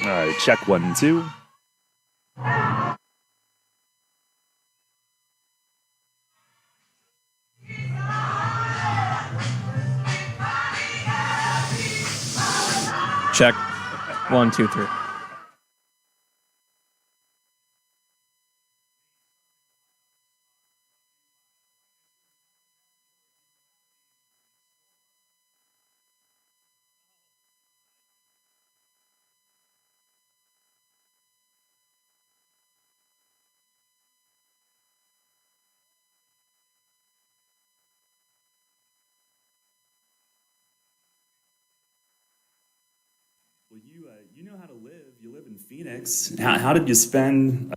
All right, check 1 2. Check. 1 2 3. Well, you know how to live. You live in Phoenix. How did you spend?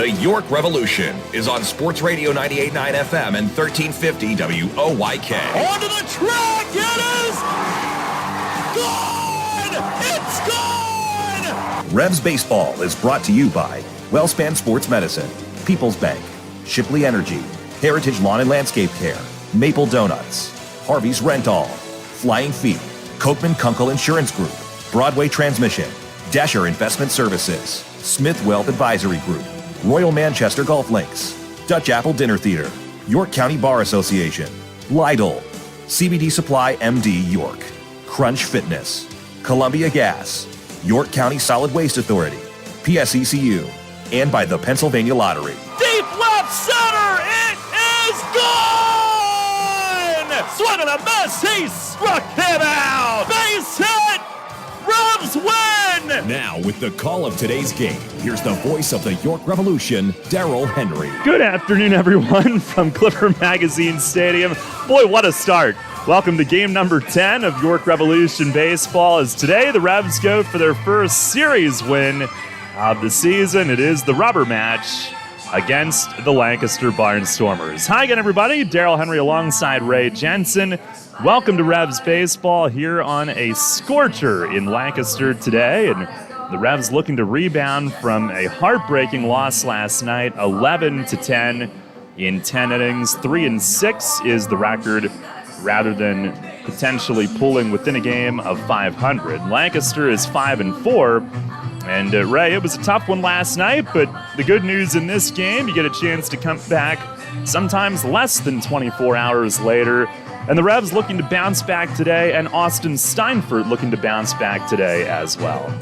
The York Revolution is on Sports Radio 98.9 FM and 1350 WOYK. Onto the track, it is gone! It's gone! Revs Baseball is brought to you by Wellspan Sports Medicine, People's Bank, Shipley Energy, Heritage Lawn and Landscape Care, Maple Donuts, Harvey's Rent-All, Flying Feet, Kochman Kunkel Insurance Group, Broadway Transmission, Dasher Investment Services, Smith Wealth Advisory Group, Royal Manchester Golf Links, Dutch Apple Dinner Theater, York County Bar Association, Lidl, CBD Supply MD York, Crunch Fitness, Columbia Gas, York County Solid Waste Authority, PSECU, and by the Pennsylvania Lottery. Deep left center, it is gone! Swing and a miss, he struck him out! Base hit! Revs win! Now, with the call of today's game, here's the voice of the York Revolution, Daryl Henry. Good afternoon, everyone, from Clipper Magazine Stadium. Boy, what a start. Welcome to game number 10 of York Revolution Baseball, as today the Revs go for their first series win of the season. It is the rubber match against the Lancaster Barnstormers. Hi again, everybody. Daryl Henry alongside Ray Jensen. Welcome to Revs Baseball here on a scorcher in Lancaster today. And the Revs looking to rebound from a heartbreaking loss last night, 11-10 in 10 innings. 3-6 is the record, rather than potentially pulling within a game of 500. Lancaster is 5-4. And Ray, it was a tough one last night, but the good news in this game, you get a chance to come back sometimes less than 24 hours later. And the Revs looking to bounce back today, and Austin Steinfurt looking to bounce back today as well.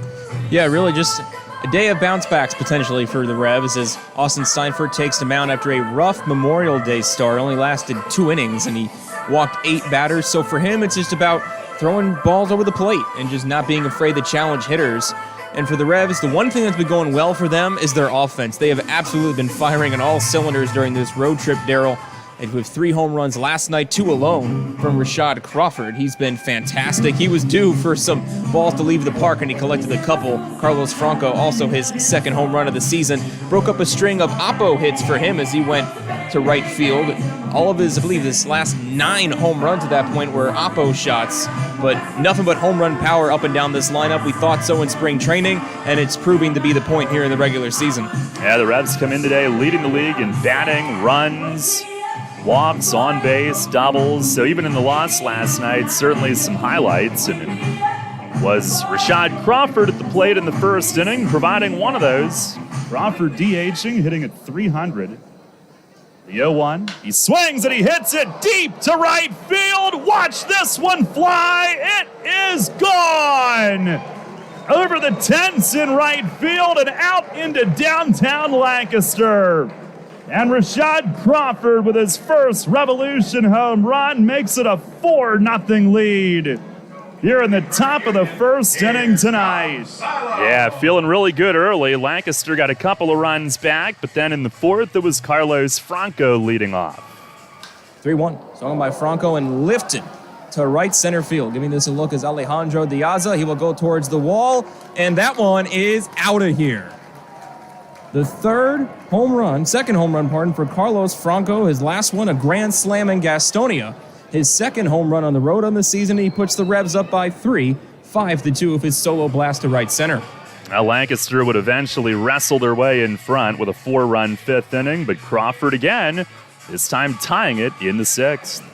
Yeah, really just a day of bounce backs potentially for the Revs as Austin Steinfurt takes the mound after a rough Memorial Day start. Only lasted 2 innings, and he walked 8 batters. So for him, it's just about throwing balls over the plate and just not being afraid to challenge hitters. And for the Revs, the one thing that's been going well for them is their offense. They have absolutely been firing on all cylinders during this road trip, Daryl. And with 3 home runs last night, 2 alone from Rashad Crawford. He's been fantastic. He was due for some balls to leave the park, and he collected a couple. Carlos Franco, also his second home run of the season, broke up a string of Oppo hits for him as he went to right field. All of his, I believe, his last 9 home runs at that point were Oppo shots, but nothing but home run power up and down this lineup. We thought so in spring training, and it's proving to be the point here in the regular season. Yeah, the Revs come in today leading the league in batting, runs, walks, on base, doubles. So even in the loss last night, certainly some highlights. And it was Rashad Crawford at the plate in the first inning, providing one of those. Crawford DHing, hitting at 300. The 0-1. He swings and he hits it deep to right field. Watch this one fly. It is gone. Over the tents in right field and out into downtown Lancaster. And Rashad Crawford with his first Revolution home run makes it a 4-0 lead here in the top of the first inning tonight. Yeah, feeling really good early. Lancaster got a couple of runs back, but then in the fourth, it was Carlos Franco leading off. 3-1, swung by Franco and lifted to right center field. Giving this a look is Alejandro Diaza. He will go towards the wall, and that one is out of here. The second home run for Carlos Franco. His last one, a grand slam in Gastonia. His second home run on the road on the season. He puts the Revs up by 3, 5-2 of his solo blast to right center. Now Lancaster would eventually wrestle their way in front with a 4-run 5th inning, but Crawford again, this time tying it in the 6th.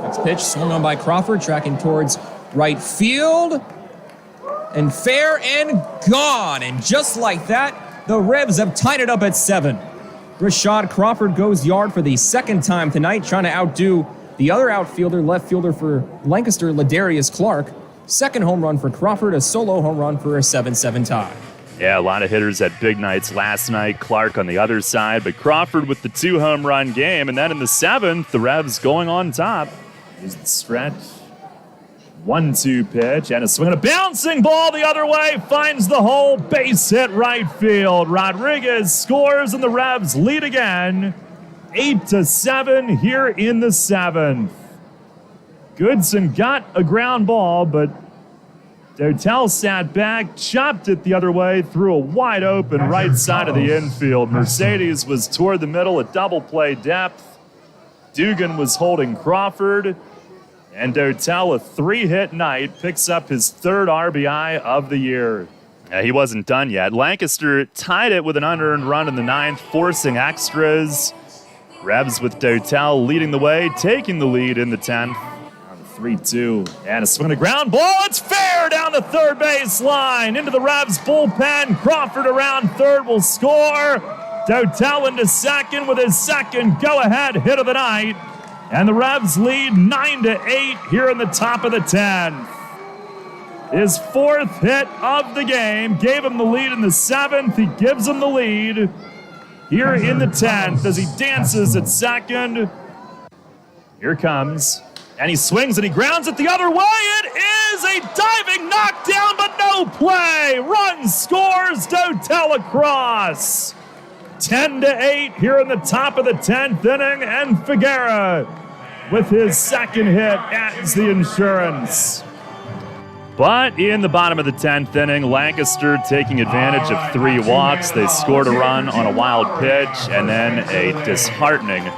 Next pitch swung on by Crawford, tracking towards right field. And fair and gone. And just like that, the Revs have tied it up at 7. Rashad Crawford goes yard for the second time tonight, trying to outdo the other outfielder, left fielder for Lancaster, Ladarius Clark. Second home run for Crawford, a solo home run for a 7-7 tie. Yeah, a lot of hitters had big nights last night. Clark on the other side, but Crawford with the 2 home run game. And then in the 7th, the Revs going on top. Here's the stretch. 1-2 pitch, and a swing and a bouncing ball the other way, finds the hole, base hit right field. Rodriguez scores, and the Revs lead again, 8-7 here in the 7th. Goodson got a ground ball, but Dotel sat back, chopped it the other way, threw a wide open right side of the infield. Mercedes was toward the middle at double play depth. Dugan was holding Crawford. And Dotel, a 3-hit night, picks up his 3rd RBI of the year. He wasn't done yet. Lancaster tied it with an unearned run in the 9th, forcing extras. Revs with Dotel leading the way, taking the lead in the 10th. 3-2, and a swing and a ground ball. It's fair down the third base line into the Revs bullpen. Crawford around third will score. Dotel into second with his second go-ahead hit of the night, and the Revs lead 9-8 here in the top of the 10th. His 4th hit of the game gave him the lead in the 7th. He gives him the lead here in the 10th as he dances at second. Here comes. And he swings and he grounds it the other way. It is a diving knockdown, but no play. Run scores, Dotel across. 10-8 here in the top of the 10th inning, and Figuera with his second hit adds the insurance. But in the bottom of the 10th inning, Lancaster taking advantage of 3 walks. They scored a run on a wild pitch, and then a disheartening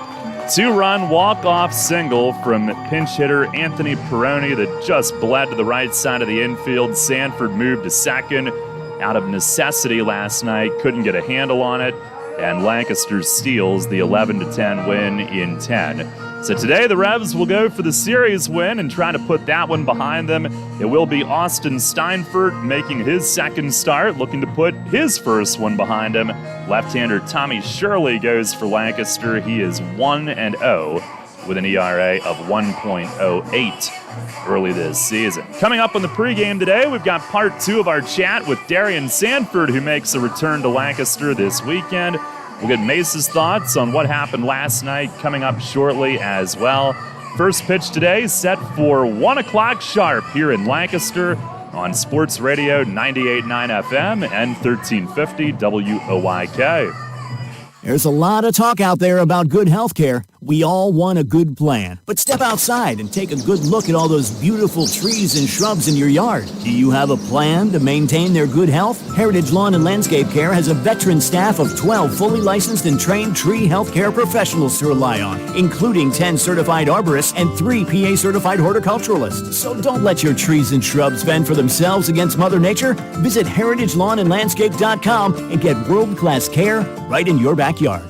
2-run walk-off single from pinch hitter Anthony Peroni that just bled to the right side of the infield. Sanford moved to second out of necessity last night, couldn't get a handle on it, and Lancaster steals the 11-10 win in 10. So today the Revs will go for the series win and try to put that one behind them. It will be Austin Steinfurt making his second start, looking to put his first one behind him. Left-hander Tommy Shirley goes for Lancaster. He is 1-0 with an ERA of 1.08 early this season. Coming up on the pregame today, we've got part 2 of our chat with Darian Sanford, who makes a return to Lancaster this weekend. We'll get Mace's thoughts on what happened last night coming up shortly as well. First pitch today set for 1 o'clock sharp here in Lancaster on Sports Radio 98.9 FM and 1350 WOYK. There's a lot of talk out there about good health care. We all want a good plan. But step outside and take a good look at all those beautiful trees and shrubs in your yard. Do you have a plan to maintain their good health? Heritage Lawn and Landscape Care has a veteran staff of 12 fully licensed and trained tree health care professionals to rely on, including 10 certified arborists and 3 PA certified horticulturalists. So don't let your trees and shrubs fend for themselves against Mother Nature. Visit heritagelawnandlandscape.com and get world-class care right in your backyard.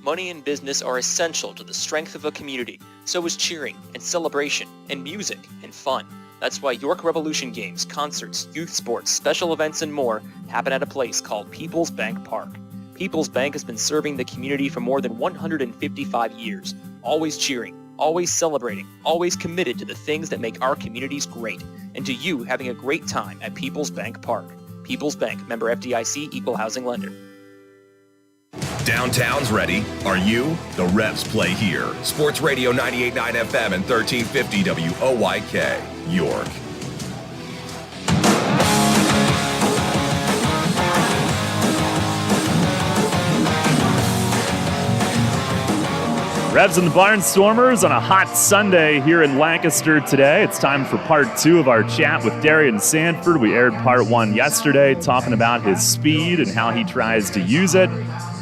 Money and business are essential to the strength of a community. So is cheering and celebration and music and fun. That's why York Revolution games, concerts, youth sports, special events, and more happen at a place called People's Bank Park. People's Bank has been serving the community for more than 155 years, always cheering, always celebrating, always committed to the things that make our communities great, and to you having a great time at People's Bank Park. People's Bank, member FDIC, equal housing lender. Downtown's ready. Are you? The Revs play here. Sports Radio 98.9 FM and 1350 WOYK, York. Revs and the Barnstormers on a hot Sunday here in Lancaster today. It's time for part 2 of our chat with Darian Sanford. We aired part 1 yesterday, talking about his speed and how he tries to use it.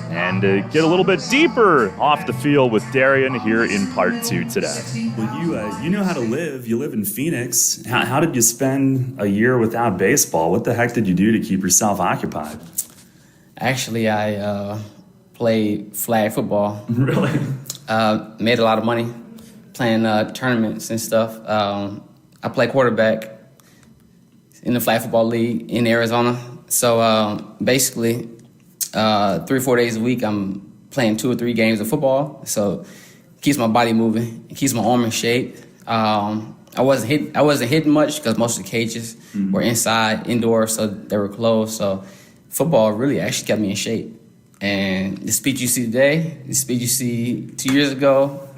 And get a little bit deeper off the field with Darian here in part 2 today. Well, you know how to live. You live in Phoenix. How did you spend a year without baseball? What the heck did you do to keep yourself occupied? Actually, I played flag football. Really? Made a lot of money playing tournaments and stuff. I play quarterback in the flag football league in Arizona. So basically, 3 or 4 days a week, I'm playing 2 or 3 games of football. So it keeps my body moving. It keeps my arm in shape. I wasn't hitting much because most of the cages were inside, indoors, so they were closed. So football really actually kept me in shape. And the speed you see today, the speed you see 2 years ago,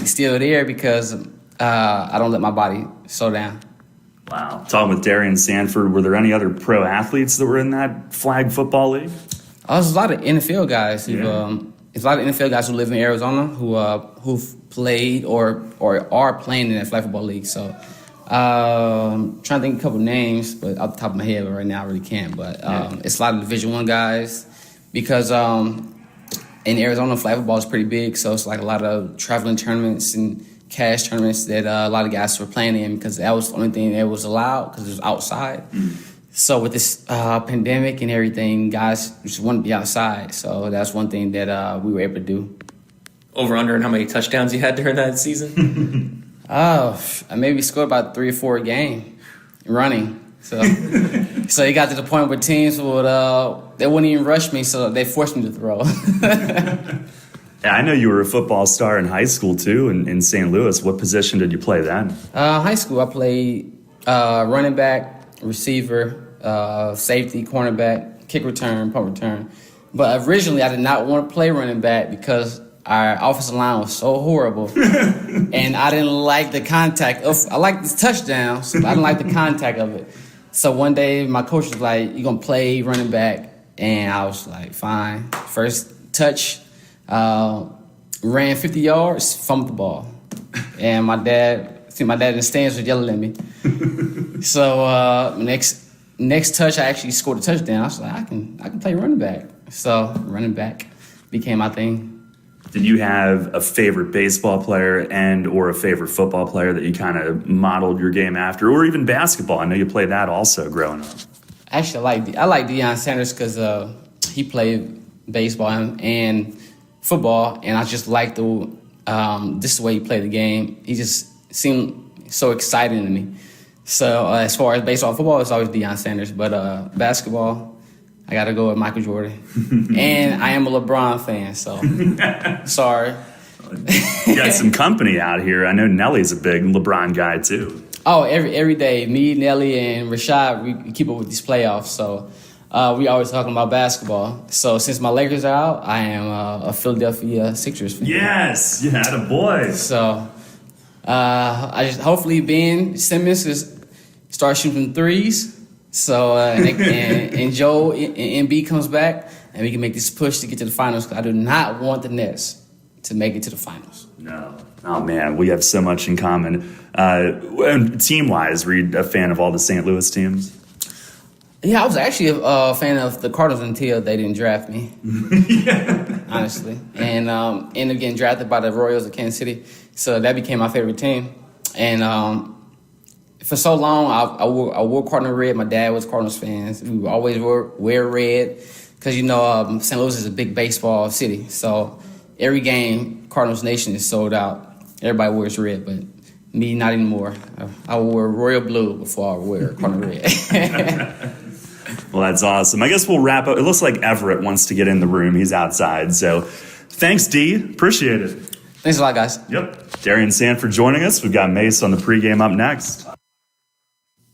is still there because I don't let my body slow down. Wow. Talking with Darian Sanford, were there any other pro athletes that were in that flag football league? There's a lot of NFL guys who live in Arizona who've played or are playing in that flag football league. So Trying to think of a couple names, but off the top of my head right now I really can't. But it's a lot of Division I guys because in Arizona, flag football is pretty big, so it's like a lot of traveling tournaments and cash tournaments that a lot of guys were playing in because that was the only thing that was allowed because it was outside. So with this pandemic and everything, guys just want to be outside. So that's one thing that we were able to do. Over under and how many touchdowns you had during that season? I maybe scored about 3 or 4 a game running. So so it got to the point where teams would they wouldn't even rush me, so they forced me to throw. Yeah, I know you were a football star in high school too, in St. Louis. What position did you play then? High school, I played running back, receiver, safety, cornerback, kick return, punt return. But originally, I did not want to play running back because our offensive line was so horrible, and I didn't like the contact. I liked the touchdowns, but I didn't like the contact of it. So one day, my coach was like, "You're gonna play running back," and I was like, "Fine." First touch, ran 50 yards, fumbled the ball, and my dad in the stands was yelling at me. So next touch, I actually scored a touchdown. I was like, "I can play running back." So running back became my thing. Did you have a favorite baseball player and or a favorite football player that you kind of modeled your game after, or even basketball? I know you played that also growing up. Actually, I like Deion Sanders because he played baseball and football, and I just liked this is the way he played the game. He just seemed so exciting to me. So as far as baseball and football, it's always Deion Sanders. But basketball, I got to go with Michael Jordan. And I am a LeBron fan, so sorry. You got some company out here. I know Nelly's a big LeBron guy, too. Oh, every day. Me, Nelly, and Rashad, we keep up with these playoffs. So we always talking about basketball. So since my Lakers are out, I am a Philadelphia Sixers fan. Yes. You had a boy. So I just hopefully Ben Simmons start shooting threes. So and Joe and B comes back, and we can make this push to get to the finals. I do not want the Nets to make it to the finals. No. Oh, man, we have so much in common. Team-wise, were you a fan of all the St. Louis teams? Yeah, I was actually a fan of the Cardinals until they didn't draft me, honestly. And ended up getting drafted by the Royals of Kansas City. So that became my favorite team. And for so long, I wore Cardinal red. My dad was Cardinals fans. We would always wear red because, St. Louis is a big baseball city. So every game, Cardinals Nation is sold out. Everybody wears red, but me, not anymore. I wore royal blue before I wear Cardinal red. Well, that's awesome. I guess we'll wrap up. It looks like Everett wants to get in the room. He's outside. So thanks, D. Appreciate it. Thanks a lot, guys. Yep. Darian Sanford joining us. We've got Mace on the pregame up next.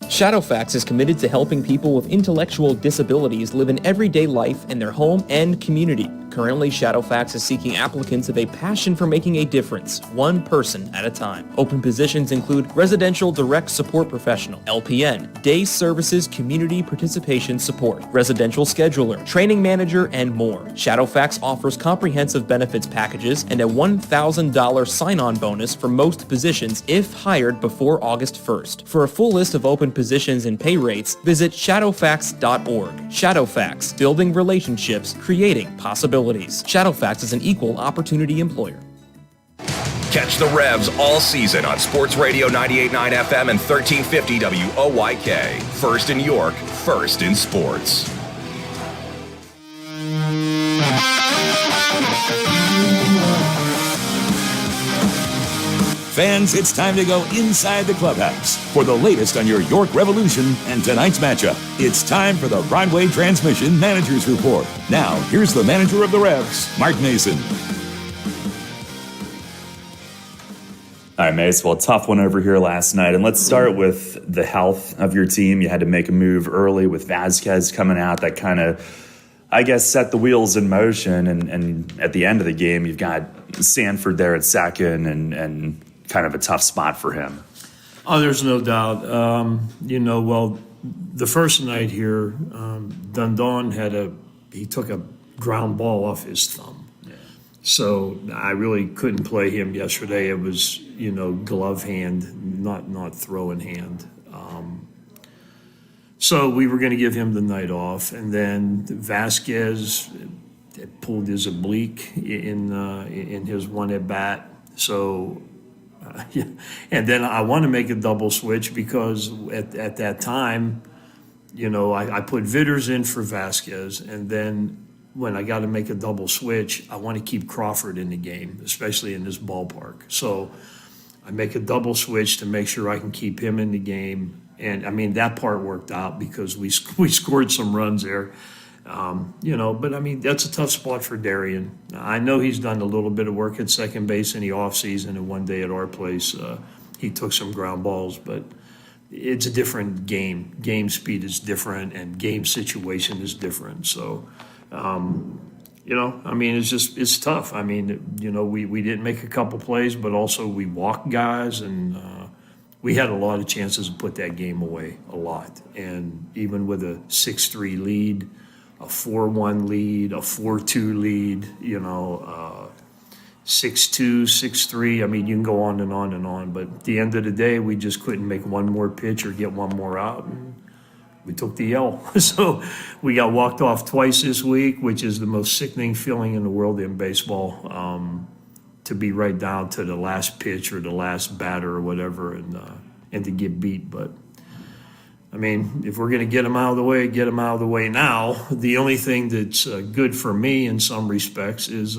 Shadowfax is committed to helping people with intellectual disabilities live an everyday life in their home and community. Currently, Shadowfax is seeking applicants of a passion for making a difference, one person at a time. Open positions include Residential Direct Support Professional, LPN, Day Services Community Participation Support, Residential Scheduler, Training Manager, and more. Shadowfax offers comprehensive benefits packages and a $1,000 sign-on bonus for most positions if hired before August 1st. For a full list of open positions and pay rates, visit shadowfax.org. Shadowfax, building relationships, creating possibilities. Shadowfax is an equal opportunity employer. Catch the Revs all season on Sports Radio 98.9 FM and 1350 WOYK. First in York, first in sports. Fans, it's time to go inside the clubhouse for the latest on your York Revolution and tonight's matchup. It's time for the Broadway Transmission Managers Report. Now, here's the manager of the Revs, Mark Mason. All right, Mace. Well, tough one over here last night. And let's start with the health of your team. You had to make a move early with Vasquez coming out. That kind of, I guess, set the wheels in motion. And at the end of the game, you've got Sanford there at second and kind of a tough spot for him. Oh, there's no doubt. The first night here, Dundon he took a ground ball off his thumb. Yeah. So I really couldn't play him yesterday. It was, glove hand, not throwing hand. So we were going to give him the night off, and then Vasquez pulled his oblique in his one at bat. So, yeah. And then I want to make a double switch because at that time, I put Vitters in for Vasquez, and then when I got to make a double switch, I want to keep Crawford in the game, especially in this ballpark. So I make a double switch to make sure I can keep him in the game. And, that part worked out because we scored some runs there. But, that's a tough spot for Darian. I know he's done a little bit of work at second base in the offseason, and one day at our place he took some ground balls. But it's a different game. Game speed is different, and game situation is different. So, it's tough. We didn't make a couple plays, but also we walked guys, and we had a lot of chances to put that game away, a lot. And even with a 6-3 lead, a 4-1 lead, a 4-2 lead, 6-2, 6-3. You can go on and on and on. But at the end of the day, we just couldn't make one more pitch or get one more out. And we took the L. So we got walked off twice this week, which is the most sickening feeling in the world in baseball, to be right down to the last pitch or the last batter or whatever, and to get beat. But, if we're going to get them out of the way, get them out of the way now. The only thing that's good for me in some respects is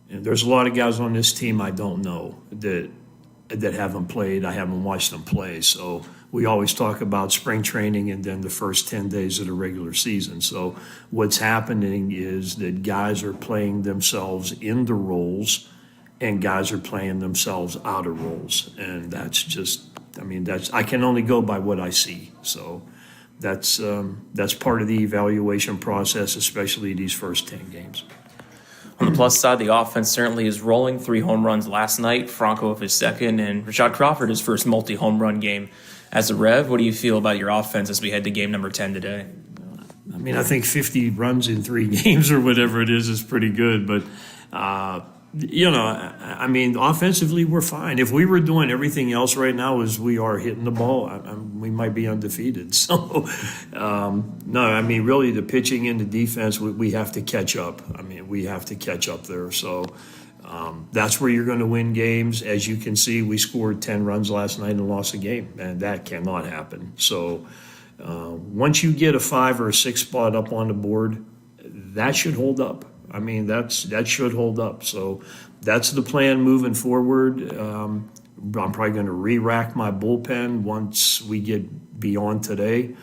there's a lot of guys on this team I don't know that haven't played. I haven't watched them play. So we always talk about spring training and then the first 10 days of the regular season. So what's happening is that guys are playing themselves into roles and guys are playing themselves out of roles. And that's just, I can only go by what I see. So that's part of the evaluation process, especially these first 10 games. On the plus side, the offense certainly is rolling. 3 home runs last night, Franco of his second, and Rashad Crawford his first multi-home run game as a Rev. What do you feel about your offense as we head to game number 10 today? I think 50 runs in 3 games or whatever it is pretty good. But, offensively we're fine. If we were doing everything else right now as we are hitting the ball, we might be undefeated. So, really the pitching and the defense, we have to catch up. We have to catch up there. So that's where you're going to win games. As you can see, we scored 10 runs last night and lost a game, and that cannot happen. So once you get a 5 or a 6 spot up on the board, that should hold up. That should hold up. So that's the plan moving forward. I'm probably going to re-rack my bullpen once we get beyond today,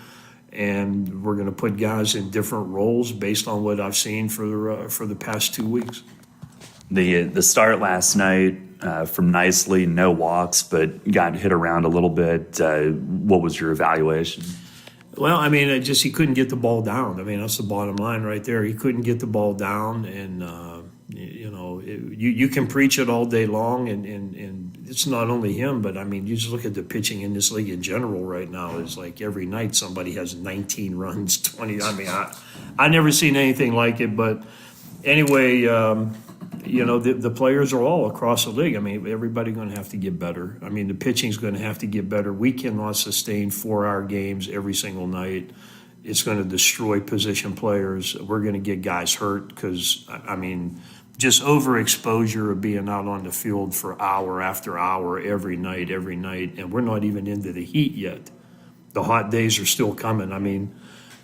and we're going to put guys in different roles based on what I've seen for the past 2 weeks. The start last night from Nicely, no walks, but got hit around a little bit. What was your evaluation? Well, he couldn't get the ball down. That's the bottom line right there. He couldn't get the ball down, and you can preach it all day long, and it's not only him, but you just look at the pitching in this league in general right now. It's like every night somebody has 19 runs, 20. I never seen anything like it. But anyway, the players are all across the league. Everybody's going to have to get better. The pitching's going to have to get better. We cannot sustain 4-hour games every single night. It's going to destroy position players. We're going to get guys hurt because, just overexposure of being out on the field for hour after hour every night, and we're not even into the heat yet. The hot days are still coming.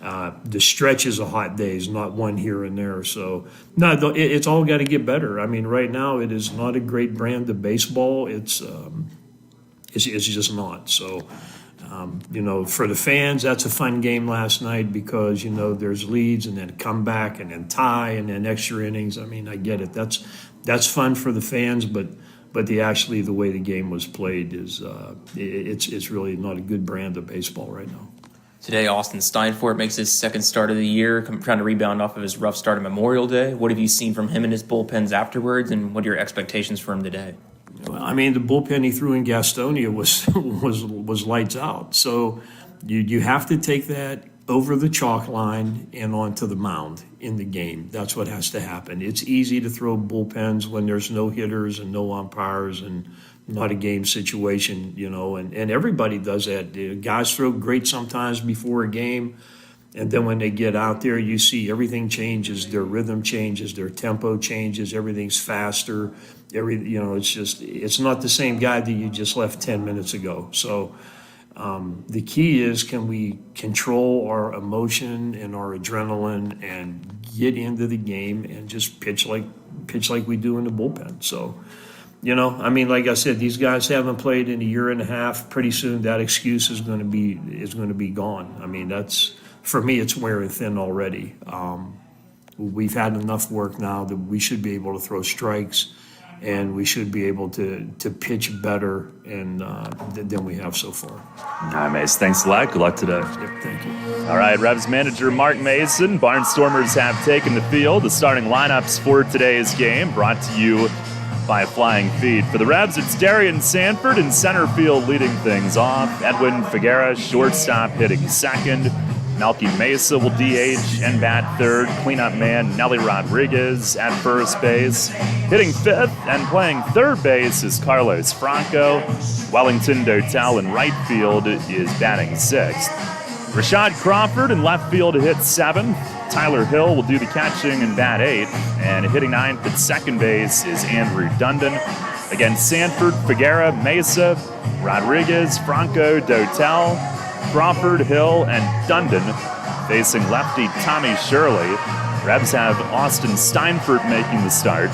The stretches of hot days, not one here and there. So, no, it's all got to get better. Right now it is not a great brand of baseball. It's just not. So, for the fans, that's a fun game last night because, there's leads and then comeback and then tie and then extra innings. I get it. That's fun for the fans, but the way the game was played is it's really not a good brand of baseball right now. Today, Austin Steinfort makes his second start of the year, trying to rebound off of his rough start on Memorial Day. What have you seen from him and his bullpens afterwards, and what are your expectations for him today? Well, the bullpen he threw in Gastonia was lights out. So you have to take that over the chalk line and onto the mound in the game. That's what has to happen. It's easy to throw bullpens when there's no hitters and no umpires and not a game situation, and everybody does that. The guys throw great sometimes before a game, and then when they get out there, you see everything changes, their rhythm changes, their tempo changes, everything's faster. It's not the same guy that you just left 10 minutes ago. So the key is, can we control our emotion and our adrenaline and get into the game and just pitch like we do in the bullpen. So, like I said, these guys haven't played in a year and a half. Pretty soon that excuse is going to be gone. I mean, for me, it's wearing thin already. We've had enough work now that we should be able to throw strikes, and we should be able to pitch better than we have so far. All right, Mace. Thanks a lot. Good luck today. Yep, thank you. All right, Revs manager Mark Mason. Barnstormers have taken the field. The starting lineups for today's game brought to you by Flying Feet. For the Revs, it's Darian Sanford in center field leading things off. Edwin Figuera, shortstop, hitting second. Melky Mesa will DH and bat third. Cleanup man Nelly Rodriguez at first base. Hitting fifth and playing third base is Carlos Franco. Wellington Dotel in right field is batting sixth. Rashad Crawford in left field hits seventh. Tyler Hill will do the catching and bat eighth. And hitting ninth at second base is Andrew Dundon. Against Sanford, Figuera, Mesa, Rodriguez, Franco, Dotel, Crawford, Hill, and Dundon facing lefty Tommy Shirley. Revs have Austin Steinfurt making the start.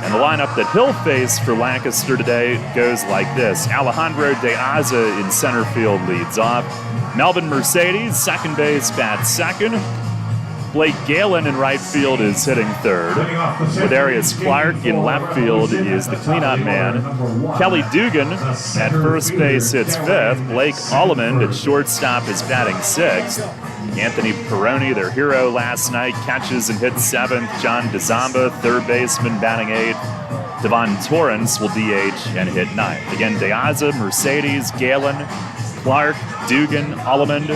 And the lineup that he'll face for Lancaster today goes like this. Alejandro De Aza in center field leads off. Melvin Mercedes, second base, bats second. Blake Galen in right field is hitting third. Ladarius Clark in left field is the cleanup man. Kelly Dugan at first base hits fifth. Blake Allemond at shortstop is batting sixth. Anthony Peroni, their hero last night, catches and hits seventh. John DeZamba, third baseman, batting eighth. Devon Torrance will DH and hit ninth. Again, De Aza, Mercedes, Galen, Clark, Dugan, Allemond,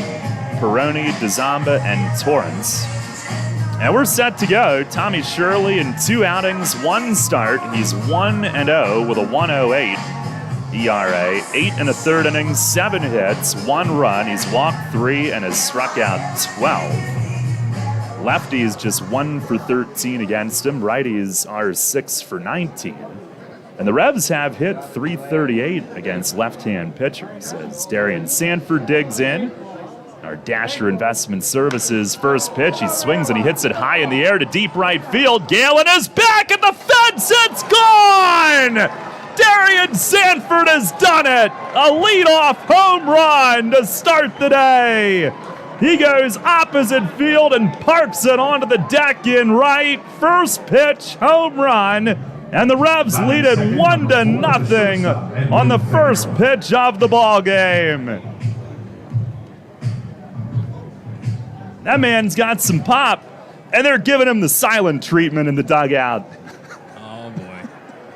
Peroni, DeZamba, and Torrance. And we're set to go. Tommy Shirley in 2 outings, 1 start. He's 1-0 with a 1.08 ERA. 8 1/3 innings, 7 hits, 1 run. He's walked 3 and has struck out 12. Lefties just 1 for 13 against him. Righties are 6 for 19. And the Revs have hit .338 against left-hand pitchers as Darian Sanford digs in. Our Dasher Investment Services first pitch. He swings and he hits it high in the air to deep right field. Galen is back at the fence. It's gone! Darian Sanford has done it! A leadoff home run to start the day. He goes opposite field and parks it onto the deck in right. First pitch, home run. And the Revs lead it 1-0 on the first pitch of the ball game. That man's got some pop, and they're giving him the silent treatment in the dugout. Oh, boy.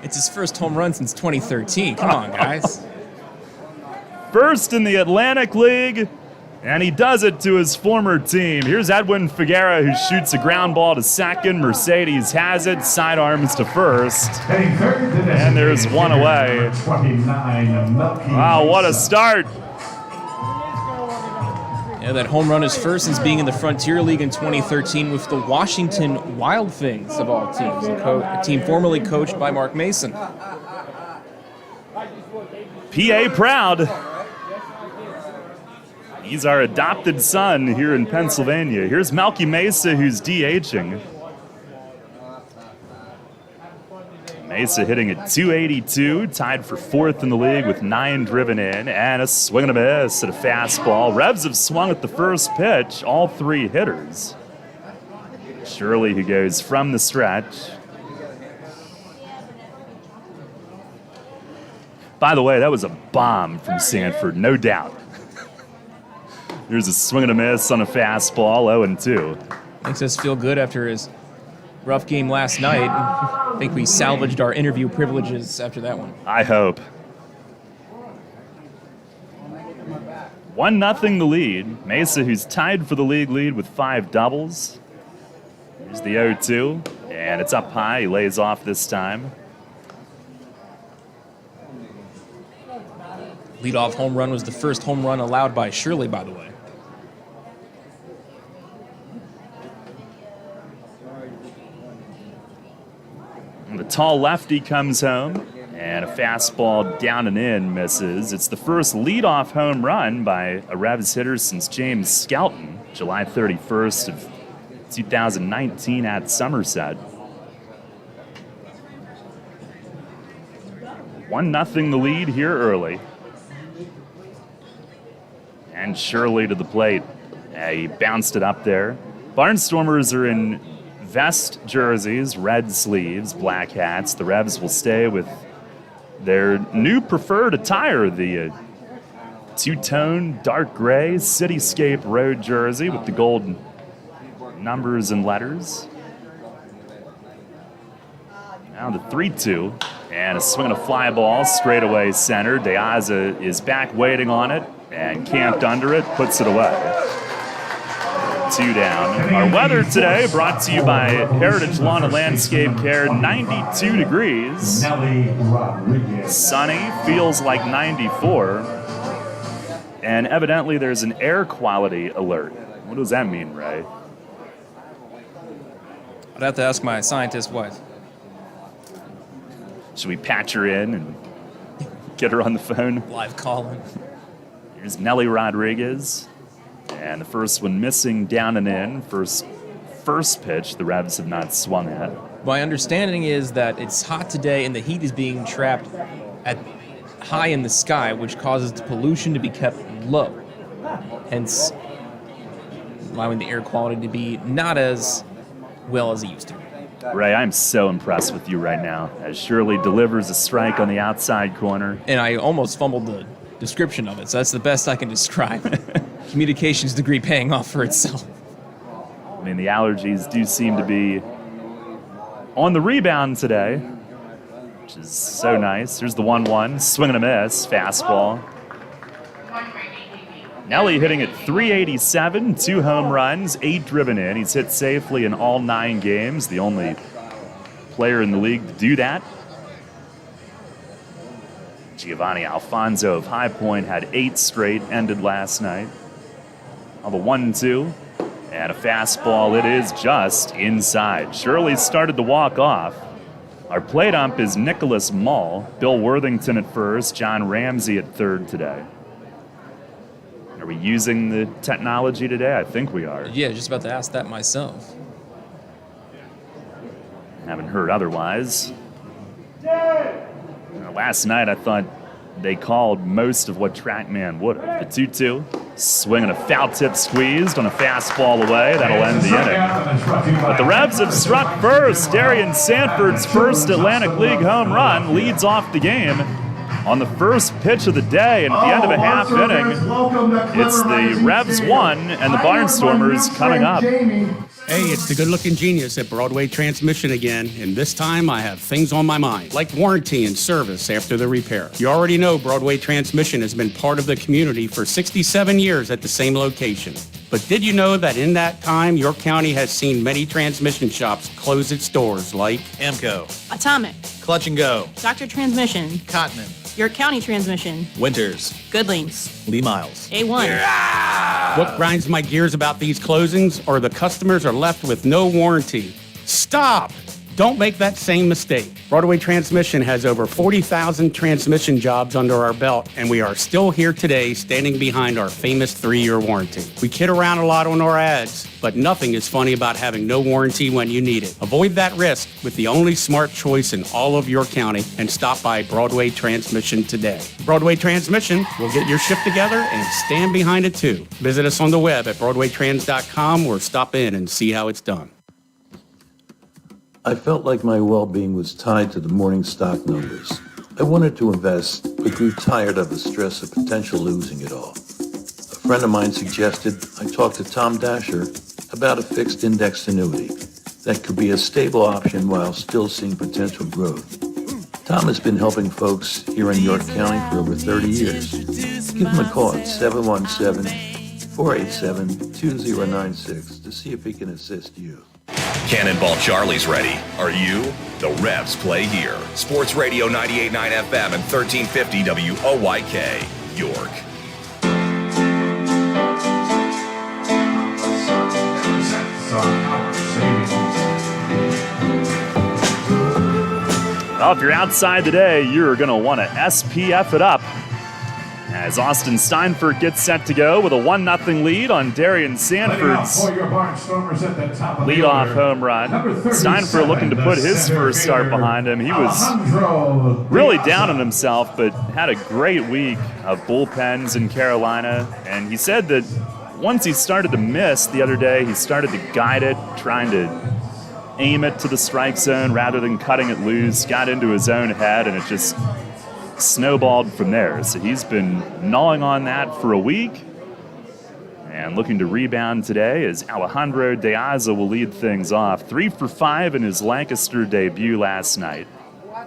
It's his first home run since 2013. Come on, guys. First in the Atlantic League, and he does it to his former team. Here's Edwin Figuera, who shoots a ground ball to second. Mercedes has it, sidearms to first. And there's one away. Wow, what a start. Yeah, that home run is first since being in the Frontier League in 2013 with the Washington Wild Things of all teams, a team formerly coached by Mark Mason. PA proud. He's our adopted son here in Pennsylvania. Here's Melky Mesa, who's DHing. Mesa hitting at .282, tied for 4th in the league with 9 driven in, and a swing and a miss at a fastball. Revs have swung at the first pitch, all 3 hitters. Shirley, who goes from the stretch. By the way, that was a bomb from Sanford, no doubt. Here's a swing and a miss on a fastball, 0-2. Makes us feel good after his rough game last night. I think we salvaged our interview privileges after that one. I hope. 1-0 the lead. Mesa, who's tied for the league lead with 5 doubles. Here's the 0-2, and it's up high. He lays off this time. Leadoff home run was the first home run allowed by Shirley, by the way. And the tall lefty comes home, and a fastball down and in misses. It's the first leadoff home run by a Revs hitter since James Skelton, July 31st of 2019 at Somerset. 1-0 the lead here early. And Shirley to the plate. He bounced it up there. Barnstormers are in vest jerseys, red sleeves, black hats. The Revs will stay with their new preferred attire, the two-tone dark gray Cityscape road jersey with the gold numbers and letters. Now the 3-2, and a swing and a fly ball straight away center. De Aza is back waiting on it and camped under it, puts it away. 2 down. Our weather today brought to you by Heritage Lawn and Landscape Care, 92 degrees. Sunny, feels like 94. And evidently there's an air quality alert. What does that mean, Ray? I'd have to ask my scientist wife. Should we patch her in and get her on the phone? Live calling. Here's Nelly Rodriguez. And the first one missing down and in. First pitch the Revs have not swung at. My understanding is that it's hot today and the heat is being trapped at high in the sky, which causes the pollution to be kept low, hence allowing the air quality to be not as well as it used to. Ray, I'm so impressed with you right now as Shirley delivers a strike on the outside corner. And I almost fumbled the description of it, so that's the best I can describe. Communications degree paying off for itself. I mean, the allergies do seem to be on the rebound today, which is so nice. Here's the 1-1, swing and a miss, fastball. Nelly hitting at 387, 2 home runs, 8 driven in. He's hit safely in all 9 games, the only player in the league to do that. Giovanni Alfonso of High Point had 8 straight, ended last night. On the 1-2, and a fastball, it is just inside. Shirley started to walk off. Our plate ump is Nicholas Mull, Bill Worthington at first, John Ramsey at third today. Are we using the technology today? I think we are. Yeah, just about to ask that myself. Haven't heard otherwise. Last night I thought they called most of what TrackMan would have. The 2-2, swing and a foul tip squeezed on a fastball away. That'll end the inning. But the Revs have struck first. Darian Sanford's first Atlantic League home run leads off the game on the first pitch of the day, and at the end of a half inning, it's the Revs 1 and the Barnstormers coming up. Hey, it's the good-looking genius at Broadway Transmission again, and this time I have things on my mind, like warranty and service after the repair. You already know Broadway Transmission has been part of the community for 67 years at the same location. But did you know that in that time, York County has seen many transmission shops close its doors, like Amco, Atomic, Clutch and Go, Dr. Transmission, Cotman, York County Transmission, Winters, Goodlings, Lee Miles, A1. What grinds my gears about these closings are the customers are left with no warranty. Stop! Don't make that same mistake. Broadway Transmission has over 40,000 transmission jobs under our belt, and we are still here today standing behind our famous 3-year warranty. We kid around a lot on our ads, but nothing is funny about having no warranty when you need it. Avoid that risk with the only smart choice in all of York County and stop by Broadway Transmission today. Broadway Transmission will get your shift together and stand behind it too. Visit us on the web at BroadwayTrans.com or stop in and see how it's done. I felt like my well-being was tied to the morning stock numbers. I wanted to invest, but grew tired of the stress of potential losing it all. A friend of mine suggested I talk to Tom Dasher about a fixed index annuity that could be a stable option while still seeing potential growth. Tom has been helping folks here in York County for over 30 years. Give him a call at 717-487-2096 to see if he can assist you. Cannonball Charlie's ready. Are you? The Revs play here. Sports Radio 98.9 FM and 1350 WOYK, York. Well, if you're outside today, you're going to want to SPF it up. As Austin Steinfurt gets set to go with a 1-0 lead on Darian Sanford's leadoff home run. Steinfurt looking to put his first start behind him. He was really down on himself, but had a great week of bullpens in Carolina. And he said that once he started to miss the other day, he started to guide it, trying to aim it to the strike zone rather than cutting it loose, got into his own head, and it just snowballed from there. So he's been gnawing on that for a week and looking to rebound today as Alejandro De Aza will lead things off. 3 for 5 in his Lancaster debut last night.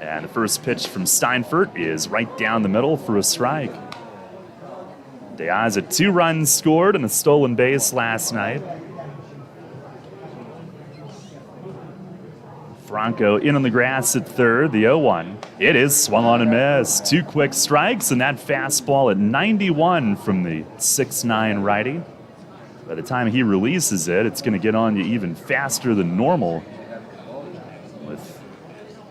And the first pitch from Steinfurt is right down the middle for a strike. De Aza 2 runs scored and a stolen base last night. Franco in on the grass at third, the 0-1. It is swung on and missed. 2 quick strikes, and that fastball at 91 from the 6'9" righty. By the time he releases it, it's going to get on you even faster than normal with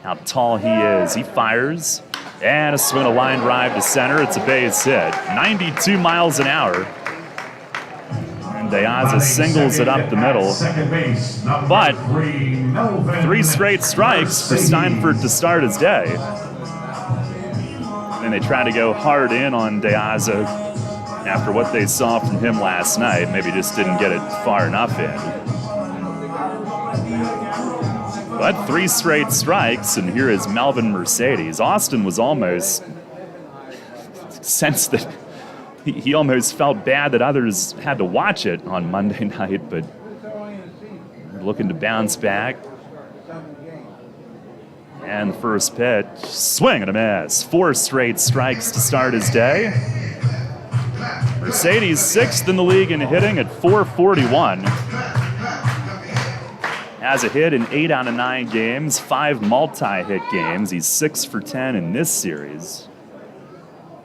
how tall he is. He fires, and a swing, a line drive to center. It's a base hit. 92 miles an hour. De Aza singles it up the middle, but 3 straight strikes for Steinfurt to start his day. And they try to go hard in on De Aza after what they saw from him last night. Maybe just didn't get it far enough in. But 3 straight strikes, and here is Melvin Mercedes. Austin was almost sensed that he almost felt bad that others had to watch it on Monday night, but looking to bounce back. And the first pitch, swing and a miss. 4 straight strikes to start his day. Mercedes 6th in the league in hitting at .441. Has a hit in 8 out of 9 games, 5 multi-hit games. He's 6 for 10 in this series.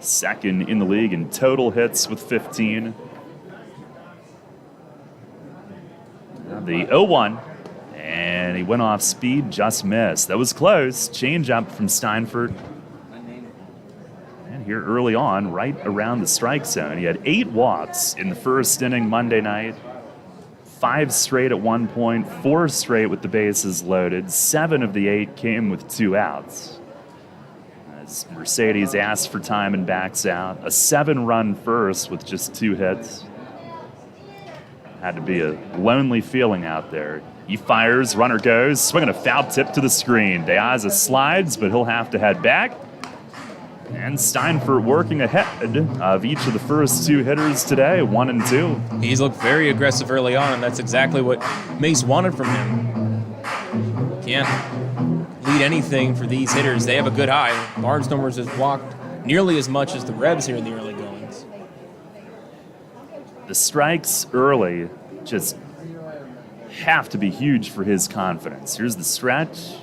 Second in the league in total hits with 15. The 0-1, and he went off speed, just missed. That was close. Changeup from Steinfurt. And here early on, right around the strike zone, he had 8 walks in the first inning Monday night. 5 straight at one point, 4 straight with the bases loaded. 7 of the 8 came with 2 outs. Mercedes asks for time and backs out. A 7-run first with just 2 hits. Had to be a lonely feeling out there. He fires, runner goes, swinging a foul tip to the screen. De Aza slides, but he'll have to head back. And Steinfurt working ahead of each of the first 2 hitters today, 1 and 2. He's looked very aggressive early on, and that's exactly what Mace wanted from him. Can't lead anything for these hitters. They have a good eye. Barnstormers has walked nearly as much as the Revs here in the early goings. The strikes early just have to be huge for his confidence. Here's the stretch.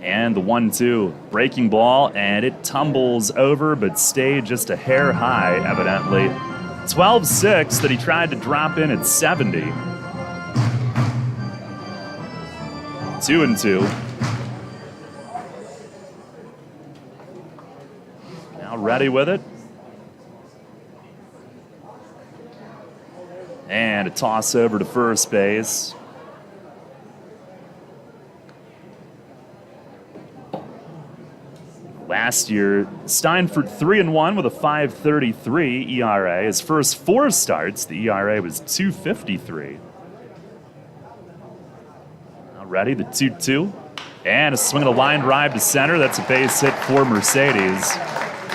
And the 1-2. Breaking ball, and it tumbles over, but stayed just a hair high, evidently. 12-6 that he tried to drop in at 70. 2-2. Now ready with it. And a toss over to first base. Last year, Steinfurt 3-1 with a 5.33 ERA. His first 4 starts, the ERA was 2.53. Now ready, the 2-2. And a swing and a line drive to center. That's a base hit for Mercedes.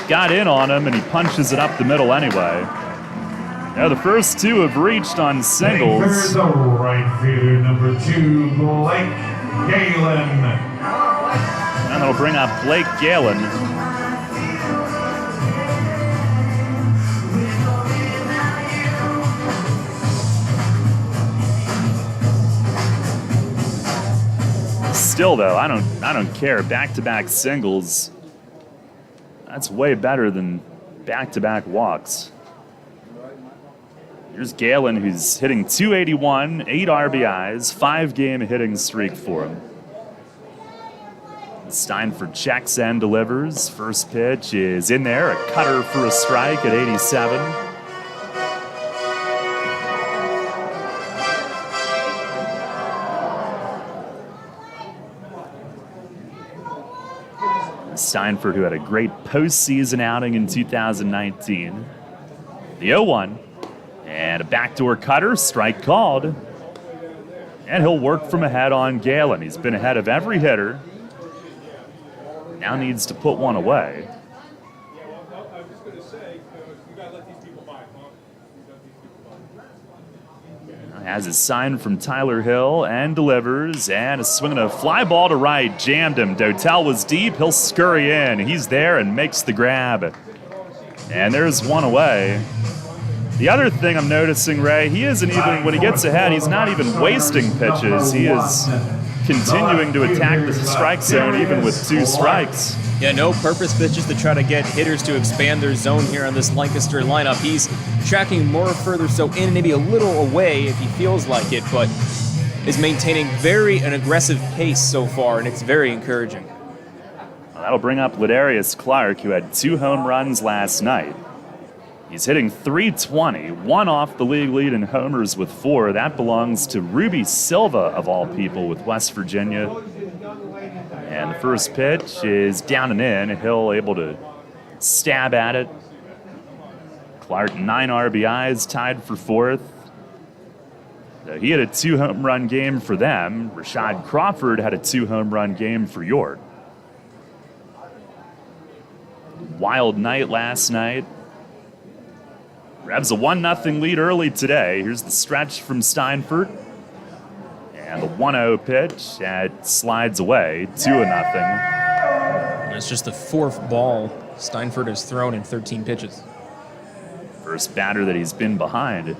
Got in on him, and he punches it up the middle anyway. Now the first 2 have reached on singles. Here's the right fielder, number 2, Blake Galen. And that'll bring up Blake Galen. Still though, I don't care. Back-to-back singles. That's way better than back-to-back walks. Here's Galen, who's hitting .281, 8 RBIs, 5-game hitting streak for him. Steinford checks and delivers. First pitch is in there, a cutter for a strike at 87. Steinford, who had a great postseason outing in 2019. The 0-1, and a backdoor cutter, strike called. And he'll work from ahead on Galen. He's been ahead of every hitter. Now needs to put one away. Has his sign from Tyler Hill and delivers, and a swing and a fly ball to right, jammed him. Dotel was deep, he'll scurry in. He's there and makes the grab. And there's one away. The other thing I'm noticing, Ray, he isn't even, when he gets ahead, he's not even wasting pitches. He is continuing to attack the strike zone even with 2 strikes. Yeah, no purpose pitches to try to get hitters to expand their zone here on this Lancaster lineup. He's tracking more further so in, maybe a little away if he feels like it, but is maintaining an aggressive pace so far, and it's very encouraging. Well, that'll bring up Ladarius Clark, who had 2 home runs last night. He's hitting .320, 1 off the league lead in homers with 4. That belongs to Ruby Silva, of all people, with West Virginia. And the first pitch is down and in. Hill able to stab at it. Clark, 9 RBIs, tied for 4th. So he had a 2 home run game for them. Rashad Crawford had a 2 home run game for York. Wild night last night. Revs a 1-0 lead early today. Here's the stretch from Steinford. And the 1-0 pitch that slides away, 2-0. It's just the 4th ball Steinford has thrown in 13 pitches. First batter that he's been behind.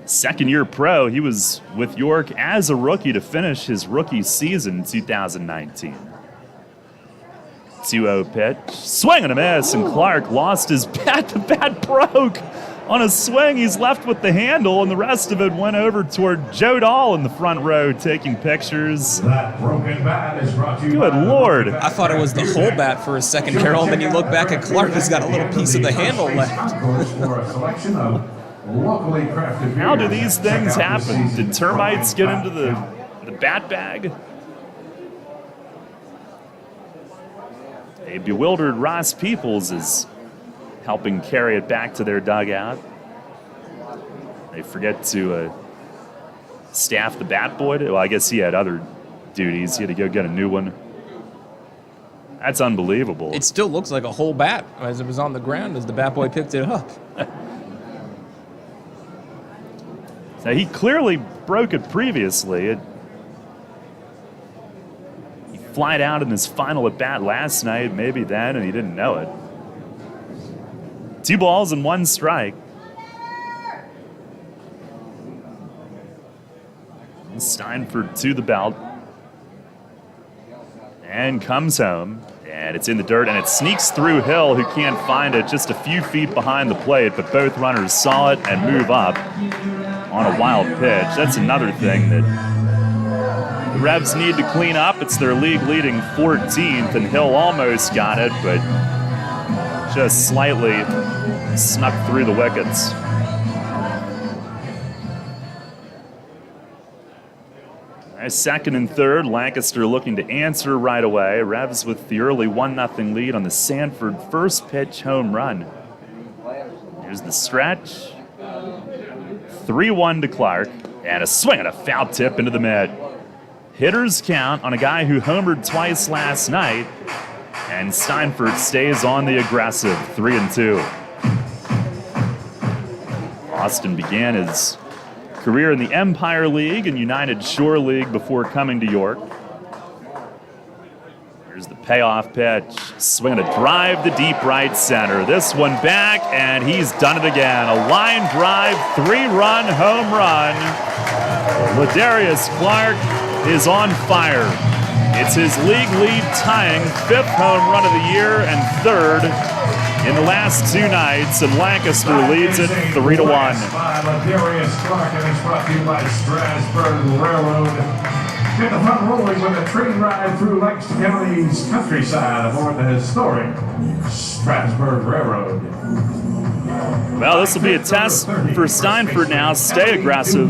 Second-year pro, he was with York as a rookie to finish his rookie season 2019. 2-0 pitch, swing and a miss, and Clark lost his bat. The bat broke on a swing. He's left with the handle, and the rest of it went over toward Joe Dahl in the front row taking pictures. That broken bat is brought to you Good Lord. I thought it was the whole bat for a second, Carol, and then you look back at Clark, he's got a little piece of the handle left. How do these things happen? Did termites get into the bat bag? A bewildered Ross Peoples is helping carry it back to their dugout. They forget to staff the bat boy. Well, I guess he had other duties. He had to go get a new one. That's unbelievable. It still looks like a whole bat as it was on the ground as the bat boy picked it up. Now, he clearly broke it previously. He flied out in his final at bat last night, maybe then, and he didn't know it. 2 balls and 1 strike. Steinford to the belt. And comes home. And it's in the dirt, and it sneaks through Hill, who can't find it, just a few feet behind the plate, but both runners saw it and move up on a wild pitch. That's another thing that the Revs need to clean up. It's their league-leading 14th, and Hill almost got it, but just slightly snuck through the wickets. Second and third, Lancaster looking to answer right away. Revs with the early 1-0 lead on the Sanford first pitch home run. Here's the stretch. 3-1 to Clark, and a swing and a foul tip into the mid. Hitters count on a guy who homered twice last night, and Steinford stays on the aggressive, 3-2. Austin began his career in the Empire League and United Shore League before coming to York. Here's the payoff pitch. Swinging a drive to deep right center. This one back, and he's done it again. A line drive, 3-run home run. Ladarius Clark is on fire. It's his league lead tying 5th home run of the year and 3rd in the last 2 nights, and Lancaster leads it 3-1. By Ladarius Clark, and it's brought to you by Strasburg Railroad. Get the fun rolling with a train ride through Lancaster County's countryside aboard the historic Strasburg Railroad. Well, this will be a test for Steinford now. Stay aggressive.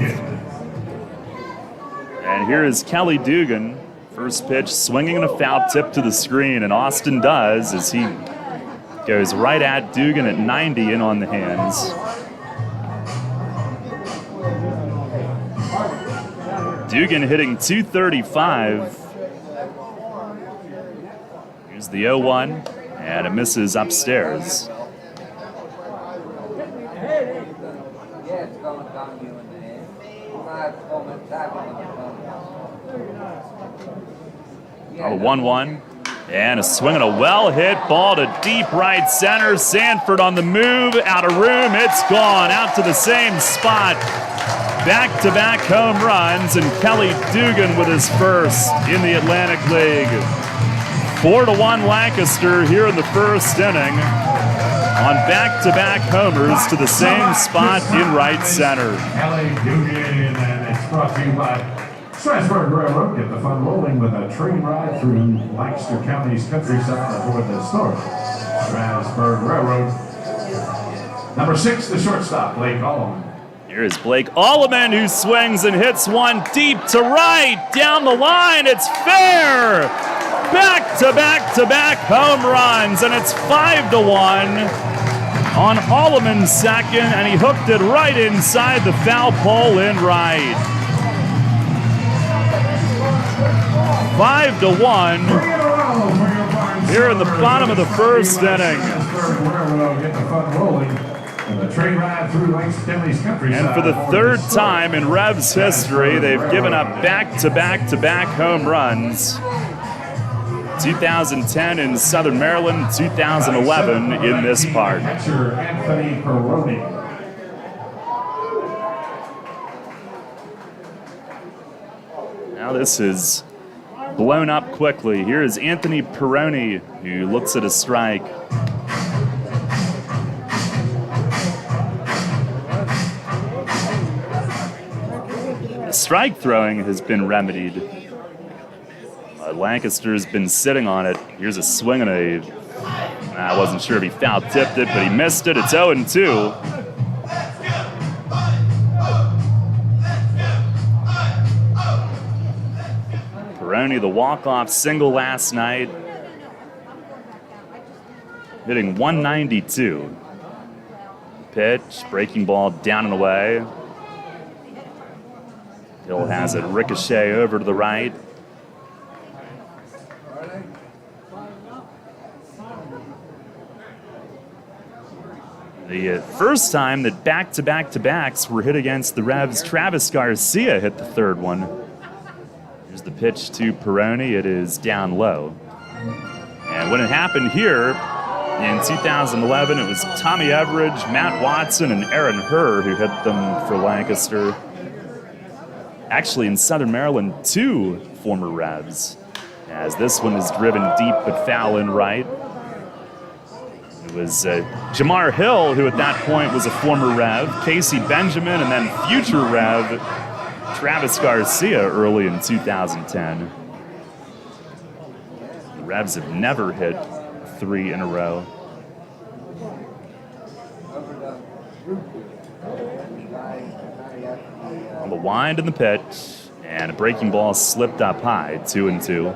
And here is Kelly Dugan. First pitch, swinging and a foul tip to the screen, and Austin does as he goes right at Dugan at 90 in on the hands. Dugan hitting .235. Here's the 0-1, and it misses upstairs. A 1-1, and a swing and a well-hit ball to deep right center. Sanford on the move, out of room, it's gone, out to the same spot. Back-to-back home runs, and Kelly Dugan with his first in the Atlantic League. 4-1 Lancaster here in the first inning on back-to-back homers to the same spot in right center. Kelly Dugan, and it's brought to you by Strasburg Railroad. Get the fun rolling with a train ride through Lancaster County's countryside aboard the historic Strasburg Railroad. Number 6, the shortstop, Blake Allman. Here is Blake Alleman, who swings and hits one deep to right, down the line, it's fair! Back-to-back-to-back home runs, and it's 5-1 on Alleman's second, and he hooked it right inside the foul pole in right. 5-1 here in the bottom of the first inning. And for the 3rd time in Revs history, they've given up back-to-back-to-back home runs. 2010 in Southern Maryland, 2011 in this park. Now this is blown up quickly. Here is Anthony Perrone, who looks at a strike. The strike throwing has been remedied. Lancaster's been sitting on it. Here's a swing and I wasn't sure if he foul tipped it, but he missed it. It's 0-2. Perrone, the walk-off single last night, hitting 192. Pitch, breaking ball down and away. Hill has it ricochet over to the right. The first time that back-to-back-to-backs were hit against the Revs, Travis Garcia hit the 3rd one. Here's the pitch to Perrone. It is down low. And when it happened here in 2011, it was Tommy Everidge, Matt Watson, and Aaron Herr who hit them for Lancaster. Actually, in Southern Maryland, 2 former Revs, as this one is driven deep but foul in right. It was Jamar Hill, who at that point was a former Rev, Casey Benjamin, and then future Rev Travis Garcia early in 2010. The Revs have never hit 3 in a row. On the wind and the pitch, and a breaking ball slipped up high, 2-2.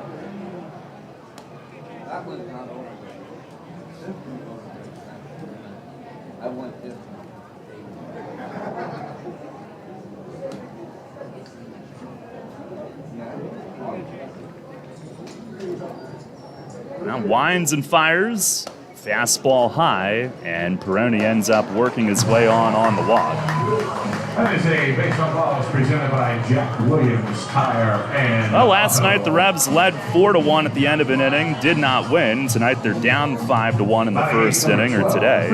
Now winds and fires, fastball high, and Perrone ends up working his way on the walk. That is a baseball ball presented by Jack Williams Tire and. Well, last night the Revs led 4-1 at the end of an inning, did not win. Tonight they're down 5-1 in the first inning, or today.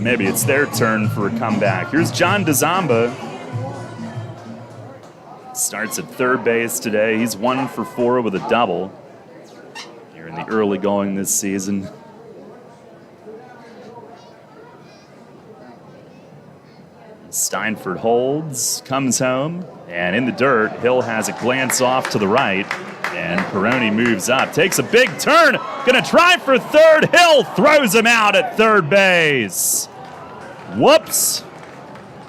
Maybe it's their turn for a comeback. Here's John DeZamba. Starts at third base today. He's 1 for 4 with a double here in the early going this season. Steinfurt holds, comes home, and in the dirt, Hill has a glance off to the right, and Peroni moves up, takes a big turn, gonna try for third. Hill throws him out at third base. Whoops.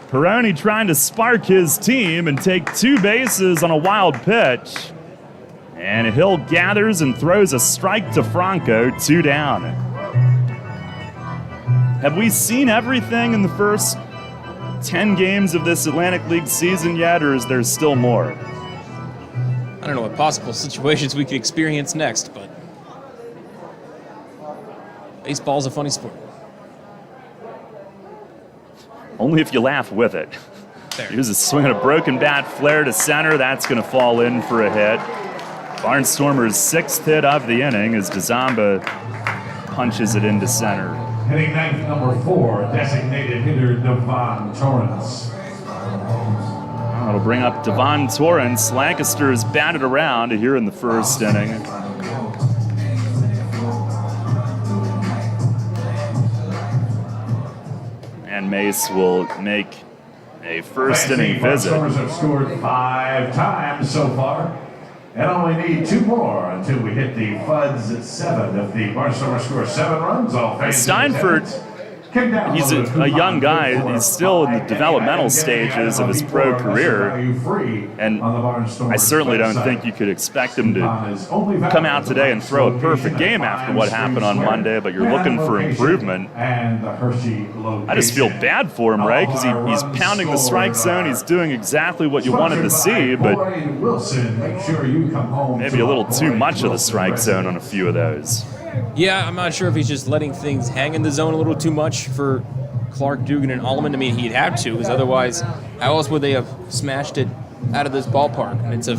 Peroni trying to spark his team and take 2 bases on a wild pitch. And Hill gathers and throws a strike to Franco, 2 down. Have we seen everything in the first 10 games of this Atlantic League season yet, or is there still more? I don't know what possible situations we could experience next, but baseball's a funny sport. Only if you laugh with it. There. Here's a swing and a broken bat flare to center. That's going to fall in for a hit. Barnstormers' 6th hit of the inning as DeZamba punches it into center. Hitting ninth, number 4, designated hitter Devon Torrance. That'll bring up Devon Torrance. Lancaster is batted around here in the first inning. And Mace will make a first inning visit. Barnstormers have scored 5 times so far, and only need 2 more until we hit the Fuds at 7. If the Barnstormers score 7 runs, all fans. Steinfurt, he's a young guy. He's still in the developmental stages of his pro career, and I certainly don't think you could expect him to come out today and throw a perfect game after what happened on Monday, but you're looking for improvement. I just feel bad for him, right? Because he's pounding the strike zone. He's doing exactly what you wanted to see, but maybe a little too much of the strike zone on a few of those. Yeah, I'm not sure if he's just letting things hang in the zone a little too much for Clark, Dugan, and Allman. I mean, he'd have to, because otherwise, how else would they have smashed it out of this ballpark? And it's a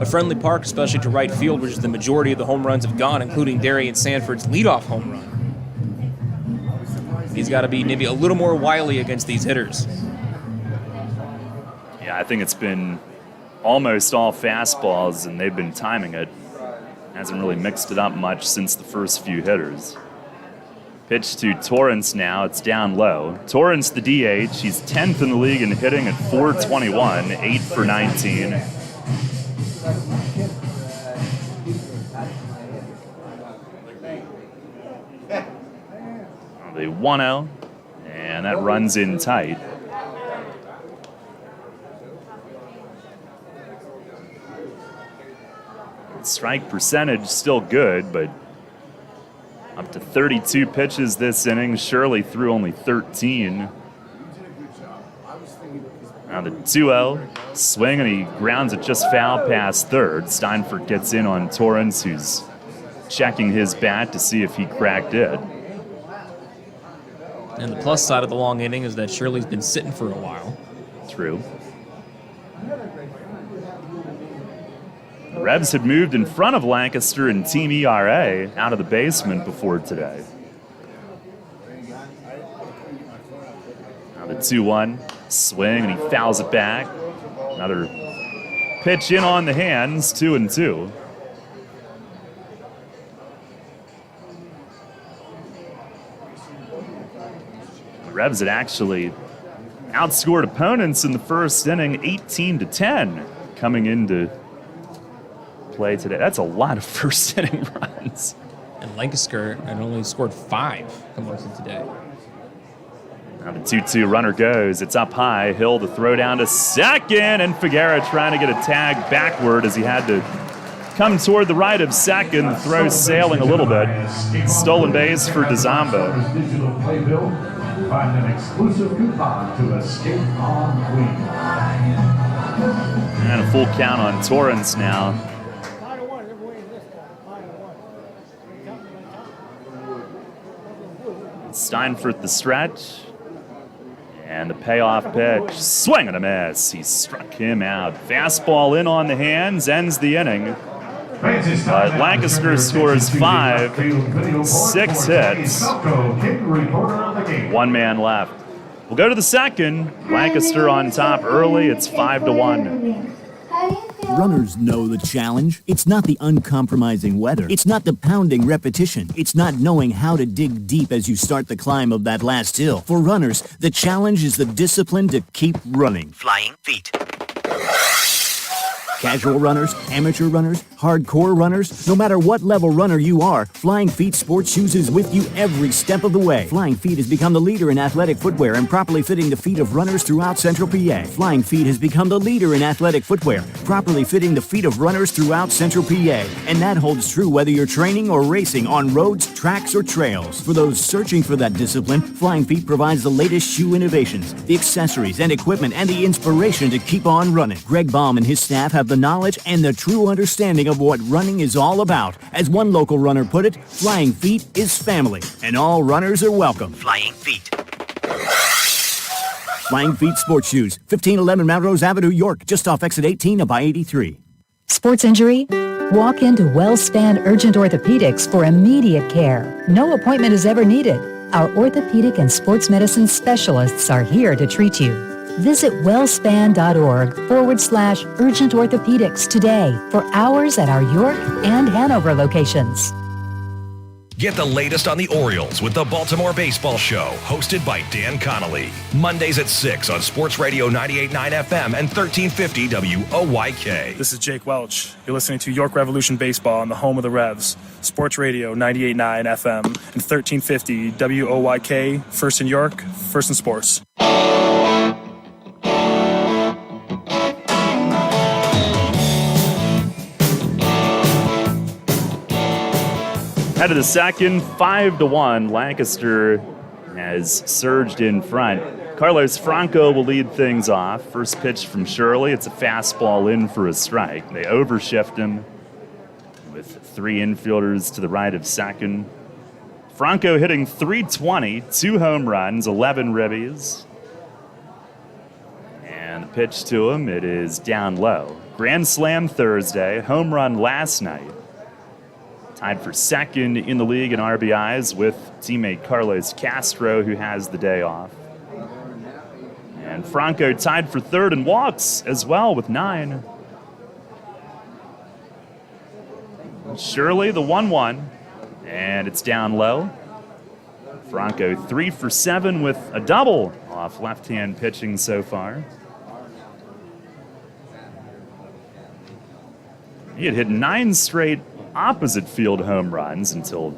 friendly park, especially to right field, which is the majority of the home runs have gone, including Darian Sanford's leadoff home run. He's got to be maybe a little more wily against these hitters. Yeah, I think it's been almost all fastballs, and they've been timing it. Hasn't really mixed it up much since the first few hitters. Pitch to Torrance now. It's down low. Torrance, the DH. He's 10th in the league in hitting at .421, 8 for 19. The 1-0, and that runs in tight. Strike percentage still good, but up to 32 pitches this inning. Shirley threw only 13. Now the 2-0 swing, and he grounds it just foul past third. Steinfurt gets in on Torrance, who's checking his bat to see if he cracked it. And the plus side of the long inning is that Shirley's been sitting for a while. True. The Revs had moved in front of Lancaster in team ERA out of the basement before today. Now the 2-1 swing, and he fouls it back. Another pitch in on the hands, 2-2. The Revs had actually outscored opponents in the first inning 18-10 coming into play today. That's a lot of first inning runs. And Lancaster had only scored 5 coming into today. Now the 2-2 runner goes. It's up high. Hill to throw down to second, and Figuera trying to get a tag backward as he had to come toward the right of second. The throw sailing a little bit. Stolen base for DeZamba. Find an exclusive coupon to escape on Queen. And a full count on Torrance now. Steinfurt the stretch. And the payoff pitch, swing and a miss. He struck him out. Fastball in on the hands, ends the inning. But Lancaster scores 5, 6 hits, 1 man left. We'll go to the second. Lancaster on top early. It's 5-1. Runners know the challenge. It's not the uncompromising weather. It's not the pounding repetition. It's not knowing how to dig deep as you start the climb of that last hill. For runners, the challenge is the discipline to keep running. Flying feet. Casual runners, amateur runners, hardcore runners, no matter what level runner you are, Flying Feet Sports Shoes is with you every step of the way. Flying Feet has become the leader in athletic footwear and properly fitting the feet of runners throughout Central PA. Flying Feet has become the leader in athletic footwear, properly fitting the feet of runners throughout Central PA. And that holds true whether you're training or racing on roads, tracks, or trails. For those searching for that discipline, Flying Feet provides the latest shoe innovations, the accessories and equipment, and the inspiration to keep on running. Greg Baum and his staff have the knowledge and the true understanding of what running is all about. As one local runner put it, Flying Feet is family, and all runners are welcome. Flying feet. Flying Feet Sports Shoes, 1511 Melrose Avenue, York, just off exit 18 of I-83. Sports injury? Walk into WellSpan Urgent Orthopedics for immediate care. No appointment is ever needed. Our orthopedic and sports medicine specialists are here to treat you. Visit wellspan.org/urgent orthopedics today for hours at our York and Hanover locations. Get the latest on the Orioles with the Baltimore Baseball Show, hosted by Dan Connolly. Mondays at 6 on Sports Radio 98.9 FM and 1350 WOYK. This is Jake Welch. You're listening to York Revolution Baseball on the home of the Revs. Sports Radio 98.9 FM and 1350 WOYK. First in York, first in sports. Head of the second, 5-1. Lancaster has surged in front. Carlos Franco will lead things off. First pitch from Shirley. It's a fastball in for a strike. They overshift him with 3 infielders to the right of second. Franco hitting .320, 2 home runs, 11 ribbies. And the pitch to him, it is down low. Grand slam Thursday, home run last night. Tied for second in the league in RBIs with teammate Carlos Castro, who has the day off. And Franco tied for third in walks as well with 9. Shirley, the 1-1, and it's down low. Franco 3 for 7 with a double off left-hand pitching so far. He had hit 9 straight opposite field home runs until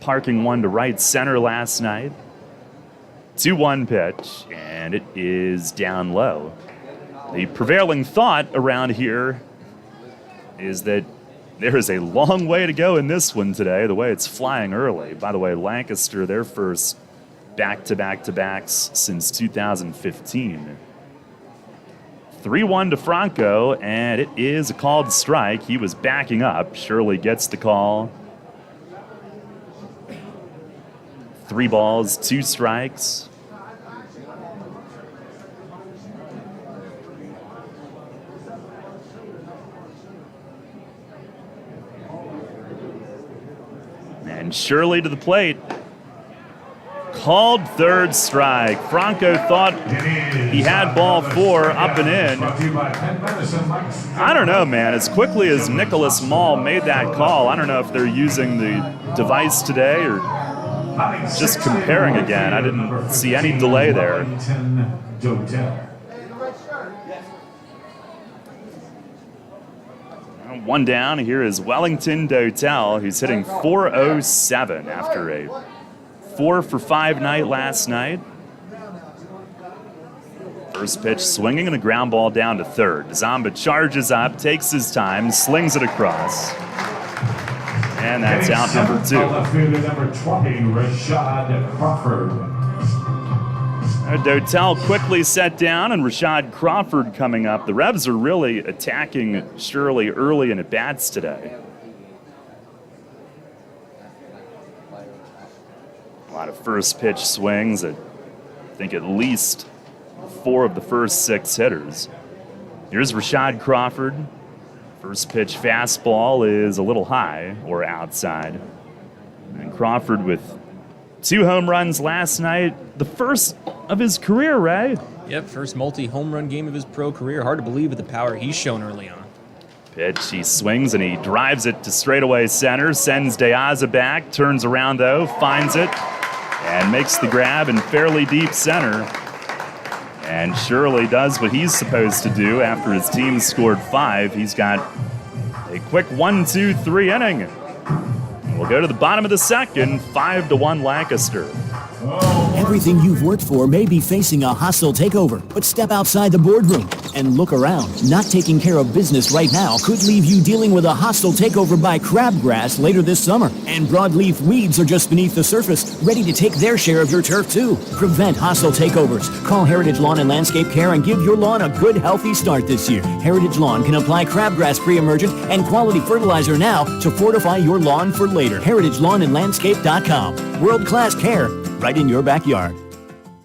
parking one to right center last night. 2-1 pitch, and it is down low. The prevailing thought around here is that there is a long way to go in this one today, the way it's flying early. By the way, Lancaster, their first back-to-back-to-backs since 2015. 3-1 to Franco, and it is a called strike. He was backing up. Shirley gets the call. 3 balls, 2 strikes. And Shirley to the plate. Called third strike. Franco thought he had ball 4 up and in. I don't know, man. As quickly as Nicholas Mall made that call, I don't know if they're using the device today or just comparing again. I didn't see any delay there. One down. Here is Wellington Dotel, who's hitting .407 after a 4 for 5 night last night. First pitch swinging and a ground ball down to third. Zamba charges up, takes his time, slings it across. And that's out number 2. Number 20, Rashad Crawford. Dotel quickly set down, and Rashad Crawford coming up. The Revs are really attacking Shirley early in at-bats today. A lot of first pitch swings. I think at least 4 of the first 6 hitters. Here's Rashad Crawford. First pitch fastball is a little high or outside. And Crawford with 2 home runs last night, the first of his career, Ray. Yep, first multi-home run game of his pro career. Hard to believe with the power he's shown early on. Pitch, he swings and he drives it to straightaway center, sends De Aza back, turns around though, finds it, and makes the grab in fairly deep center. And Shirley does what he's supposed to do after his team scored 5. He's got a quick 1-2-3 inning. We'll go to the bottom of the second, 5-1 Lancaster. Everything you've worked for may be facing a hostile takeover, but step outside the boardroom and look around. Not taking care of business right now could leave you dealing with a hostile takeover by crabgrass later this summer. And broadleaf weeds are just beneath the surface, ready to take their share of your turf too. Prevent hostile takeovers. Call Heritage Lawn and Landscape Care and give your lawn a good, healthy start this year. Heritage Lawn can apply crabgrass pre-emergent and quality fertilizer now to fortify your lawn for later. HeritageLawnandLandscape.com. World-class care right in your backyard.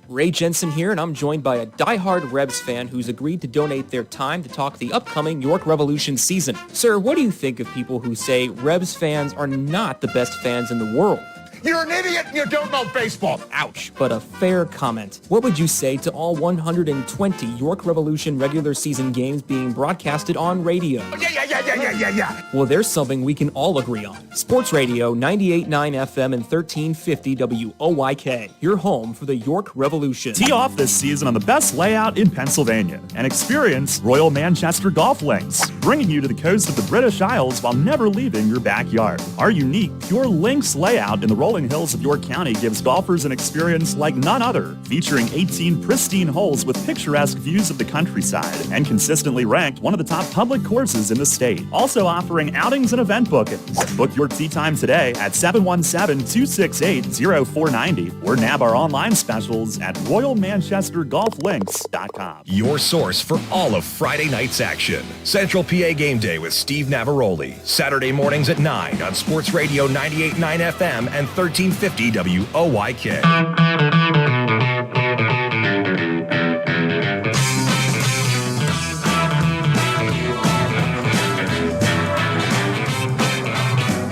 Ray Jensen here, and I'm joined by a diehard Rebs fan who's agreed to donate their time to talk the upcoming York Revolution season. Sir, what do you think of people who say Rebs fans are not the best fans in the world? You're an idiot and you don't know baseball. Ouch, but a fair comment. What would you say to all 120 York Revolution regular season games being broadcasted on radio? Yeah. Well, there's something we can all agree on. Sports Radio 98.9 FM and 1350 WOYK, your home for the York Revolution. Tee off this season on the best layout in Pennsylvania and experience Royal Manchester Golf Links, bringing you to the coast of the British Isles while never leaving your backyard. Our unique Pure Links layout in the rolling hills of York County gives golfers an experience like none other, featuring 18 pristine holes with picturesque views of the countryside and consistently ranked one of the top public courses in the state. Also offering outings and event bookings. Book your tee time today at 717-268-0490 or nab our online specials at royalmanchestergolflinks.com. Your source for all of Friday night's action. Central PA Game Day with Steve Navaroli. Saturday mornings at 9 on Sports Radio 98.9 FM and 1350 WOYK.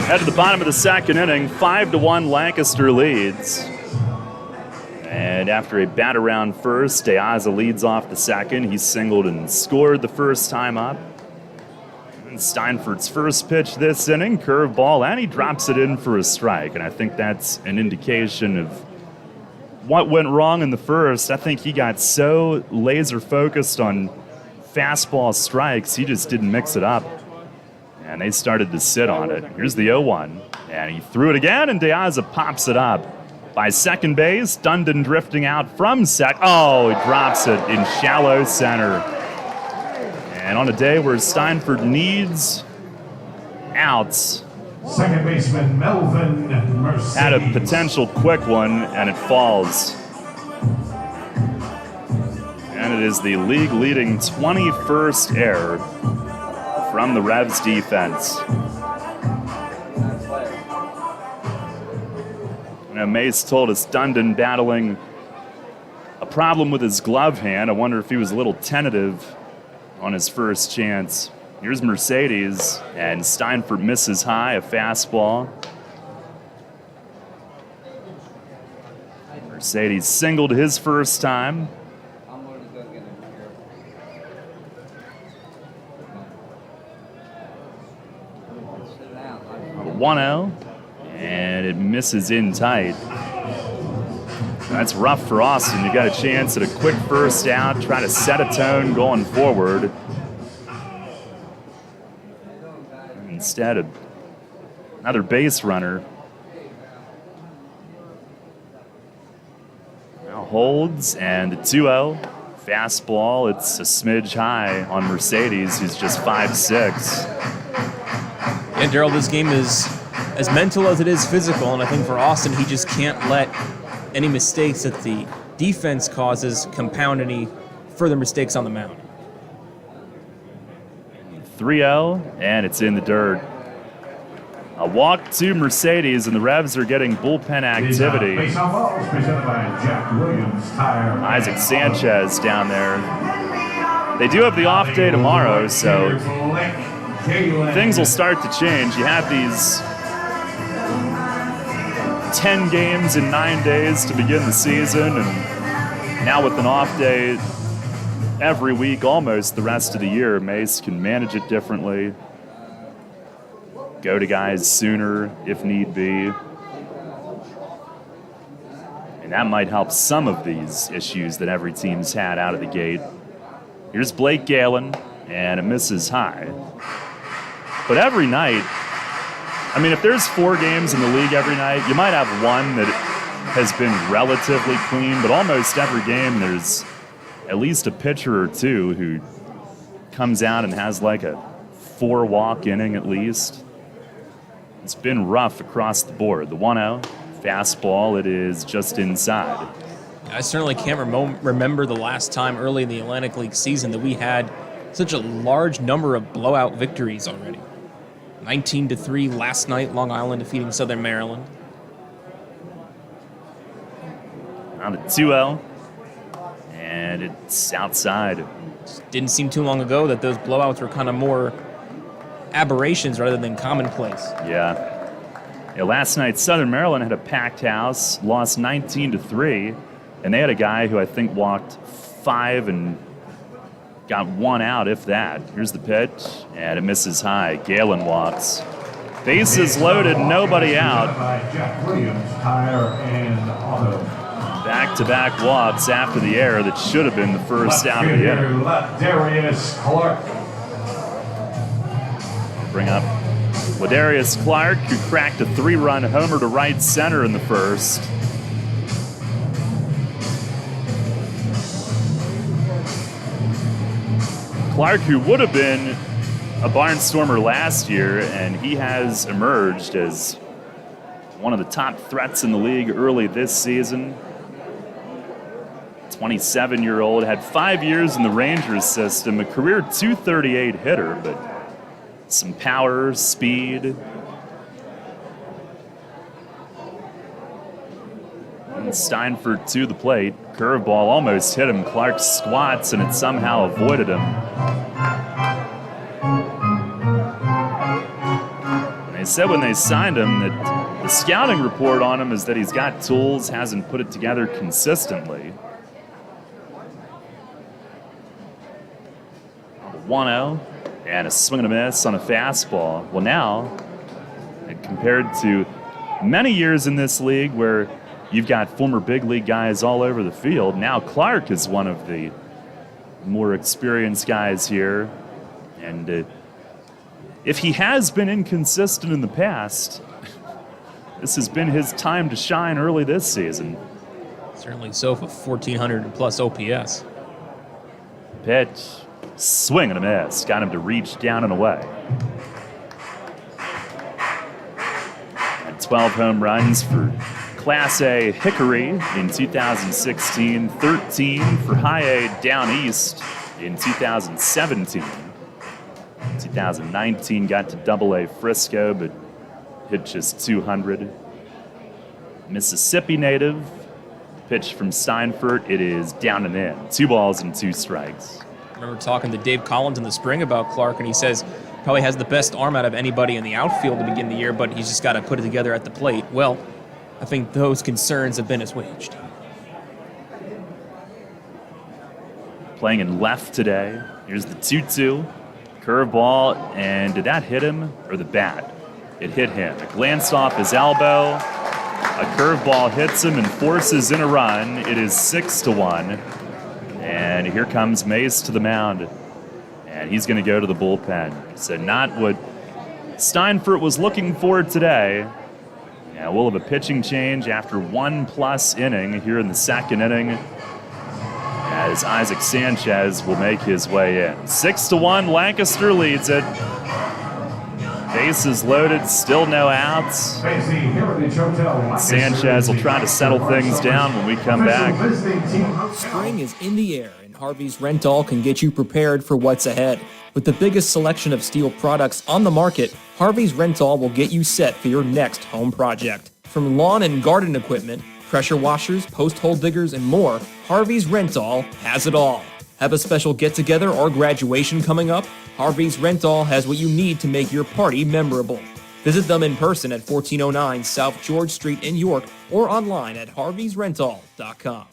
Head to the bottom of the second inning, 5-1 Lancaster leads. And after a bat around first, De Aza leads off the second. He singled and scored the first time up. And Steinfurt's first pitch this inning, curveball, and he drops it in for a strike. And I think that's an indication of what went wrong in the first. I think he got so laser focused on fastball strikes, he just didn't mix it up. And they started to sit on it. Here's the 0-1. And he threw it again, and De Aza pops it up. By second base, Dundon drifting out from sec. Oh, he drops it in shallow center. And on a day where Steinfurt needs outs, second baseman Melvin Mercedes had a potential quick one, and it falls. And it is the league-leading 21st error from the Revs defense. Mace told us Dundon battling a problem with his glove hand. I wonder if he was a little tentative on his first chance. Here's Mercedes, and Steinfurt misses high, a fastball. Mercedes singled his first time. 1-0, and it misses in tight. That's rough for Austin. You got a chance at a quick first out, try to set a tone going forward. Instead of another base runner. Now holds, and the 2-0. Fastball, it's a smidge high on Mercedes, who's just 5'6". And Daryl, this game is as mental as it is physical, and I think for Austin, he just can't let any mistakes that the defense causes compound any further mistakes on the mound. 3-0, and it's in the dirt. A walk to Mercedes, and the Revs are getting bullpen activity. Face-off balls presented by Jack Williams Tire. Isaac Sanchez down there. They do have the off day tomorrow, so things will start to change. You have these 10 games in 9 days to begin the season, and now with an off day every week almost the rest of the year, Mace can manage it differently. Go to guys sooner if need be. And that might help some of these issues that every team's had out of the gate. Here's Blake Galen, and it misses high. But every night, I mean, if there's 4 games in the league every night, you might have one that has been relatively clean, but almost every game there's at least a pitcher or two who comes out and has like a 4-walk inning at least. It's been rough across the board. The 1-0, fastball, it is just inside. I certainly can't remember the last time early in the Atlantic League season that we had such a large number of blowout victories already. 19-3 last night, Long Island defeating Southern Maryland. On the 2-0, and it's outside. Didn't seem too long ago that those blowouts were kind of more aberrations rather than commonplace. Yeah. Last night, Southern Maryland had a packed house, lost 19-3, and they had a guy who I think walked 5 and got 1 out, if that. Here's the pitch, and it misses high. Galen walks. Bases loaded, nobody out. Jack Williams Tire and Auto. Back-to-back walks after the error that should have been the first out of the inning. Darius Clark. Bring up Ladarius Clark, who cracked a 3-run homer to right center in the first. Clark, who would have been a Barnstormer last year, and he has emerged as one of the top threats in the league early this season. 27-year-old, had 5 years in the Rangers system, a career .238 hitter, but some power, speed. And Steinfurt to the plate. Curveball almost hit him. Clark squats, and it somehow avoided him. And they said when they signed him that the scouting report on him is that he's got tools, hasn't put it together consistently. 1-0. And a swing and a miss on a fastball. Well, now, compared to many years in this league where you've got former big league guys all over the field, now Clark is one of the more experienced guys here. And if he has been inconsistent in the past, this has been his time to shine early this season. Certainly so for 1,400 plus OPS. Pitch. Swing and a miss. Got him to reach down and away. And 12 home runs for Class A Hickory in 2016. 13 for High A Down East in 2017. 2019 got to Double A Frisco, but hit just 200. Mississippi native. Pitch from Steinfurt. It is down and in. 2 balls and 2 strikes. I remember talking to Dave Collins in the spring about Clark, and he says probably has the best arm out of anybody in the outfield to begin the year, but he's just got to put it together at the plate. Well, I think those concerns have been assuaged. Playing in left today. Here's the 2-2. Curveball, and did that hit him or the bat? It hit him. It glanced off his elbow. A curveball hits him and forces in a run. It is 6-1. And here comes Mace to the mound. And he's going to go to the bullpen. So not what Steinfurt was looking for today. Yeah, we'll have a pitching change after 1+ inning here in the second inning, as Isaac Sanchez will make his way in. 6-1, Lancaster leads it. Bases loaded, still no outs. Sanchez will try to settle things down when we come back. Spring is in the air, and and Harvey's Rental can get you prepared for what's ahead. With the biggest selection of steel products on the market, Harvey's Rental will get you set for your next home project. From lawn and garden equipment, pressure washers, post hole diggers, and more, Harvey's Rental has it all. Have a special get-together or graduation coming up? Harvey's Rental has what you need to make your party memorable. Visit them in person at 1409 South George Street in York or online at harveysrental.com.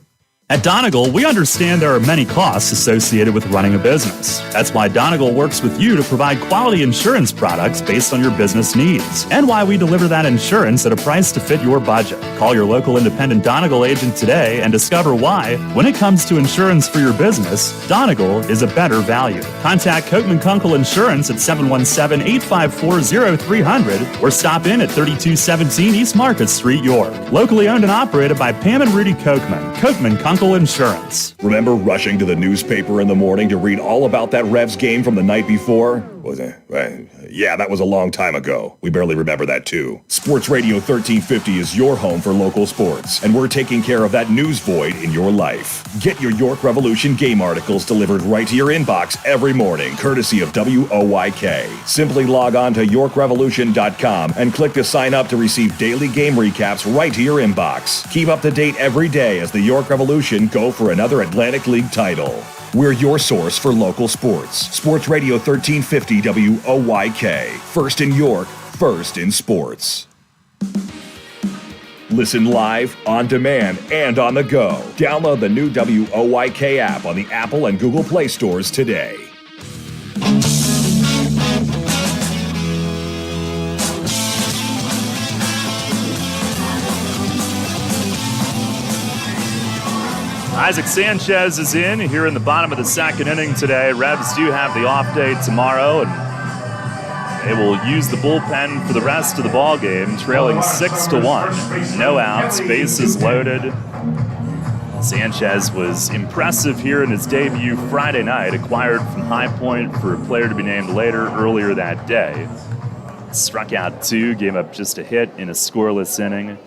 At Donegal, we understand there are many costs associated with running a business. That's why Donegal works with you to provide quality insurance products based on your business needs, and why we deliver that insurance at a price to fit your budget. Call your local independent Donegal agent today and discover why, when it comes to insurance for your business, Donegal is a better value. Contact Kochman Kunkel Insurance at 717-854-0300 or stop in at 3217 East Market Street, York. Locally owned and operated by Pam and Rudy Kochman. Kochman Kunkel Insurance. Remember rushing to the newspaper in the morning to read all about that Revs game from the night before? Was it? Yeah, that was a long time ago. We barely remember that too. Sports Radio 1350 is your home for local sports, and we're taking care of that news void in your life. Get your York Revolution game articles delivered right to your inbox every morning, courtesy of WOYK. Simply log on to YorkRevolution.com and click to sign up to receive daily game recaps right to your inbox. Keep up to date every day as the York Revolution go for another Atlantic League title. We're your source for local sports. Sports Radio 1350 WOYK. First in York, first in sports. Listen live, on demand, and on the go. Download the new WOYK app on the Apple and Google Play stores today. Isaac Sanchez is in here in the bottom of the second inning today. Revs do have the off day tomorrow, and they will use the bullpen for the rest of the ball game, trailing 6-1. No outs, bases loaded. Sanchez was impressive here in his debut Friday night, acquired from High Point for a player to be named later earlier that day. Struck out 2, gave up just a hit in a scoreless inning.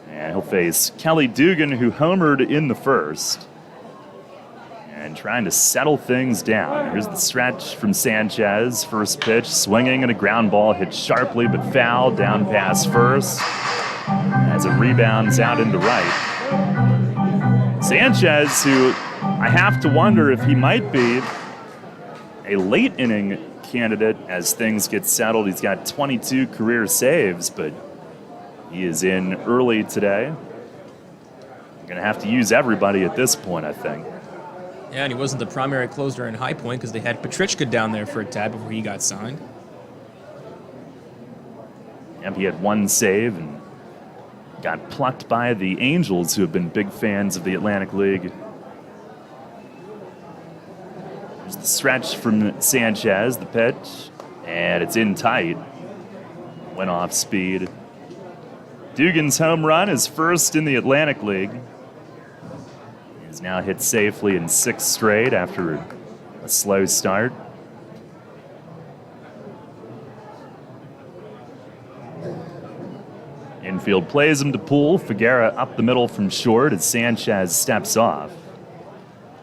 And he'll face Kelly Dugan, who homered in the first. And trying to settle things down. Here's the stretch from Sanchez. First pitch, swinging and a ground ball hit sharply but foul. Down past first. As it rebounds out into right. Sanchez, who I have to wonder if he might be a late inning candidate as things get settled. He's got 22 career saves, but he is in early today. You're going to have to use everybody at this point, I think. Yeah, and he wasn't the primary closer in High Point because they had Petrichka down there for a tab before he got signed. Yep, he had 1 save and got plucked by the Angels, who have been big fans of the Atlantic League. There's the stretch from Sanchez, the pitch, and it's in tight. Went off speed. Dugan's home run is first in the Atlantic League. He's now hit safely in 6 straight after a slow start. Infield plays him to Poole. Figuera up the middle from short as Sanchez steps off.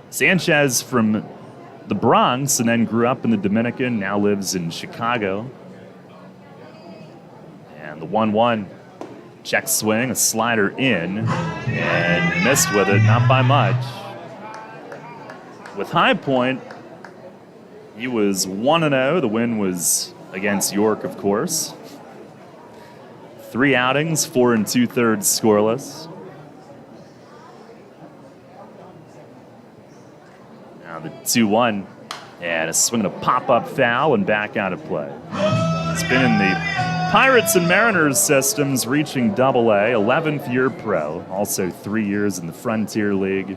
Sanchez from the Bronx and then grew up in the Dominican, now lives in Chicago. And the 1-1. Check swing, a slider in, and missed with it, not by much. With High Point, he was 1-0. The win was against York, of course. 3 outings, 4 2/3 scoreless. Now the 2-1, and a swing and a pop-up foul and back out of play. He's been in the Pirates and Mariners systems, reaching Double-A, 11th year pro, also 3 years in the Frontier League.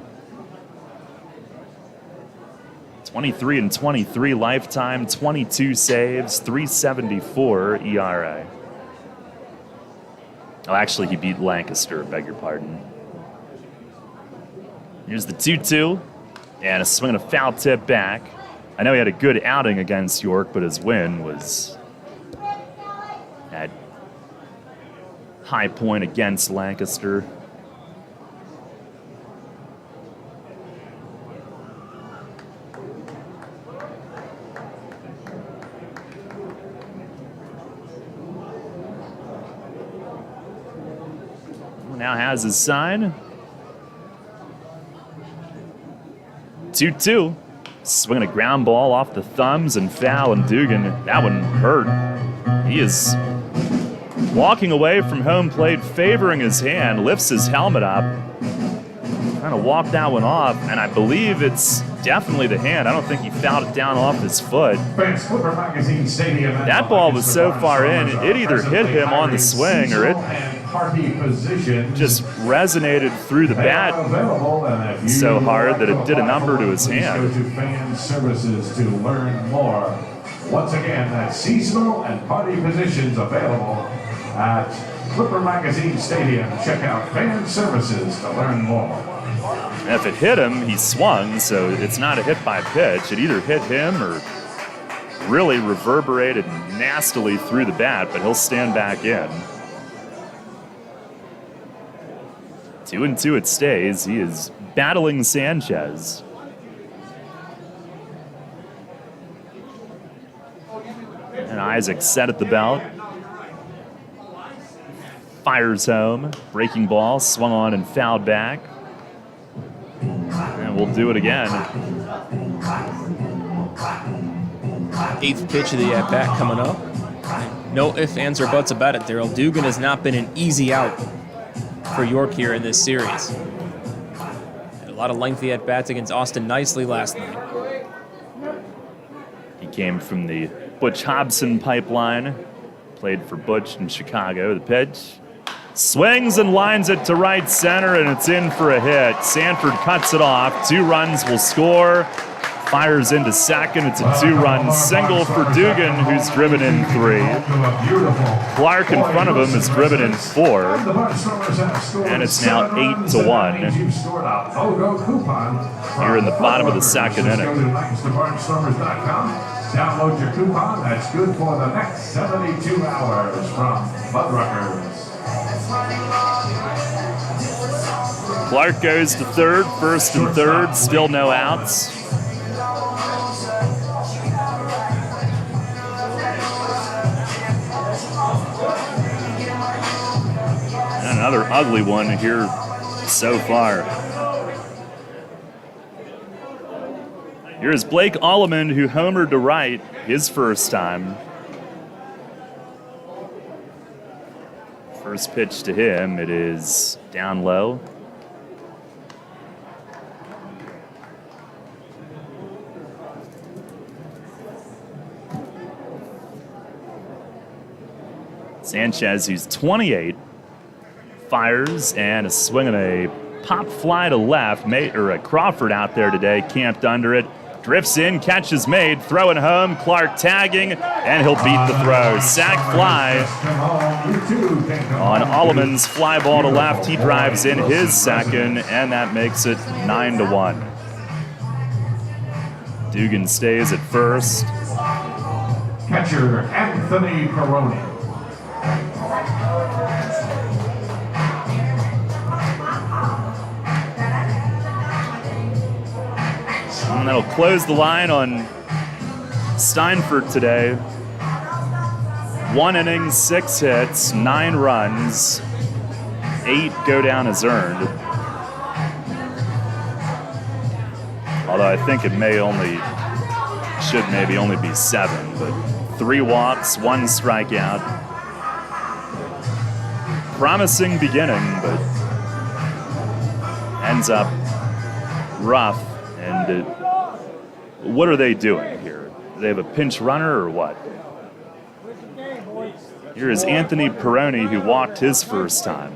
23-23 lifetime, 22 saves, 3.74 ERA. Oh, actually, he beat Lancaster, beg your pardon. Here's the 2-2, and a swing and a foul tip back. I know he had a good outing against York, but his win was at High Point against Lancaster. now has his sign. 2-2. Swinging a ground ball off the thumbs and foul, and Dugan, that one hurt. He is walking away from home plate, favoring his hand, lifts his helmet up, trying to walk that one off, and I believe it's definitely the hand. I don't think he fouled it down off his foot. That ball was so far in, it either hit him on the swing or it just resonated through the bat so hard that it did a number to his hand. Go to Fan Services to learn more. Once again, that's seasonal and party positions available at Clipper Magazine Stadium. Check out Fan Services to learn more. If it hit him, he swung, so it's not a hit by pitch. It either hit him or really reverberated nastily through the bat, but he'll stand back in. 2-2 it stays. He is battling Sanchez. And Isaac set at the belt. Fires home. Breaking ball, swung on and fouled back. And we'll do it again. 8th pitch of the at-bat coming up. No ifs, ands, or buts about it, Daryl. Dugan has not been an easy out for York here in this series. Had a lot of lengthy at-bats against Austin Nicely last night. He came from the Butch Hobson pipeline. Played for Butch in Chicago. The pitch. Swings and lines it to right center, and it's in for a hit. Sanford cuts it off. 2 runs will score. Fires into second. It's a 2-run single for Dugan, who's driven in 3. Clark in front of him has driven in 4. And it's now 8-1. Here in the bottom of the second inning. Download your coupon. That's good for the next 72 hours from Fuddruckers. Clark goes to third, first and third, still no outs. And another ugly one here so far. Here's Blake Alleman, who homered to right his first time. First pitch to him, it is down low. Sanchez, who's 28, fires, and a swing and a pop fly to left. Crawford out there today, camped under it. Drifts in, catch is made, throwing home, Clark tagging, and he'll beat the throw. Sac fly on Alleman's fly ball to left. He drives in his second, and that makes it 9-1. Dugan stays at first. Catcher Anthony Peroni. And that'll close the line on Steinfurt today. 1 inning, 6 hits, 9 runs, 8 go down as earned. Although I think it should maybe only be 7, but 3 walks, 1 strikeout. Promising beginning, but ends up rough. And what are they doing here? Do they have a pinch runner or what? Here is Anthony Peroni, who walked his first time.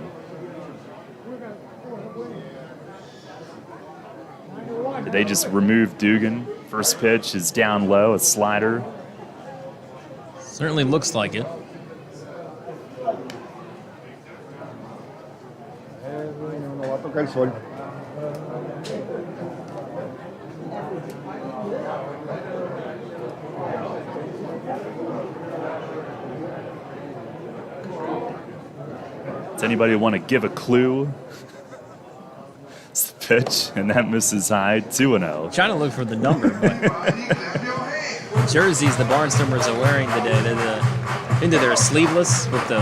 Did they just remove Dugan? First pitch is down low, a slider. Certainly looks like it. Does anybody want to give a clue? It's the pitch, and that misses high, 2-0. Trying to look for the number, but jerseys the Barnstormers are wearing today, they're into their sleeveless with the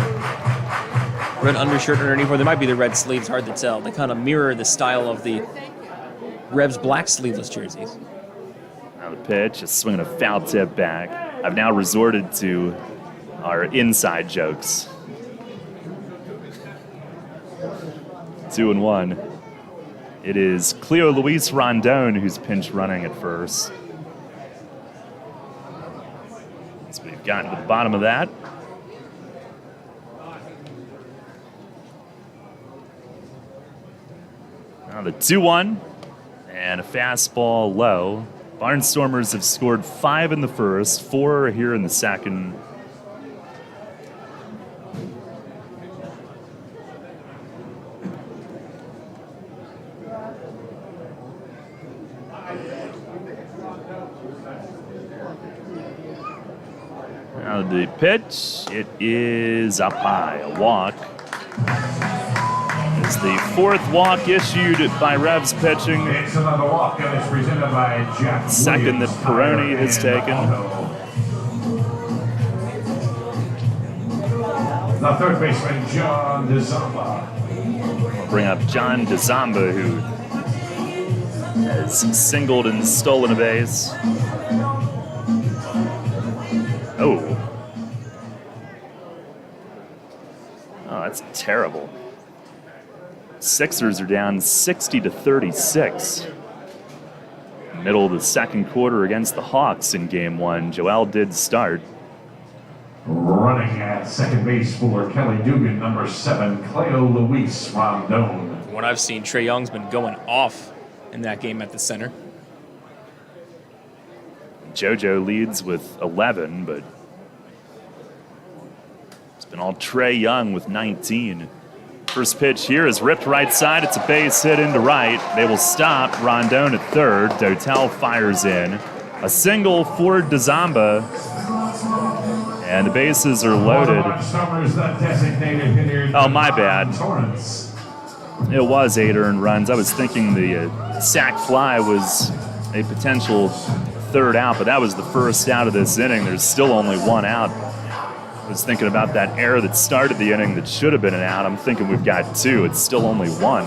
red undershirt underneath, or they might be the red sleeves, hard to tell. They kind of mirror the style of the Revs' black sleeveless jerseys. Now the pitch is swinging a foul tip back. I've now resorted to our inside jokes. 2-1. It is Cleo Luis Rondon who's pinch running at first. So we've gotten to the bottom of that. Now the 2-1 and a fastball low. Barnstormers have scored 5 in the first, 4 here in the second. Now the pitch, it is up high, a walk. It's the 4th walk issued by Revs pitching. It's another walk, and it's presented by Jack Second that Peroni has taken. The third baseman, John DeZamba. We'll bring up John DeZamba, who has singled and stolen a base. Oh, that's terrible. Sixers are down 60-36. Middle of the second quarter against the Hawks in Game 1. Joel did start. Running at second base for Kelly Dugan, number 7, Cleo Luis Rondon. From what I've seen, Trae Young's been going off in that game at the center. JoJo leads with 11, but it's been all Trae Young with 19. First pitch here is ripped right side. It's a base hit into right. They will stop. Rondon at third. Dotel fires in. A single for DeZamba. And the bases are loaded. Oh, my bad. It was 8 earned runs. I was thinking the sac fly was a potential third out, but that was the first out of this inning. There's still only 1 out. I was thinking about that error that started the inning that should have been an out. I'm thinking we've got 2. It's still only 1.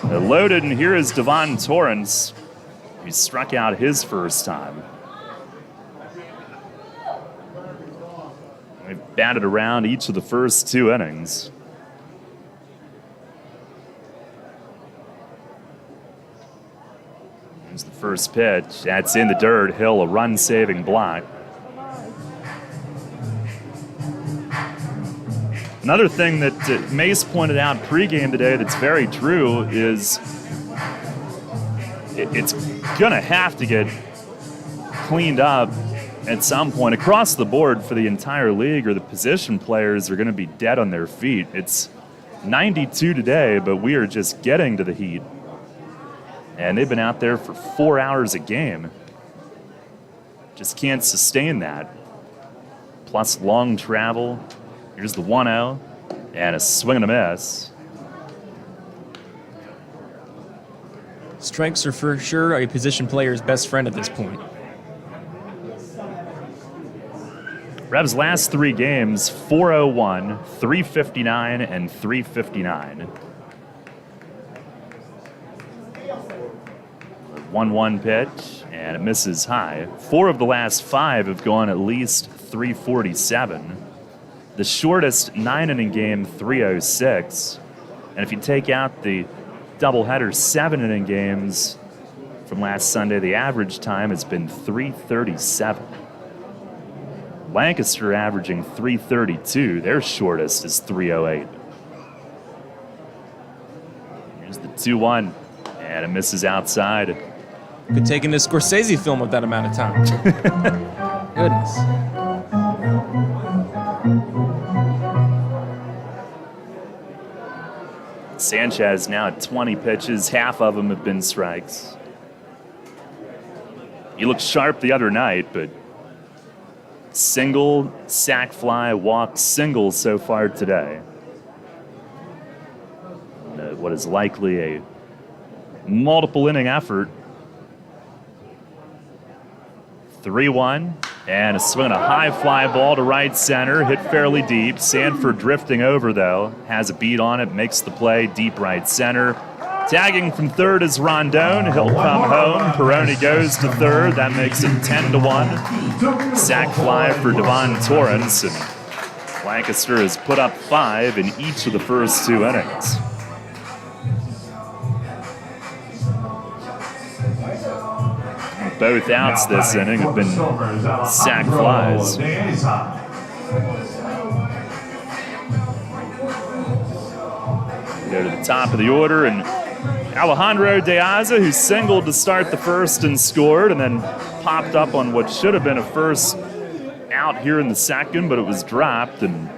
They're loaded, and here is Devon Torrance. He struck out his first time. We've batted around each of the first 2 innings. Here's the first pitch. That's in the dirt. Hill, a run-saving block. Another thing that Mace pointed out pregame today that's very true is it's going to have to get cleaned up at some point across the board for the entire league, or the position players are going to be dead on their feet. It's 92 today, but we are just getting to the heat. And they've been out there for 4 hours a game. Just can't sustain that. Plus long travel. Here's the 1-0, and a swing and a miss. Strikes are for sure a position player's best friend at this point. Revs' last 3 games, 401, 359, and 359. 1-1 pitch, and it misses high. 4 of the last 5 have gone at least 347. The shortest 9-inning game, 306. And if you take out the doubleheader 7-inning games from last Sunday, the average time has been 337. Lancaster averaging 332. Their shortest is 308. Here's the 2-1, and it misses outside. Could take in a Scorsese film with that amount of time. Goodness. Sanchez now at 20 pitches. Half of them have been strikes. He looked sharp the other night, but single, sac fly, walk, single so far today. What is likely a multiple inning effort. 3-1. And a swing on a high fly ball to right center, hit fairly deep. Sanford drifting over, though, has a beat on it, makes the play deep right center. Tagging from third is Rondon. He'll come home. Peroni goes to third. That makes it 10-1. Sac fly for Devon Torrance. And Lancaster has put up 5 in each of the first 2 innings. Both outs this inning have been sac flies. Go to the top of the order, and Alejandro De Aza, who singled to start the first and scored, and then popped up on what should have been a first out here in the second, but it was dropped, and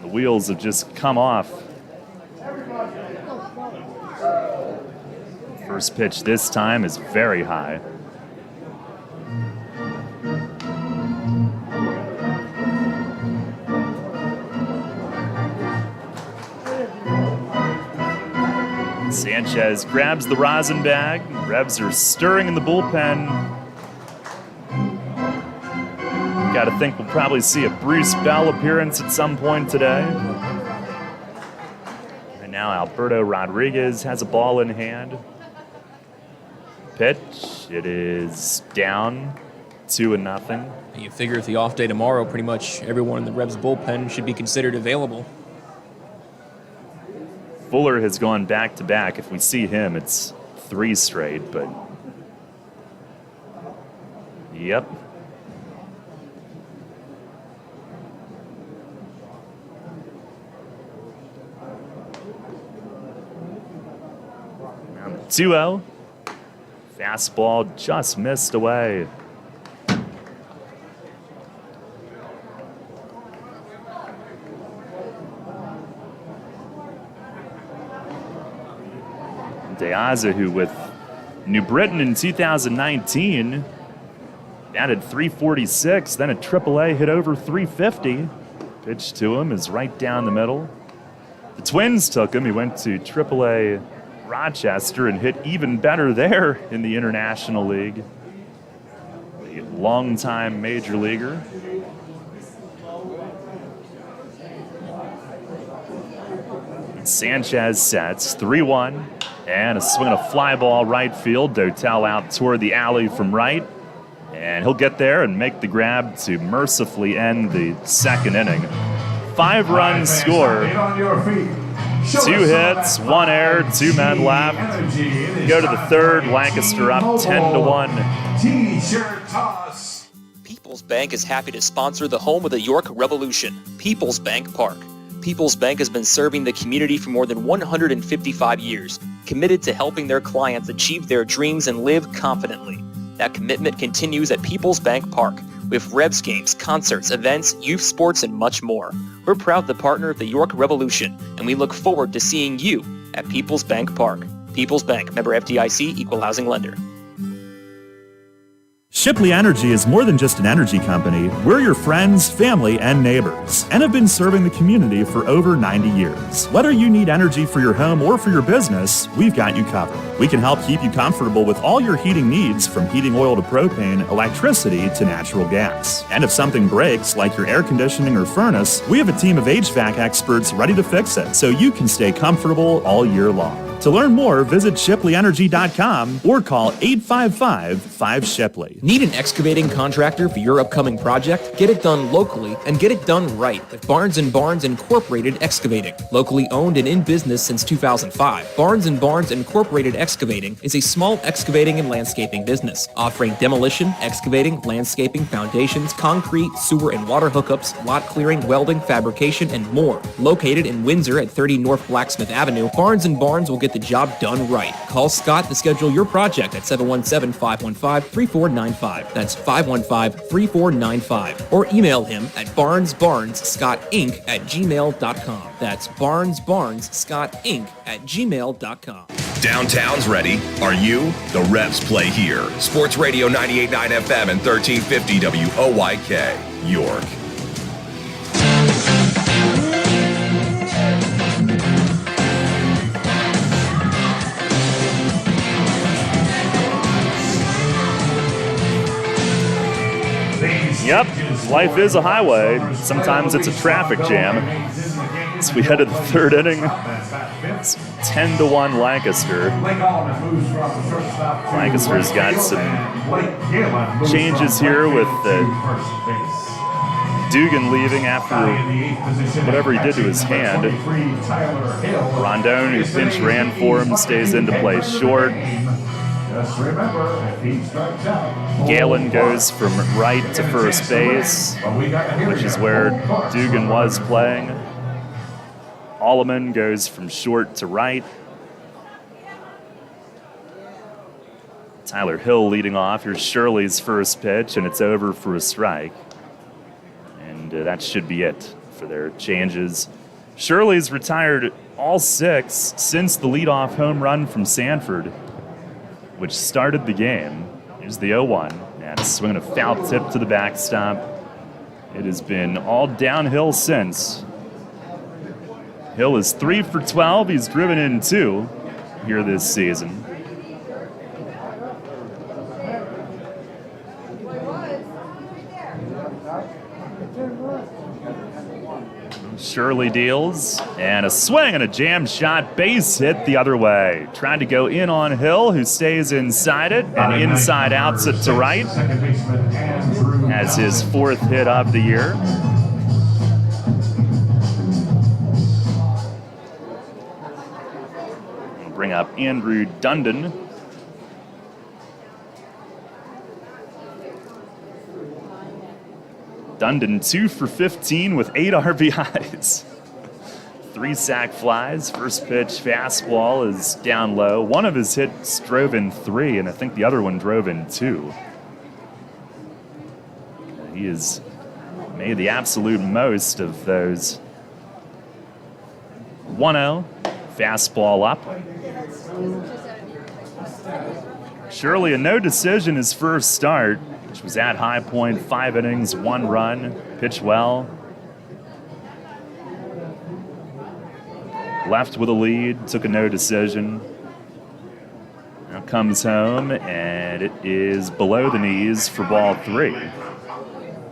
the wheels have just come off. First pitch this time is very high. Sanchez grabs the rosin bag. Revs are stirring in the bullpen. Got to think we'll probably see a Bruce Bell appearance at some point today. And now Alberto Rodriguez has a ball in hand. Pitch, it is down 2-0. You figure if the off day tomorrow, pretty much everyone in the Revs bullpen should be considered available. Fuller has gone back-to-back. If we see him, it's 3 straight, but... Yep. Now the 2-0. Fastball just missed away. De Aza, who with New Britain in 2019 batted .346, then at AAA hit over .350. Pitch to him is right down the middle. The Twins took him. He went to AAA Rochester and hit even better there in the International League. The longtime major leaguer. And Sanchez sets 3-1. And a swing and a fly ball right field. Dotel out toward the alley from right. And he'll get there and make the grab to mercifully end the second inning. 5-run score. 2 hits, 1 error, 2 men left. Go to the third. Lancaster up 10-1. T-shirt toss. People's Bank is happy to sponsor the home of the York Revolution, People's Bank Park. People's Bank has been serving the community for more than 155 years, committed to helping their clients achieve their dreams and live confidently. That commitment continues at People's Bank Park, with Revs games, concerts, events, youth sports, and much more. We're proud to partner of the York Revolution, and we look forward to seeing you at People's Bank Park. People's Bank, member FDIC, equal housing lender. Shipley Energy is more than just an energy company. We're your friends, family, and neighbors, and have been serving the community for over 90 years. Whether you need energy for your home or for your business, we've got you covered. We can help keep you comfortable with all your heating needs, from heating oil to propane, electricity to natural gas. And if something breaks, like your air conditioning or furnace, we have a team of HVAC experts ready to fix it so you can stay comfortable all year long. To learn more, visit ShipleyEnergy.com or call 855-5-SHIPLEY. Need an excavating contractor for your upcoming project? Get it done locally and get it done right with Barnes & Barnes Incorporated Excavating. Locally owned and in business since 2005, Barnes & Barnes Incorporated Excavating is a small excavating and landscaping business offering demolition, excavating, landscaping, foundations, concrete, sewer and water hookups, lot clearing, welding, fabrication, and more. Located in Windsor at 30 North Blacksmith Avenue, Barnes & Barnes will get the job done right. Call Scott to schedule your project at 717-515-3495. That's 515-3495. Or email him at barnesbarnesscottinc@gmail.com. That's barnesbarnesscottinc@gmail.com. Downtown's ready. Are you? The Revs play here. Sports Radio 98.9 FM and 1350 WOYK, York. Yep, life is a highway. Sometimes it's a traffic jam. As we head to the third inning, it's 10-1 Lancaster. Lancaster's got some changes here with Dugan leaving after whatever he did to his hand. Rondon, who pinch ran for him, stays into play short. Galen goes from right to first base, which is where Dugan was playing. Alleman goes from short to right. Tyler Hill leading off. Here's Shirley's first pitch, and it's over for a strike. And that should be it for their changes. Shirley's retired all 6 since the leadoff home run from Sanford, which started the game. Here's the 0-1, and swinging a foul tip to the backstop. It has been all downhill since. Hill is 3 for 12. He's driven in 2 here this season. Shirley deals, and a swing and a jam shot, base hit the other way. Tried to go in on Hill, who stays inside it, and inside outs it to right. Has his 4th hit of the year. We'll bring up Andrew Dundon. Dundon 2 for 15 with 8 RBIs. 3 sac flies. First pitch fastball is down low. One of his hits drove in 3, and I think the other one drove in 2. He has made the absolute most of those. 1-0, fastball up. Shirley a no decision his first start, which was at High Point, 5 innings, 1 run, pitched well. Left with a lead, took a no decision. Now comes home, and it is below the knees for ball 3.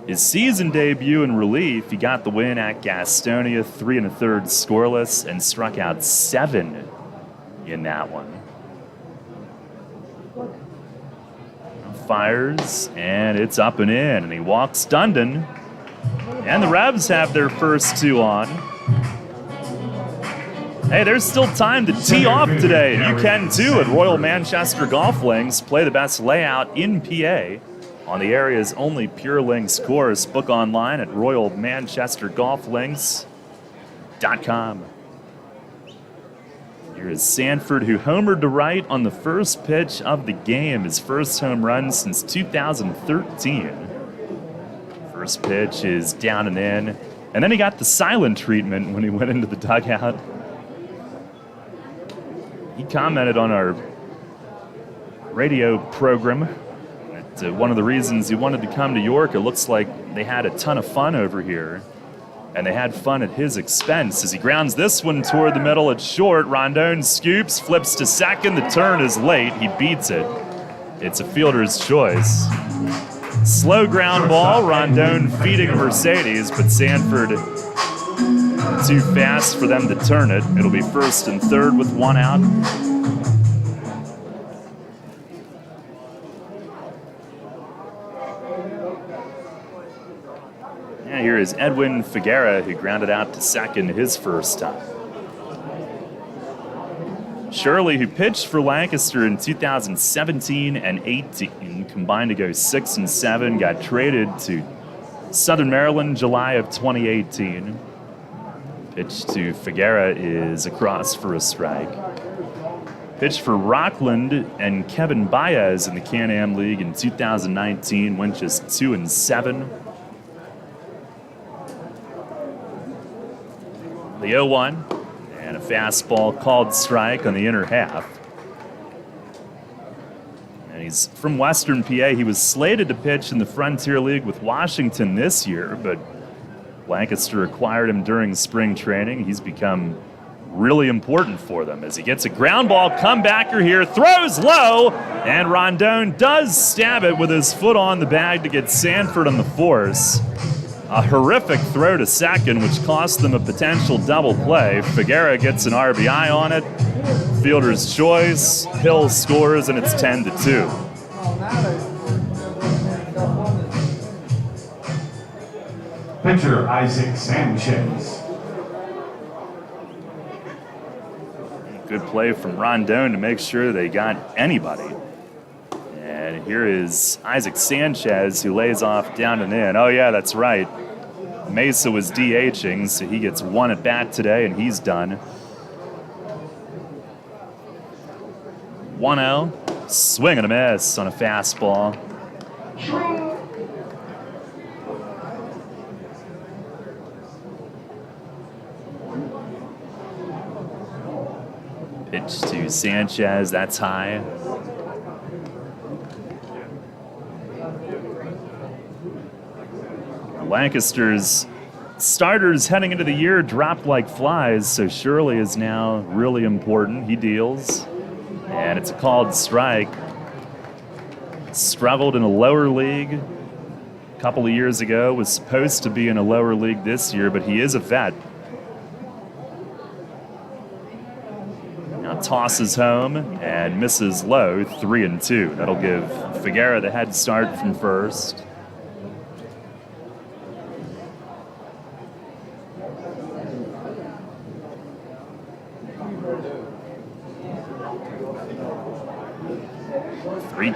His season debut in relief, he got the win at Gastonia, 3 1/3 scoreless, and struck out 7 in that one. Fires, and it's up and in, and he walks Dundon. And the Revs have their first 2 on. Hey, there's still time to tee off today, and you can too at Royal Manchester Golf Links. Play the best layout in PA on the area's only Pure Links course. Book online at royalmanchestergolflinks.com. Here is Sanford, who homered to right on the first pitch of the game, his first home run since 2013. First pitch is down and in, and then he got the silent treatment when he went into the dugout. He commented on our radio program that one of the reasons he wanted to come to York, it looks like they had a ton of fun over here. And they had fun at his expense as he grounds this one toward the middle at short. Rondon scoops, flips to second. The turn is late. He beats it. It's a fielder's choice. Slow ground ball. Rondon feeding Mercedes, but Sanford too fast for them to turn it. It'll be 1st and 3rd with 1 out. And here is Edwin Figuera, who grounded out to second his first time. Shirley, who pitched for Lancaster in 2017 and 18, combined to go 6 and 7, got traded to Southern Maryland July of 2018. Pitch to Figuera is across for a strike. Pitched for Rockland and Kevin Baez in the Can-Am League in 2019, went just 2 and 7. The 0-1, and a fastball called strike on the inner half. And he's from Western PA. He was slated to pitch in the Frontier League with Washington this year, but Lancaster acquired him during spring training. He's become really important for them as he gets a ground ball comebacker here, throws low, and Rondon does stab it with his foot on the bag to get Sanford on the force. A horrific throw to second, which cost them a potential double play. Figuera gets an RBI on it. Fielder's choice. Hill scores, and it's 10-2. Pitcher Isaac Sanchez. Good play from Rondon to make sure they got anybody. And here is Isaac Sanchez, who lays off down and in. Oh, yeah, that's right. Mesa was DHing, so he gets one at bat today, and he's done. 1-0. Swing and a miss on a fastball. Pitch to Sanchez, that's high. Lancaster's starters heading into the year dropped like flies, so Shirley is now really important. He deals, and it's a called strike. Struggled in a lower league a couple of years ago, was supposed to be in a lower league this year, but he is a vet. Now tosses home and misses low, 3-2. That'll give Figuera the head start from first.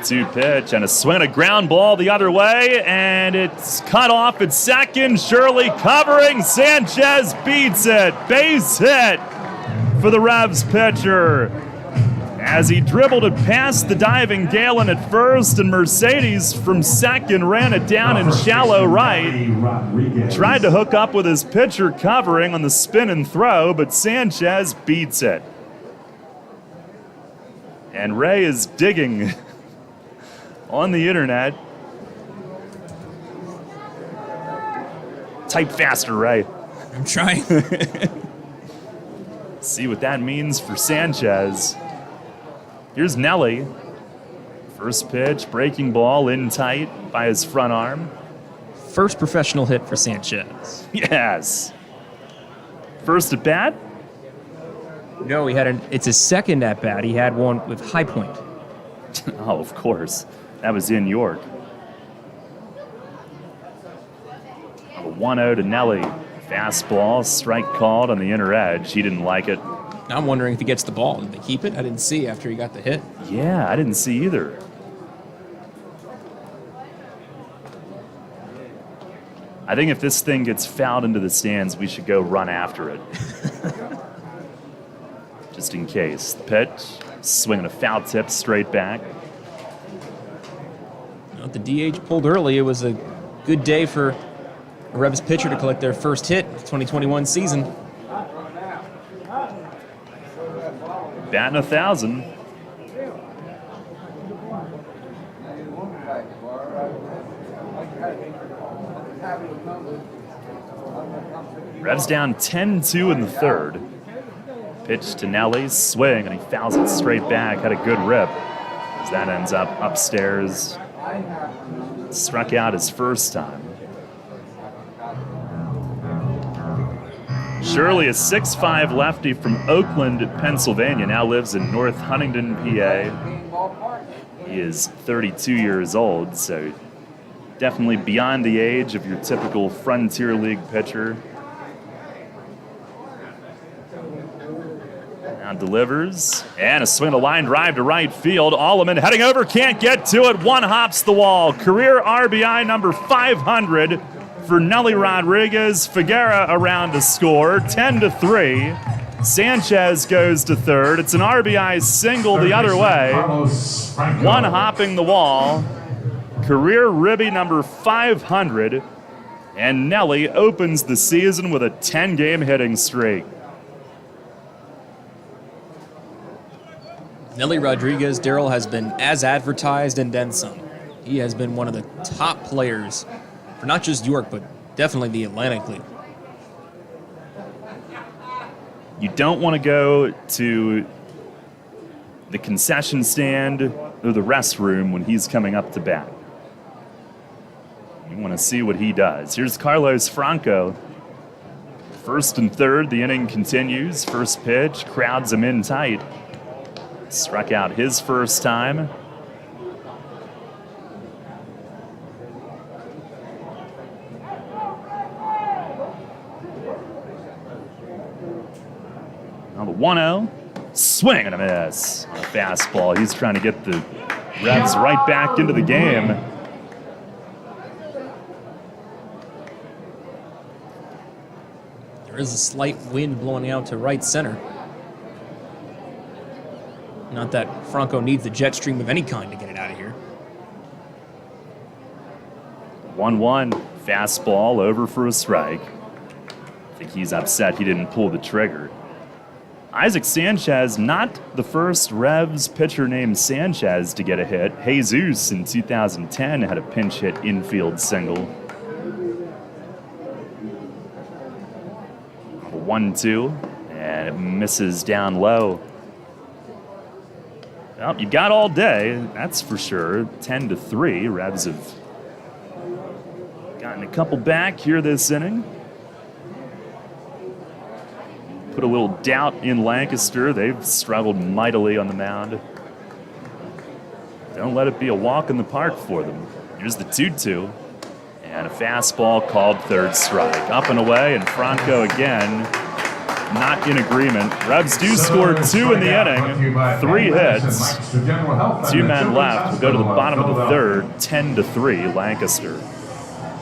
Two pitch and a swing and a ground ball the other way, and it's cut off at second. Shirley covering. Sanchez beats it. Base hit for the Revs pitcher as he dribbled it past the diving Galen at first, and Mercedes from second ran it down in shallow right. Tried to hook up with his pitcher covering on the spin and throw, but Sanchez beats it. And Ray is digging on the internet. Type faster, Ray. I'm trying. See what that means for Sanchez. Here's Nelly. First pitch, breaking ball in tight by his front arm. First professional hit for Sanchez. Yes. First at bat? No, it's his second at bat. He had one with High Point. Oh, of course. That was in York. A 1-0 to Nelly. Fastball, strike called on the inner edge. He didn't like it. I'm wondering if he gets the ball. Did they keep it? I didn't see after he got the hit. Yeah, I didn't see either. I think if this thing gets fouled into the stands, we should go run after it. Just in case. The pitch, swinging a foul tip straight back. The DH pulled early. It was a good day for a Revs pitcher to collect their first hit of the 2021 season. Batting 1,000. Revs down 10-2 in the third. Pitch to Nelly, swing, and he fouls it straight back. Had a good rip as that ends up upstairs. Struck out his first time. Shirley, a 6'5" lefty from Oakland, Pennsylvania, now lives in North Huntingdon, PA. He is 32 years old, so definitely beyond the age of your typical Frontier League pitcher. Now delivers, and a swing of a line drive to right field. Alleman heading over, can't get to it. One hops the wall. Career RBI number 500 for Nelly Rodriguez. Figuera around to score, 10-3. Sanchez goes to third. It's an RBI single the other way. One hopping the wall. Career Ribby number 500. And Nelly opens the season with a 10-game hitting streak. Nelly Rodriguez, Darryl, has been as advertised and then some. He has been one of the top players for not just York, but definitely the Atlantic League. You don't want to go to the concession stand or the restroom when he's coming up to bat. You want to see what he does. Here's Carlos Franco. First and third, the inning continues. First pitch, crowds him in tight. Struck out his first time. Now the 1-0. Swing and a miss on a fastball. He's trying to get the Revs right back into the game. There is a slight wind blowing out to right center. Not that Franco needs a jet stream of any kind to get it out of here. 1-1, fastball over for a strike. I think he's upset he didn't pull the trigger. Isaac Sanchez, not the first Revs pitcher named Sanchez to get a hit. Jesus in 2010 had a pinch hit infield single. 1-2, and it misses down low. Well, you got all day, that's for sure. 10-3, Revs have gotten a couple back here this inning. Put a little doubt in Lancaster. They've struggled mightily on the mound. Don't let it be a walk in the park for them. Here's the 2-2. And a fastball called third strike. Up and away, and Franco again not in agreement. Revs do score 2 in the inning, 3 hits, 2 men left. We'll go to the bottom of the third, 10-3 Lancaster.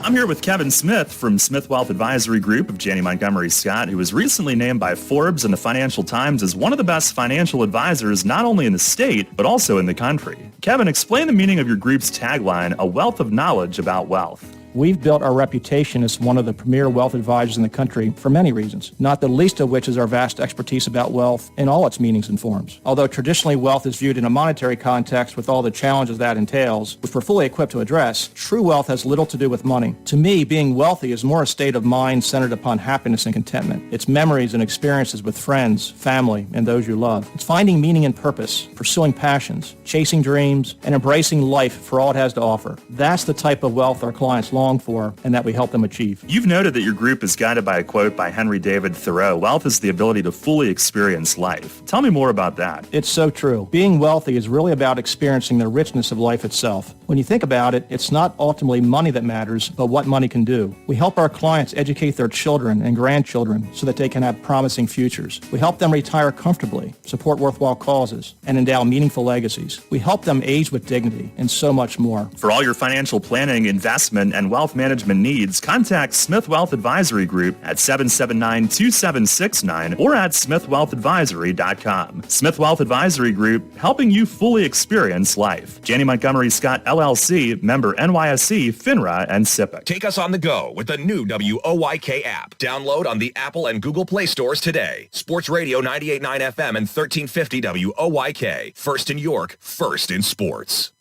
I'm here with Kevin Smith from Smith Wealth Advisory Group of Janney Montgomery Scott, who was recently named by Forbes and the Financial Times as one of the best financial advisors not only in the state, but also in the country. Kevin, explain the meaning of your group's tagline, a wealth of knowledge about wealth. We've built our reputation as one of the premier wealth advisors in the country for many reasons, not the least of which is our vast expertise about wealth in all its meanings and forms. Although traditionally wealth is viewed in a monetary context with all the challenges that entails, which we're fully equipped to address, true wealth has little to do with money. To me, being wealthy is more a state of mind centered upon happiness and contentment. It's memories and experiences with friends, family, and those you love. It's finding meaning and purpose, pursuing passions, chasing dreams, and embracing life for all it has to offer. That's the type of wealth our clients long for and that we help them achieve. You've noted that your group is guided by a quote by Henry David Thoreau, wealth is the ability to fully experience life. Tell me more about that. It's so true. Being wealthy is really about experiencing the richness of life itself. When you think about it, it's not ultimately money that matters, but what money can do. We help our clients educate their children and grandchildren so that they can have promising futures. We help them retire comfortably, support worthwhile causes, and endow meaningful legacies. We help them age with dignity and so much more. For all your financial planning, investment, and wealth management needs, contact Smith Wealth Advisory Group at 779-2769 or at smithwealthadvisory.com. Smith Wealth Advisory Group, helping you fully experience life. Janney Montgomery Scott LLC, member NYSE, FINRA, and SIPC. Take us on the go with the new WOYK app. Download on the Apple and Google Play stores today. Sports Radio 98.9 FM and 1350 WOYK. First in York, first in sports.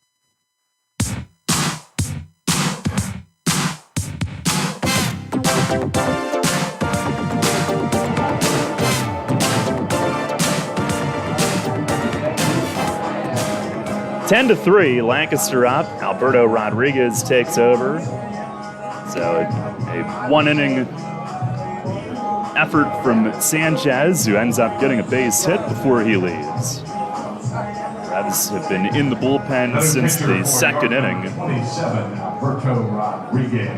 Ten to 3, Lancaster up. Alberto Rodriguez takes over. So a one-inning effort from Sanchez, who ends up getting a base hit before he leaves. Revs have been in the bullpen since the second inning. 27, Alberto Rodriguez.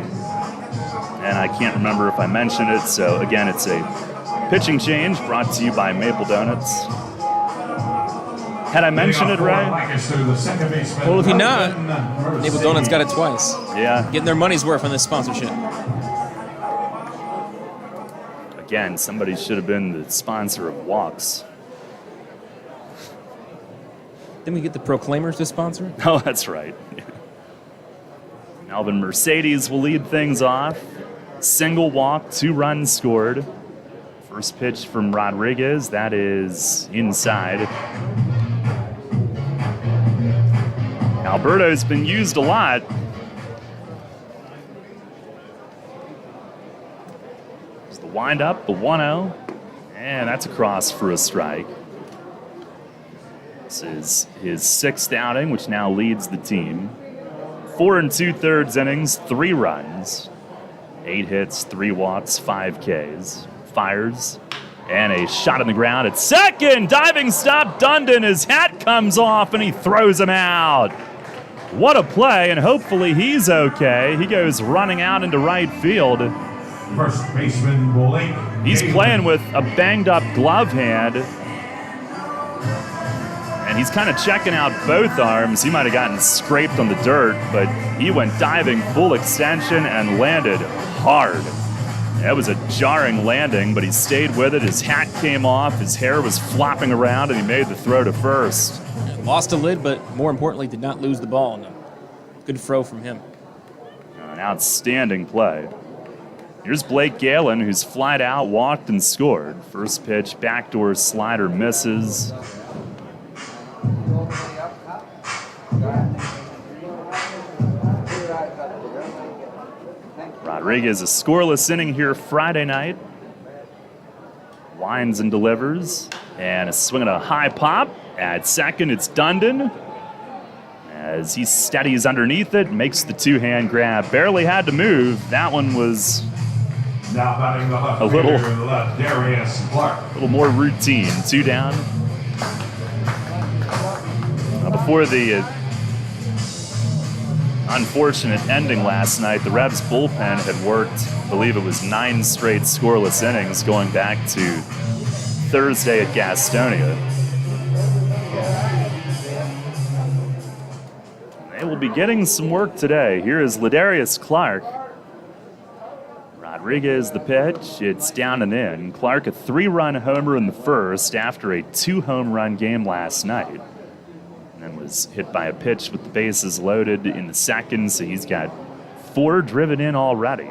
And I can't remember if I mentioned it, so again, it's a pitching change brought to you by Maple Donuts. Had I mentioned it, Ray? Well, if you're not, Maple Donuts got it twice. Yeah. Getting their money's worth on this sponsorship. Again, somebody should have been the sponsor of walks. Didn't we get the Proclaimers to sponsor it? Oh, that's right. Melvin Mercedes will lead things off. Single walk, 2 runs scored. First pitch from Rodriguez, that is inside. Alberto's been used a lot. It's the windup, the 1-0. And that's a cross for a strike. This is his 6th outing, which now leads the team. 4 2/3 innings, 3 runs, 8 hits, 3 walks, 5 Ks. Fires, and a shot on the ground at second. Diving stop, Dundon. His hat comes off, and he throws him out. What a play, and hopefully he's okay. He goes running out into right field. First baseman Blake. He's playing with a banged-up glove hand, and he's kind of checking out both arms. He might have gotten scraped on the dirt, but he went diving full extension and landed hard. That was a jarring landing, but he stayed with it. His hat came off, his hair was flopping around, and he made the throw to first. Lost a lid, but more importantly, did not lose the ball. No. Good throw from him. An outstanding play. Here's Blake Galen, who's flied out, walked, and scored. First pitch, backdoor slider misses. Rodriguez, a scoreless inning here Friday night. Winds and delivers. And a swing and a high pop. At second, it's Dundon. As he steadies underneath it, makes the 2-hand grab. Barely had to move. That one was Now batting the left a little, fielder, the left, Darius Clark. a little more routine. 2 down. Now before the unfortunate ending last night, the Revs bullpen had worked, I believe it was 9 straight scoreless innings going back to Thursday at Gastonia. They will be getting some work today. Here is Ladarius Clark. Rodriguez the pitch. It's down and in. Clark a 3-run homer in the first after a 2-home run game last night. And then was hit by a pitch with the bases loaded in the second, so he's got 4 driven in already,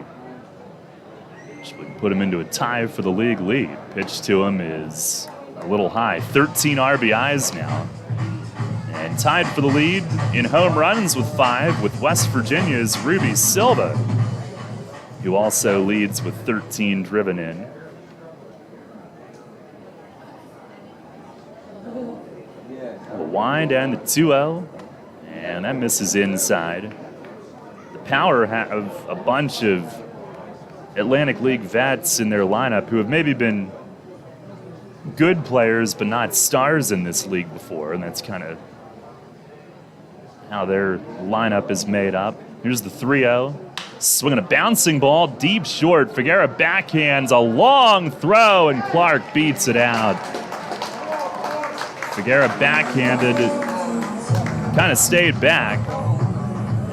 which would put him into a tie for the league lead. Pitch to him is a little high. 13 RBIs now. And tied for the lead in home runs with 5 with West Virginia's Ruby Silva, who also leads with 13 driven in. The wind and the 2-0, and that misses inside. The Power have a bunch of Atlantic League vets in their lineup who have maybe been good players but not stars in this league before, and that's kind of how their lineup is made up. Here's the 3-0. Swinging a bouncing ball deep short. Figueroa backhands a long throw, and Clark beats it out. Figueroa backhanded, kind of stayed back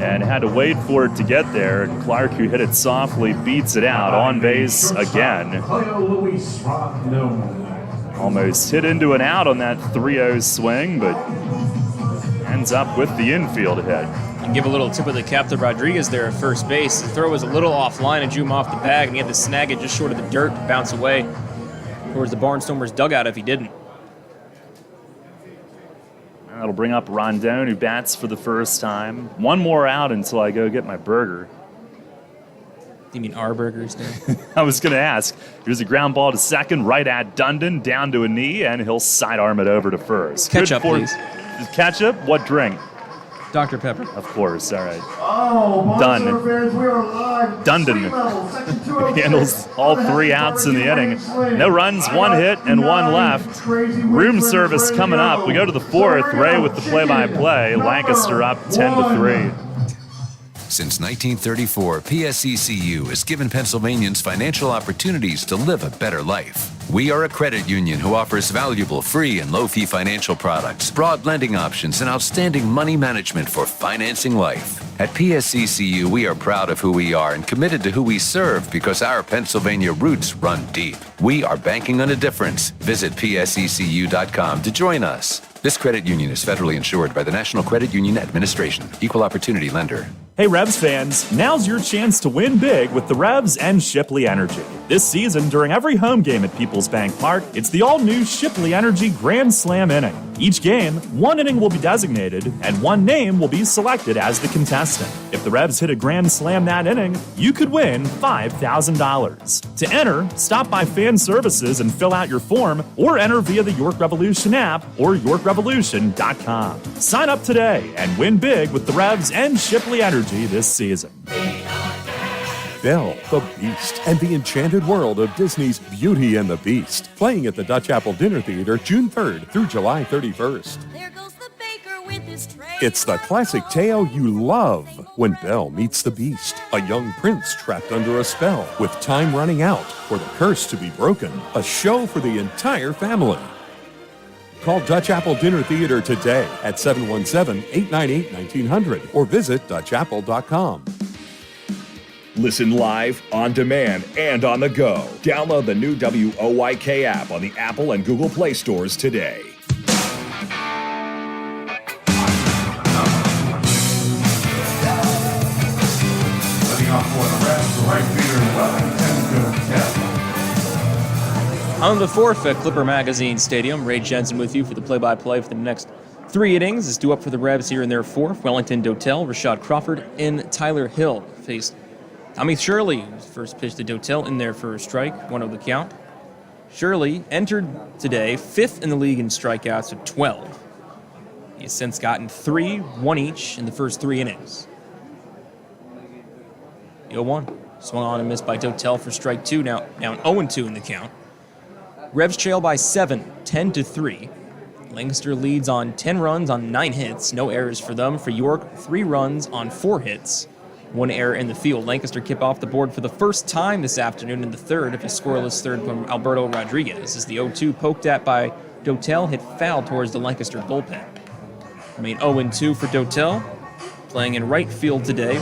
and had to wait for it to get there. And Clark, who hit it softly, beats it out on base again. Almost hit into an out on that 3-0 swing, but ends up with the infield hit. And give a little tip of the cap to Rodriguez there at first base. The throw was a little offline and drew him off the bag, and he had to snag it just short of the dirt to bounce away towards the Barnstormers dugout if he didn't. That'll bring up Rondon, who bats for the first time. One more out until I go get my burger. You mean our burgers now? I was going to ask. Here's a ground ball to second, right at Dundon, down to a knee, and he'll sidearm it over to first. Ketchup, please. Ketchup? What drink? Dr. Pepper. Of course, all right. Oh, Done. Fans, we are live. Dundon handles all 3 outs in the inning. No runs, 1 hit, and 1 left. Room service coming up. We go to the 4th. Ray with the play-by-play. Lancaster up 10-3. Since 1934, PSECU has given Pennsylvanians financial opportunities to live a better life. We are a credit union who offers valuable free and low-fee financial products, broad lending options, and outstanding money management for financing life. At PSECU, we are proud of who we are and committed to who we serve because our Pennsylvania roots run deep. We are banking on a difference. Visit PSECU.com to join us. This credit union is federally insured by the National Credit Union Administration. Equal Opportunity Lender. Hey Revs fans, now's your chance to win big with the Revs and Shipley Energy. This season, during every home game at Peoples Bank Park, it's the all-new Shipley Energy Grand Slam inning. Each game, one inning will be designated, and one name will be selected as the contestant. If the Revs hit a Grand Slam that inning, you could win $5,000. To enter, stop by Fan Services and fill out your form, or enter via the York Revolution app or YorkRevolution.com. Sign up today and win big with the Revs and Shipley Energy this season. Belle, the Beast, and the enchanted world of Disney's Beauty and the Beast. Playing at the Dutch Apple Dinner Theater June 3rd through July 31st. There goes the baker with his tray. It's the classic tale you love when Belle meets the Beast, a young prince trapped under a spell with time running out for the curse to be broken. A show for the entire family. Call Dutch Apple Dinner Theater today at 717-898-1900 or visit DutchApple.com. Listen live, on demand, and on the go. Download the new WOYK app on the Apple and Google Play stores today. Letting off for the Revs, right fielder Wellington Dotel. On the fourth at Clipper Magazine Stadium, Ray Jensen with you for the play-by-play for the next 3 innings. Is due up for the Revs here in their fourth. Wellington Dotel, Rashad Crawford, and Tyler Hill faced Tommy Shirley, whose first pitch to Dotel in there for a strike, 1-0 the count. Shirley entered today 5th in the league in strikeouts at 12. He has since gotten 3, 1 each in the first 3 innings. The 0-1, swung on and missed by Dotel for strike 2, now down 0-2 in the count. Revs trail by 7, 10-3. Lancaster leads on 10 runs on 9 hits, no errors for them. For York, 3 runs on 4 hits. 1 error in the field. Lancaster kip off the board for the first time this afternoon in the third of a scoreless third from Alberto Rodriguez. As the 0-2 poked at by Dotel hit foul towards the Lancaster bullpen. Remain 0-2 for Dotel, playing in right field today.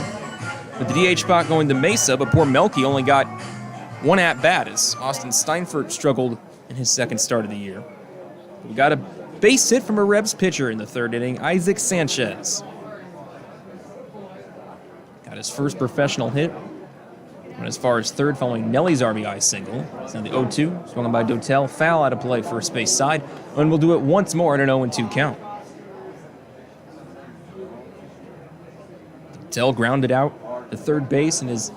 With the DH spot going to Mesa, but poor Melky only got 1 at-bat as Austin Steinfurt struggled in his second start of the year. We got a base hit from a Revs pitcher in the third inning, Isaac Sanchez. Got his first professional hit. Went as far as third following Nelly's RBI single. It's now the 0-2, swung on by Dotel, foul out of play first base side, and we'll do it once more at an 0-2 count. Dotel grounded out to third base in his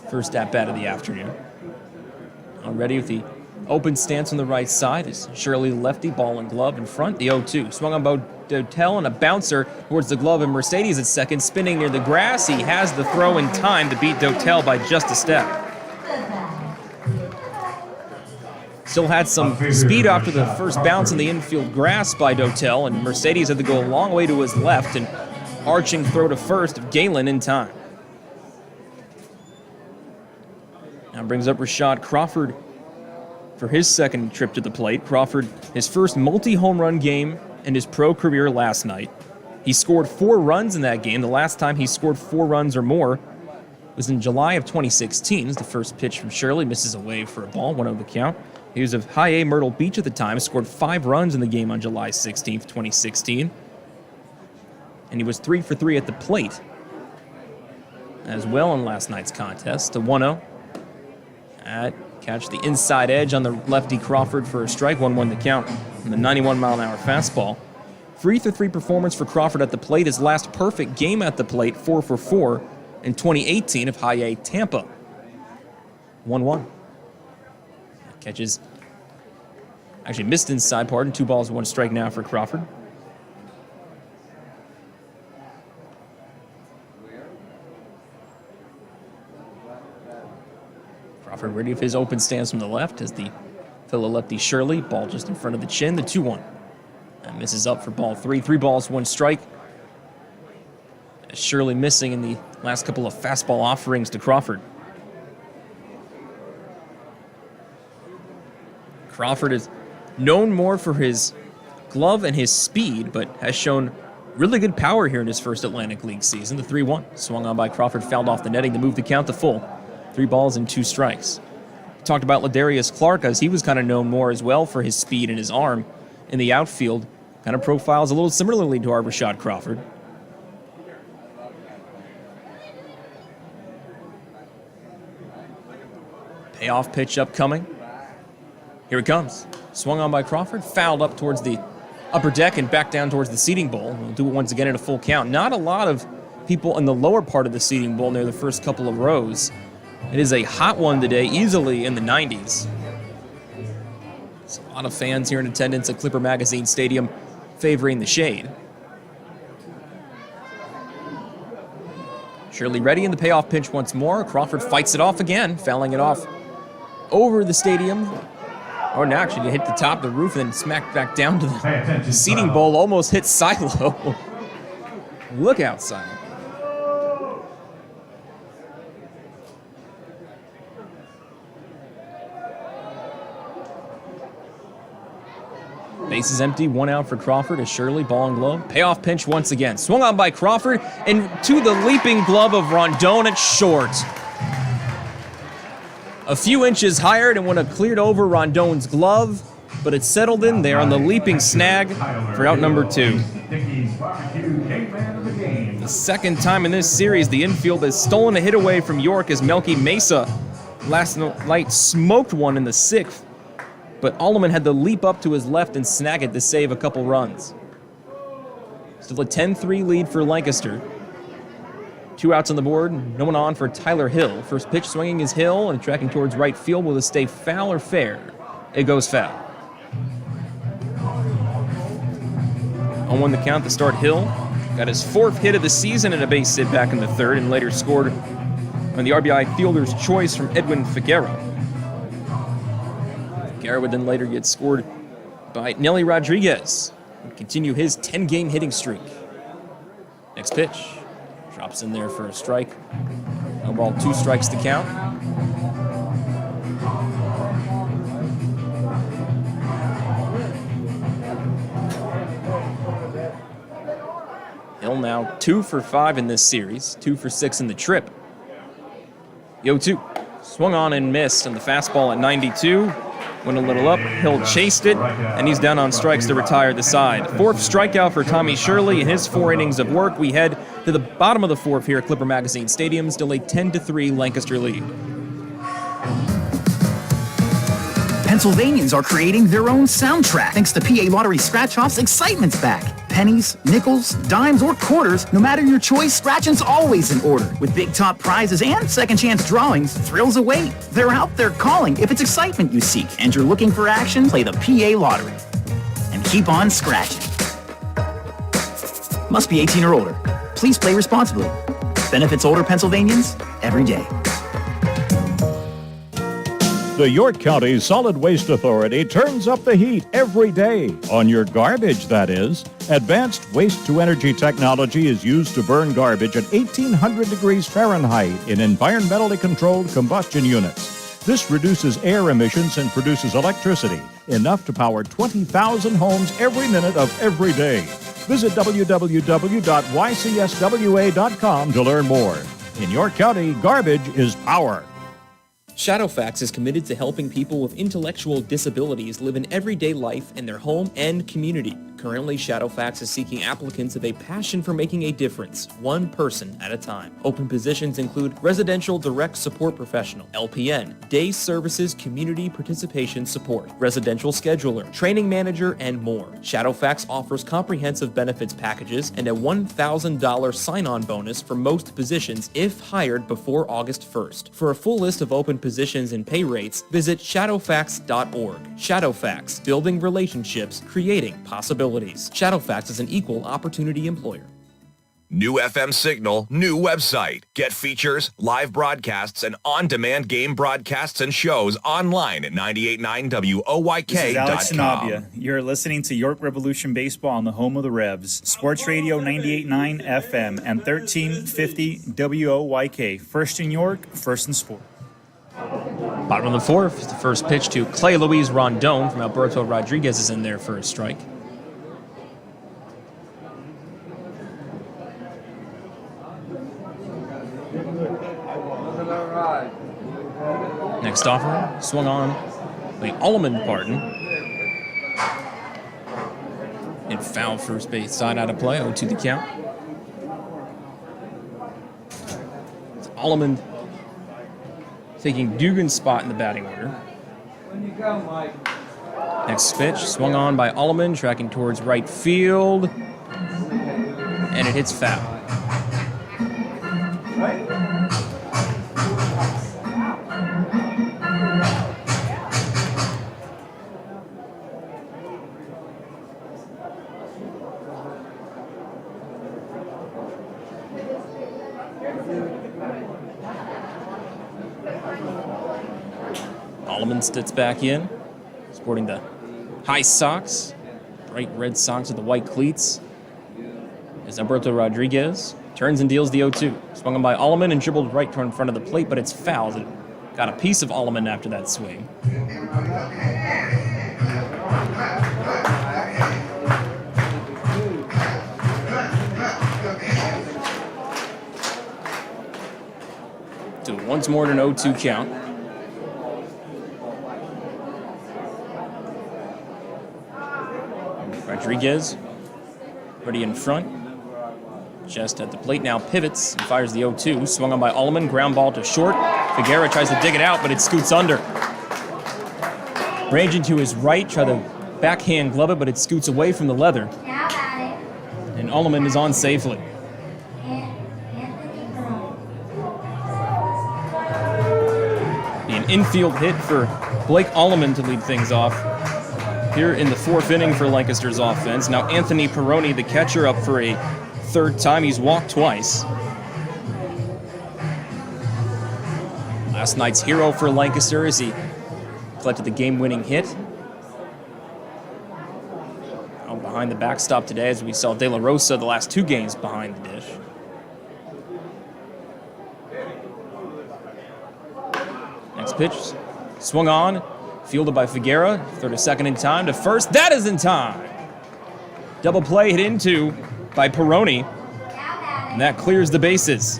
first at-bat of the afternoon. Already with the open stance on the right side is Shirley lefty, ball and glove in front. The 0-2, swung on by Dotel and a bouncer towards the glove, and Mercedes at second, spinning near the grass. He has the throw in time to beat Dotel by just a step. Still had some speed after the first bounce in the infield grass by Dotel, and Mercedes had to go a long way to his left, and arching throw to first of Galen in time. Now brings up Rashad Crawford for his second trip to the plate. Crawford, his first multi-home run game in his pro career last night. He scored 4 runs in that game. The last time he scored 4 runs or more was in July of 2016. The first pitch from Shirley misses away for a ball, 1-0 the count. He was of High A Myrtle Beach at the time, scored 5 runs in the game on July 16th, 2016. And he was 3 for 3 at the plate as well in last night's contest. A 1-0. Catch the inside edge on the lefty Crawford for a strike, 1-1 the count. And the 91-mile-an-hour fastball. 3-for-3 performance for Crawford at the plate. His last perfect game at the plate, 4 for 4 in 2018 of High A Tampa. 1-1. Catches, actually missed inside, 2 balls, 1 strike now for Crawford. Crawford ready for his open stance from the left as the fellow lefty Shirley, ball just in front of the chin, the 2-1. And misses up for ball 3. 3 balls, 1 strike. Shirley missing in the last couple of fastball offerings to Crawford. Crawford is known more for his glove and his speed, but has shown really good power here in his first Atlantic League season. The 3-1 swung on by Crawford, fouled off the netting to move the count to full. 3 balls and 2 strikes. Talked about Ladarius Clark, as he was kind of known more as well for his speed and his arm in the outfield. Kind of profiles a little similarly to our Rashad Crawford. Payoff pitch upcoming. Here it comes. Swung on by Crawford, fouled up towards the upper deck and back down towards the seating bowl. We'll do it once again at a full count. Not a lot of people in the lower part of the seating bowl near the first couple of rows. It is a hot one today, easily in the 90s. There's a lot of fans here in attendance at Clipper Magazine Stadium favoring the shade. Shirley ready in the payoff pinch once more. Crawford fights it off again, fouling it off over the stadium. Oh, now actually hit the top of the roof and then smacked back down to the seating bowl. Almost hit Silo. Look out, Silo. Base is empty, one out for Crawford as Shirley, ball and glove. Payoff pinch once again. Swung on by Crawford and to the leaping glove of Rondon at short. A few inches higher and would have cleared over Rondon's glove, but it settled in there on the leaping snag for out number 2. The second time in this series, the infield has stolen a hit away from York as Melky Mesa last night smoked one in the 6th. But Alleman had to leap up to his left and snag it to save a couple runs. Still a 10-3 lead for Lancaster. 2 outs on the board, no one on for Tyler Hill. First pitch swinging is Hill and tracking towards right field. Will it stay foul or fair? It goes foul. 0-1 the count to start Hill. Got his 4th hit of the season and a base hit back in the 3rd and later scored on the RBI fielder's choice from Edwin Figueroa. Figueroa would then later get scored by Nelly Rodriguez and continue his 10-game hitting streak. Next pitch. Drops in there for a strike. No ball, 2 strikes to count. Hill now 2 for 5 in this series, 2 for 6 in the trip. The 0-2. Swung on and missed, and the fastball at 92. Went a little up, Hill chased it, and he's down on strikes to retire the side. 4th strikeout for Tommy Shirley in his 4 innings of work. We head to the bottom of the 4th here at Clipper Magazine Stadium, still a 10-3 Lancaster lead. Pennsylvanians are creating their own soundtrack. Thanks to PA Lottery Scratch-Offs, excitement's back. Pennies, nickels, dimes, or quarters, no matter your choice, scratching's always in order. With big top prizes and second chance drawings, thrills await. They're out there calling if it's excitement you seek and you're looking for action, play the PA Lottery. And keep on scratching. Must be 18 or older. Please play responsibly. Benefits older Pennsylvanians every day. The York County Solid Waste Authority turns up the heat every day. On your garbage, that is. Advanced waste-to-energy technology is used to burn garbage at 1,800 degrees Fahrenheit in environmentally controlled combustion units. This reduces air emissions and produces electricity, enough to power 20,000 homes every minute of every day. Visit www.ycswa.com to learn more. In York County, garbage is power. Shadowfax is committed to helping people with intellectual disabilities live an everyday life in their home and community. Currently, Shadowfax is seeking applicants with a passion for making a difference, one person at a time. Open positions include Residential Direct Support Professional, LPN, Day Services Community Participation Support, Residential Scheduler, Training Manager, and more. Shadowfax offers comprehensive benefits packages and a $1,000 sign-on bonus for most positions if hired before August 1st. For a full list of open positions and pay rates, visit shadowfax.org. Shadowfax, building relationships, creating possibilities. Shadowfax is an equal opportunity employer. New FM signal, new website. Get features, live broadcasts, and on-demand game broadcasts and shows online at 989WOYK.com. This is Alex Sanabia. You're listening to York Revolution Baseball on the home of the Revs. Sports Radio 98.9 FM and 1350 WOYK. First in York, first in sport. Bottom of the 4th, the first pitch to Clay Luis Rondon from Alberto Rodriguez is in there for a strike. Next offer, swung on the Alleman pardon. And foul first base side out of play, 0-2 the count. Alleman taking Dugan's spot in the batting order. Next pitch, swung on by Alleman, tracking towards right field, and it hits foul. Alleman sits back in, sporting the high socks, bright red socks with the white cleats. As Alberto Rodriguez turns and deals the 0-2. Swung on by Alleman and dribbled right in front of the plate, but it's fouled. It got a piece of Alleman after that swing. So once more to an 0-2 count. Rodriguez, ready in front. Just at the plate now, pivots and fires the 0-2. Swung on by Alleman, ground ball to short. Figueroa tries to dig it out, but it scoots under. Ranging to his right, try to backhand glove it, but it scoots away from the leather. And Alleman is on safely. Be an infield hit for Blake Alleman to lead things off here in the fourth inning for Lancaster's offense. Now Anthony Peroni, the catcher, up for a third time. He's walked twice. Last night's hero for Lancaster as he collected the game-winning hit. Now behind the backstop today, as we saw De La Rosa the last two games behind the dish. Next pitch, swung on. Fielded by Figueroa, throw to second in time, to first, that is in time! Double play hit into by Peroni, and that clears the bases.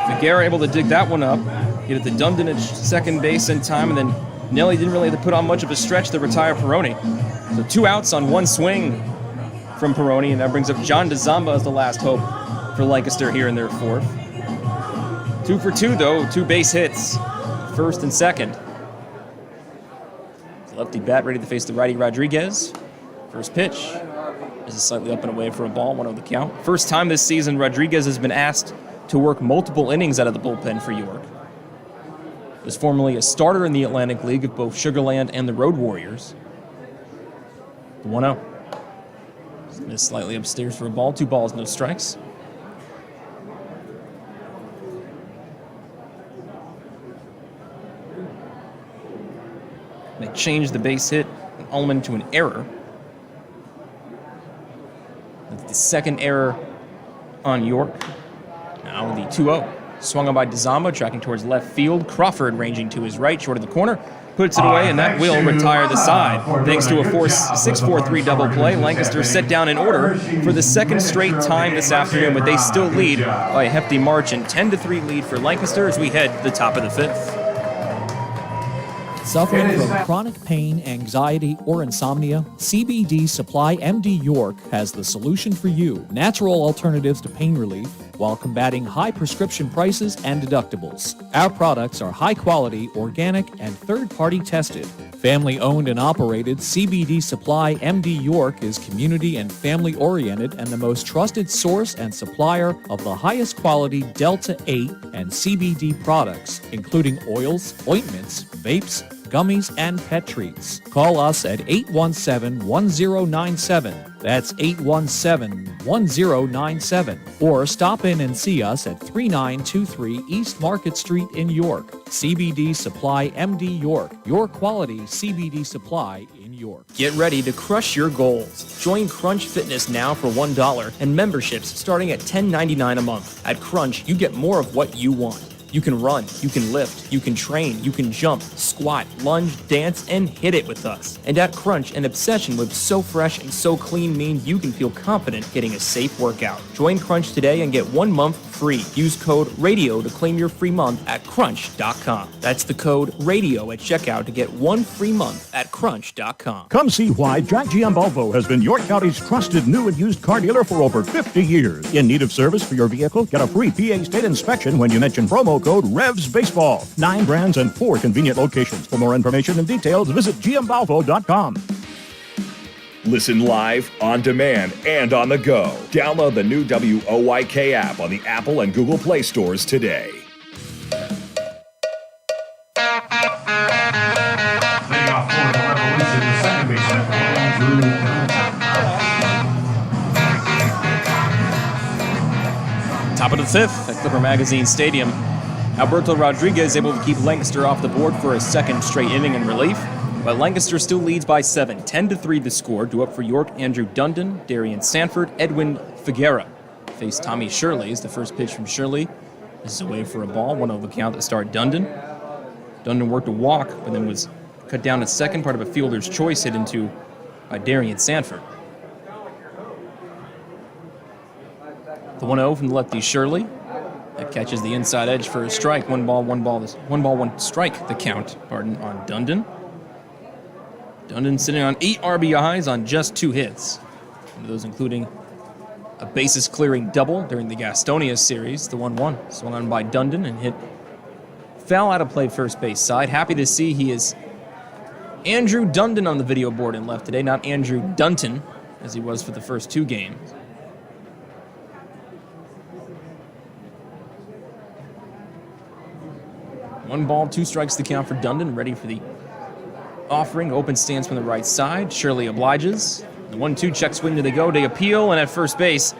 Figueroa able to dig that one up, get it to Dundon at second base in time, and then Nelly didn't really have to put on much of a stretch to retire Peroni. So 2 outs on 1 swing from Peroni, and that brings up John DeZamba as the last hope for Lancaster here in their fourth. 2 for 2, though, 2 base hits, first and second. The lefty bat ready to face the righty Rodriguez. First pitch is slightly up and away for a ball, 1-0 the count. First time this season, Rodriguez has been asked to work multiple innings out of the bullpen for York. He was formerly a starter in the Atlantic League of both Sugarland and the Road Warriors. 1-0. Missed slightly upstairs for a ball, 2 balls, no strikes. They changed the base hit and Alleman to an error. That's the second error on York. Now the 2-0. Swung on by DeZamba, tracking towards left field. Crawford ranging to his right, short of the corner. Puts it away, and that will retire the side. Thanks to a 6-4-3 double play, Lancaster set down in order for the second straight time this afternoon, but they still lead by a hefty margin. 10-3 lead for Lancaster as we head to the top of the fifth. Suffering from chronic pain, anxiety, or insomnia? CBD Supply MD York has the solution for you. Natural alternatives to pain relief while combating high prescription prices and deductibles. Our products are high quality, organic, and third-party tested. Family owned and operated, CBD Supply MD York is community and family oriented and the most trusted source and supplier of the highest quality Delta 8 and CBD products, including oils, ointments, vapes, gummies, and pet treats. Call us at 817-1097. That's 817-1097. Or stop in and see us at 3923 East Market Street in York. CBD Supply MD York, your quality CBD supply in York. Get ready to crush your goals. Join Crunch Fitness now for $1 and memberships starting at $10.99 a month. At Crunch, you get more of what you want. You can run, you can lift, you can train, you can jump, squat, lunge, dance, and hit it with us. And at Crunch, an obsession with so fresh and so clean means you can feel confident getting a safe workout. Join Crunch today and get 1 month free. Use code RADIO to claim your free month at crunch.com. That's the code RADIO at checkout to get 1 free month at crunch.com. Come see why Jack GM Volvo has been York County's trusted new and used car dealer for over 50 years. In need of service for your vehicle? Get a free PA state inspection when you mention promo code REVS Baseball. 9 brands and 4 convenient locations. For more information and details, visit gmvolvo.com. Listen live, on demand, and on the go. Download the new WOYK app on the Apple and Google Play stores today. Leading off for the Revolution, the second baseman, Andrew. Top of the 5th at Clipper Magazine Stadium. Alberto Rodriguez able to keep Lancaster off the board for a second straight inning in relief, but Lancaster still leads by 7. 10-3 the score. Due up for York, Andrew Dundon, Darian Sanford, Edwin Figuera. Face Tommy Shirley is the first pitch from Shirley. This is away for a ball, 1-0 the count to start Dundon. Dundon worked a walk, but then was cut down at second, part of a fielder's choice hit into by Darian Sanford. The 1-0 from the lefty Shirley. That catches the inside edge for a strike. One ball, one strike, the count, on Dundon. Dundon sitting on 8 RBIs on just 2 hits. One of those including a bases-clearing double during the Gastonia series, the 1-1. Swung on by Dundon and hit foul out of play first base side. Happy to see he is Andrew Dundon on the video board in left today, not Andrew Dunton, as he was for the first 2 games. One ball, 2 strikes to count for Dundon, ready for the offering. Open stance from the right side. Shirley obliges. The 1-2 check swing to the go. They appeal, and at first base,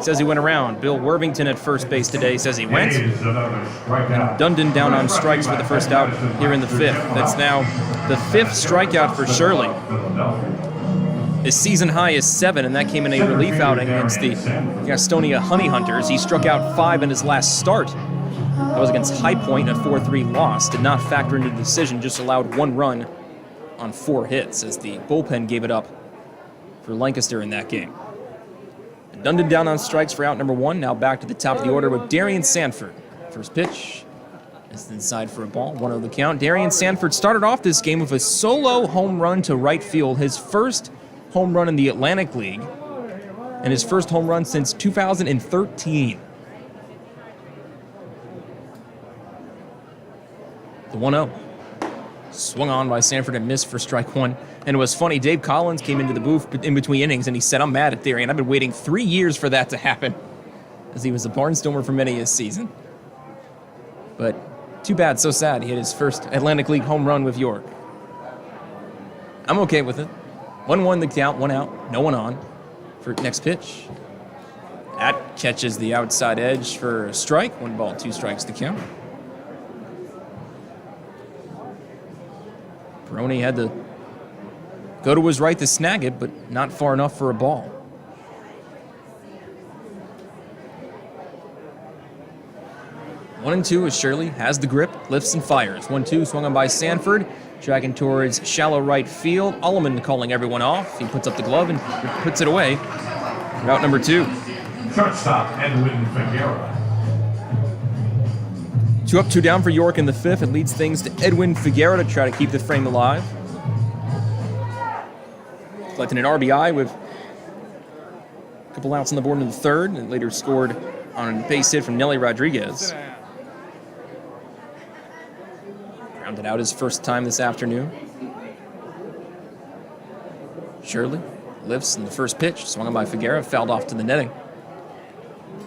says he went around. Bill Worthington at first base today says he went. And Dundon down on strikes for the first out here in the 5th. That's now the 5th strikeout for Shirley. His season high is 7, and that came in a relief outing against the Gastonia Honey Hunters. He struck out 5 in his last start. That was against High Point, a 4-3 loss. Did not factor into the decision, just allowed 1 run on 4 hits as the bullpen gave it up for Lancaster in that game. And Dundon down on strikes for out number 1. Now back to the top of the order with Darian Sanford. First pitch is inside for a ball, 1-0 the count. Darian Sanford started off this game with a solo home run to right field, his first home run in the Atlantic League, and his first home run since 2013. The 1-0. Swung on by Sanford and missed for strike 1. And it was funny, Dave Collins came into the booth in between innings and he said, "I'm mad at Darian. I've been waiting 3 years for that to happen," as he was a Barnstormer for many a season. But too bad, so sad. He hit his first Atlantic League home run with York. I'm okay with it. 1-1 the count, 1 out, no one on for next pitch. That catches the outside edge for a strike. 1 ball, 2 strikes to count. Peroni had to go to his right to snag it, but not far enough for a ball. One and two as Shirley has the grip, lifts and fires. 1-2 swung on by Sanford, tracking towards shallow right field. Alleman calling everyone off. He puts up the glove and puts it away. Route number 2. Shortstop, Edwin Figuera. 2 up, 2 down for York in the 5th. It leads things to Edwin Figuera to try to keep the frame alive. Collecting an RBI with a couple outs on the board in the 3rd, and later scored on a base hit from Nelly Rodriguez. Rounded out his first time this afternoon. Shirley lifts in the first pitch, swung on by Figuera, fouled off to the netting.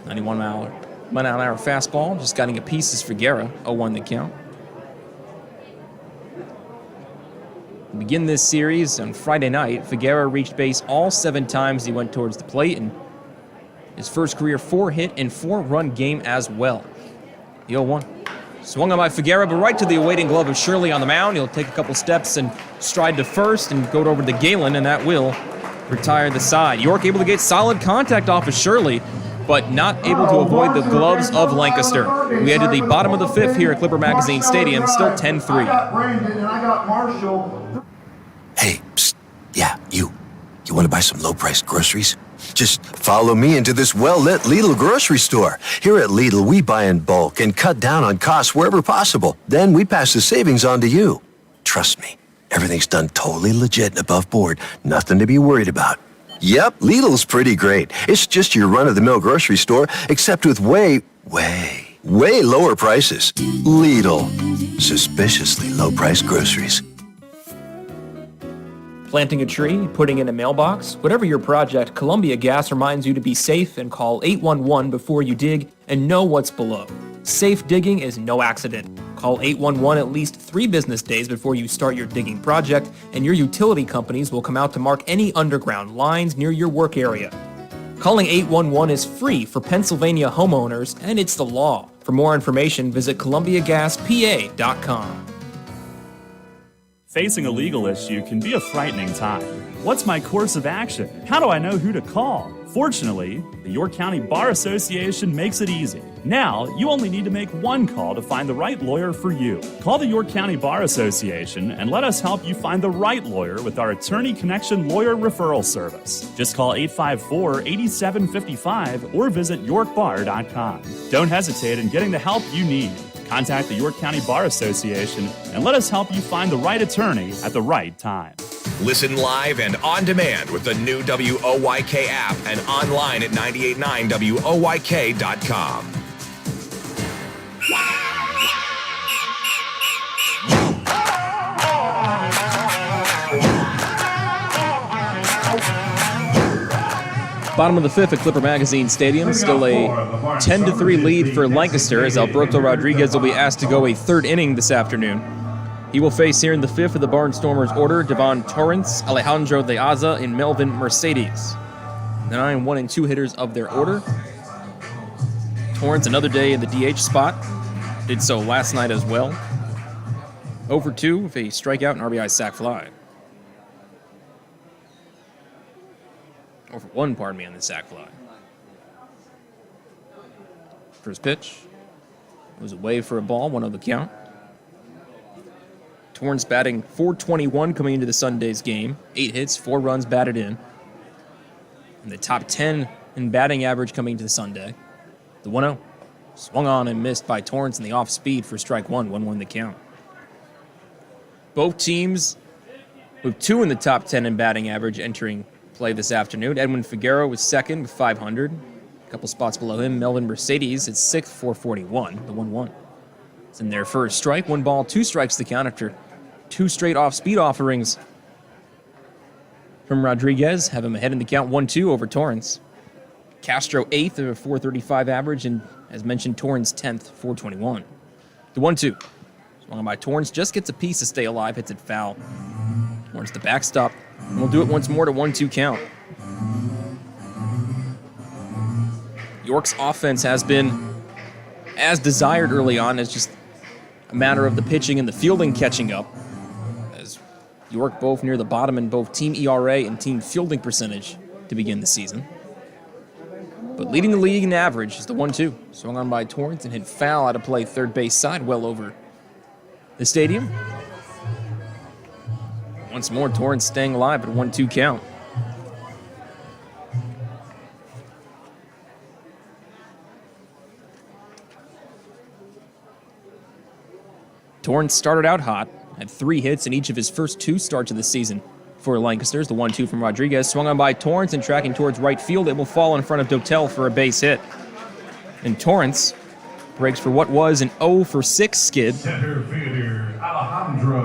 91 mile an hour fastball, just getting a piece is Figuera, 0-1 the count. To begin this series on Friday night, Figuera reached base all 7 times he went towards the plate, and his first career 4-hit and 4-run game as well. The 0-1. Swung on by Figuera, but right to the awaiting glove of Shirley on the mound. He'll take a couple steps and stride to first and go over to Galen, and that will retire the side. York able to get solid contact off of Shirley. but not able to avoid the gloves of Lancaster. We head to the bottom of the fifth here at Clipper Magazine Stadium, still 10-3. Brandon and I got Marshall. Hey, psst. Yeah, you. You want to buy some low-priced groceries? Just follow me into this well-lit Lidl grocery store. Here at Lidl, we buy in bulk and cut down on costs wherever possible. Then we pass the savings on to you. Trust me, everything's done totally legit and above board. Nothing to be worried about. Yep, Lidl's pretty great. It's just your run-of-the-mill grocery store, except with way lower prices. Lidl. Suspiciously low-priced groceries. Planting a tree, putting in a mailbox, whatever your project, Columbia Gas reminds you to be safe and call 811 before you dig and know what's below. Safe digging is no accident. Call 811 at least 3 business days before you start your digging project, and your utility companies will come out to mark any underground lines near your work area. Calling 811 is free for Pennsylvania homeowners, and it's the law. For more information, visit columbiagaspa.com. Facing a legal issue can be a frightening time. What's my course of action? How do I know who to call? Fortunately, the York County Bar Association makes it easy. Now, you only need to make one call to find the right lawyer for you. Call the York County Bar Association and let us help you find the right lawyer with our Attorney Connection Lawyer Referral Service. Just call 854-8755 or visit yorkbar.com. Don't hesitate in getting the help you need. Contact the York County Bar Association and let us help you find the right attorney at the right time. Listen live and on demand with the new WOYK app and online at 989WOYK.com. Bottom of the fifth at Clipper Magazine Stadium, still a 10-3 lead for Lancaster as Alberto Rodriguez will be asked to go a third inning this afternoon. He will face here in the fifth of the Barnstormers order Devon Torrance, Alejandro De Aza, and Melvin Mercedes. The 9 1-2 hitters of their order. Torrance another day in the DH spot. Did so last night as well. 0 for 2 with a strikeout and RBI sac fly. 0 for 1, on the sac fly. First pitch was away for a ball, 1-0 the count. Torrance batting .421 coming into the Sunday's game. 8 hits, 4 runs batted in. And the top 10 in batting average coming into the Sunday. The 1-0 swung on and missed by Torrance in the off speed for strike 1, 1-1 the count. Both teams with 2 in the top 10 in batting average entering play this afternoon. Edwin Figueroa was second with 500. A couple spots below him, Melvin Mercedes at 6th, 441, the 1-1. It's in their first strike, 1 ball, 2 strikes the count after 2 straight off-speed offerings from Rodriguez. Have him ahead in the count, 1-2 over Torrance. Castro 8th at a 435 average, and as mentioned, Torrance 10th, 421. The 1-2. Swung by Torrance, just gets a piece to stay alive, hits it foul. Torrance the backstop, and we'll do it once more to 1-2 count. York's offense has been as desired early on. It's just a matter of the pitching and the fielding catching up. As York both near the bottom in both team ERA and team fielding percentage to begin the season. But leading the league in average is the 1-2. Swung on by Torrance and hit foul out of play third base side, well over the stadium. Once more, Torrance staying alive at a 1-2 count. Torrance started out hot, had 3 hits in each of his first 2 starts of the season for Lancasters. The 1-2 from Rodriguez, swung on by Torrance and tracking towards right field. It will fall in front of Dotel for a base hit. And Torrance breaks for what was an 0 for 6 skid.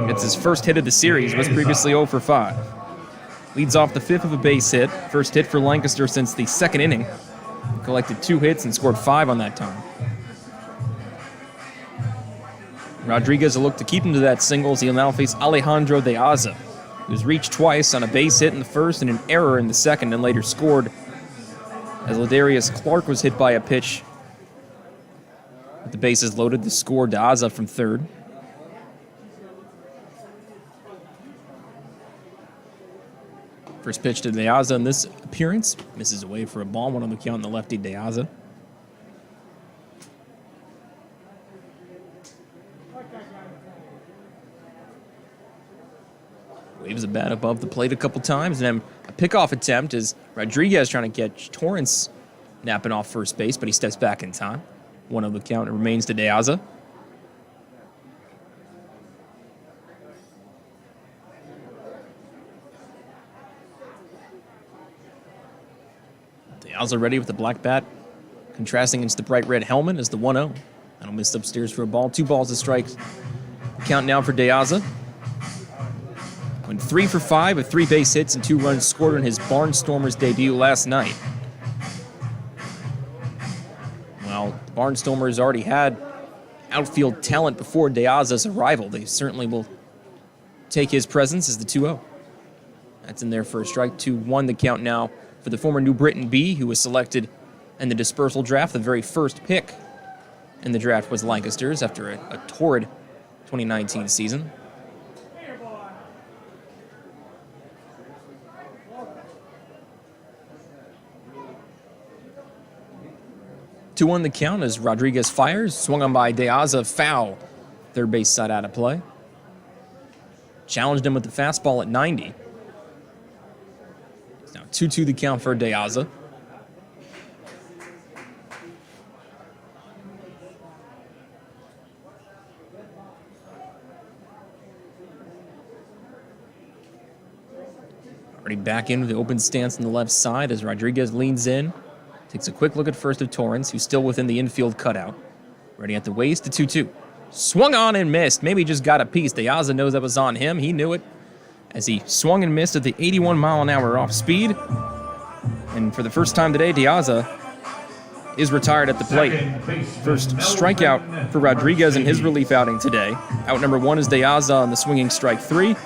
It's his first hit of the series, was previously 0 for 5. Leads off the 5th of a base hit. First hit for Lancaster since the 2nd inning. Collected 2 hits and scored 5 on that time. Rodriguez will look to keep him to that singles. He'll now face Alejandro De Aza, who's reached twice on a base hit in the first and an error in the second, and later scored as Ladarius Clark was hit by a pitch. With the bases loaded, the score, De Aza from third. First pitch to De Aza in this appearance. Misses away for a ball. 1 on the count in the lefty De Aza. Waves a bat above the plate a couple times, and then a pickoff attempt as Rodriguez trying to catch Torrance napping off first base, but he steps back in time. 1 on the count, and remains to De Aza. De Aza ready with the black bat, contrasting against the bright red helmet as the 1-0. That'll miss upstairs for a ball. 2 balls to strike. Count now for De Aza. Went 3 for 5 with 3 base hits and 2 runs scored in his Barnstormers debut last night. Well, the Barnstormers already had outfield talent before De Aza's arrival. They certainly will take his presence as the 2-0. That's in there for a strike. 2-1 the count now for the former New Britain B, who was selected in the dispersal draft. The very first pick in the draft was Lancaster's after a torrid 2019 season. Two on the count as Rodriguez fires. Swung on by De Aza, foul. Third base side out of play. Challenged him with the fastball at 90. It's now 2-2 the count for De Aza. Already back into the open stance on the left side as Rodriguez leans in. Takes a quick look at first of Torrance, who's still within the infield cutout. Ready at the waist to 2-2. Swung on and missed. Maybe just got a piece. De Aza knows that was on him. He knew it as he swung and missed at the 81 mile an hour off speed. And for the first time today, De Aza is retired at the plate. First strikeout for Rodriguez in his relief outing today. Out number 1 is De Aza on the swinging strike 3.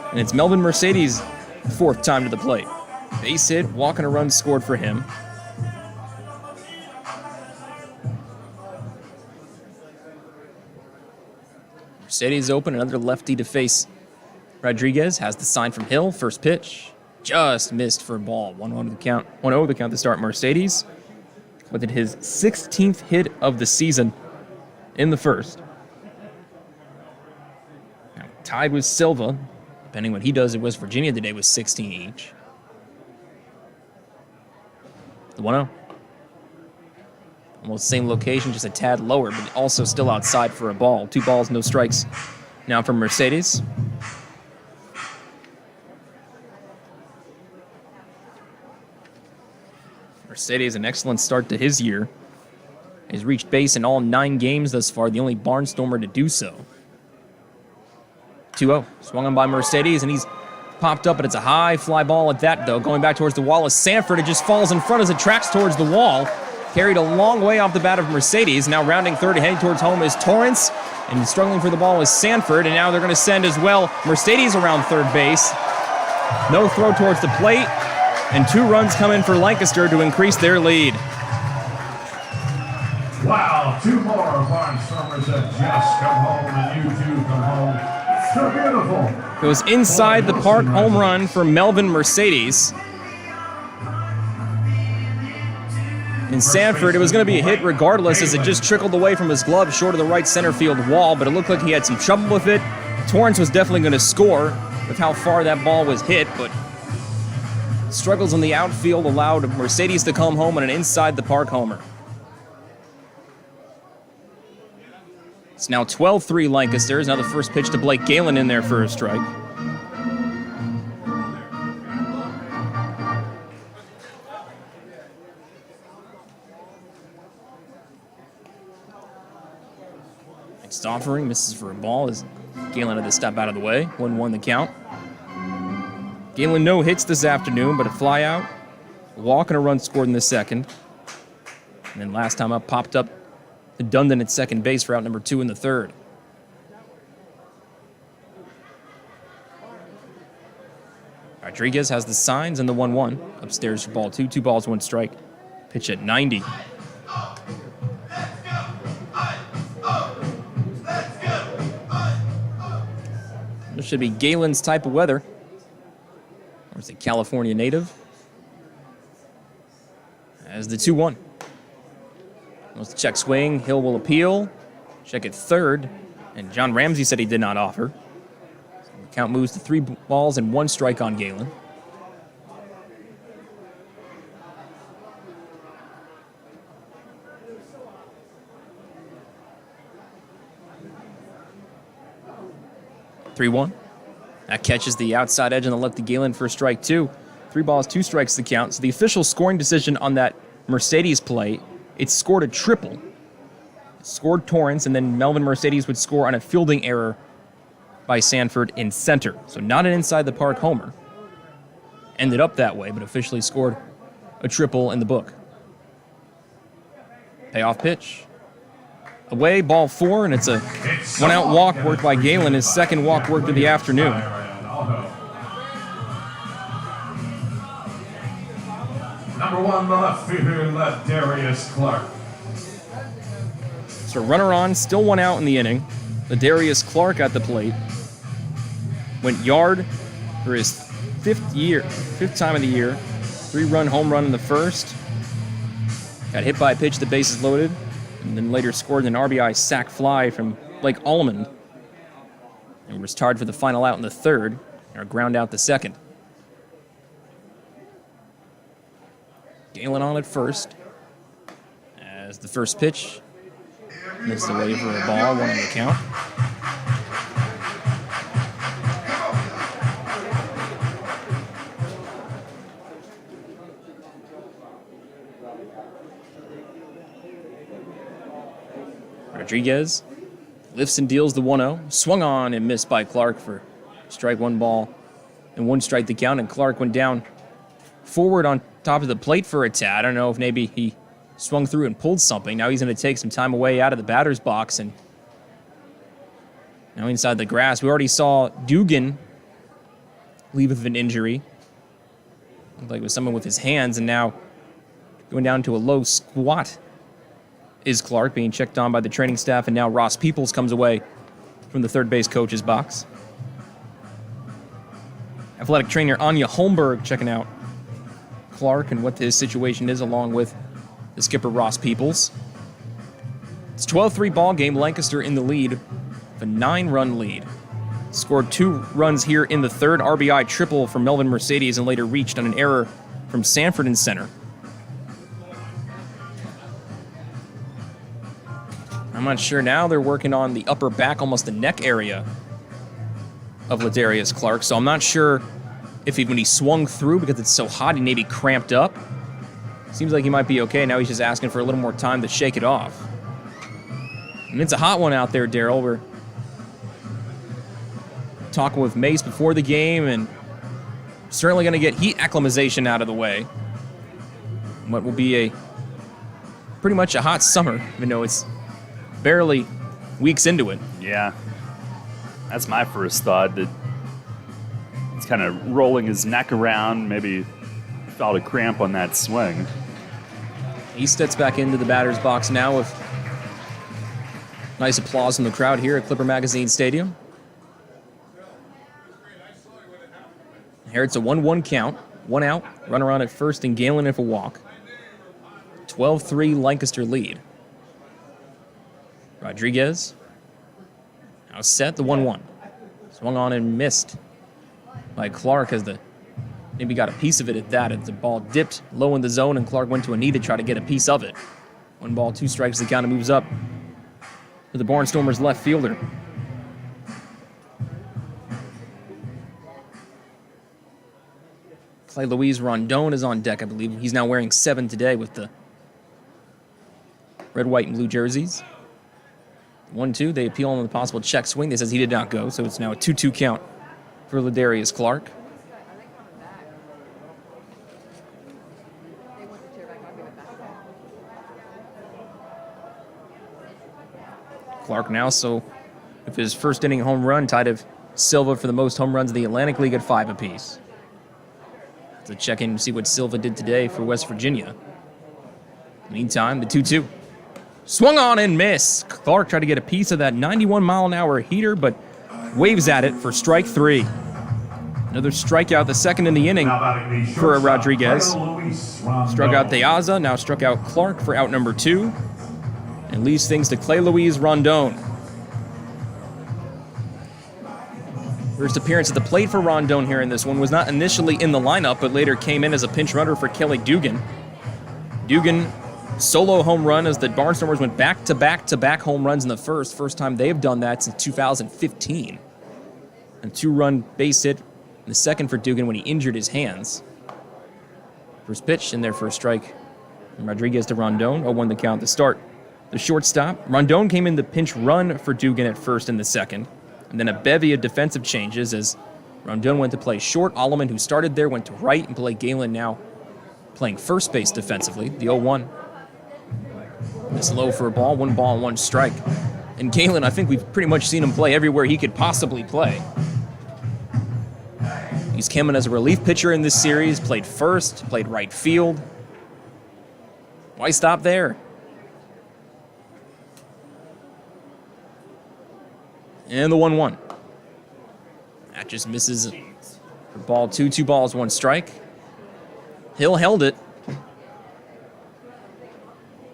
And it's Melvin Mercedes' 4th time to the plate. Base hit, walk and a run scored for him. Mercedes open, another lefty to face Rodriguez. Has the sign from Hill. First pitch. Just missed for a ball. 1-1 the count. 1-0 the count to start Mercedes. With his 16th hit of the season in the first. Now, tied with Silva. Depending what he does at West Virginia today with 16 each. The 1-0. Almost same location, just a tad lower, but also still outside for a ball. 2 balls, no strikes. Now from Mercedes. Mercedes, an excellent start to his year. He's reached base in all 9 games thus far, the only Barnstormer to do so. 2-0. Swung on by Mercedes, and he's popped up, but it's a high fly ball at that, though. Going back towards the wall is Sanford. It just falls in front as it tracks towards the wall. Carried a long way off the bat of Mercedes. Now rounding third and heading towards home is Torrance. And struggling for the ball is Sanford. And now they're going to send as well Mercedes around third base. No throw towards the plate. And 2 runs come in for Lancaster to increase their lead. Wow, 2 more Barnstormers have just come home, and you 2 come home. So beautiful. It was inside the park home run for Melvin Mercedes. In Sanford, it was going to be a hit regardless as it just trickled away from his glove short of the right center field wall, but it looked like he had some trouble with it. Torrance was definitely going to score with how far that ball was hit, but struggles in the outfield allowed Mercedes to come home on an inside-the-park homer. It's now 12-3 Lancaster. Now the first pitch to Blake Galen in there for a strike. Next offering, misses for a ball as Galen had to step out of the way. 1-1 the count. Galen no hits this afternoon, but a fly out, a walk and a run scored in the second. And then last time up, popped up to Dundon at second base for out number 2 in the third. Rodriguez has the signs and the 1-1. Upstairs for ball 2, 2 balls, 1 strike. Pitch at 90. This should be Galen's type of weather. or is it California native? As the 2-1. Wants to check swing. Hill will appeal. Check at third. And John Ramsey said he did not offer. So the count moves to 3 balls and 1 strike on Galen. That catches the outside edge on the left to Galen for strike 2. 3 balls, 2 strikes the count. So the official scoring decision on that Mercedes play, it scored a triple. It scored Torrance, and then Melvin Mercedes would score on a fielding error by Sanford in center. So not an inside the park homer. Ended up that way, but officially scored a triple in the book. Payoff pitch. Away, ball 4, and it's a 1-out walk worked by Galen, his second walk worked of the afternoon. Number 1, the left fielder, Ladarius Clark. So runner on, still 1 out in the inning. Ladarius Clark at the plate. Went yard for his 5th time of the year. 3-run home run in the first. Got hit by a pitch, the bases loaded. And then later scored an RBI sac fly from Blake Allman. And was tied for the final out in the third, or ground out the second. Galen on at first. As the first pitch missed away for a ball, 1 on the count. Rodriguez lifts and deals the 1-0. Swung on and missed by Clark for strike 1 ball and 1 strike the count. And Clark went down forward on top of the plate for a tad. I don't know if maybe he swung through and pulled something. Now he's going to take some time away out of the batter's box. And now inside the grass. We already saw Dugan leave with an injury. Looked like it was someone with his hands. And now going down to a low squat is Clark, being checked on by the training staff, and now Ross Peoples comes away from the third base coach's box. Athletic trainer Anya Holmberg checking out Clark and what his situation is, along with the skipper Ross Peoples. It's a 12-3 ball game. Lancaster in the lead with a 9-run lead. Scored 2 runs here in the third. RBI triple from Melvin Mercedes, and later reached on an error from Sanford in center. I'm not sure now. They're working on the upper back, almost the neck area of Ladarius Clark. So I'm not sure if when he swung through, because it's so hot, he maybe cramped up. Seems like he might be okay. Now he's just asking for a little more time to shake it off. And it's a hot one out there, Daryl. We're talking with Mace before the game, and certainly going to get heat acclimatization out of the way. What will be pretty much a hot summer, even though it's barely weeks into it. Yeah. That's my first thought, that he's kind of rolling his neck around, maybe felt a cramp on that swing. He steps back into the batter's box now with nice applause from the crowd here at Clipper Magazine Stadium. Here it's a 1-1 count, 1 out, runner on at first, and Galen in for walk. 12-3 Lancaster lead. Rodriguez now set, the 1-1. Swung on and missed by Clark, as maybe got a piece of it at that, as the ball dipped low in the zone, and Clark went to a knee to try to get a piece of it. 1 ball, 2 strikes, the count, and moves up to the Barnstormers left fielder. Clay Luis Rondon is on deck, I believe. He's now wearing 7 today with the red, white, and blue jerseys. 1-2, they appeal on the possible check swing. They says he did not go, so it's now a 2-2 count for Ladarius Clark. Clark now, so with his first inning home run, tied of Silva for the most home runs in the Atlantic League at 5 apiece. To check in and see what Silva did today for West Virginia. Meantime, the 2-2. Swung on and missed. Clark tried to get a piece of that 91-mile-an-hour heater, but waves at it for strike 3. Another strikeout, the second in the inning for Rodriguez. Struck out De Aza, now struck out Clark for out number 2. And leaves things to Clay Luis Rondon. First appearance at the plate for Rondon here in this one. Was not initially in the lineup, but later came in as a pinch runner for Kelly Dugan. Dugan, solo home run as the Barnstormers went back-to-back-to-back home runs in the first time they've done that since 2015. A 2-run base hit in the second for Dugan when he injured his hands. First pitch in there for a strike. From Rodriguez to Rondon, 0-1 the count to start. The shortstop, Rondon came in the pinch run for Dugan at first in the second, and then a bevy of defensive changes as Rondon went to play short. Alleman, who started there, went to right, and Blake Galen now playing first base defensively, the 0-1. This low for a ball, 1 ball and 1 strike. And Galen, I think we've pretty much seen him play everywhere he could possibly play. He's come in as a relief pitcher in this series, played first, played right field. Why stop there? And the 1-1. That just misses for ball 2. 2 balls, 1 strike. Hill held it.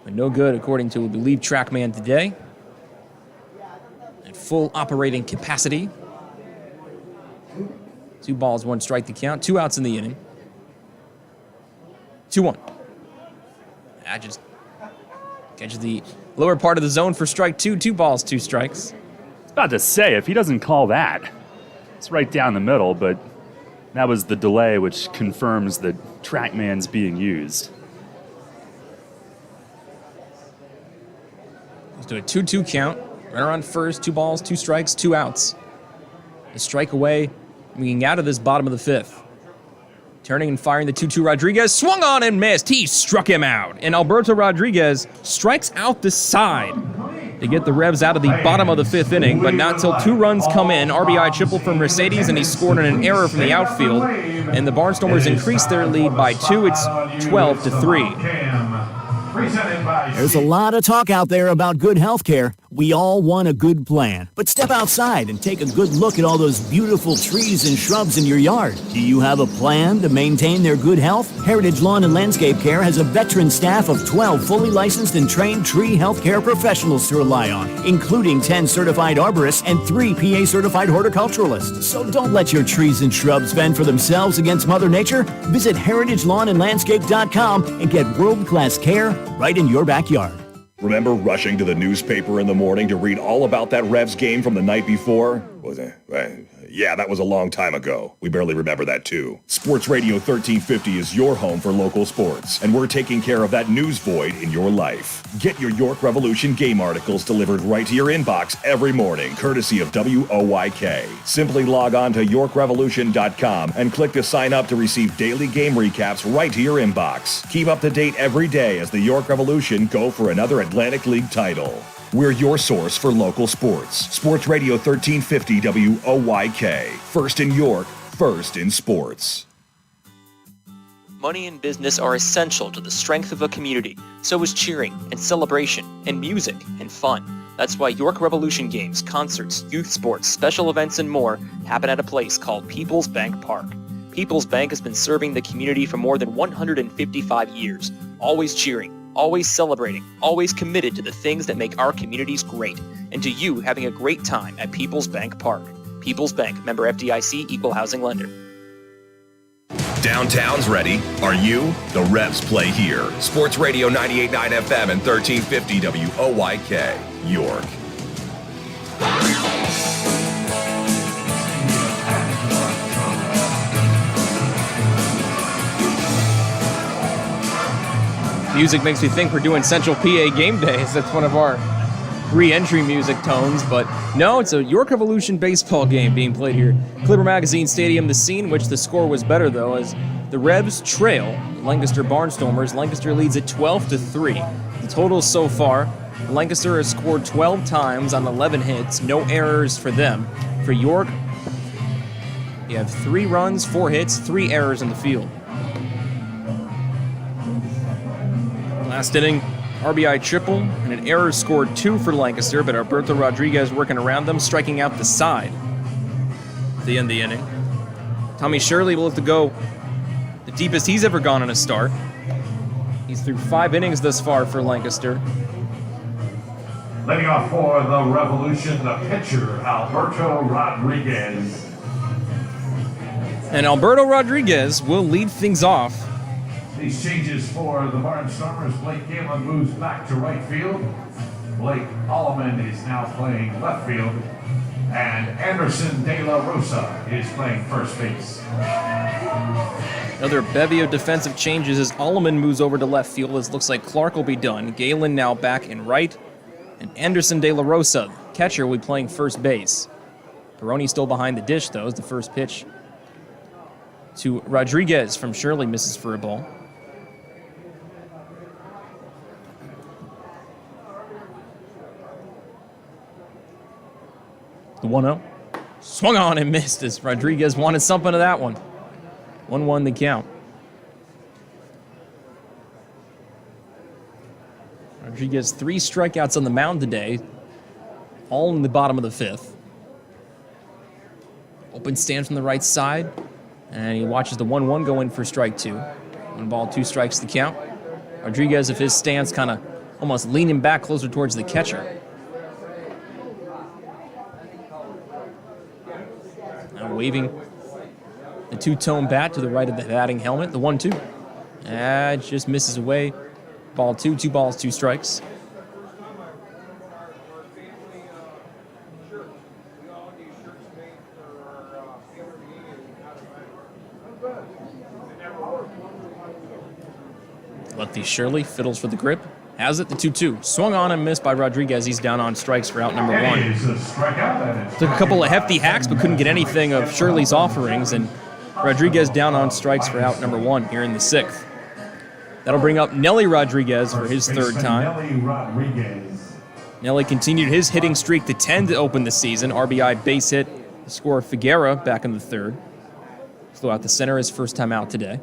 But no good, according to, we believe, TrackMan today. At full operating capacity. 2 balls, 1 strike to count. 2 outs in the inning. 2-1. That just catches the lower part of the zone for strike 2. 2 balls, 2 strikes. I was about to say, if he doesn't call that, it's right down the middle, but that was the delay which confirms that TrackMan's being used. Let's do a 2-2 count. Runner on first, 2 balls, 2 strikes, 2 outs. A strike away, moving out of this bottom of the 5th. Turning and firing the 2-2 Rodriguez, swung on and missed. He struck him out. And Alberto Rodriguez strikes out the side to get the Revs out of the bottom of the 5th inning, but not till 2 runs come in. RBI triple from Mercedes, and he scored on an error from the outfield. And the Barnstormers increased their lead by 2. It's 12-3. There's a lot of talk out there about good health care. We all want a good plan. But step outside and take a good look at all those beautiful trees and shrubs in your yard. Do you have a plan to maintain their good health? Heritage Lawn and Landscape Care has a veteran staff of 12 fully licensed and trained tree health care professionals to rely on, including 10 certified arborists and 3 PA certified horticulturalists. So don't let your trees and shrubs fend for themselves against Mother Nature. Visit heritagelawnandlandscape.com and get world-class care right in your backyard. Remember rushing to the newspaper in the morning to read all about that Revs game from the night before? Yeah, that was a long time ago. We barely remember that too. Sports Radio 1350 is your home for local sports, and we're taking care of that news void in your life. Get your York Revolution game articles delivered right to your inbox every morning, courtesy of WOYK. Simply log on to YorkRevolution.com and click to sign up to receive daily game recaps right to your inbox. Keep up to date every day as the York Revolution go for another Atlantic League title. We're your source for local sports. Sports Radio 1350 WOYK. First in York, first in sports. Money and business are essential to the strength of a community. So is cheering and celebration and music and fun. That's why York Revolution games, concerts, youth sports, special events, and more happen at a place called People's Bank Park. People's Bank has been serving the community for more than 155 years, always cheering, always celebrating, always committed to the things that make our communities great, and to you having a great time at People's Bank Park. People's Bank, member FDIC, equal housing lender. Downtown's ready. Are you? The Revs play here. Sports Radio 98.9 FM and 1350 WOYK, York. Music makes me think we're doing Central PA game days. That's one of our re-entry music tones, but no, it's a York Revolution baseball game being played here. Clipper Magazine Stadium, the scene which the score was better though, as the Revs trail Lancaster Barnstormers. Lancaster leads at 12-3. The total so far, Lancaster has scored 12 times on 11 hits, no errors for them. For York, you have 3 runs, 4 hits, 3 errors in the field. Last inning, RBI triple and an error scored 2 for Lancaster, but Alberto Rodriguez working around them, striking out the side at the end of the inning. Tommy Shirley will have to go the deepest he's ever gone in a start. He's through 5 innings thus far for Lancaster. Leading off for the Revolution, the pitcher, Alberto Rodriguez. And Alberto Rodriguez will lead things off. These changes for the Barnstormers. Blake Galen moves back to right field. Blake Alleman is now playing left field. And Anderson De La Rosa is playing first base. Another bevy of defensive changes as Alleman moves over to left field. As looks like Clark will be done. Galen now back in right. And Anderson De La Rosa, catcher, will be playing first base. Peroni still behind the dish, though, as the first pitch to Rodriguez from Shirley misses for a ball. The 1-0. Swung on and missed as Rodriguez wanted something of that one. 1-1 the count. Rodriguez 3 strikeouts on the mound today, all in the bottom of the 5th. Open stance from the right side, and he watches the 1-1 go in for strike 2. 1 ball, 2 strikes the count. Rodriguez, if his stance kind of almost leaning back closer towards the catcher. Now waving the 2-tone bat to the right of the batting helmet, the 1-2. It just misses away. Ball 2, 2 balls, 2 strikes. Lefty Shirley fiddles for the grip. Has it, the 2-2. Swung on and missed by Rodriguez. He's down on strikes for out number 1. Took a couple of hefty hacks, but couldn't get anything of Shirley's offerings, and Rodriguez down on strikes for out number 1 here in the 6th. That'll bring up Nelly Rodriguez for his 3rd time. Nelly continued his hitting streak to 10 to open the season. RBI base hit to score Figuera back in the 3rd. Flew out the center his first time out today.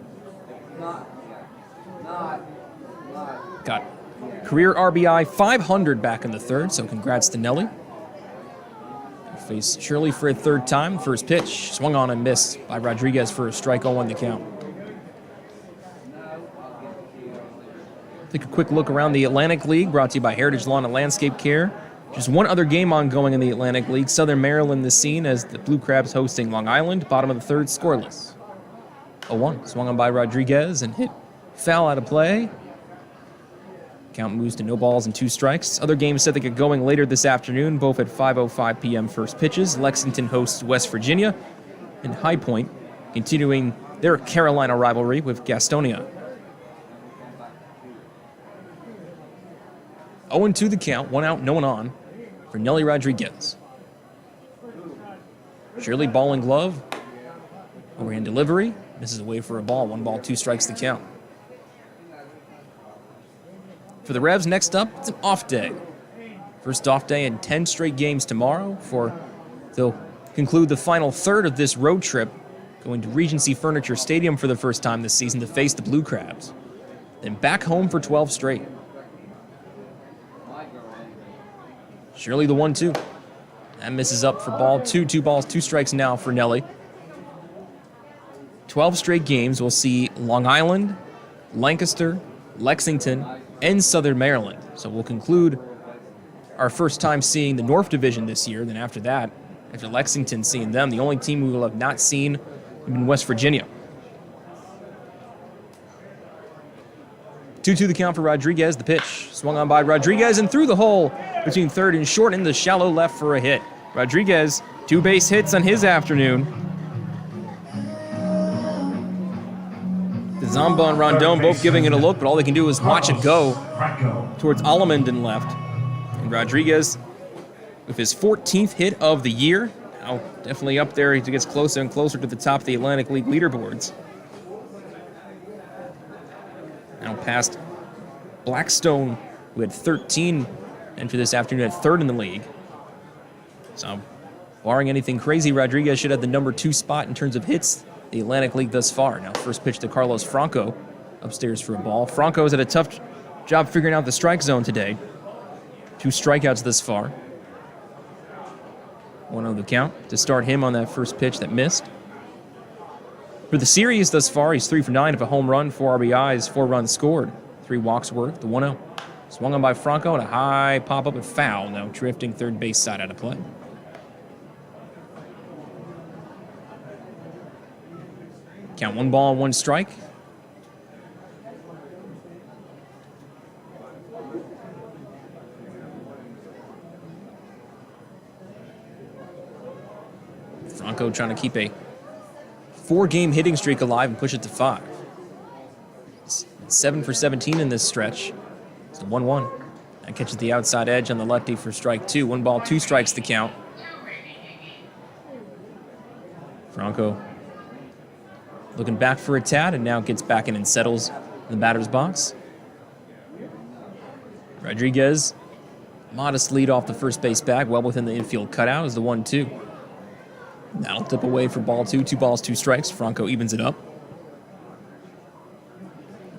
Got career RBI 500 back in the 3rd, so congrats to Nelly. Face Shirley for a 3rd time. First pitch swung on and missed by Rodriguez for a strike 0-1 the count. Take a quick look around the Atlantic League, brought to you by Heritage Lawn and Landscape Care. Just one other game ongoing in the Atlantic League. Southern Maryland the scene as the Blue Crabs hosting Long Island. Bottom of the 3rd, scoreless. 0-1, swung on by Rodriguez and hit foul out of play. Count moves to no balls and 2 strikes. Other games set to get going later this afternoon, both at 5:05 p.m. first pitches. Lexington hosts West Virginia, and High Point continuing their Carolina rivalry with Gastonia. 0-2 the count, 1 out, no one on for Nelly Rodriguez. Shirley ball and glove. Overhand delivery. Misses away for a ball. 1 ball, 2 strikes the count. For the Revs, next up, it's an off day. First off day in 10 straight games tomorrow. They'll conclude the final 3rd of this road trip, going to Regency Furniture Stadium for the first time this season to face the Blue Crabs. Then back home for 12 straight. Shirley the 1-2. That misses up for ball 2. 2 balls, 2 strikes now for Nelly. 12 straight games will see Long Island, Lancaster, Lexington, and Southern Maryland. So we'll conclude our first time seeing the North Division this year. Then after that, after Lexington seeing them, the only team we will have not seen in West Virginia. 2-2 the count for Rodriguez. The pitch swung on by Rodriguez and through the hole between 3rd and short in the shallow left for a hit. Rodriguez, 2 base hits on his afternoon. Zamba and Rondon both giving it a look, but all they can do is watch it go towards Alleman and left. And Rodriguez, with his 14th hit of the year, now definitely up there as he gets closer and closer to the top of the Atlantic League leaderboards. Now past Blackstone, who had 13, and for this afternoon had 3rd in the league. So, barring anything crazy, Rodriguez should have the number 2 spot in terms of hits the Atlantic League thus far. Now first pitch to Carlos Franco, upstairs for a ball. Franco's had a tough job figuring out the strike zone today. 2 strikeouts thus far. 1-0 the count to start him on that first pitch that missed. For the series thus far, he's 3 for 9 of a home run, 4 RBIs, 4 runs scored, 3 walks worth, the 1-0. Swung on by Franco and a high pop-up and foul, now drifting third base side out of play. Count 1 ball, 1 strike. Franco trying to keep a 4-game hitting streak alive and push it to 5. 7 for 17 in this stretch. It's a 1-1. That catches the outside edge on the lefty for strike 2. 1 ball, 2 strikes to count. Franco looking back for a tad and now gets back in and settles in the batter's box. Rodriguez, modest lead off the first base bag, well within the infield cutout, is the 1-2. That'll tip away for ball 2. 2 balls, 2 strikes. Franco evens it up.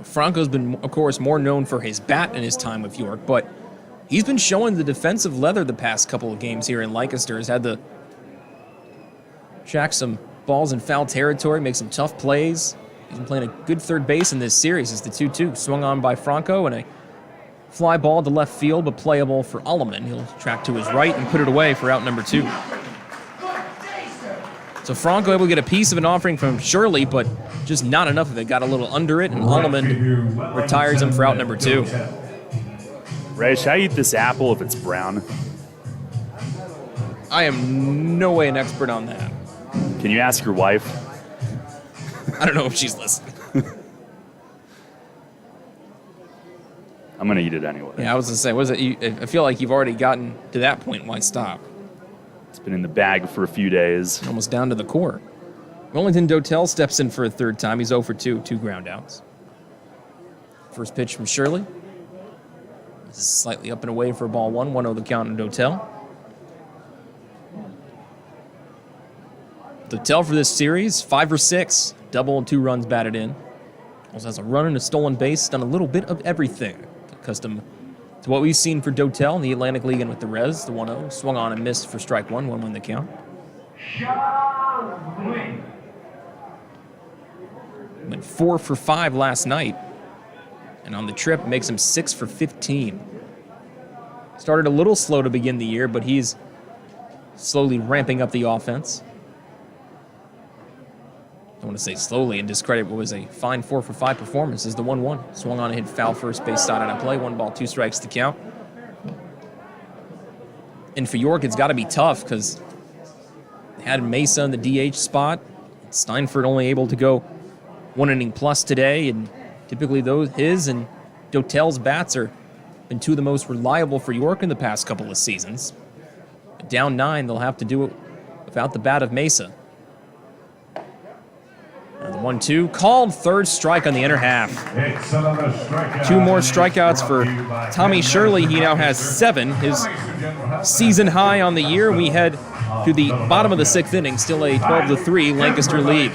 Franco's been, of course, more known for his bat in his time with York, but he's been showing the defensive leather the past couple of games here in Lancaster. Has had to shack some balls in foul territory, make some tough plays. He's been playing a good third base in this series. It's the 2-2. Swung on by Franco and a fly ball to left field, but playable for Ulliman. He'll track to his right and put it away for out number 2. So Franco able to get a piece of an offering from Shirley, but just not enough of it. Got a little under it, and Ulliman retires him for out number 2. Ray, should I eat this apple if it's brown? I am no way an expert on that. Can you ask your wife? I don't know if she's listening. I'm going to eat it anyway. Yeah, I was going to say, was it? I feel like you've already gotten to that point. Why stop? It's been in the bag for a few days. Almost down to the core. Wellington Dotel steps in for a third time. He's 0 for 2, 2 ground outs. First pitch from Shirley. This is slightly up and away for ball 1. 1-0 the count on Dotel. Dotel for this series, 5 for 6. Double and 2 runs batted in. Also has a run and a stolen base. Done a little bit of everything. Accustomed to what we've seen for Dotel in the Atlantic League and with the Reds. The 1-0 swung on and missed for strike 1. 1-1 the count. Went 4 for 5 last night. And on the trip, makes him 6 for 15. Started a little slow to begin the year, but he's slowly ramping up the offense. I want to say slowly and discredit what was a fine 4 for 5 performance is the 1-1. Swung on and hit foul first base side out of play. 1 ball, 2 strikes to count. And for York, it's got to be tough because they had Mesa in the DH spot. Steinfurt only able to go 1 inning plus today, and typically his and Dotel's bats are been 2 of the most reliable for York in the past couple of seasons. Down 9, they'll have to do it without the bat of Mesa. The 1-2, called third strike on the inner half. 2 more strikeouts for Tommy Shirley. He now has 7, his season high on the year. We head to the bottom of the 6th inning, still a 12-3 Lancaster lead.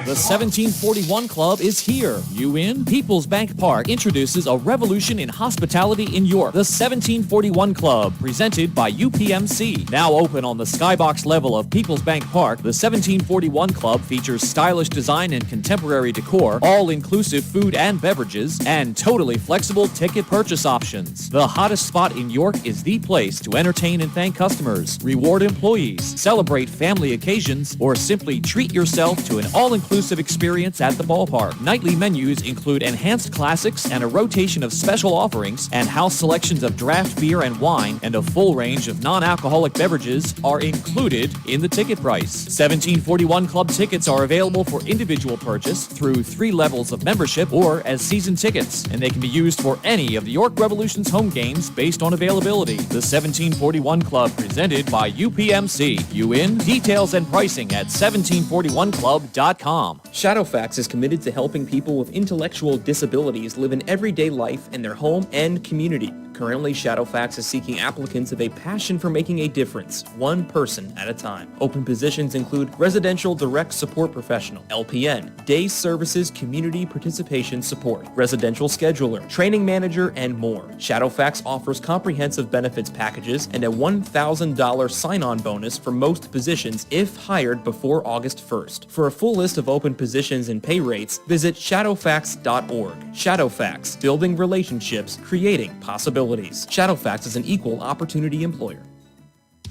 The 1741 Club is here. You in? People's Bank Park introduces a revolution in hospitality in York. The 1741 Club, presented by UPMC. Now open on the skybox level of People's Bank Park, the 1741 Club features stylish design and contemporary decor, all-inclusive food and beverages, and totally flexible ticket purchase options. The hottest spot in York is the place to entertain and thank customers, reward employees, celebrate family occasions, or simply treat yourself to an all-inclusive experience at the ballpark. Nightly menus include enhanced classics and a rotation of special offerings, and house selections of draft beer and wine and a full range of non-alcoholic beverages are included in the ticket price. 1741 Club tickets are available for individual purchase through 3 levels of membership or as season tickets, and they can be used for any of the York Revolution's home games based on availability. The 1741 Club, presented by UPMC. You in? Details and pricing at 1741club.com. Shadowfax is committed to helping people with intellectual disabilities live an everyday life in their home and community. Currently, Shadowfax is seeking applicants with a passion for making a difference, one person at a time. Open positions include Residential Direct Support Professional, LPN, Day Services Community Participation Support, Residential Scheduler, Training Manager, and more. Shadowfax offers comprehensive benefits packages and a $1,000 sign-on bonus for most positions if hired before August 1st. For a full list of open positions and pay rates, visit shadowfax.org. Shadowfax, building relationships, creating possibilities. Shadowfax is an equal opportunity employer.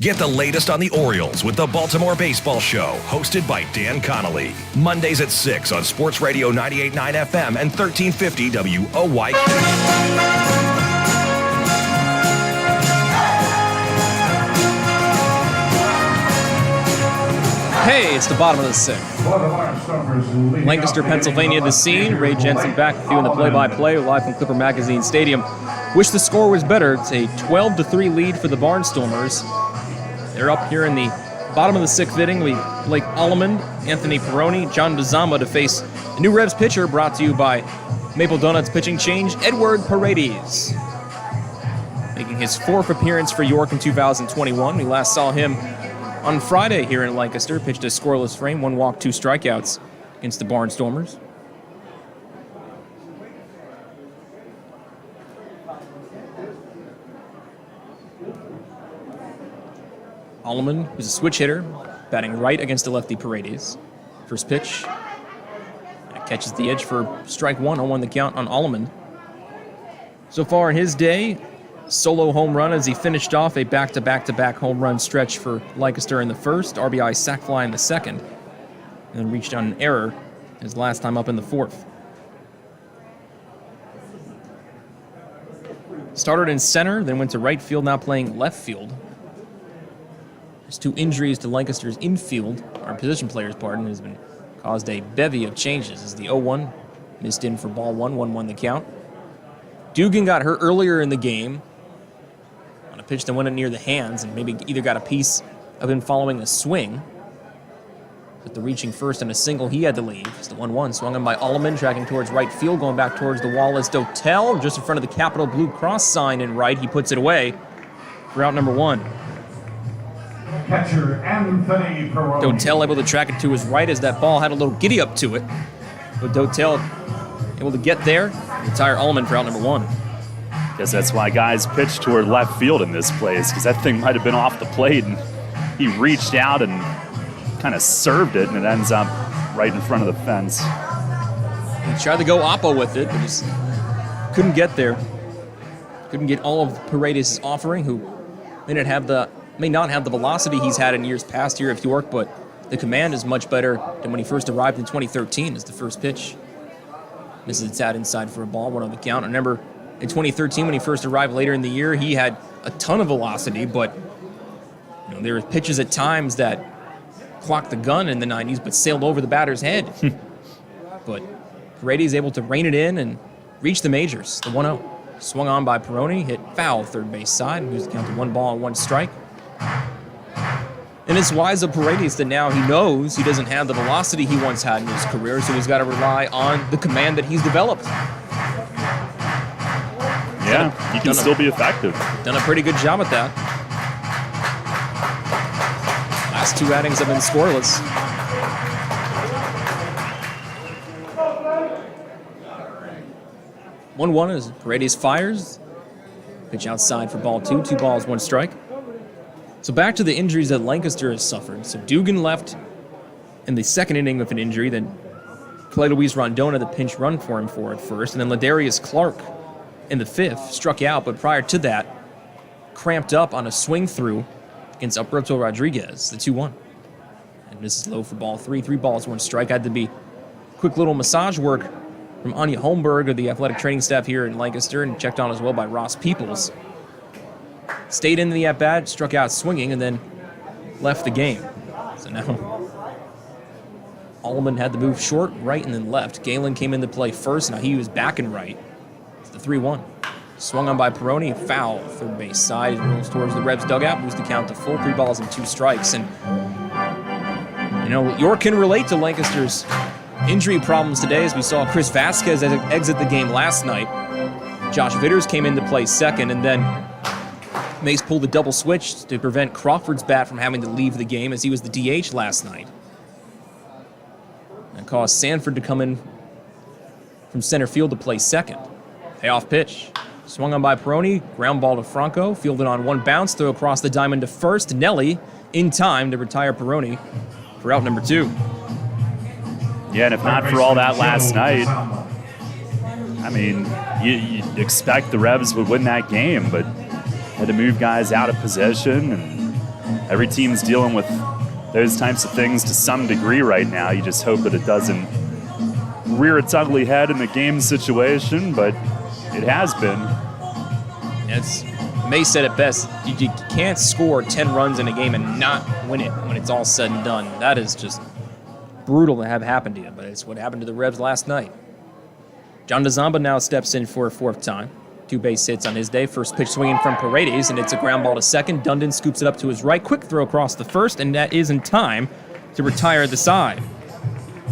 Get the latest on the Orioles with the Baltimore Baseball Show, hosted by Dan Connolly. Mondays at 6 on Sports Radio 98.9 FM and 1350 WOYK. Hey, it's the bottom of the sixth. Lancaster, Pennsylvania, the scene. Ray Jensen back with you in the play-by-play live from Clipper Magazine Stadium. Wish the score was better. It's a 12-3 lead for the Barnstormers. They're up here in the bottom of the sixth inning. We Blake Alleman, Anthony Perroni, John Bazama to face the new Revs pitcher, brought to you by Maple Donuts pitching change, Edward Paredes. Making his fourth appearance for York in 2021. We last saw him on Friday here in Lancaster, pitched a scoreless frame, 1 walk, 2 strikeouts against the Barnstormers. Alleman, who's a switch hitter, batting right against the lefty Paredes. First pitch, catches the edge for strike 1, 0-1 the count on Alleman. So far in his day, solo home run as he finished off a back-to-back-to-back home run stretch for Lancaster in the first, RBI sac fly in the second, and then reached on an error his last time up in the fourth. Started in center, then went to right field, now playing left field. There's 2 injuries to Lancaster's infield, or position players, pardon, has been caused a bevy of changes as the 0-1 missed in for ball 1, 1-1 the count. Dugan got hurt earlier in the game on a pitch that went near the hands and maybe either got a piece of him following a swing. But the reaching first and a single, he had to leave. It's the 1-1 swung on by Alleman, tracking towards right field, going back towards the wall is Dotel, just in front of the Capital Blue Cross sign in right. He puts it away for out number 1. Catcher Anthony Perroni. Dotel able to track it to his right as that ball had a little giddy up to it. But Dotel able to get there, retire Alleman for out number 1. Guess that's why guys pitch toward left field in this place, because that thing might have been off the plate, and he reached out and kind of served it, and it ends up right in front of the fence. He tried to go oppo with it, but just couldn't get there. Couldn't get all of Paredes' offering, who may not have the velocity he's had in years past here at York, but the command is much better than when he first arrived in 2013 as the first pitch. Misses it out inside for a ball, 1 on the count. I remember in 2013 when he first arrived later in the year, he had a ton of velocity, but there were pitches at times that clocked the gun in the 90s but sailed over the batter's head. But Paredes able to rein it in and reach the majors, the 1-0. Swung on by Perroni, hit foul third base side, moves the count to 1 ball and 1 strike. And it's wise of Paredes that now he knows he doesn't have the velocity he once had in his career, so he's got to rely on the command that he's developed. Yeah, he can still be effective. Done a pretty good job at that. Last 2 outings have been scoreless. One as Paredes fires. Pitch outside for ball 2. 2 balls, 1 strike. So back to the injuries that Lancaster has suffered. So Dugan left in the second inning with an injury. Then Clay Luis Rondona, the pinch run for him for at first. And then Ladarius Clark in the 5th struck out. But prior to that, cramped up on a swing through against Alberto Rodriguez, the 2-1. And this is low for ball 3. 3 balls, 1 strike. Had to be quick little massage work from Anya Holmberg of the athletic training staff here in Lancaster, and checked on as well by Ross Peoples. Stayed in the at-bat, struck out swinging, and then left the game. So now Alleman had to move short, right, and then left. Galen came into play first. Now he was back and right. It's the 3-1. Swung on by Perroni, foul, third base side. Rolls towards the Revs dugout, moves the count to full, 3 balls and 2 strikes. And, York can relate to Lancaster's injury problems today, as we saw Chris Vasquez exit the game last night. Josh Vitters came in to play second, and then Mace pulled a double switch to prevent Crawford's bat from having to leave the game as he was the DH last night. That caused Sanford to come in from center field to play second. Payoff pitch. Swung on by Peroni, ground ball to Franco, fielded on one bounce, throw across the diamond to first. Nelly in time to retire Peroni for out number 2. Yeah, and if not for all that last night, I mean, you expect the Revs would win that game, but had to move guys out of position, and every team's dealing with those types of things to some degree right now. You just hope that it doesn't rear its ugly head in the game situation, but it has been. May said it best. You can't score 10 runs in a game and not win it when it's all said and done. That is just brutal to have happen to you, but it's what happened to the Revs last night. John DeZamba now steps in for a 4th time. 2 base hits on his day. First pitch swinging from Paredes, and it's a ground ball to second. Dundon scoops it up to his right. Quick throw across the first, and that is in time to retire the side.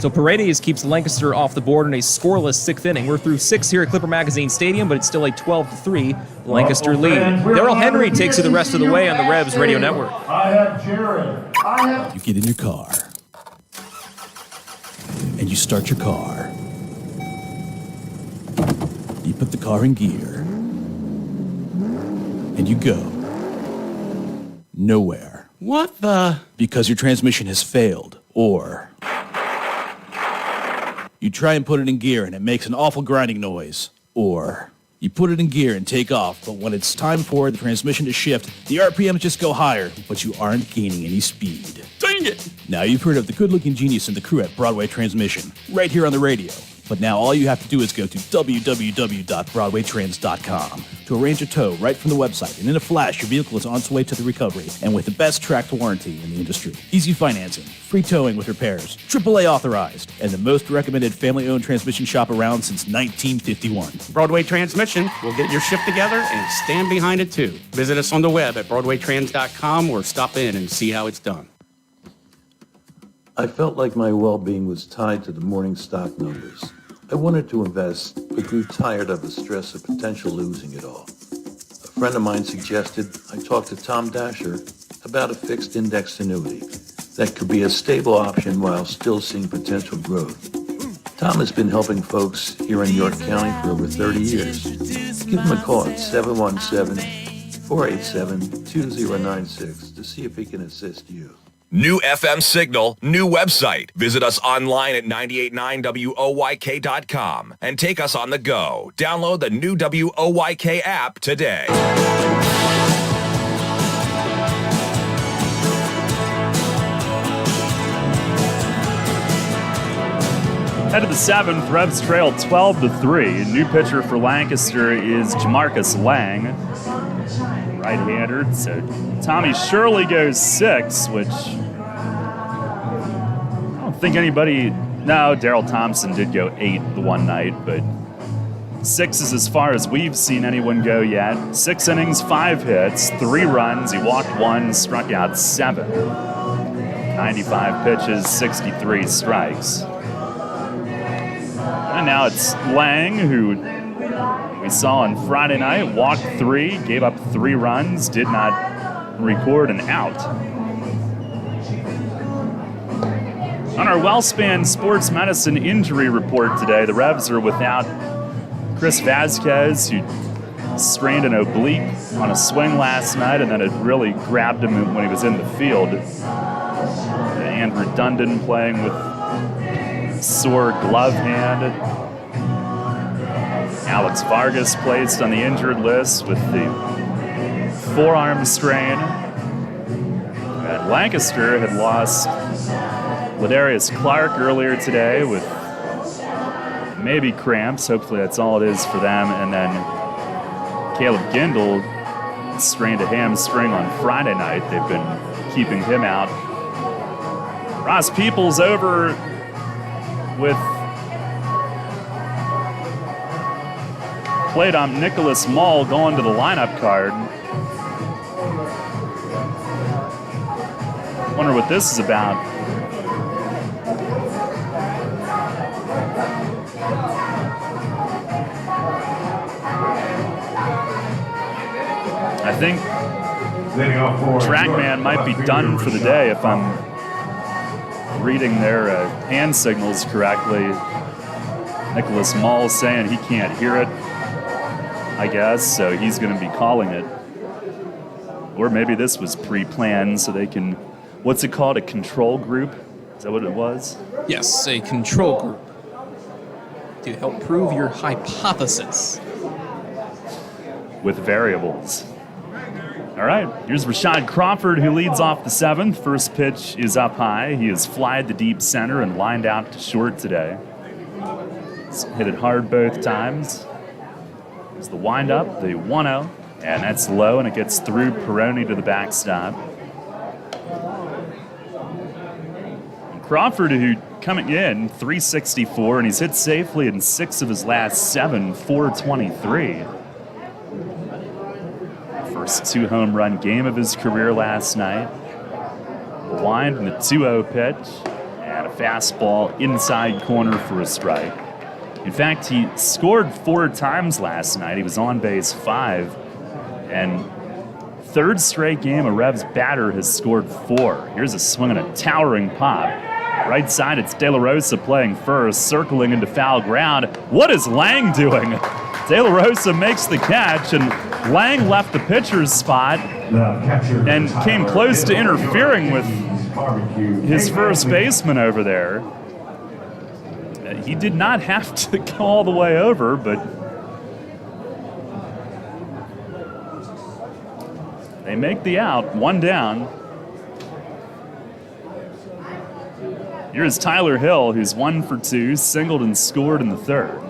So Paredes keeps Lancaster off the board in a scoreless 6th inning. We're through 6 here at Clipper Magazine Stadium, but it's still a 12-3 Lancaster lead. Darrell Henry takes you the rest of the way on the Revs Radio Network. I have Jared. You get in your car, and you start your car. You put the car in gear, and you go nowhere. What the? Because your transmission has failed, or you try and put it in gear and it makes an awful grinding noise, or you put it in gear and take off, but when it's time for the transmission to shift, the RPMs just go higher, but you aren't gaining any speed. Dang it! Now you've heard of the good-looking genius and the crew at Broadway Transmission, right here on the radio. But now all you have to do is go to www.broadwaytrans.com to arrange a tow right from the website, and in a flash, your vehicle is on its way to the recovery, and with the best tracked warranty in the industry. Easy financing, free towing with repairs, AAA authorized, and the most recommended family-owned transmission shop around since 1951. Broadway Transmission will get your shift together and stand behind it too. Visit us on the web at broadwaytrans.com or stop in and see how it's done. I felt like my well-being was tied to the morning stock numbers. I wanted to invest, but grew tired of the stress of potential losing it all. A friend of mine suggested I talk to Tom Dasher about a fixed index annuity that could be a stable option while still seeing potential growth. Tom has been helping folks here in York County for over 30 years. Give him a call at 717-487-2096 to see if he can assist you. New FM signal, new website. Visit us online at 989WOYK.com and take us on the go. Download the new WOYK app today. Head of the 7th, Revs trail 12-3. New pitcher for Lancaster is Jamarcus Lang, right-hander. So Tommy Shirley goes 6, which I don't think anybody. No, Daryl Thompson did go 8 the one night, but 6 is as far as we've seen anyone go yet. 6 innings, 5 hits, 3 runs. He walked 1, struck out 7. 95 pitches, 63 strikes. And now it's Lang, who we saw on Friday night, walked 3, gave up 3 runs, did not record an out. On our WellSpan Sports Medicine injury report today, the Revs are without Chris Vasquez, who strained an oblique on a swing last night, and then it really grabbed him when he was in the field. Andrew Dundon playing with sore glove hand. Alex Vargas placed on the injured list with the forearm strain. And Lancaster had lost Ladarius Clark earlier today with maybe cramps. Hopefully that's all it is for them. And then Caleb Gindel strained a hamstring on Friday night. They've been keeping him out. Ross Peoples over with plate on Nicholas Mull going to the lineup card. Wonder what this is about. I think Trackman might be done for the day if I'm reading their hand signals correctly. Nicholas Mull saying he can't hear it, I guess, so he's going to be calling it. Or maybe this was pre-planned so they can, what's it called, a control group? Is that what it was? Yes, a control group to help prove your hypothesis. With variables. All right, here's Rashad Crawford, who leads off the 7th. First pitch is up high. He has flied the deep center and lined out to short today. He's hit it hard both times. There's the windup, the 1-0, and that's low, and it gets through Peroni to the backstop. And Crawford, who coming in 364, and he's hit safely in 6 of his last 7, 423. First 2 home run game of his career last night. The wind and the 2-0 pitch, and a fastball inside corner for a strike. In fact, he scored 4 times last night. He was on base 5, and third straight game a Revs batter has scored 4. Here's a swing and a towering pop. Right side, it's De La Rosa playing first, circling into foul ground. What is Lang doing? De La Rosa makes the catch, and Lang left the pitcher's spot and came close to interfering with his first baseman over there. He did not have to go all the way over, but they make the out, 1 down. Here's Tyler Hill, who's 1 for 2, singled and scored in the 3rd.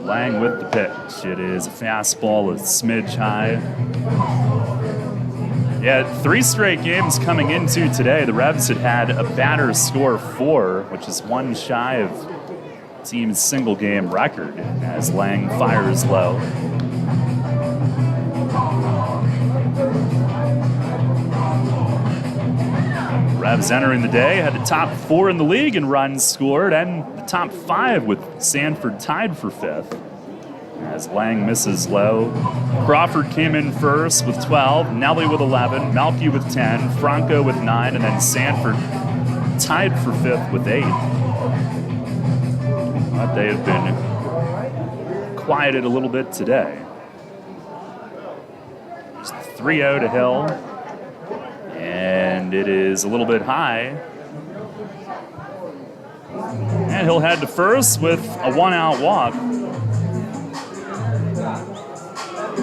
Lang with the pitch. It is a fastball, a smidge high. Yeah, 3 straight games coming into today. The Revs had a batter score 4, which is 1 shy of team's single game record as Lang fires low. Revs entering the day had the top 4 in the league in runs scored and the top 5 with Sanford tied for 5th. As Lang misses low. Crawford came in first with 12, Nelly with 11, Melky with 10, Franco with 9, and then Sanford tied for 5th with 8. But they have been quieted a little bit today. It's 3-0 to Hill. And it is a little bit high. And Hill head to first with a 1-out walk.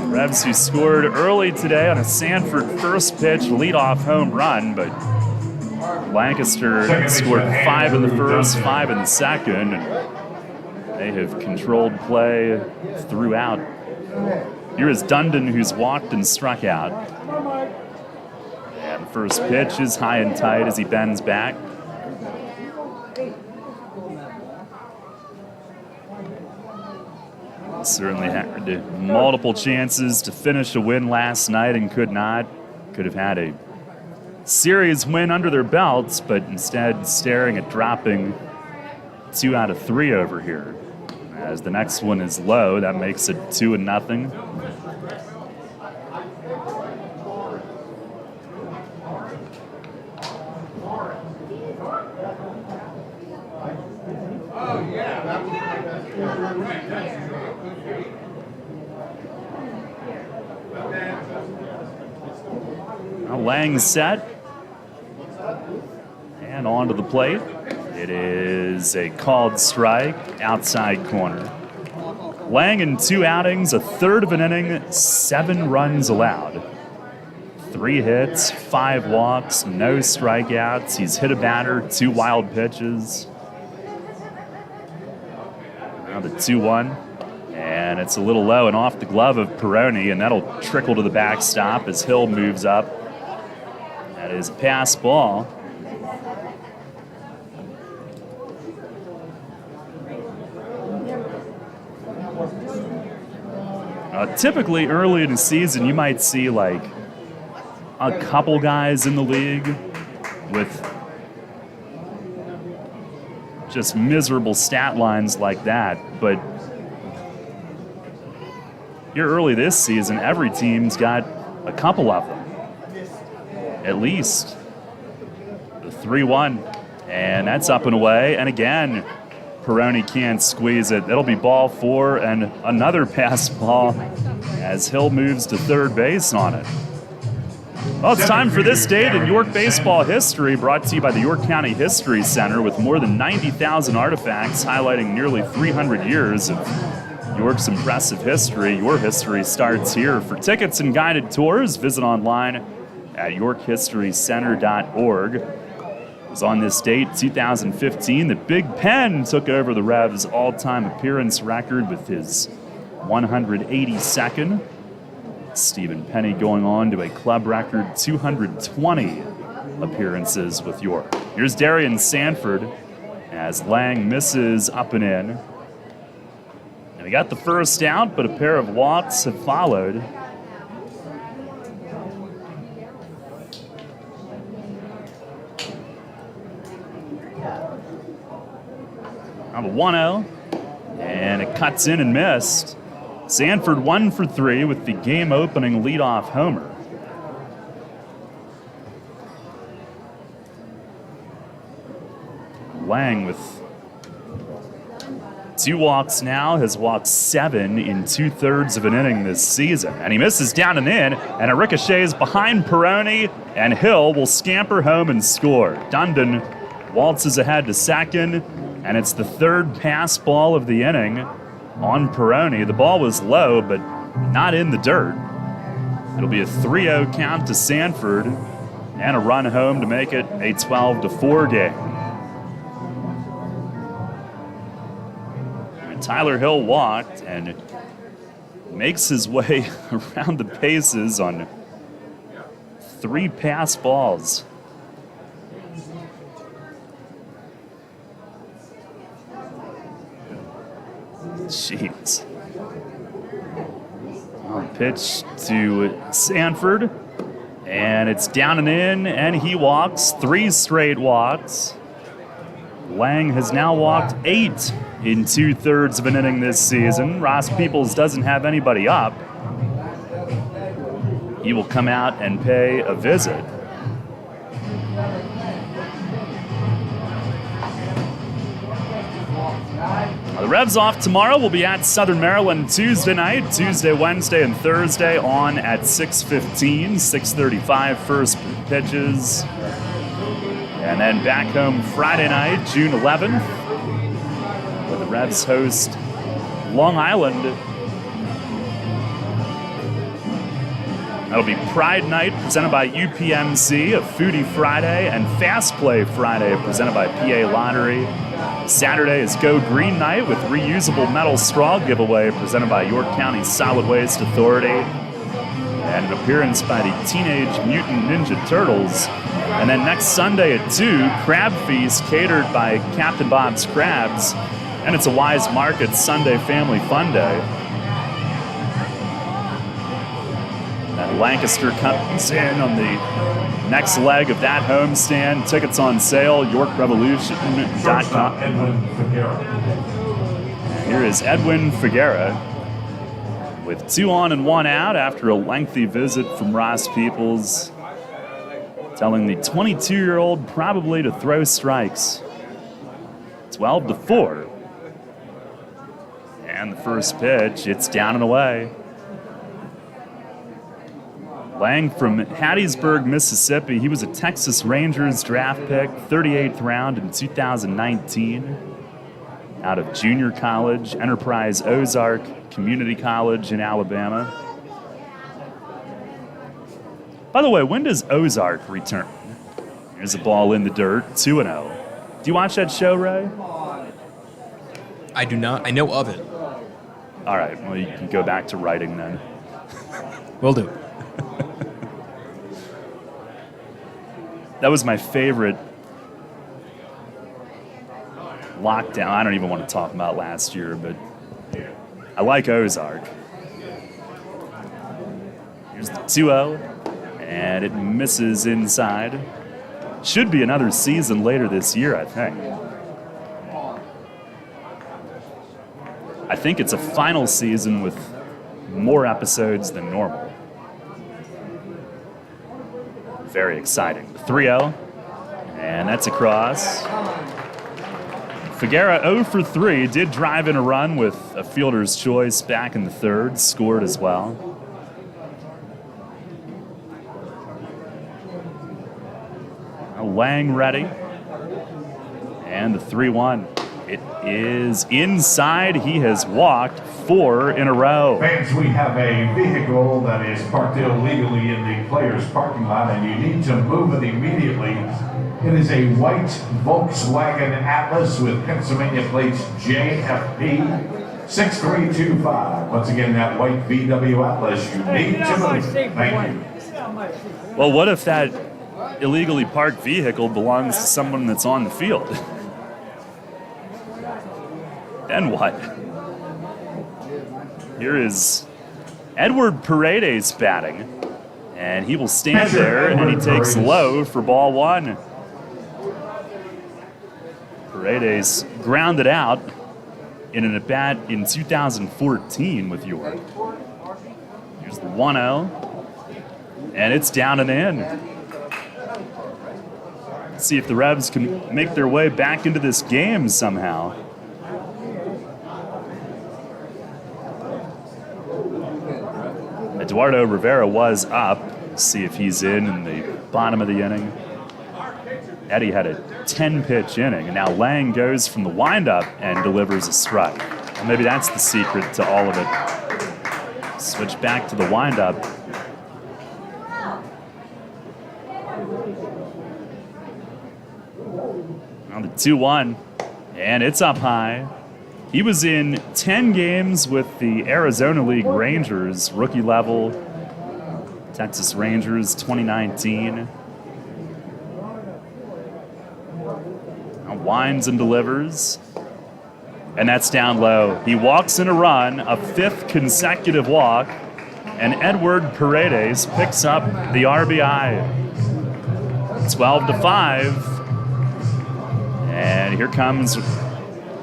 Revs, who scored early today on a Sanford first pitch leadoff home run, but Lancaster scored 5 in the first, 5 in the second. And they have controlled play throughout. Here is Dundon, who's walked and struck out. And the first pitch is high and tight as he bends back. Certainly had multiple chances to finish a win last night and could not. Could have had a series win under their belts, but instead staring at dropping 2 out of 3 over here. As the next one is low, that makes it 2-0. Now Lang set and onto the plate. It is a called strike, outside corner. Lang in 2 outings, a third of an inning, 7 runs allowed. 3 hits, 5 walks, no strikeouts. He's hit a batter, 2 wild pitches. Now the 2-1, and it's a little low and off the glove of Peroni, and that'll trickle to the backstop as Hill moves up. That is a pass ball. Typically early in the season, you might see like a couple guys in the league with just miserable stat lines like that, but here early this season, every team's got a couple of them, at least. The 3-1, and that's up and away. And again, Peroni can't squeeze it. It'll be ball 4 and another pass ball as Hill moves to third base on it. Well, it's time for this date in York baseball history, brought to you by the York County History Center, with more than 90,000 artifacts highlighting nearly 300 years of York's impressive history. Your history starts here. For tickets and guided tours, visit online at yorkhistorycenter.org. It was on this date, 2015, that Big Pen took over the Revs' all-time appearance record with his 182nd. Stephen Penny going on to a club record 220 appearances with York. Here's Darian Sanford as Lang misses up and in. And he got the first out, but a pair of walks have followed. Now the 1-0, and it cuts in and missed. Sanford 1 for 3 with the game-opening leadoff homer. Lang with 2 walks now, has walked 7 in 2/3 of an inning this season. And he misses down and in, and it ricochets behind Peroni, and Hill will scamper home and score. Dundon waltzes ahead to second, and it's the 3rd pass ball of the inning on Peroni. The ball was low, but not in the dirt. It'll be a 3-0 count to Sanford and a run home to make it a 12-4 game. And Tyler Hill walked and makes his way around the bases on 3 pass balls. Jeez. Pitch to Sanford, and it's down and in, and he walks 3 straight walks. Lang has now walked 8 in 2/3 of an inning this season. Ross Peoples doesn't have anybody up. He will come out and pay a visit. The Revs off tomorrow. Will be at Southern Maryland Tuesday night, Tuesday, Wednesday, and Thursday on at 6:15, 6:35 first pitches. And then back home Friday night, June 11th, where the Revs host Long Island. That'll be Pride Night presented by UPMC, a Foodie Friday, and Fast Play Friday presented by PA Lottery. Saturday is Go Green Night with reusable metal straw giveaway presented by York County Solid Waste Authority. And an appearance by the Teenage Mutant Ninja Turtles. And then next Sunday at 2, Crab Feast catered by Captain Bob's Crabs. And it's a Wise Market Sunday Family Fun Day. And Lancaster comes in on the next leg of that homestand. Tickets on sale, YorkRevolution.com. Here is Edwin Figuera with 2 on and 1 out after a lengthy visit from Ross Peoples, telling the 22-year-old probably to throw strikes. 12-4. And the first pitch, it's down and away. Lang from Hattiesburg, Mississippi. He was a Texas Rangers draft pick, 38th round in 2019. Out of junior college, Enterprise Ozark Community College in Alabama. By the way, when does Ozark return? Here's a ball in the dirt, 2-0. Do you watch that show, Ray? I do not. I know of it. All right, well, you can go back to writing then. Will do. That was my favorite lockdown. I don't even want to talk about last year, but I like Ozark. Here's the 2-0, and it misses inside. Should be another season later this year, I think. I think it's a final season with more episodes than normal. Very exciting. The 3-0, and that's across. Figuera 0 for 3, did drive in a run with a fielder's choice back in the third, scored as well. Now Lang ready, and the 3-1. It is inside. He has walked 4 in a row. Fans, we have a vehicle that is parked illegally in the players' parking lot, and you need to move it immediately. It is a white Volkswagen Atlas with Pennsylvania plates JFP 6325. Once again, that white VW Atlas, you need to move. Thank you. Well, what if that illegally parked vehicle belongs to someone that's on the field? Then what? Here is Edward Paredes batting, and he will stand there, and he takes low for ball 1. Paredes grounded out in an at-bat in 2014 with York. Here's the 1-0, and it's down and in. Let's see if the Revs can make their way back into this game somehow. Eduardo Rivera was up. See if he's in the bottom of the inning. Eddie had a 10-pitch inning, and now Lang goes from the windup and delivers a strike. Well, maybe that's the secret to all of it. Switch back to the windup. Now the 2-1, and it's up high. He was in 10 games with the Arizona League Rangers, rookie level, Texas Rangers 2019. Now winds and delivers, and that's down low. He walks in a run, a 5th consecutive walk, and Edward Paredes picks up the RBI. 12-5, and here comes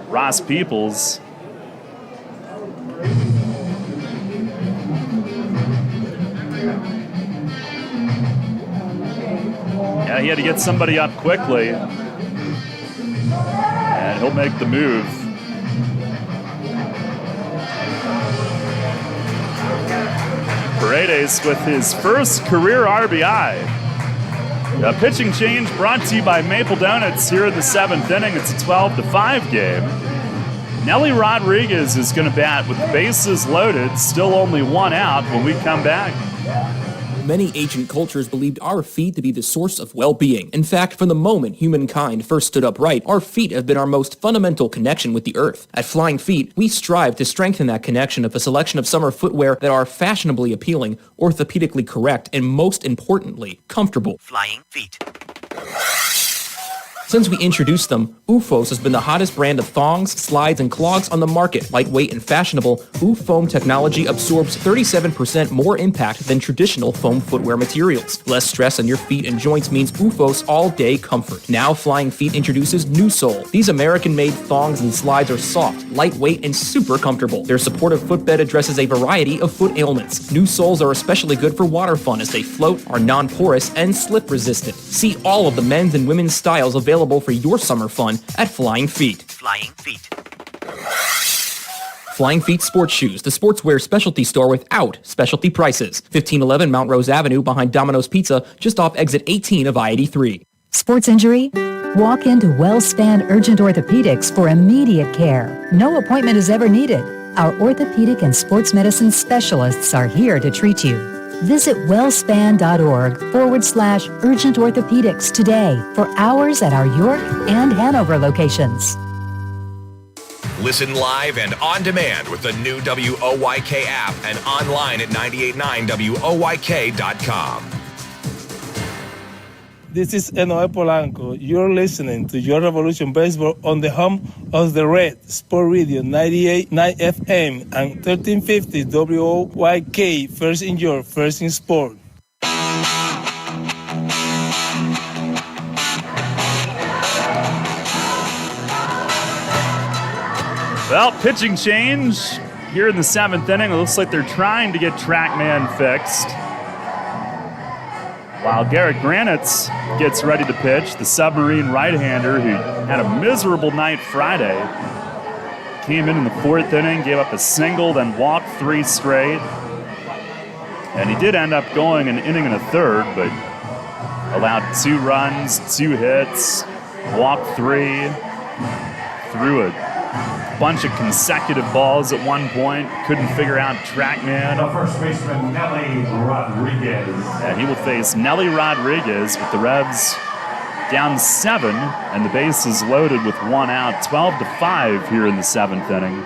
Ross Peoples. Yeah, he had to get somebody up quickly, and he'll make the move. Paredes with his first career RBI. A pitching change brought to you by Maple Donuts here in the 7th inning. It's a 12-5 game. Nelly Rodriguez is going to bat with the bases loaded, still only 1 out when we come back. Many ancient cultures believed our feet to be the source of well-being. In fact, from the moment humankind first stood upright, our feet have been our most fundamental connection with the earth. At Flying Feet, we strive to strengthen that connection with a selection of summer footwear that are fashionably appealing, orthopedically correct, and most importantly, comfortable. Flying Feet. Since we introduced them, OOFOS has been the hottest brand of thongs, slides, and clogs on the market. Lightweight and fashionable, OOFOam technology absorbs 37% more impact than traditional foam footwear materials. Less stress on your feet and joints means OOFOS all-day comfort. Now Flying Feet introduces New Sole. These American-made thongs and slides are soft, lightweight, and super comfortable. Their supportive footbed addresses a variety of foot ailments. New soles are especially good for water fun as they float, are non-porous, and slip-resistant. See all of the men's and women's styles available for your summer fun at Flying Feet. Flying Feet. Flying Feet Sports Shoes, the sportswear specialty store without specialty prices. 1511 Mount Rose Avenue behind Domino's Pizza, just off exit 18 of I-83. Sports injury? Walk into WellSpan Urgent Orthopedics for immediate care. No appointment is ever needed. Our orthopedic and sports medicine specialists are here to treat you. Visit wellspan.org/urgent orthopedics today for hours at our York and Hanover locations. Listen live and on demand with the new WOYK app and online at 989WOYK.com. This is Enoe Polanco. You're listening to Your Revolution Baseball on the home of the Red Sport Radio 98.9 FM and 1350 WOYK. First in your, first in sport. Well, pitching change here in the 7th inning. It looks like they're trying to get TrackMan fixed. While Garrett Granitz gets ready to pitch, the submarine right-hander who had a miserable night Friday, came in the 4th inning, gave up a single, then walked 3 straight. And he did end up going an inning and a third, but allowed 2 runs, 2 hits, walked 3, threw a bunch of consecutive balls at one point, couldn't figure out TrackMan. The first baseman, Nelly Rodriguez. And he will face Nelly Rodriguez with the Revs down 7, and the bases loaded with 1 out, 12-5 here in the 7th inning.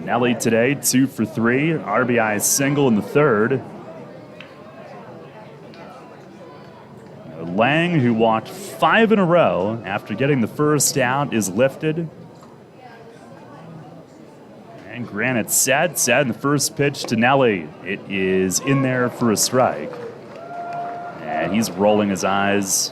Nelly today, 2 for 3, RBI single in the 3rd. Lang, who walked 5 in a row after getting the first out, is lifted. And Granite set in the first pitch to Nelly. It is in there for a strike. And he's rolling his eyes.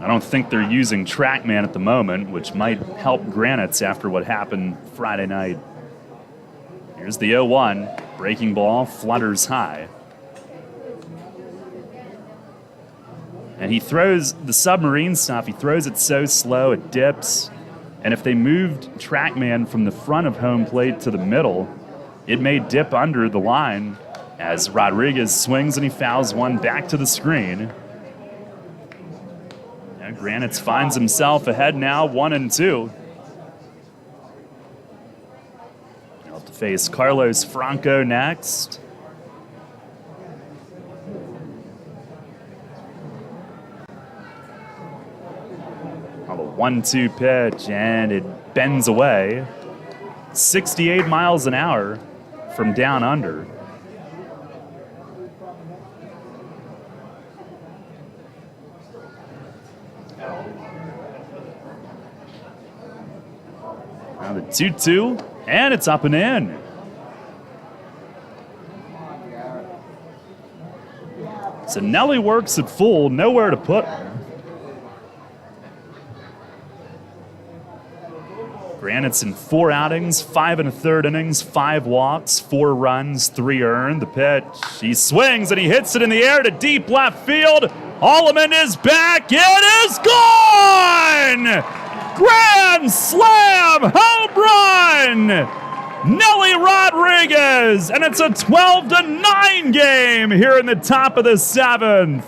I don't think they're using TrackMan at the moment, which might help Granite's after what happened Friday night. Here's the 0-1. Breaking ball, flutters high. And he throws the submarine stuff. He throws it so slow, it dips. And if they moved TrackMan from the front of home plate to the middle, it may dip under the line as Rodriguez swings and he fouls one back to the screen. And Granitz finds himself ahead now, 1-2. Face Carlos Franco next. On the 1-2 pitch, and it bends away. 68 miles an hour from down under. Now the 2-2. And it's up and in. So Nelly works at full, nowhere to put him. Granite's in 4 outings, 5 1/3 innings, 5 walks, 4 runs, 3 earned. The pitch, he swings and he hits it in the air to deep left field. Alleman is back. It is gone! Grand slam home run! Nelly Rodriguez, and it's a 12-9 game here in the top of the 7th.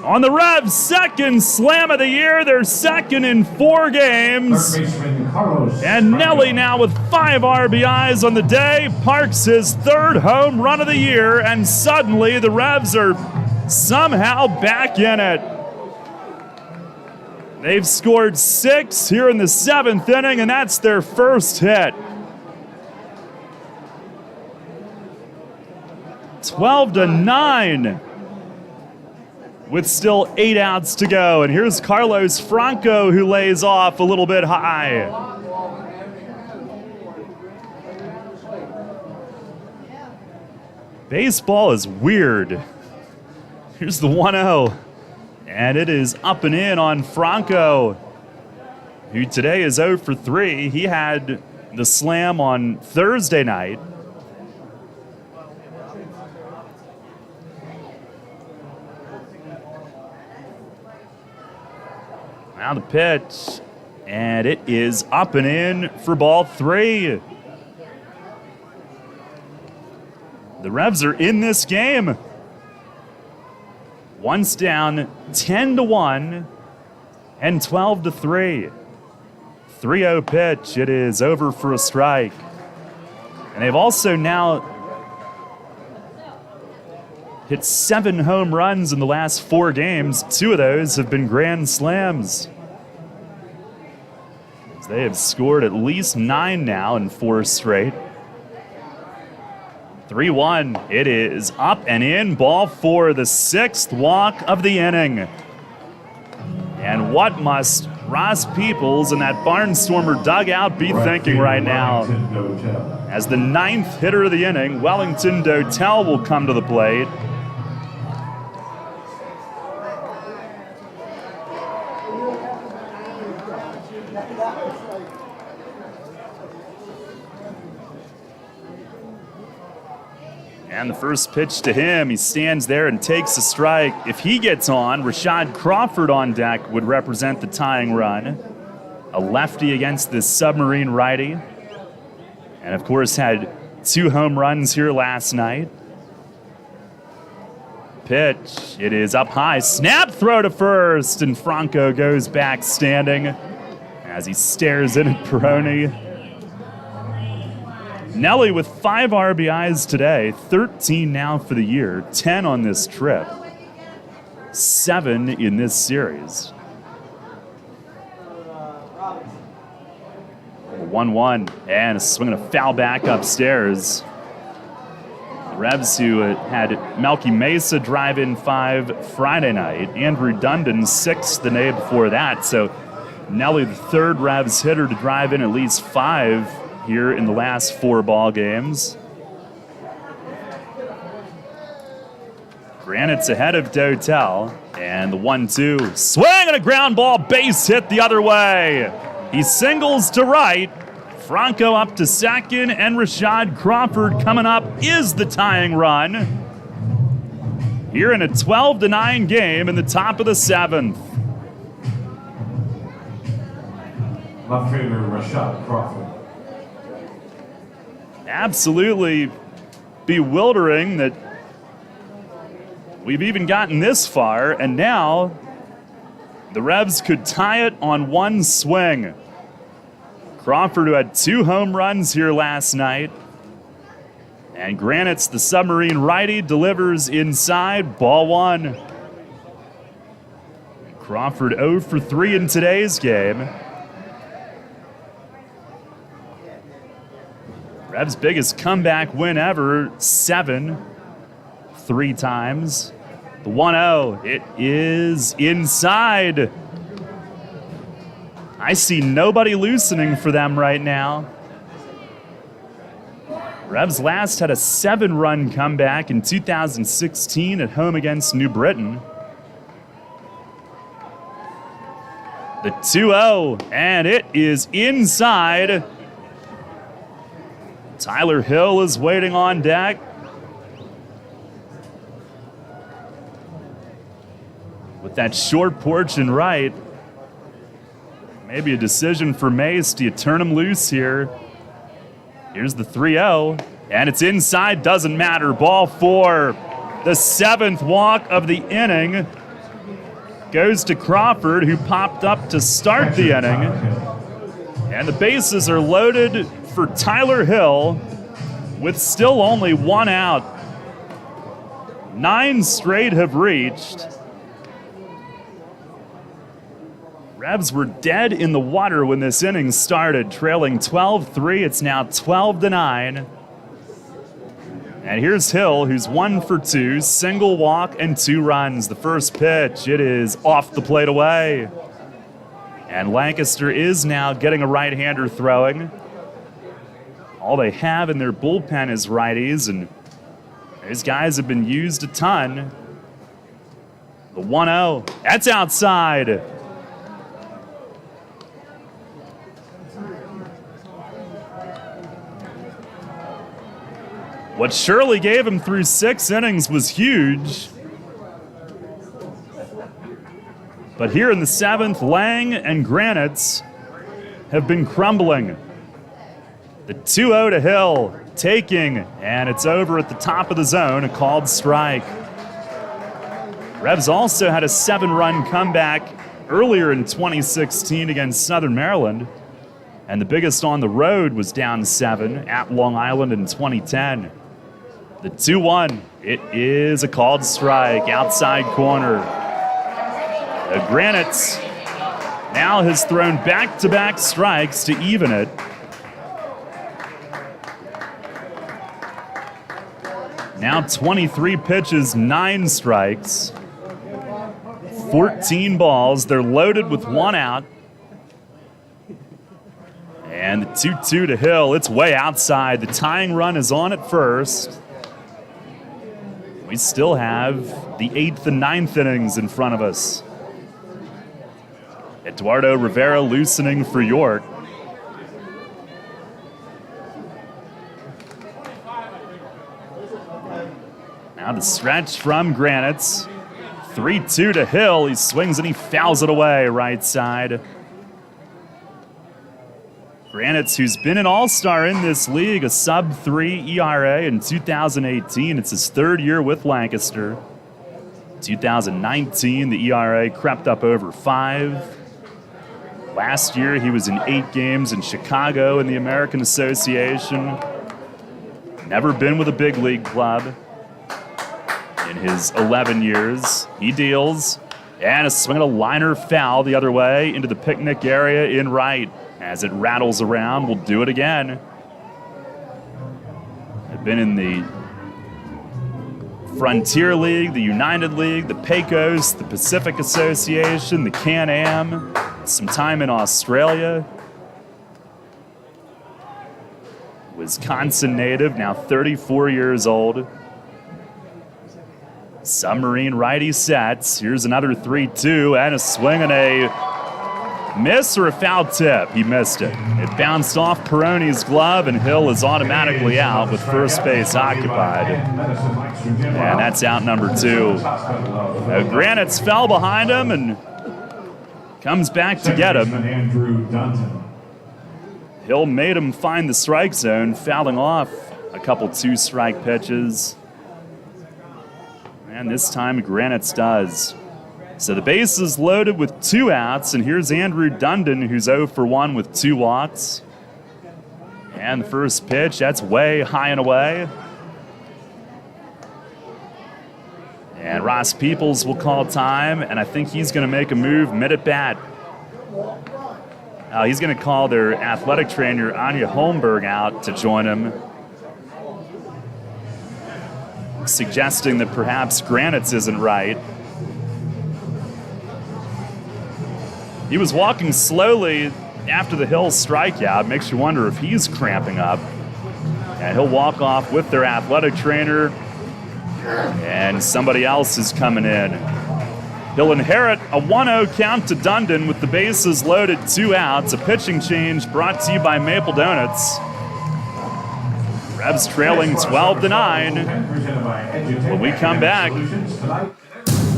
On the Revs' 2nd slam of the year, their 2nd in 4 games. And Nelly now with 5 RBIs on the day, parks his 3rd home run of the year, and suddenly the Revs are somehow back in it. They've scored 6 here in the 7th inning, and that's their first hit. 12-9 with still 8 outs to go. And here's Carlos Franco, who lays off a little bit high. Baseball is weird. Here's the 1-0. And it is up and in on Franco, who today is 0 for 3. He had the slam on Thursday night. Now the pitch, and it is up and in for ball 3. The Revs are in this game. Once down, 10-1 and 12-3. 3-0 pitch. It is over for a strike. And they've also now hit 7 home runs in the last 4 games. 2 of those have been grand slams. They have scored at least 9 now in 4 straight. 3-1. It is up and in. Ball 4, the 6th walk of the inning. And what must Ross Peoples in that Barnstormer dugout be thinking right now? As the 9th hitter of the inning, Wellington Dotel will come to the plate. And the first pitch to him, he stands there and takes a strike. If he gets on, Rashad Crawford on deck would represent the tying run. A lefty against this submarine righty. And of course had 2 home runs here last night. Pitch, it is up high. Snap throw to first, and Franco goes back standing as he stares in at Peroni. Nelly with 5 RBIs today, 13 now for the year, 10 on this trip, 7 in this series. 1-1, and a swing and a foul back upstairs. The Revs, who had Melky Mesa drive in 5 Friday night, Andrew Dundon 6 the day before that, so Nelly, the third Revs hitter to drive in at least 5 here in the last 4 ball games. Granite's ahead of Dotel, and the 1-2 swing and a ground ball, base hit the other way. He singles to right. Franco up to second, and Rashad Crawford coming up is the tying run. Here in a 12-9 game in the top of the 7th. Left fielder Rashad Crawford. Absolutely bewildering that we've even gotten this far, and now the Revs could tie it on 1 swing. Crawford, who had 2 home runs here last night, and Granite's the submarine righty, delivers inside, ball 1. Crawford 0 for 3 in today's game. Revs' biggest comeback win ever, 7, 3 times. The 1-0, it is inside. I see nobody loosening for them right now. Revs last had a 7-run comeback in 2016 at home against New Britain. The 2-0, and it is inside. Tyler Hill is waiting on deck. With that short porch and right. Maybe a decision for Mace. Do you turn him loose here? Here's the 3-0, and it's inside. Doesn't matter. Ball 4. The 7th walk of the inning goes to Crawford, who popped up to start the inning. And the bases are loaded for Tyler Hill with still only 1 out. 9 straight have reached. Revs were dead in the water when this inning started, trailing 12-3. It's now 12-9. And here's Hill, who's 1 for 2, single walk and 2 runs. The first pitch, it is off the plate away. And Lancaster is now getting a right-hander throwing. All they have in their bullpen is righties, and these guys have been used a ton. The 1-0, that's outside. What Shirley gave him through 6 innings was huge. But here in the 7th, Lang and Granites have been crumbling. The 2-0 to Hill, taking, and it's over at the top of the zone, a called strike. Revs also had a 7-run comeback earlier in 2016 against Southern Maryland, and the biggest on the road was down 7 at Long Island in 2010. The 2-1, it is a called strike, outside corner. The Granites now has thrown back-to-back strikes to even it. Now 23 pitches, 9 strikes, 14 balls. They're loaded with 1 out. And the 2-2 to Hill, it's way outside. The tying run is on at first. We still have the 8th and 9th innings in front of us. Eduardo Rivera loosening for York. Now the stretch from Granites. 3-2 to Hill. He swings and he fouls it away right side. Granites, who's been an all-star in this league, a sub-3 ERA in 2018. It's his third year with Lancaster. 2019, the ERA crept up over 5. Last year, he was in 8 games in Chicago in the American Association. Never been with a big league club in his 11 years. He deals, and a swing and a liner foul the other way into the picnic area in right. As it rattles around, we'll do it again. They've been in the Frontier League, the United League, the Pecos, the Pacific Association, the Can-Am, some time in Australia. Wisconsin native, now 34 years old. Submarine righty sets. Here's another 3-2 and a swing and a miss or a foul tip? He missed it. It bounced off Peroni's glove, and Hill is automatically out with first base occupied. And that's out number 2. Granites fell behind him and comes back to get him. Hill made him find the strike zone, fouling off a couple 2-strike pitches. And this time Granites does. So the base is loaded with 2 outs, and here's Andrew Dundon, who's 0 for 1 with 2 walks. And the first pitch, that's way high and away. And Ross Peoples will call time, and I think he's going to make a move mid-at-bat. He's going to call their athletic trainer, Anya Holmberg, out to join him, suggesting that perhaps Granites isn't right. He was walking slowly after the Hill strikeout. Makes you wonder if he's cramping up. And he'll walk off with their athletic trainer. And somebody else is coming in. He'll inherit a 1-0 count to Dundon with the bases loaded, 2 outs. A pitching change brought to you by Maple Donuts. Rebs trailing 12-9. When we come back,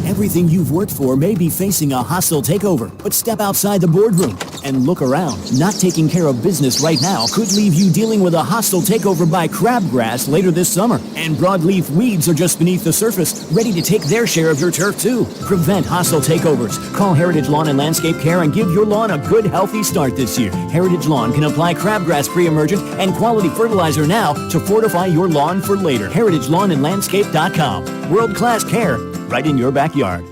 everything you've worked for may be facing a hostile takeover, but step outside the boardroom and look around. Not taking care of business right now could leave you dealing with a hostile takeover by crabgrass later this summer. And broadleaf weeds are just beneath the surface, ready to take their share of your turf too. Prevent hostile takeovers. Call Heritage Lawn and Landscape Care and give your lawn a good, healthy start this year. Heritage Lawn can apply crabgrass pre-emergent and quality fertilizer now to fortify your lawn for later. HeritageLawnandLandscape.com. World-class care right in your backyard.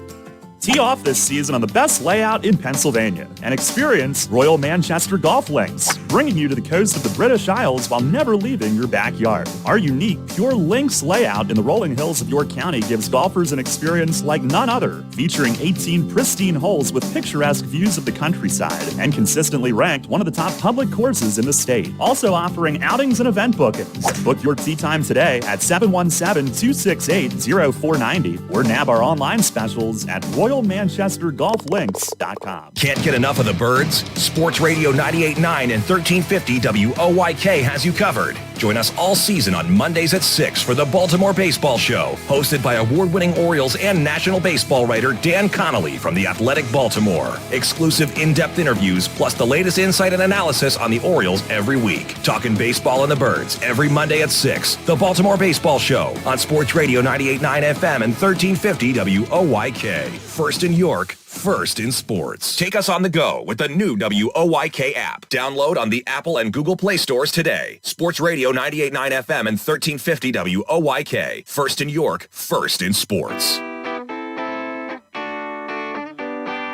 Tee off this season on the best layout in Pennsylvania and experience Royal Manchester Golf Links, bringing you to the coast of the British Isles while never leaving your backyard. Our unique Pure Links layout in the rolling hills of York County gives golfers an experience like none other, featuring 18 pristine holes with picturesque views of the countryside and consistently ranked one of the top public courses in the state. Also offering outings and event bookings. Book your tee time today at 717-268-0490 or nab our online specials at RoyalManchesterGolfLinks.com. Can't get enough of the birds? Sports Radio 98.9 and 1350 WOYK has you covered. Join us all season on Mondays at 6 for the Baltimore Baseball Show, hosted by award-winning Orioles and national baseball writer Dan Connolly from The Athletic Baltimore. Exclusive in-depth interviews, plus the latest insight and analysis on the Orioles every week. Talking baseball and the birds every Monday at 6. The Baltimore Baseball Show on Sports Radio 98.9 FM and 1350 WOYK. First in York, first in sports. Take us on the go with the new WOYK app. Download on the Apple and Google Play stores today. Sports Radio 98.9 FM and 1350 WOYK. First in York, first in sports.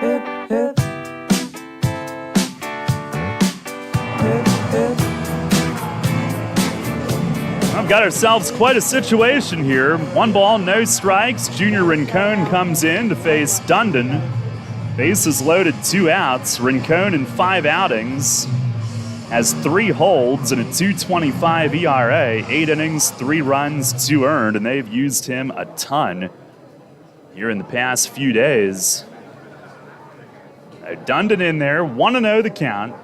Hip, hip. Hip, hip. We've got ourselves quite a situation here. 1 ball, no strikes. Junior Rincon comes in to face Dundon. Bases loaded, 2 outs. Rincon in 5 outings has 3 holds and a 2.25 ERA. 8 innings, 3 runs, 2 earned, and they've used him a ton here in the past few days. Dundon in there, 1-0 the count.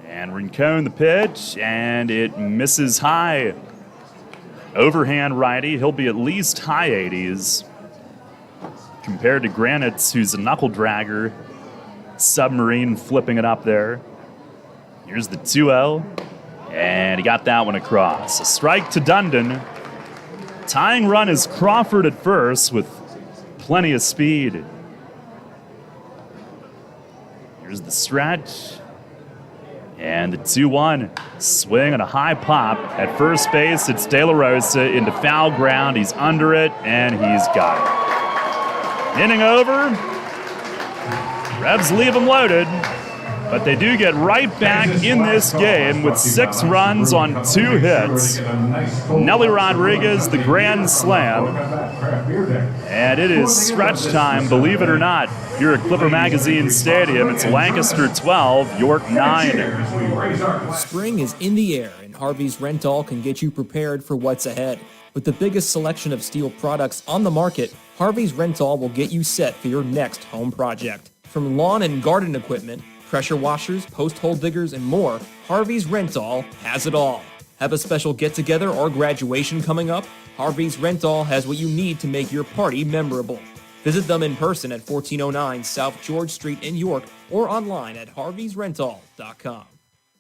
And Rincon the pitch, and it misses high. Overhand righty, he'll be at least high 80s. Compared to Granite's, who's a knuckle dragger. Submarine flipping it up there. Here's the 2-0, and he got that one across. A strike to Dundon. Tying run is Crawford at first with plenty of speed. Here's the stretch. And the 2-1 swing and a high pop. At first base, it's De La Rosa into foul ground. He's under it, and he's got it. Inning over. Revs leave him loaded, but they do get right back in this game with 6 runs on 2 hits. Nelly Rodriguez, the grand slam. And it is stretch time, believe it or not, here at Clipper Magazine Stadium. It's Lancaster 12, York 9. Spring is in the air, and Harvey's Rental can get you prepared for what's ahead. With the biggest selection of steel products on the market, Harvey's Rental will get you set for your next home project. From lawn and garden equipment, pressure washers, post hole diggers, and more, Harvey's Rental has it all. Have a special get-together or graduation coming up? Harvey's Rental has what you need to make your party memorable. Visit them in person at 1409 South George Street in York or online at harveysrental.com.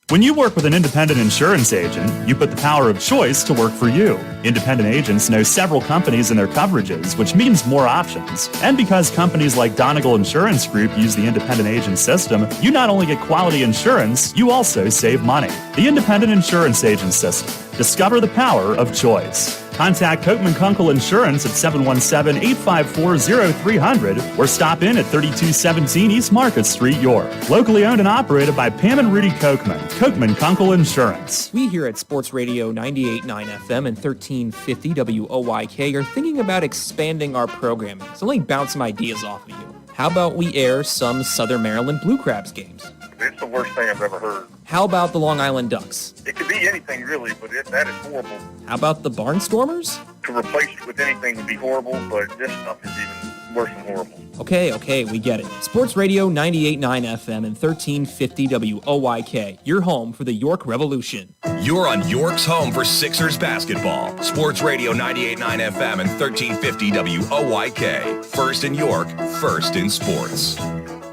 When you work with an independent insurance agent, you put the power of choice to work for you. Independent agents know several companies and their coverages, which means more options. And because companies like Donegal Insurance Group use the independent agent system, you not only get quality insurance, you also save money. The independent insurance agent system. Discover the power of choice. Contact Coatman Kunkel Insurance at 717-854-0300 or stop in at 3217 East Market Street, York. Locally owned and operated by Pam and Rudy Kochman. Kochman Kunkel Insurance. We here at Sports Radio 98.9 FM and 1350 WOYK are thinking about expanding our programming. So let me bounce some ideas off of you. How about we air some Southern Maryland Blue Crabs games? It's the worst thing I've ever heard. How about the Long Island Ducks? It could be anything, really, but that is horrible. How about the Barnstormers? To replace it with anything would be horrible, but this stuff is even worse than horrible. Okay, we get it. Sports Radio 98.9 FM and 1350 WOYK, your home for the York Revolution. You're on York's home for Sixers basketball. Sports Radio 98.9 FM and 1350 WOYK. First in York, first in sports.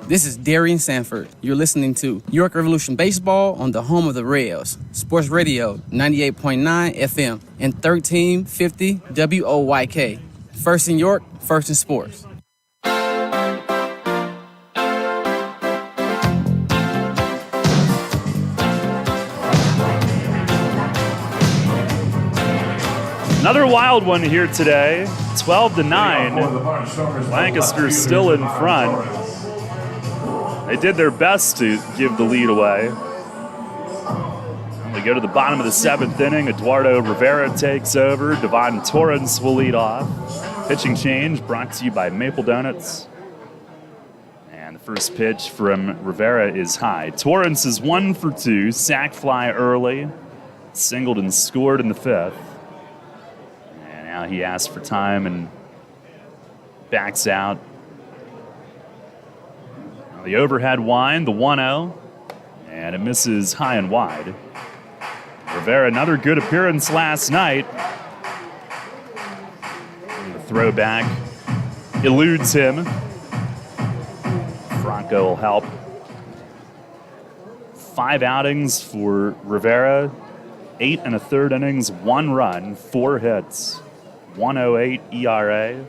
This is Darian Sanford. You're listening to York Revolution Baseball on the home of the Reds. Sports Radio 98.9 FM and 1350 WOYK. First in York, first in sports. Another wild one here today, 12-9. Lancaster still in front. They did their best to give the lead away. And we go to the bottom of the 7th inning. Eduardo Rivera takes over. Devon Torrance will lead off. Pitching change brought to you by Maple Donuts. And the first pitch from Rivera is high. Torrance is 1 for 2. Sac fly early. Singled and scored in the 5th. And now he asks for time and backs out. The overhead wind, the 1-0, and it misses high and wide. Rivera, another good appearance last night. The throwback eludes him. Franco will help. 5 outings for Rivera, 8 1/3 innings, 1 run, 4 hits, 1.08 ERA,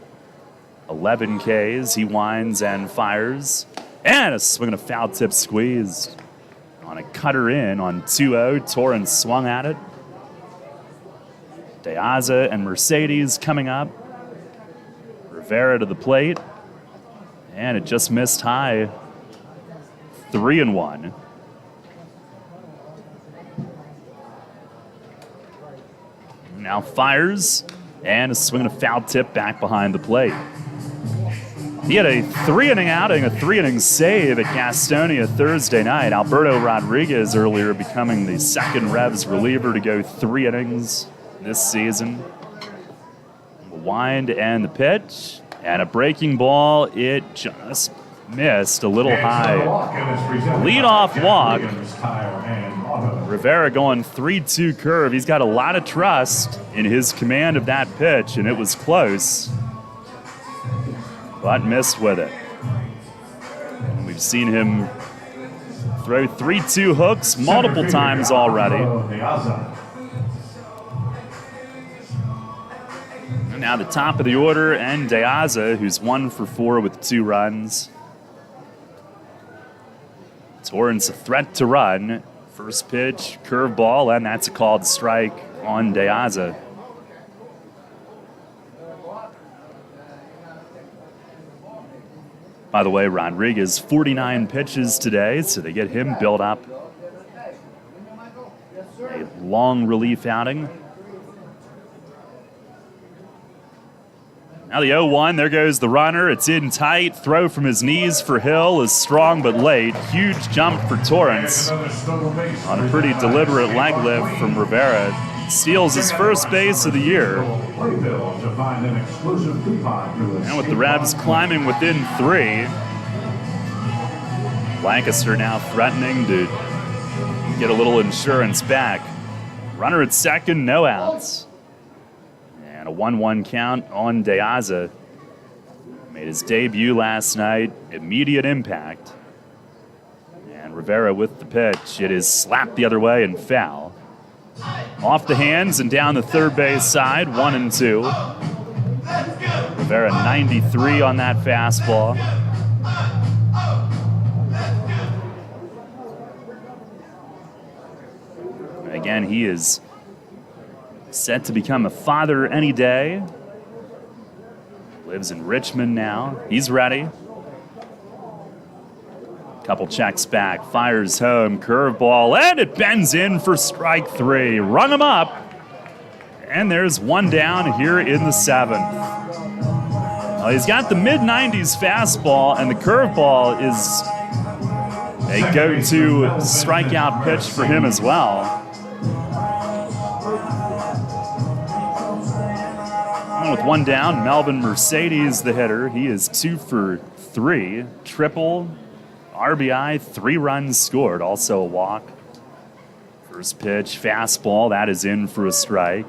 11 Ks. He winds and fires. And a swing and a foul tip squeezed. On a cutter in on 2-0, Torrance swung at it. De Aza and Mercedes coming up. Rivera to the plate. And it just missed high. 3-1. Now fires. And a swing and a foul tip back behind the plate. He had a 3-inning outing, a 3-inning save at Gastonia Thursday night. Alberto Rodriguez earlier becoming the second Revs reliever to go 3 innings this season. The wind and the pitch. And a breaking ball. It just missed a little high. Lead-off walk. Rivera going 3-2 curve. He's got a lot of trust in his command of that pitch, and it was close, but missed with it. And we've seen him throw 3-2 hooks multiple times already. And now the top of the order, and De Aza, who's 1 for 4 with 2 runs. Torrance a threat to run. First pitch, curveball, and that's a called strike on De Aza. By the way, Rodriguez, 49 pitches today, so they get him built up. A long relief outing. Now the 0-1, there goes the runner. It's in tight. Throw from his knees for Hill is strong but late. Huge jump for Torrance on a pretty deliberate leg lift from Rivera. Steals his first base of the year. And with the Revs climbing within 3, Lancaster now threatening to get a little insurance back. Runner at second, no outs. And a 1-1 count on De Aza. Made his debut last night. Immediate impact. And Rivera with the pitch. It is slapped the other way and foul. Off the hands and down the third base side, 1-2. Rivera 93 on that fastball. Again, he is set to become a father any day. Lives in Richmond now. He's ready. Couple checks back, fires home, curveball, and it bends in for strike 3. Rung him up, and there's 1 down here in the 7th. Well, he's got the mid-90s fastball, and the curveball is a go-to strikeout pitch for him as well. And with 1 down, Melvin Mercedes, the hitter. He is 2 for 3, triple, RBI, 3 runs scored, also a walk. First pitch, fastball, that is in for a strike.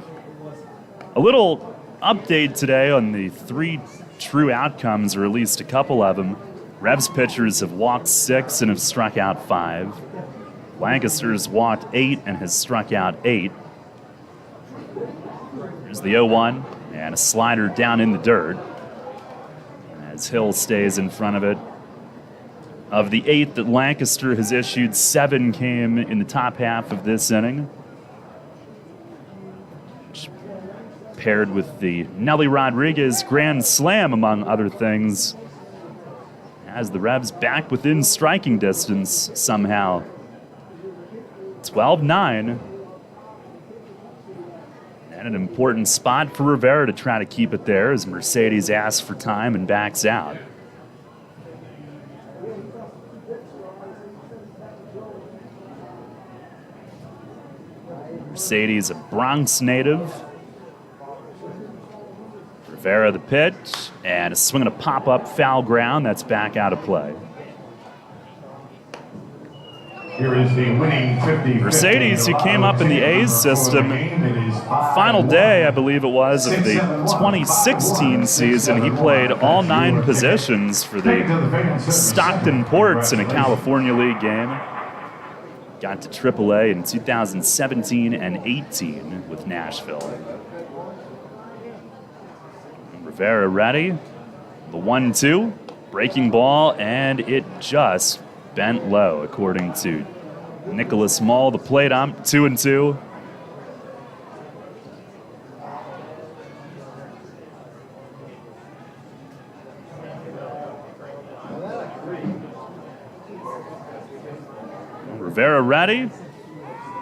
A little update today on the 3 true outcomes, or at least a couple of them. Revs pitchers have walked 6 and have struck out 5. Lancaster's walked 8 and has struck out 8. Here's the 0-1, and a slider down in the dirt as Hill stays in front of it. Of the 8 that Lancaster has issued, 7 came in the top half of this inning, which paired with the Nelly Rodriguez grand slam, among other things, has the Revs back within striking distance somehow. 12-9. And an important spot for Rivera to try to keep it there as Mercedes asks for time and backs out. Mercedes, a Bronx native. Rivera the pitch, and a swing and a pop-up foul ground. That's back out of play. Here is the winning 50. Mercedes, who came up in the A's system, final day, I believe it was, of the 2016 season. He played all 9 positions for the Stockton Ports in a California League game. Got to AAA in 2017 and 18 with Nashville. Rivera ready. The 1-2, breaking ball, and it just bent low, according to Nicholas Mull, the plate ump. 2-2. Rivera ready,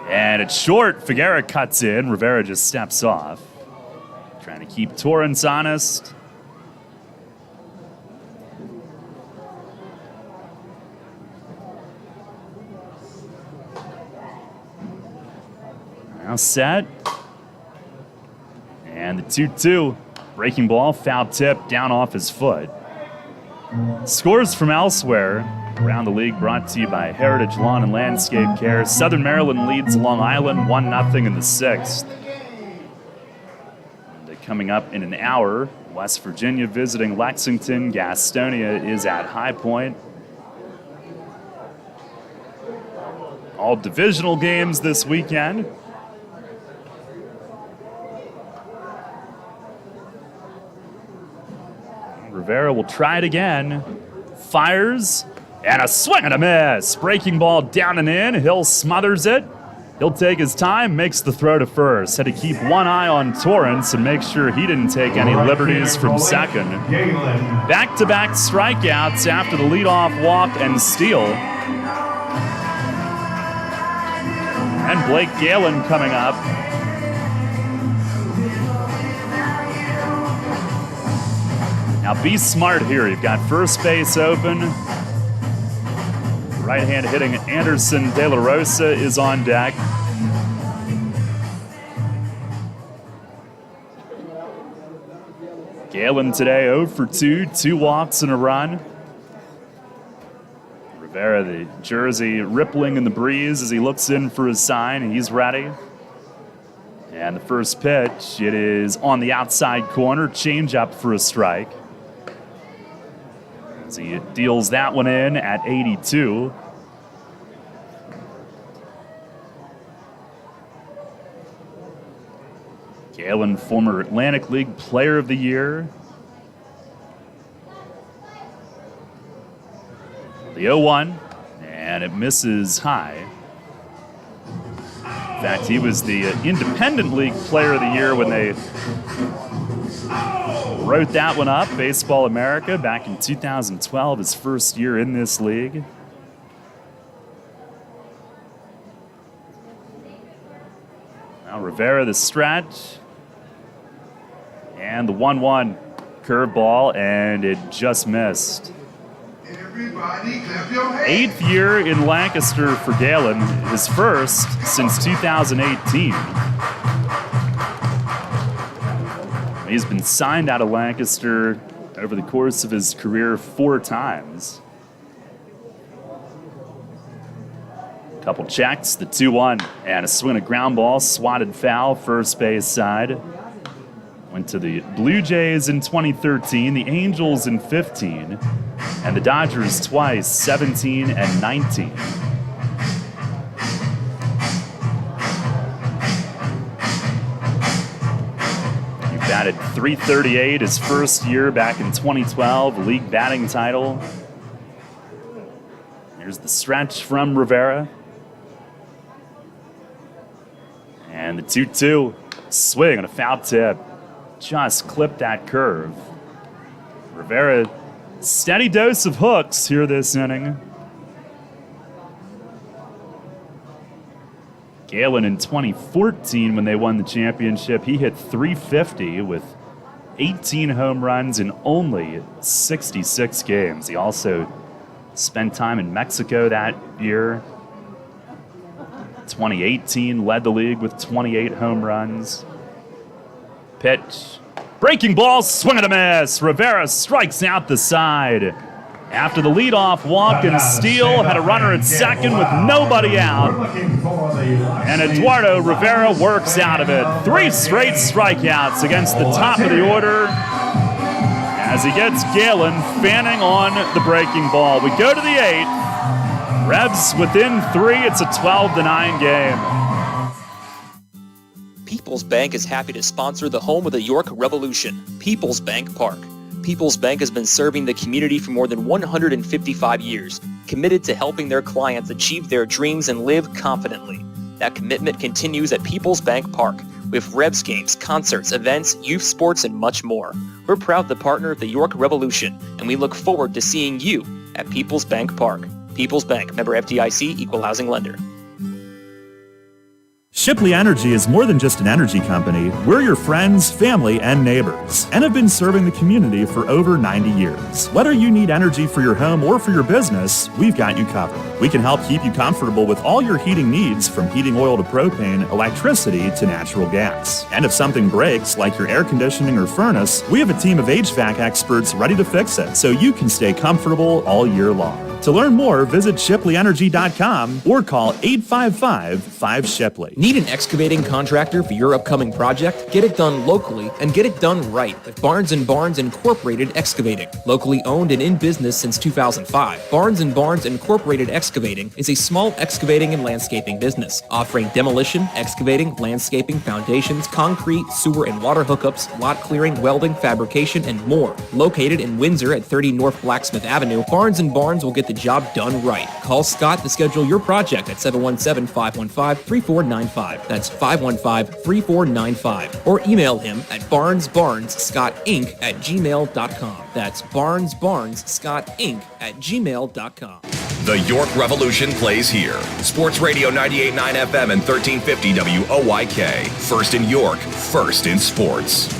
and it's short. Figueroa cuts in. Rivera just steps off. Trying to keep Torrance honest. Now set. And the 2-2. Breaking ball, foul tip, down off his foot. Scores from elsewhere around the league brought to you by Heritage Lawn and Landscape Care. Southern Maryland leads Long Island 1-0 in the 6th. And coming up in an hour, West Virginia visiting Lexington. Gastonia is at High Point. All divisional games this weekend. Rivera will try it again. Fires, and a swing and a miss. Breaking ball down and in. Hill smothers it. He'll take his time, makes the throw to first. Had to keep one eye on Torrance and make sure he didn't take any liberties from second. Back-to-back strikeouts after the leadoff walk and steal. And Blake Galen coming up. Now be smart here. You've got first base open. Right hand hitting Anderson De La Rosa is on deck. Galen today 0 for 2, 2 walks and a run. Rivera, the jersey rippling in the breeze as he looks in for his sign. He's ready. And the first pitch, it is on the outside corner, change up for a strike. As he deals that one in at 82. Galen, former Atlantic League Player of the Year. The 0-1, and it misses high. In fact, he was the Independent League Player of the Year when they wrote that one up, Baseball America, back in 2012, his first year in this league. Now Rivera, the stretch. And the 1-1 curveball, and it just missed. 8th year in Lancaster for Galen, his first since 2018. He's been signed out of Lancaster over the course of his career 4 times. Couple checks, the 2-1, and a swing and a ground ball, swatted foul, first base side. Went to the Blue Jays in 2013, the Angels in 15, and the Dodgers twice, 17 and 19. He batted .338 his first year back in 2012, league batting title. Here's the stretch from Rivera. And the 2-2, swing on a foul tip. Just clipped that curve. Rivera, steady dose of hooks here this inning. Galen in 2014, when they won the championship, he hit .350 with 18 home runs in only 66 games. He also spent time in Mexico that year. 2018, led the league with 28 home runs. Pitch. Breaking ball, swing and a miss. Rivera strikes out the side. After the leadoff walk and steal, had a runner at second with nobody out. And Eduardo Rivera works out of it. 3 straight strikeouts against the top of the order as he gets Galen fanning on the breaking ball. We go to the 8th. Revs within 3. It's a 12-9 game. People's Bank is happy to sponsor the home of the York Revolution, People's Bank Park. People's Bank has been serving the community for more than 155 years, committed to helping their clients achieve their dreams and live confidently. That commitment continues at People's Bank Park, with Revs games, concerts, events, youth sports, and much more. We're proud to partner with the York Revolution, and we look forward to seeing you at People's Bank Park. People's Bank, member FDIC, equal housing lender. Shipley Energy is more than just an energy company. We're your friends, family, and neighbors, and have been serving the community for over 90 years. Whether you need energy for your home or for your business, we've got you covered. We can help keep you comfortable with all your heating needs, from heating oil to propane, electricity to natural gas. And if something breaks, like your air conditioning or furnace, we have a team of HVAC experts ready to fix it so you can stay comfortable all year long. To learn more, visit ShipleyEnergy.com or call 855-5-SHIPLEY. Need an excavating contractor for your upcoming project? Get it done locally and get it done right with Barnes & Barnes Incorporated Excavating. Locally owned and in business since 2005, Barnes & Barnes Incorporated Excavating is a small excavating and landscaping business offering demolition, excavating, landscaping, foundations, concrete, sewer and water hookups, lot clearing, welding, fabrication, and more. Located in Windsor at 30 North Blacksmith Avenue, Barnes & Barnes will get the job done right. Call Scott to schedule your project at 717-515-3495. That's 515-3495. Or email him at barnesbarnesscottinc@gmail.com. That's barnesbarnesscottinc@gmail.com. The York Revolution plays here. Sports Radio 98.9 FM and 1350 WOYK. First in York, first in sports.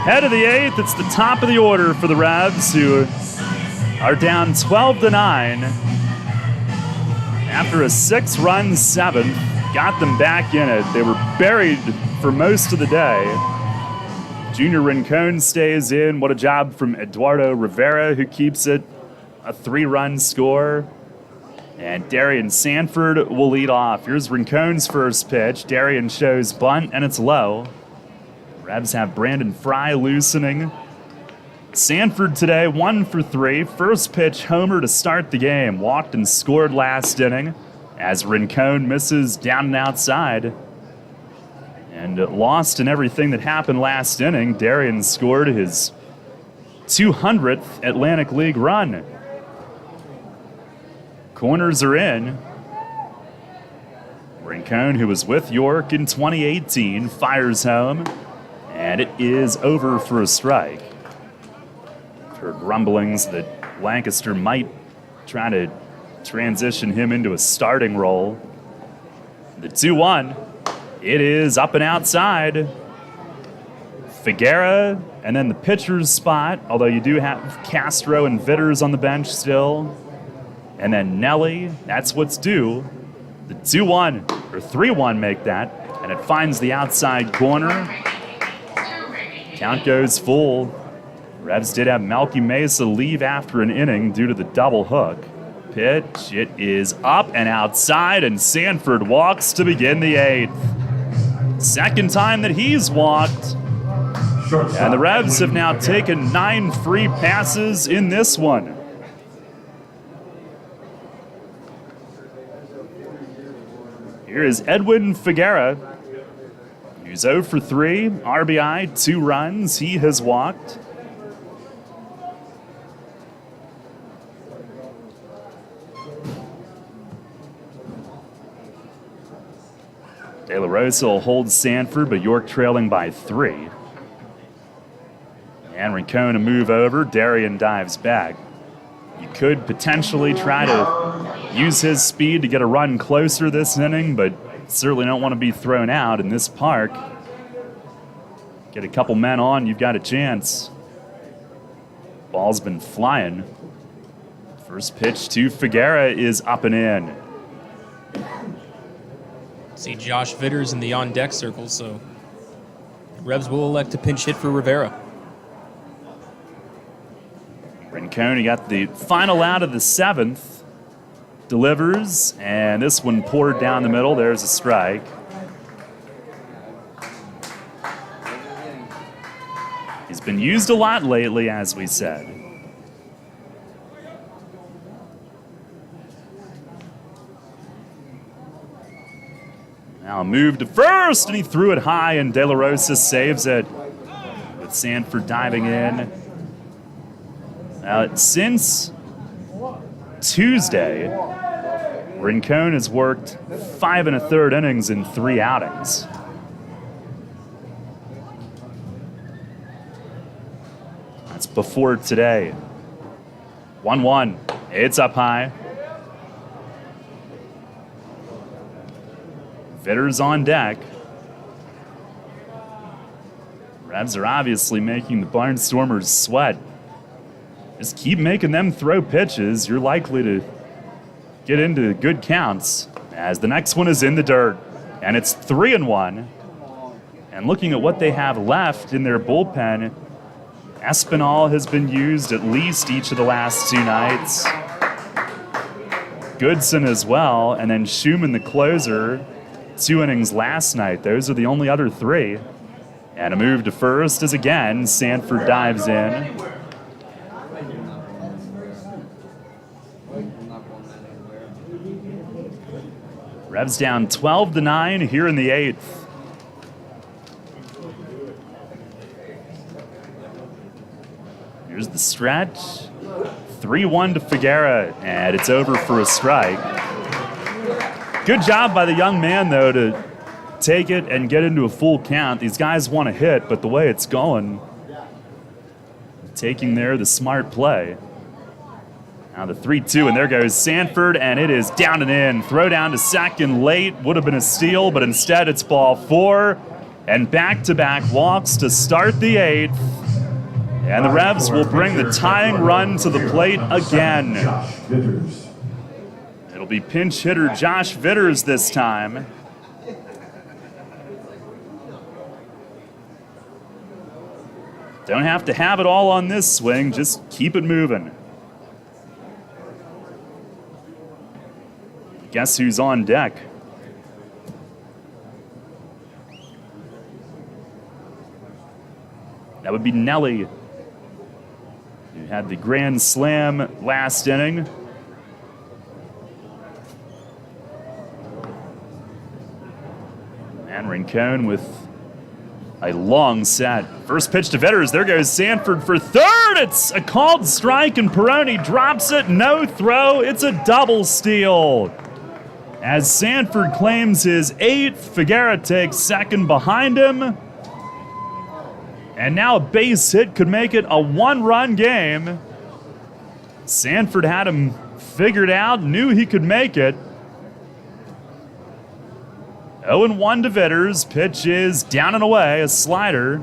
Head of the 8th, it's the top of the order for the Revs, who are down 12-9 after a 6-run 7th. Got them back in it. They were buried for most of the day. Junior Rincon stays in. What a job from Eduardo Rivera, who keeps it a 3-run score. And Darian Sanford will lead off. Here's Rincon's first pitch. Darian shows bunt, and it's low. Revs have Brandon Fry loosening. Sanford today, 1 for 3. First pitch homer to start the game. Walked and scored last inning as Rincon misses down and outside. And lost in everything that happened last inning. Darian scored his 200th Atlantic League run. Corners are in. Rincon, who was with York in 2018, fires home. And it is over for a strike. I've heard rumblings that Lancaster might try to transition him into a starting role. The 2-1, it is up and outside. Figuera, and then the pitcher's spot, although you do have Castro and Vitters on the bench still. And then Nelly, that's what's due. The 2-1, or 3-1 make that, and it finds the outside corner. Count goes full. Revs did have Melky Mesa leave after an inning due to the double hook. Pitch, it is up and outside, and Sanford walks to begin the 8th. Second time that he's walked. And the Revs have now taken 9 free passes in this one. Here is Edwin Figuera. He's 0 for 3, RBI, 2 runs. He has walked. De La Rosa will hold Sanford, but York trailing by 3. And Rincon to move over. Darian dives back. You could potentially try to use his speed to get a run closer this inning, but certainly don't want to be thrown out in this park. Get a couple men on, you've got a chance. Ball's been flying. First pitch to Figuera is up and in. See Josh Vitters in the on-deck circle, so the Revs will elect to pinch hit for Rivera. Rincon got the final out of the 7th. Delivers, and this one poured down the middle. There's a strike. He's been used a lot lately, as we said. Now move to first, and he threw it high, and De La Rosa saves it with Sanford diving in. Now, since Tuesday, Rincon has worked 5 1/3 innings in 3 outings. That's before today. 1-1. It's up high. Vitters on deck. Revs are obviously making the Barnstormers sweat. Just keep making them throw pitches. You're likely to get into good counts, as the next one is in the dirt. And it's 3-1. And looking at what they have left in their bullpen, Espinal has been used at least each of the last 2 nights. Goodson as well, and then Schumann, the closer, 2 innings last night. Those are the only other 3. And a move to first as again Sanford dives in. Revs down 12-9 here in the 8th. Here's the stretch. 3-1 to Figuera, and it's over for a strike. Good job by the young man, though, to take it and get into a full count. These guys want to hit, but the way it's going, taking there the smart play. Now the 3-2, and there goes Sanford, and it is down and in. Throw down to second late. Would have been a steal, but instead it's ball 4. And back-to-back walks to start the 8th. And the Revs will bring the tying run to the plate again. It'll be pinch hitter Josh Vitters this time. Don't have to have it all on this swing, just keep it moving. Guess who's on deck? That would be Nelly, who had the grand slam last inning. And Rincon with a long set. First pitch to Vitters. There goes Sanford for third. It's a called strike, and Peroni drops it. No throw. It's a double steal. As Sanford claims his 8th, Figuera takes second behind him. And now a base hit could make it a 1-run game. Sanford had him figured out, knew he could make it. 0-1 to Vitters. Pitch is down and away, a slider.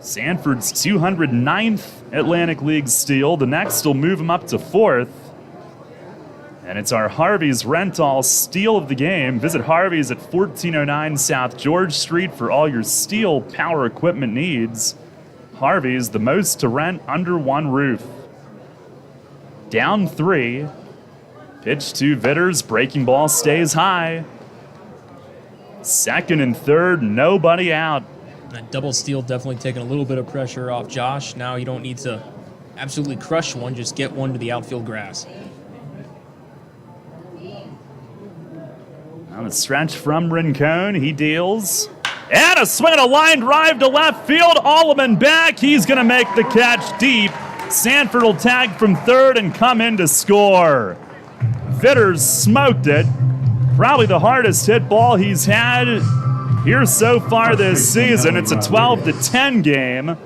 Sanford's 209th Atlantic League steal. The next will move him up to 4th. And it's our Harvey's Rental steal of the game. Visit Harvey's at 1409 South George Street for all your steel power equipment needs. Harvey's, the most to rent under one roof. Down 3. Pitch to Vitters. Breaking ball stays high. Second and third, nobody out. That double steal definitely taking a little bit of pressure off Josh. Now you don't need to absolutely crush one, just get one to the outfield grass. On the stretch from Rincon, he deals. And a swing and a line drive to left field. Alleman back. He's going to make the catch deep. Sanford will tag from third and come in to score. Vitters smoked it. Probably the hardest hit ball he's had here so far this season. It's a 12-10 game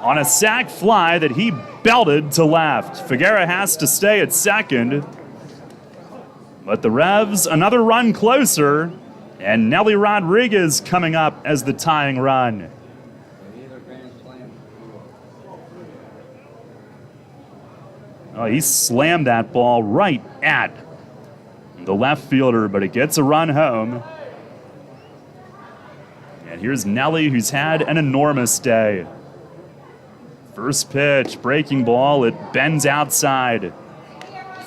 on a sac fly that he belted to left. Figuera has to stay at second. But the Revs, another run closer, and Nelly Rodriguez coming up as the tying run. Oh, he slammed that ball right at the left fielder, but it gets a run home. And here's Nelly, who's had an enormous day. First pitch, breaking ball, it bends outside.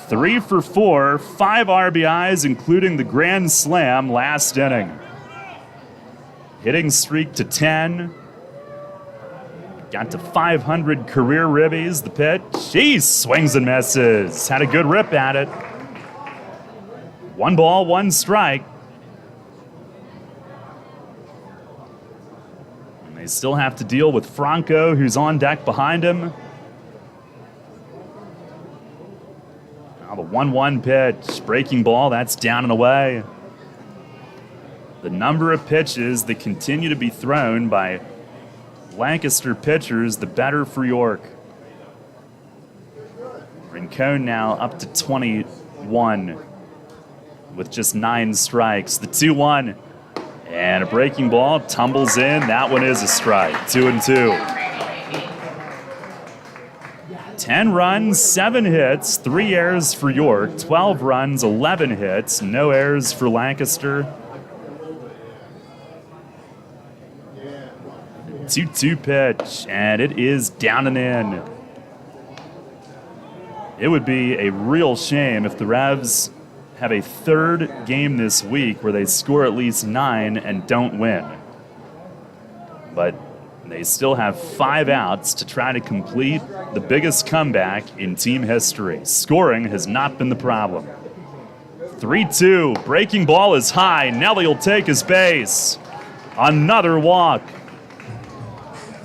3 for 4, 5 RBIs, including the grand slam last inning. Hitting streak to 10. Got to 500 career ribbies. The pitch, he swings and misses. Had a good rip at it. 1 ball, 1 strike. And they still have to deal with Franco, who's on deck behind him. The 1-1 pitch, breaking ball, that's down and away. The number of pitches that continue to be thrown by Lancaster pitchers, the better for York. Rincon now up to 21 with just 9 strikes. The 2-1 and a breaking ball tumbles in. That one is a strike. 2-2. 10 runs, 7 hits, 3 errors for York, 12 runs, 11 hits, no errors for Lancaster. 2-2 pitch, and it is down and in. It would be a real shame if the Revs have a third game this week where they score at least 9 and don't win. But they still have 5 outs to try to complete the biggest comeback in team history. Scoring has not been the problem. 3-2, breaking ball is high. Nelly will take his base. Another walk.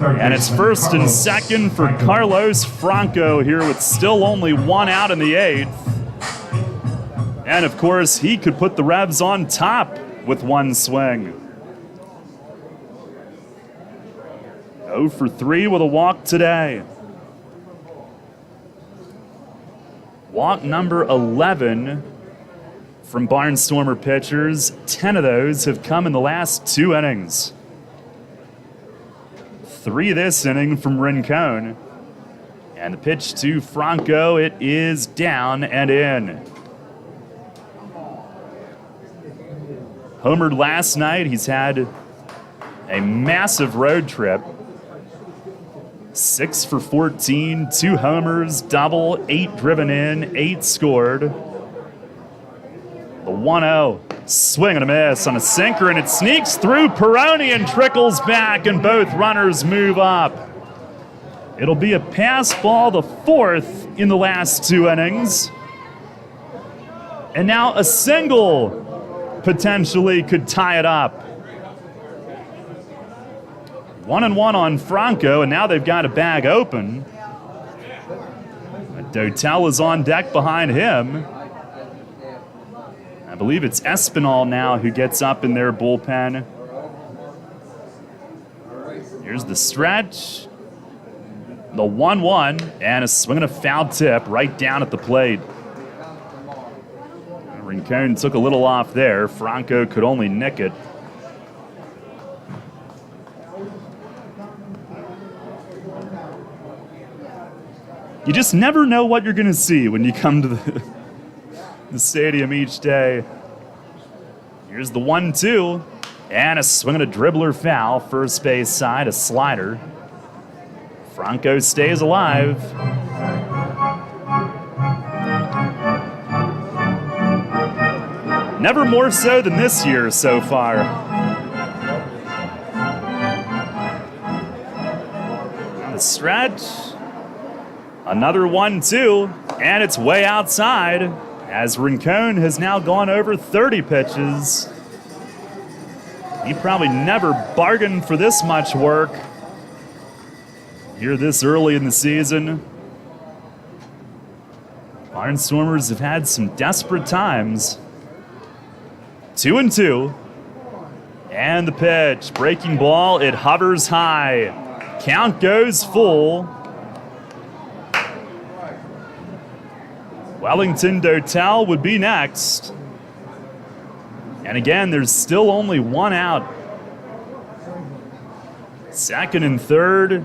And it's first and second for Carlos Franco here with still only 1 out in the 8th. And of course, he could put the Revs on top with 1 swing. 0 for 3 with a walk today. Walk number 11 from Barnstormer pitchers. 10 of those have come in the last 2 innings. 3 this inning from Rincon. And the pitch to Franco, it is down and in. Homered last night. He's had a massive road trip. 6 for 14, 2 homers, double, 8 driven in, 8 scored. The 1-0, swing and a miss on a sinker, and it sneaks through Peroni and trickles back, and both runners move up. It'll be a pass ball, the 4th in the last 2 innings. And now a single potentially could tie it up. 1-1 on Franco, and now they've got a bag open. Dotel is on deck behind him. I believe it's Espinal now who gets up in their bullpen. Here's the stretch. The 1-1, and a swing and a foul tip right down at the plate. Rincon took a little off there. Franco could only nick it. You just never know what you're going to see when you come to the stadium each day. Here's the 1-2, and a swing and a dribbler foul. First base side, a slider. Franco stays alive. Never more so than this year so far. The stretch. Another 1-2, and it's way outside as Rincon has now gone over 30 pitches. He probably never bargained for this much work here this early in the season. Barnstormers have had some desperate times. 2-2, and the pitch, breaking ball, it hovers high. Count goes full. Wellington Dotel would be next. And again, there's still only 1 out. Second and third.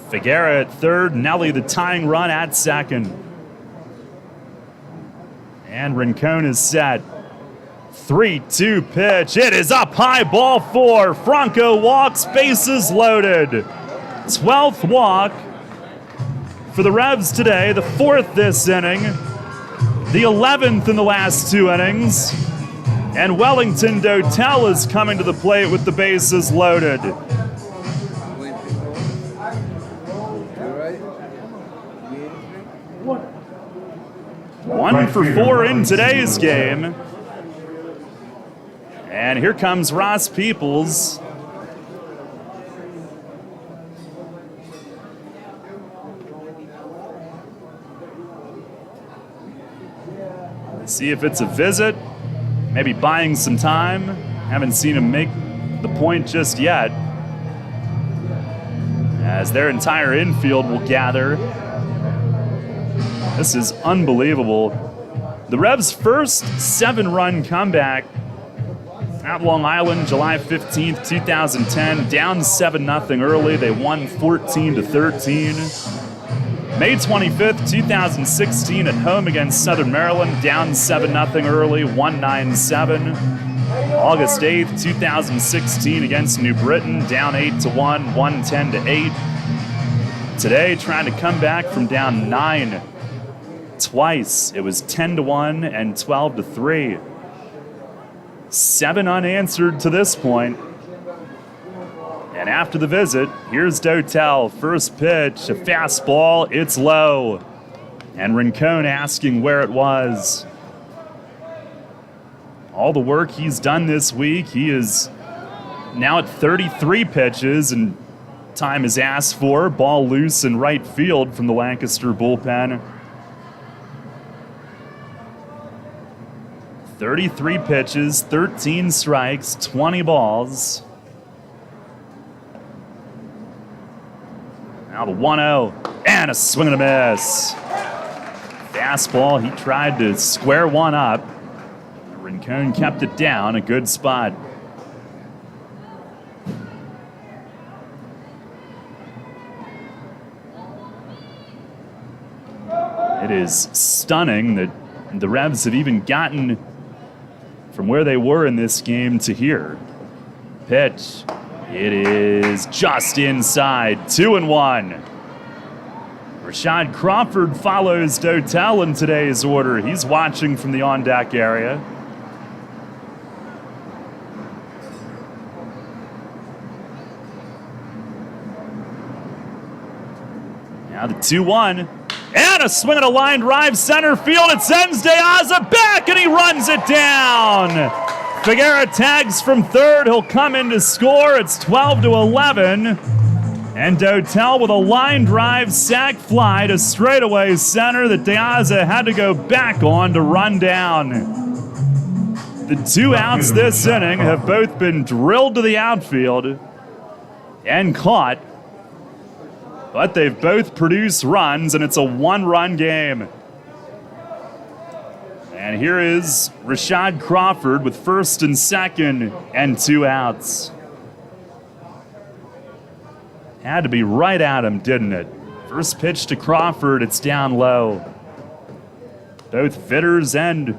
Figuera at third. Nelly the tying run at second. And Rincon is set. 3-2 pitch. It is up high, ball 4. Franco walks, bases loaded. 12th walk for the Revs today, the 4th this inning, the 11th in the last 2 innings, and Wellington Dotel is coming to the plate with the bases loaded. One for 4 in today's game. And here comes Ross Peoples. See if it's a visit, maybe buying some time. Haven't seen him make the point just yet. as their entire infield will gather. This is unbelievable. The Revs' first 7-run comeback at Long Island, July 15th, 2010, down 7-0 early. They won 14-13. May 25th, 2016, at home against Southern Maryland, down 7-0 early, 1-9-7. August 8th, 2016, against New Britain, down 8-1, 1-10-8. Today, trying to come back from down 9 twice. It was 10-1 and 12-3. 7 unanswered to this point. And after the visit, here's Dotel. First pitch, a fastball, it's low. And Rincon asking where it was. All the work he's done this week, he is now at 33 pitches, and time is asked for. Ball loose in right field from the Lancaster bullpen. 33 pitches, 13 strikes, 20 balls. Now the 1-0, and a swing and a miss. Fastball, he tried to square one up. Rincon kept it down, a good spot. It is stunning that the Revs have even gotten from where they were in this game to here. Pitch. It is just inside. 2-1. Rashad Crawford follows Dotel in today's order. He's watching from the on-deck area. Now the 2-1. And a swing and a line drive center field. It sends De Aza back, and he runs it down. Figueroa tags from third. He'll come in to score. It's 12-11. And Dotel with a line drive sac fly to straightaway center that De Aza had to go back on to run down. The 2 outs this inning have both been drilled to the outfield and caught. But they've both produced runs, and it's a 1-run game. And here is Rashad Crawford with first and second and 2 outs. Had to be right at him, didn't it? First pitch to Crawford, it's down low. Both Vitters and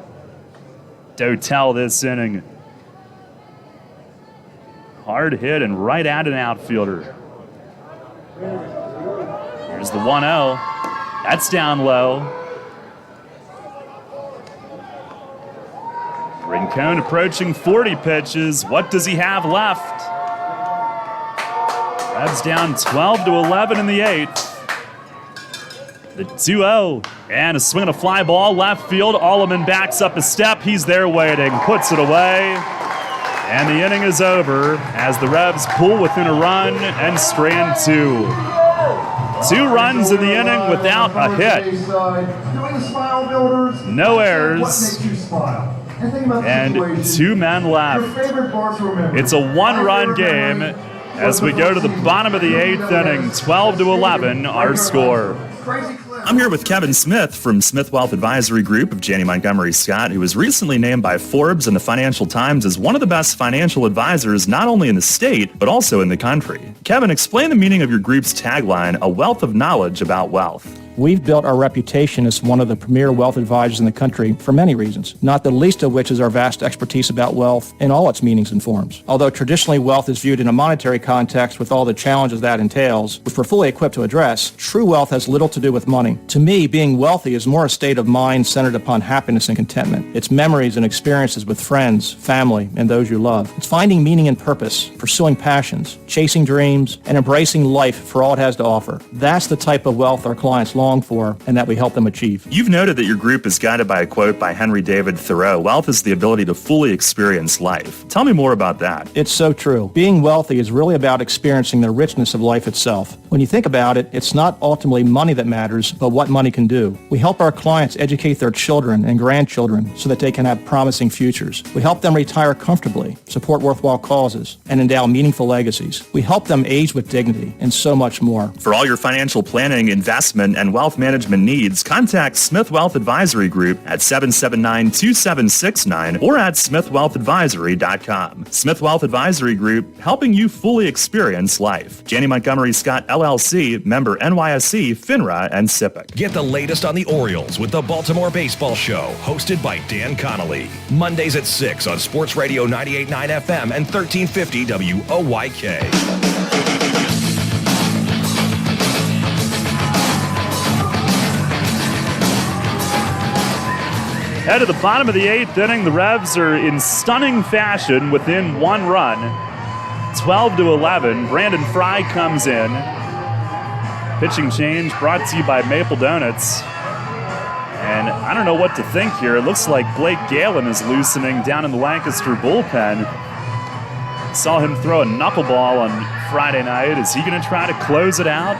Dotel this inning. Hard hit and right at an outfielder. Here's the 1-0. That's down low. Rincon approaching 40 pitches. What does he have left? Revs down 12-11 in the 8th. The 2-0. And a swing and a fly ball left field. Alleman backs up a step. He's there waiting. Puts it away. And the inning is over as the Revs pull within a run and strand 2. 2 runs in the inning without a hit. No errors. And 2 men left. It's a 1-run game as we go to the bottom of the 8th inning. 12-11 our score. I'm here with Kevin Smith from Smith Wealth Advisory Group of Janney Montgomery Scott, who was recently named by Forbes and the Financial Times as one of the best financial advisors not only in the state, but also in the country. Kevin, explain the meaning of your group's tagline, a wealth of knowledge about wealth. We've built our reputation as one of the premier wealth advisors in the country for many reasons, not the least of which is our vast expertise about wealth in all its meanings and forms. Although traditionally wealth is viewed in a monetary context with all the challenges that entails, which we're fully equipped to address, true wealth has little to do with money. To me, being wealthy is more a state of mind centered upon happiness and contentment. It's memories and experiences with friends, family, and those you love. It's finding meaning and purpose, pursuing passions, chasing dreams, and embracing life for all it has to offer. That's the type of wealth our clients long long for and that we help them achieve. You've noted that your group is guided by a quote by Henry David Thoreau, wealth is the ability to fully experience life. Tell me more about that. It's so true. Being wealthy is really about experiencing the richness of life itself. When you think about it, it's not ultimately money that matters, but what money can do. We help our clients educate their children and grandchildren so that they can have promising futures. We help them retire comfortably, support worthwhile causes, and endow meaningful legacies. We help them age with dignity and so much more. For all your financial planning, investment, and wealth management needs, contact Smith Wealth Advisory Group at 779-2769 or at smithwealthadvisory.com. Smith Wealth Advisory Group, helping you fully experience life. Janney Montgomery Scott LLC, member NYSE, FINRA, and SIPC. Get the latest on the Orioles with the Baltimore Baseball Show, hosted by Dan Connolly. Mondays at 6 on Sports Radio 98.9 FM and 1350 WOYK. Head to the bottom of the 8th inning, the Revs are in stunning fashion within 1 run. 12-11. Brandon Fry comes in. Pitching change brought to you by Maple Donuts. And I don't know what to think here. It looks like Blake Galen is loosening down in the Lancaster bullpen. Saw him throw a knuckleball on Friday night. Is he going to try to close it out?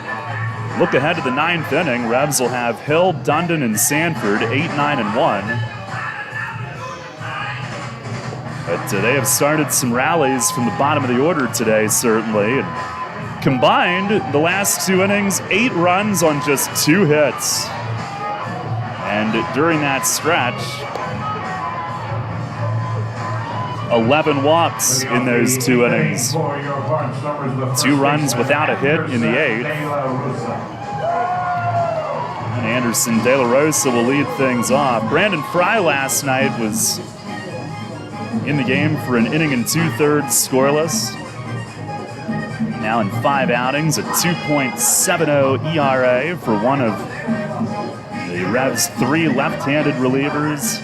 Look ahead to the 9th inning. Revs will have Hill, Dundon, and Sanford, 8, 9, and 1. But they have started some rallies from the bottom of the order today, certainly. And combined, the last 2 innings, 8 runs on just 2 hits. And during that stretch, 11 walks in those 2 innings. 2 runs without a hit in the 8th. And Anderson De La Rosa will lead things off. Brandon Fry last night was in the game for an inning and 2/3 scoreless. Now in 5 outings, a 2.70 ERA for one of the Revs' 3 left-handed relievers.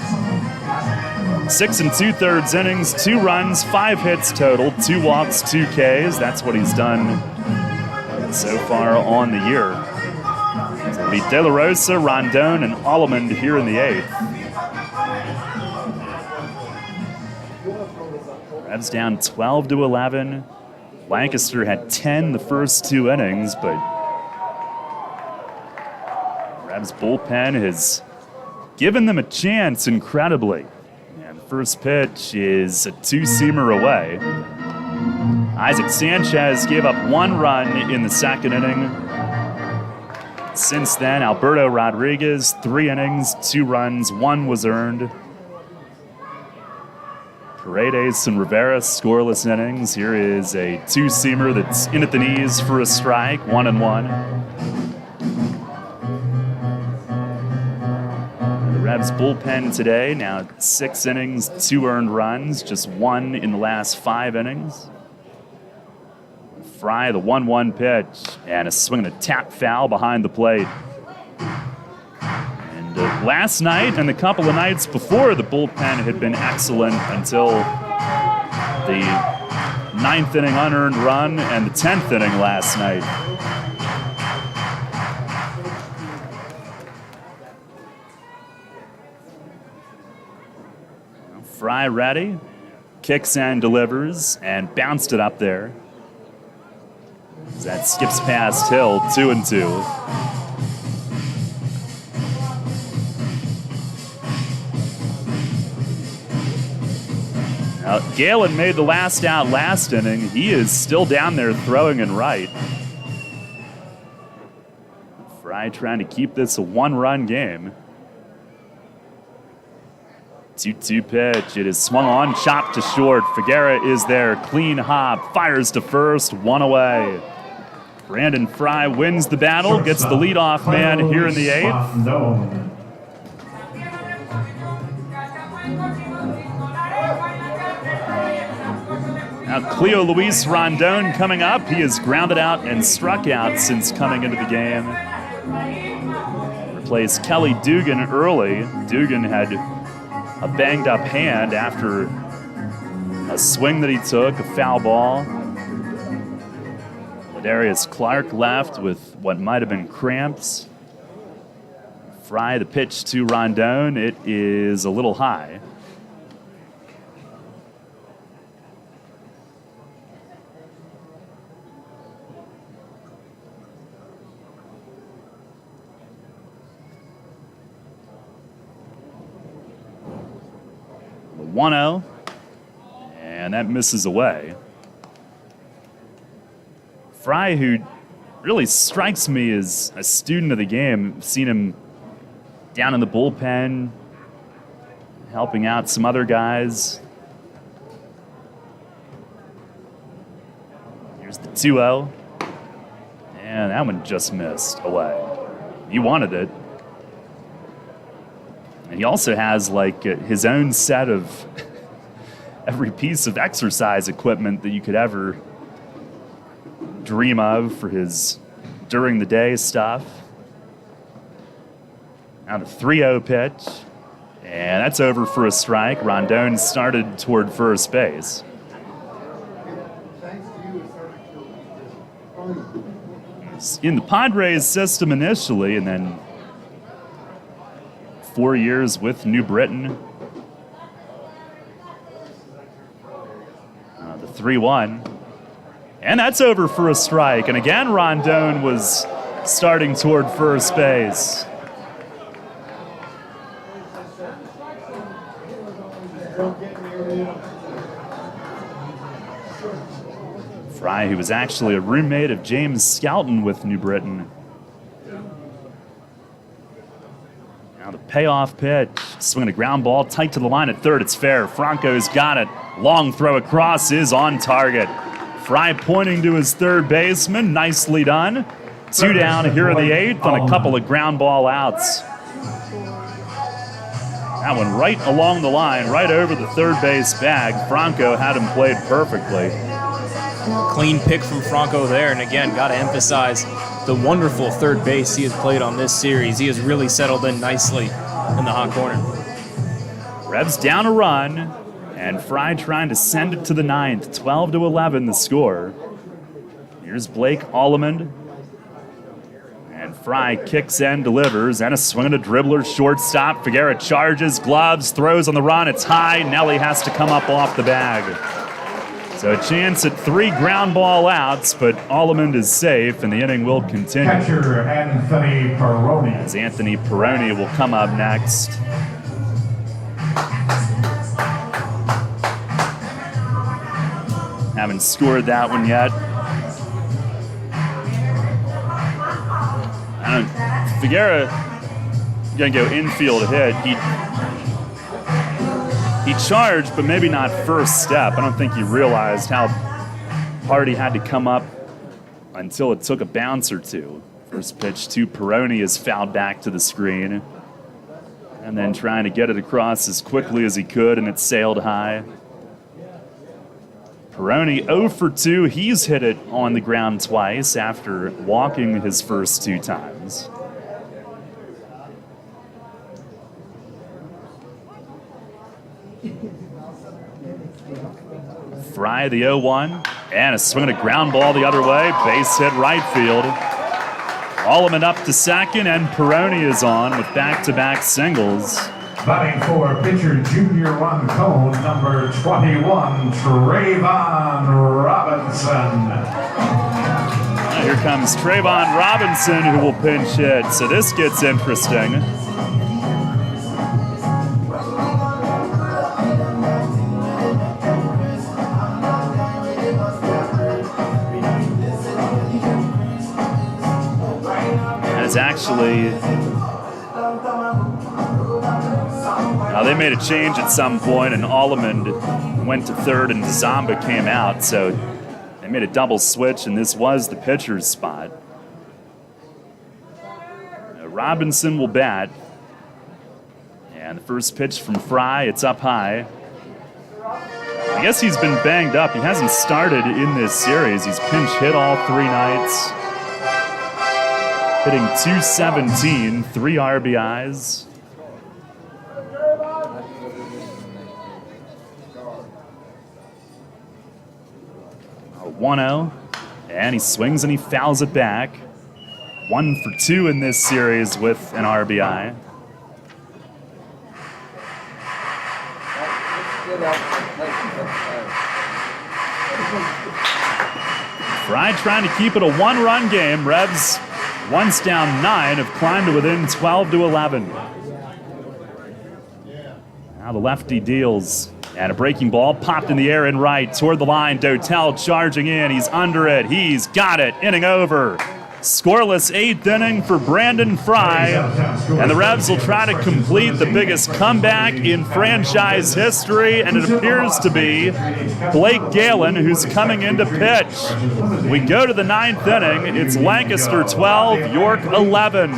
6 2/3 innings, 2 runs, 5 hits total, 2 walks, 2 Ks. That's what he's done so far on the year. So it'll be De La Rosa, Rondon, and Allemond here in the 8th. Revs down 12-11. Lancaster had 10 the first 2 innings, but Revs bullpen has given them a chance incredibly. And the first pitch is a 2-seamer away. Isaac Sanchez gave up 1 run in the 2nd inning. Since then, Alberto Rodriguez, 3 innings, 2 runs, 1 was earned. Paredes and Rivera, scoreless innings. Here is a 2-seamer that's in at the knees for a strike, 1-1. The Revs bullpen today, now 6 innings, 2 earned runs, just 1 in the last 5 innings. Fry, the 1-1 pitch, and a swing and a tap foul behind the plate. Last night and the couple of nights before, the bullpen had been excellent until the 9th inning unearned run and the 10th inning last night. Fry ready, kicks and delivers, and bounced it up there. That skips past Hill, 2-2. Now, Galen made the last out last inning. He is still down there throwing and right. Fry trying to keep this a 1-run game. 2-2 pitch. It is swung on, chopped to short. Figuera is there. Clean hop. Fires to first. 1 away. Brandon Fry wins the battle. Gets the leadoff man here in the 8th. Now Cleo Luis Rondon coming up. He has grounded out and struck out since coming into the game. Replaced Kelly Dugan early. Dugan had a banged up hand after a swing that he took, a foul ball. Ladarius Clark left with what might have been cramps. Fry, the pitch to Rondon. It is a little high. The 1-0. And that misses away. Fry, who really strikes me as a student of the game. I've seen him down in the bullpen, helping out some other guys. Here's the 2-0. And that one just missed away. He wanted it. And he also has like his own set of every piece of exercise equipment that you could ever dream of for his during the day stuff. Now the 3-0 pitch, and that's over for a strike. Rondon started toward first base. In the Padres system initially, and then 4 years with New Britain. The 3-1. And that's over for a strike. And again, Rondon was starting toward first base. Fry, who was actually a roommate of James Skelton with New Britain. Now the payoff pitch, swinging a ground ball tight to the line at third. It's fair. Franco's got it. Long throw across is on target. Fry pointing to his third baseman. Nicely done. 2 down here in the 8th on a couple of ground ball outs. That one right along the line, right over the third base bag. Franco had him played perfectly. Clean pick from Franco there, and again, got to emphasize the wonderful third base he has played on this series. He has really settled in nicely in the hot corner. Revs down a run, and Fry trying to send it to the 9th. 12-11 the score. Here's Blake Allemand. And Fry kicks in, delivers, and a swing and a dribbler, shortstop. Figueroa charges, gloves, throws on the run. It's high. Nelly has to come up off the bag. So a chance at 3 ground ball outs, but Allemand is safe, and the inning will continue. Catcher Anthony Peroni. As Anthony Peroni will come up next. Haven't scored that one yet. Figueroa gonna go infield hit. He charged, but maybe not first step. I don't think he realized how hard he had to come up until it took a bounce or two. First pitch to Peroni is fouled back to the screen. And then trying to get it across as quickly as he could, and it sailed high. Peroni 0 for 2. He's hit it on the ground twice after walking his first 2 times. Fry the 0-1, and a swing and a ground ball the other way. Base hit right field. Allemand up to second, and Peroni is on with back-to-back singles. Batting for pitcher Junior One Cone, number 21, Trayvon Robinson. Now here comes Trayvon Robinson, who will pinch hit. So this gets interesting. Actually, now they made a change at some point, and Allemand went to third, and Zamba came out. So they made a double switch, and this was the pitcher's spot. Now Robinson will bat, and the first pitch from Fry, it's up high. I guess he's been banged up. He hasn't started in this series. He's pinch hit all 3 nights. Hitting .217, 3 RBIs. A 1-0, and he swings and he fouls it back. 1 for 2 in this series with an RBI. Fry trying to keep it a one-run game. Revs, once down 9, have climbed to within 12-11. Now the lefty deals. And a breaking ball popped in the air and right toward the line. Dotel charging in. He's under it. He's got it. Inning over. Scoreless 8th inning for Brandon Fry. And the Revs will try to complete the biggest comeback in franchise history. And it appears to be Blake Galen who's coming in to pitch. We go to the 9th inning. It's Lancaster 12, York 11.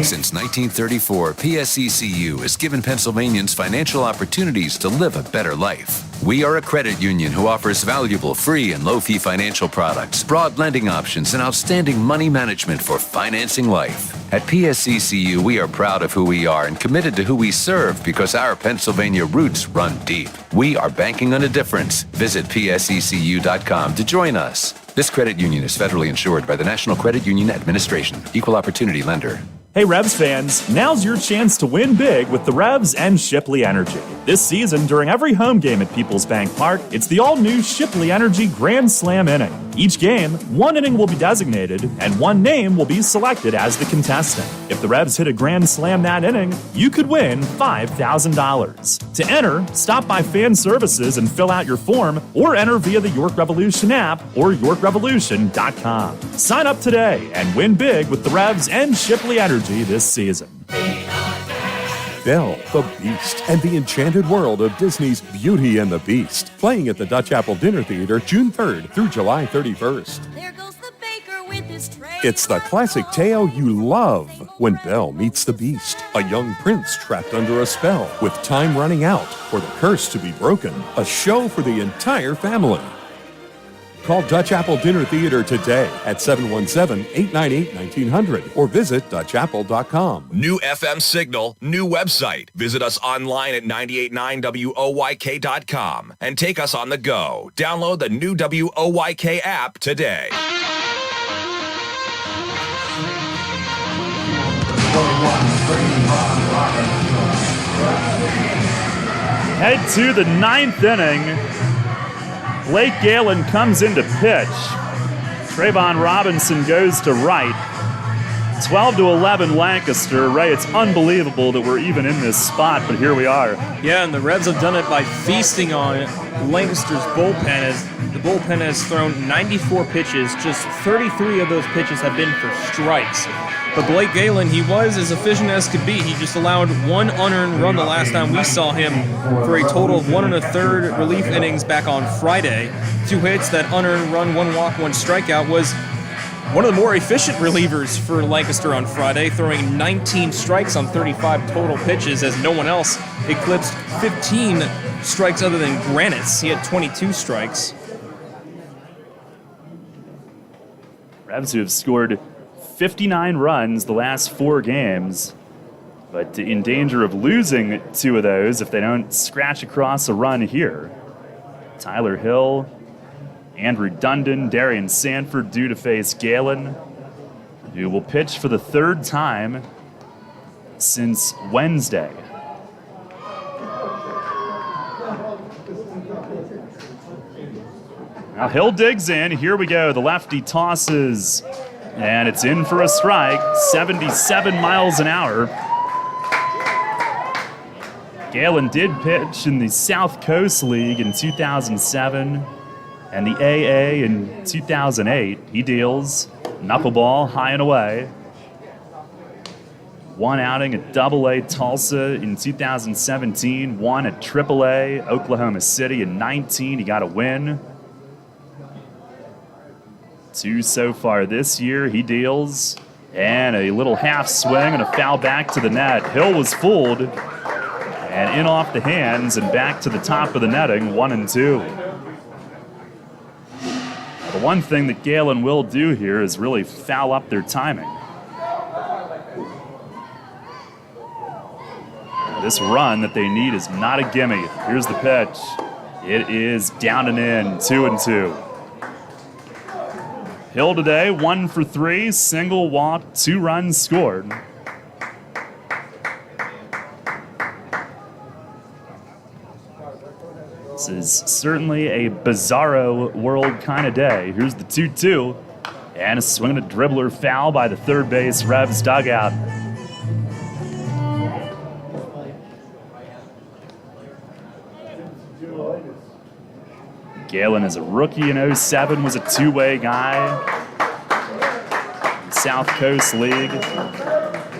Since 1934, PSECU has given Pennsylvanians financial opportunities to live a better life. We are a credit union who offers valuable free and low-fee financial products, broad lending options, and outstanding money management for financing life. At PSECU, we are proud of who we are and committed to who we serve because our Pennsylvania roots run deep. We are banking on a difference. Visit PSECU.com to join us. This credit union is federally insured by the National Credit Union Administration. Equal opportunity lender. Hey Revs fans, now's your chance to win big with the Revs and Shipley Energy. This season, during every home game at Peoples Bank Park, it's the all-new Shipley Energy Grand Slam inning. Each game, one inning will be designated, and one name will be selected as the contestant. If the Revs hit a Grand Slam that inning, you could win $5,000. To enter, stop by Fan Services and fill out your form, or enter via the York Revolution app or YorkRevolution.com. Sign up today and win big with the Revs and Shipley Energy this season. Belle, the Beast, and the enchanted world of Disney's Beauty and the Beast. Playing at the Dutch Apple Dinner Theater June 3rd through July 31st. There goes the baker with his tray. It's the classic tale you love when Belle meets the Beast. A young prince trapped under a spell with time running out for the curse to be broken. A show for the entire family. Call Dutch Apple Dinner Theater today at 717-898-1900 or visit DutchApple.com. New FM signal, new website. Visit us online at 989WOYK.com and take us on the go. Download the new WOYK app today. Head to the 9th inning. Blake Galen comes in to pitch. Trayvon Robinson goes to right. 12-11 Lancaster. Ray, it's unbelievable that we're even in this spot, but here we are. Yeah, and the Revs have done it by feasting on Lancaster's bullpen, as the bullpen has thrown 94 pitches. Just 33 of those pitches have been for strikes. But Blake Galen, he was as efficient as could be. He just allowed one unearned run the last time we saw him for a total of 1 1/3 relief innings back on Friday. 2 hits, that unearned run, 1 walk, 1 strikeout was one of the more efficient relievers for Lancaster on Friday, throwing 19 strikes on 35 total pitches as no one else eclipsed 15 strikes other than Granite's. He had 22 strikes. Revs who have scored 59 runs the last 4 games, but in danger of losing 2 of those if they don't scratch across a run here. Tyler Hill, Andrew Dundon, Darian Sanford due to face Galen, who will pitch for the 3rd time since Wednesday. Now Hill digs in. Here we go. The lefty tosses. And it's in for a strike, 77 miles an hour. Galen did pitch in the South Coast League in 2007 and the AA in 2008. He deals knuckleball high and away. 1 outing at AA Tulsa in 2017, 1 at AAA Oklahoma City in 19. He got a win. 2 so far this year. He deals, and a little half swing and a foul back to the net. Hill was fooled, and in off the hands and back to the top of the netting, 1-2. The one thing that Galen will do here is really foul up their timing. This run that they need is not a gimme. Here's the pitch. It is down and in, 2-2. Hill today, 1 for 3, single walk, 2 runs scored. This is certainly a bizarro world kind of day. Here's the 2-2, and a swing and a dribbler foul by the third base Revs dugout. Galen is a rookie in 07, was a two-way guy. South Coast League.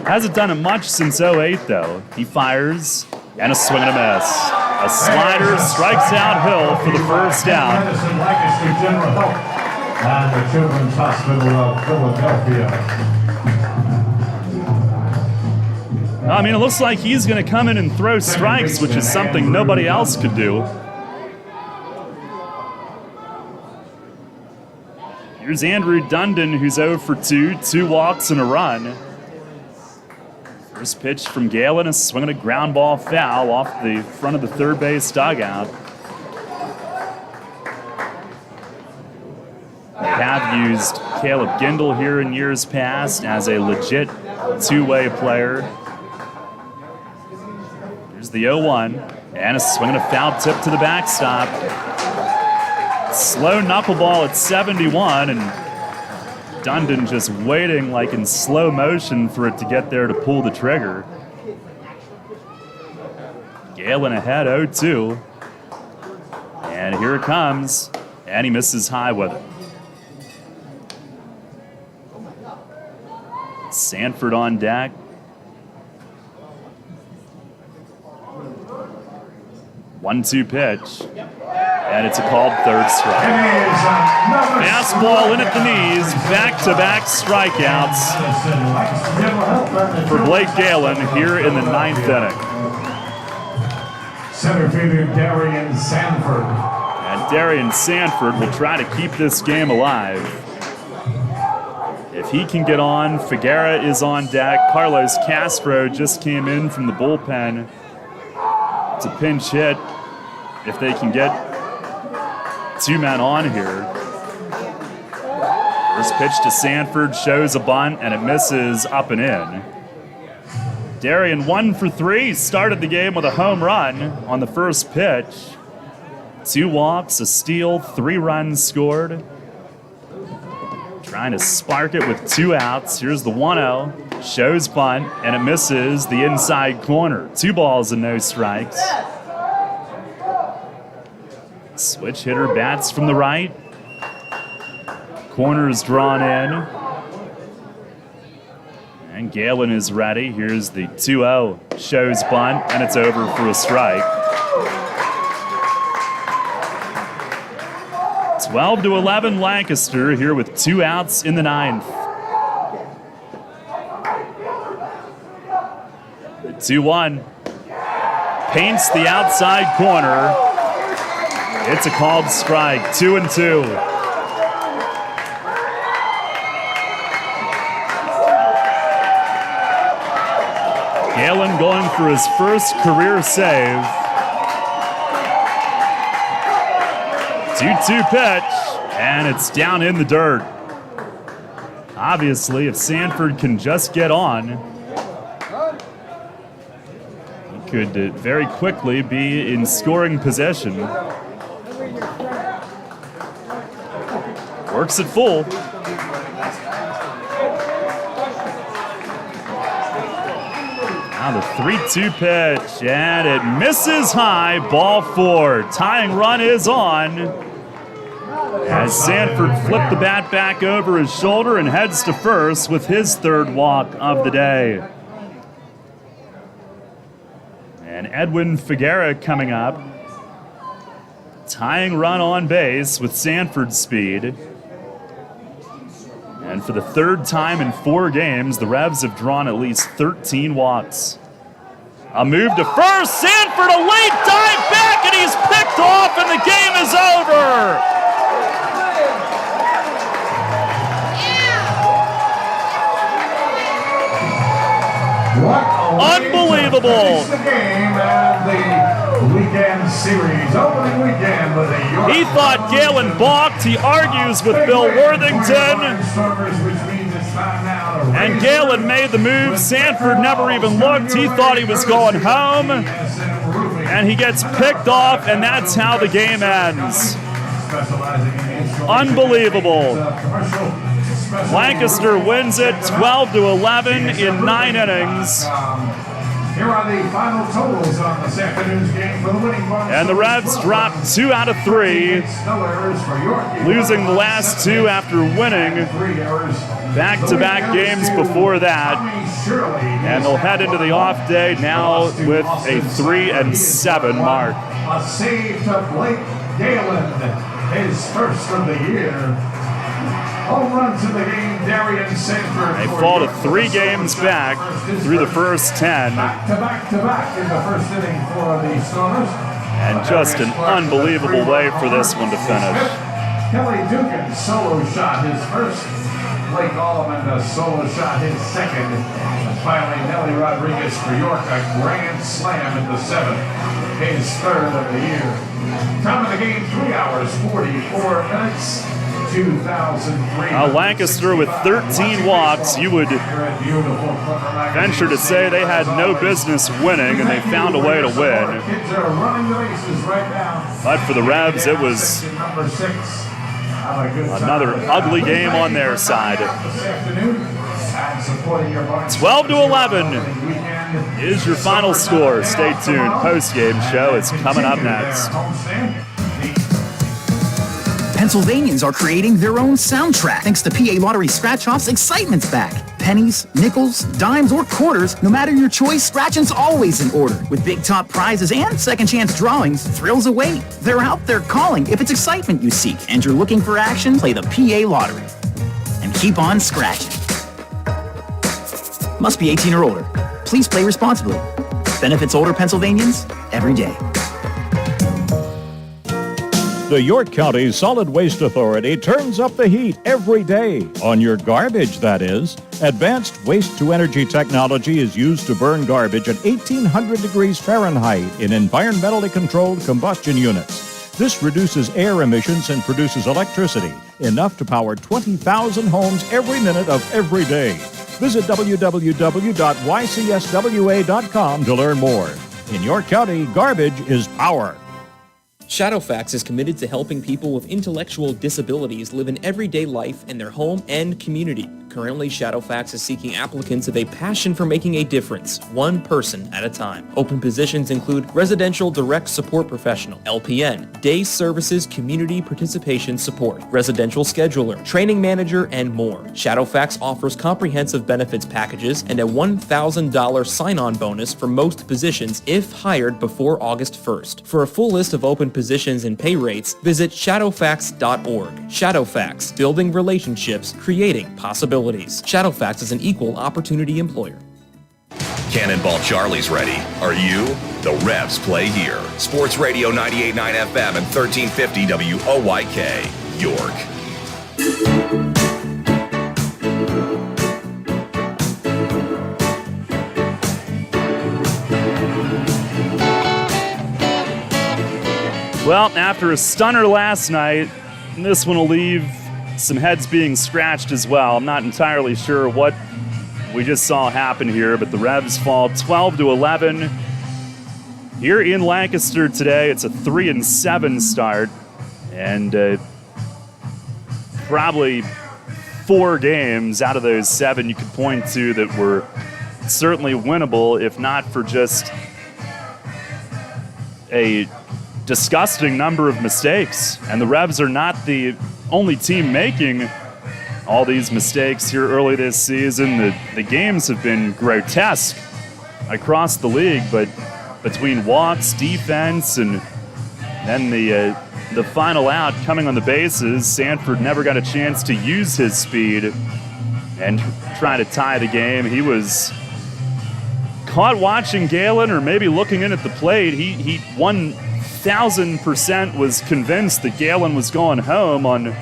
Hasn't done it much since 08, though. He fires, and a swing and a miss. A slider strikes out Hill for the first out. Medicine, Lancaster General Health, and the Children's Hospital of Philadelphia. I mean, it looks like he's going to come in and throw strikes, which is something nobody else could do. Here's Andrew Dundon, who's 0 for 2, 2 walks and a run. First pitch from Galen, a swing and a ground ball foul off the front of the third base dugout. They have used Caleb Gindel here in years past as a legit two-way player. Here's the 0-1, and a swing and a foul tip to the backstop. Slow knuckleball at 71, and Dundon just waiting like in slow motion for it to get there to pull the trigger. Galen ahead 0-2. And here it comes, and he misses high with it. Sanford on deck. One-two pitch. And it's a called third strike. Fastball in at the knees, back-to-back strikeouts for Blake Galen here in the 9th inning. Center fielder Darian Sanford. And Darian Sanford will try to keep this game alive. If he can get on, Figuera is on deck. Carlos Castro just came in from the bullpen to pinch hit if they can get 2 men on here. First pitch to Sanford shows a bunt, and it misses up and in. Darian 1 for 3, started the game with a home run on the first pitch. 2 walks, a steal, 3 runs scored. Trying to spark it with 2 outs. Here's the 1-0, shows bunt, and it misses the inside corner. 2 balls and no strikes. Switch hitter bats from the right. Corner's drawn in. And Galen is ready. Here's the 2-0. Shows bunt, and it's over for a strike. 12-11 Lancaster here with 2 outs in the 9th. The 2-1. Paints the outside corner. It's a called strike, 2-2. Galen going for his first career save. 2-2 pitch, and it's down in the dirt. Obviously, if Sanford can just get on, he could very quickly be in scoring position. Works it full. Now the 3-2 pitch, and it misses high, ball 4. Tying run is on as Sanford flipped the bat back over his shoulder and heads to first with his 3rd walk of the day. And Edwin Figuera coming up. Tying run on base with Sanford's speed. And for the 3rd time in 4 games, the Revs have drawn at least 13 walks. A move to first, Sanford, a late dive back, and he's picked off, and the game is over! What a unbelievable! The game, and the week weekend series, opening weekend with the York. He thought Galen balked. He argues with Bill Worthington. And Galen made the move. Sanford never even looked. He thought he was going home. And he gets picked off, and that's how the game ends. Unbelievable. Lancaster wins it 12-11 in 9 innings. Here are the final totals on this afternoon's game for the winning Barnstormers. And the Revs dropped 2 out of 3, losing the last 2 after winning back-to-back games before that. And they'll head into the off day now with a 3-7 mark. A save to Blake Galen, his first of the year. Home runs in the game, Darian Sanford. They fall to 3 games back through the first 10. Back-to-back in the first inning for the Stormers. And just an unbelievable way for this one to finish. Kelly Dugan solo shot his first. Blake Allman a solo shot his second. And finally, Nelly Rodriguez for York, a grand slam in the 7th. His third of the year. Time of the game, 3 hours, 44 minutes. 2003. Lancaster with 13 walks. You would venture to say they had no business winning, and they found a way to win. But for the Revs, it was another ugly game on their side. 12-11 is your final score. Stay tuned. Post-game show is coming up next. Pennsylvanians are creating their own soundtrack thanks to PA Lottery Scratch-Off's Excitement's back. Pennies, nickels, dimes, or quarters, no matter your choice, scratching's always in order. With big top prizes and second chance drawings, thrills await. They're out there calling if it's excitement you seek and you're looking for action, play the PA Lottery. And keep on scratching. Must be 18 or older. Please play responsibly. Benefits older Pennsylvanians every day. The York County Solid Waste Authority turns up the heat every day. On your garbage, that is. Advanced waste-to-energy technology is used to burn garbage at 1,800 degrees Fahrenheit in environmentally controlled combustion units. This reduces air emissions and produces electricity, enough to power 20,000 homes every minute of every day. Visit www.ycswa.com to learn more. In York County, garbage is power. Shadowfax is committed to helping people with intellectual disabilities live an everyday life in their home and community. Currently, Shadowfax is seeking applicants with a passion for making a difference, one person at a time. Open positions include residential direct support professional, LPN, day services community participation support, residential scheduler, training manager, and more. Shadowfax offers comprehensive benefits packages and a $1,000 sign-on bonus for most positions if hired before August 1st. For a full list of open positions and pay rates, visit shadowfax.org. Shadowfax, building relationships, creating possibilities. Shadowfax is an equal opportunity employer. Cannonball Charlie's ready. Are you? The Revs play here. Sports Radio 98.9 FM and 1350 WOYK, York. Well, after a stunner last night, this one will leave some heads being scratched as well. I'm not entirely sure what we just saw happen here, but the Revs fall 12-11 here in Lancaster today. It's a 3-7 start, and probably 4 games out of those 7 you could point to that were certainly winnable, if not for just a disgusting number of mistakes. And the Revs are not the only team making all these mistakes here early this season. The games have been grotesque across the league, but between walks, defense, and then the final out coming on the bases, Sanford never got a chance to use his speed and try to tie the game. He was caught watching Galen, or maybe looking in at the plate. He 1,000% was convinced that Galen was going home on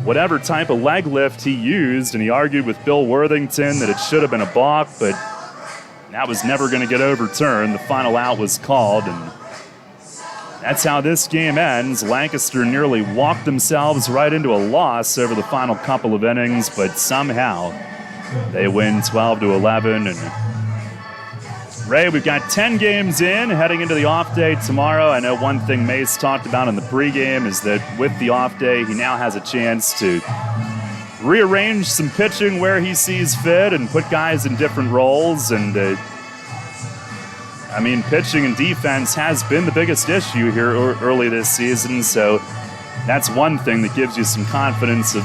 whatever type of leg lift he used, and he argued with Bill Worthington that it should have been a balk, but that was never going to get overturned. The final out was called, and That's how this game ends. Lancaster nearly walked themselves right into a loss over the final couple of innings, but somehow they win 12-11. And Ray, we've got 10 games in, heading into the off day tomorrow. I know one thing Mace talked about in the pregame is that with the off day, he now has a chance to rearrange some pitching where he sees fit and put guys in different roles. And pitching and defense has been the biggest issue here early this season, so that's one thing that gives you some confidence of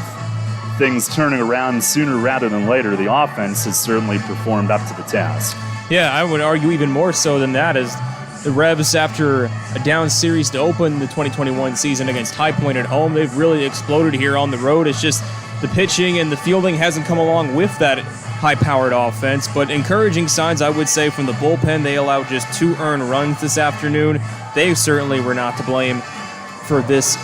things turning around sooner rather than later. The offense has certainly performed up to the task. Yeah, I would argue even more so than that, as the Revs, after a down series to open the 2021 season against High Point at home, they've really exploded here on the road. It's just the pitching and the fielding hasn't come along with that high-powered offense, but encouraging signs, I would say, from the bullpen. They allowed just 2 earned runs this afternoon. They certainly were not to blame for this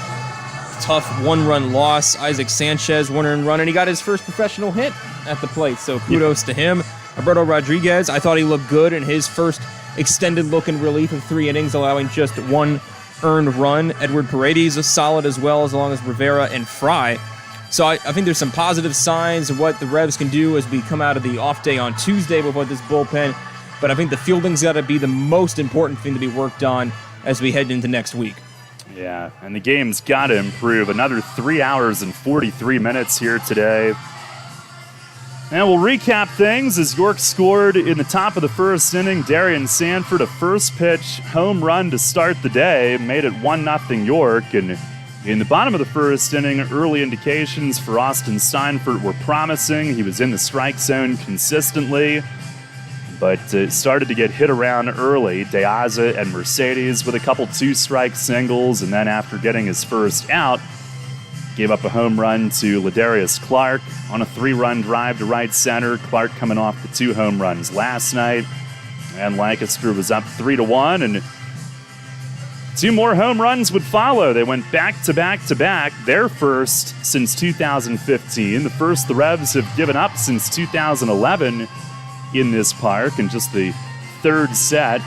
tough 1-run loss. Isaac Sanchez, 1 earned run, and he got his first professional hit at the plate, so kudos to him. Alberto Rodriguez, I thought he looked good in his first extended look in relief of 3 innings, allowing just 1 earned run. Edward Paredes was solid as well, as long as Rivera and Fry. So I think there's some positive signs of what the Revs can do as we come out of the off day on Tuesday with this bullpen. But I think the fielding's got to be the most important thing to be worked on as we head into next week. Yeah, and the game's got to improve. Another 3 hours and 43 minutes here today. And we'll recap things as York scored in the top of the first inning. Darian Sanford, a first pitch home run to start the day, made it 1-0 York. And in the bottom of the first inning, early indications for Austin Steinfurt were promising. He was in the strike zone consistently, but started to get hit around early. De Aza and Mercedes with a couple 2-strike singles, and then after getting his first out, gave up a home run to Ladarius Clark on a 3-run drive to right center. Clark coming off the 2 home runs last night, and Lancaster was up 3-1, and 2 more home runs would follow. They went back-to-back-to-back, their first since 2015, the first the Revs have given up since 2011 in this park, and just the 3rd set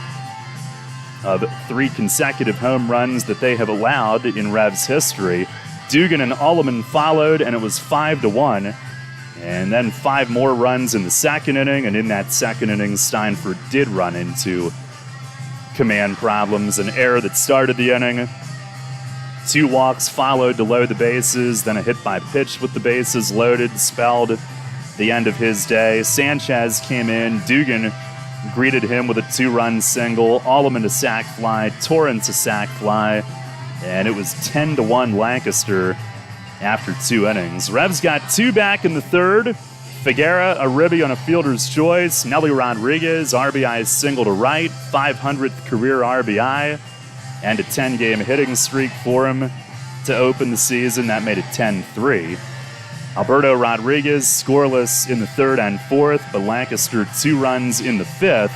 of 3 consecutive home runs that they have allowed in Revs history. Dugan and Alleman followed, and it was 5-1. And then 5 more runs in the second inning, and in that second inning, Steinfurt did run into command problems, an error that started the inning. 2 walks followed to load the bases, then a hit by pitch with the bases loaded spelled the end of his day. Sanchez came in, Dugan greeted him with a 2-run single, Alleman a sac fly, Torrance a sac fly, and it was 10-1 Lancaster after 2 innings. Revs got 2 back in the 3rd. Figuera, a ribby on a fielder's choice. Nelly Rodriguez, RBI single to right, 500th career RBI, and a 10-game hitting streak for him to open the season. That made it 10-3. Alberto Rodriguez scoreless in the 3rd and 4th, but Lancaster 2 runs in the 5th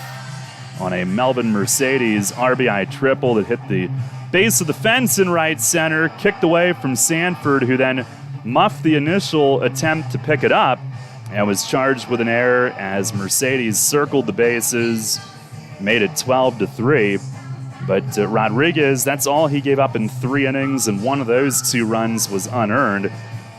on a Melvin Mercedes RBI triple that hit the base of the fence in right center, kicked away from Sanford, who then muffed the initial attempt to pick it up and was charged with an error as Mercedes circled the bases, made it 12-3. But Rodriguez, that's all he gave up in 3 innings, and one of those 2 runs was unearned.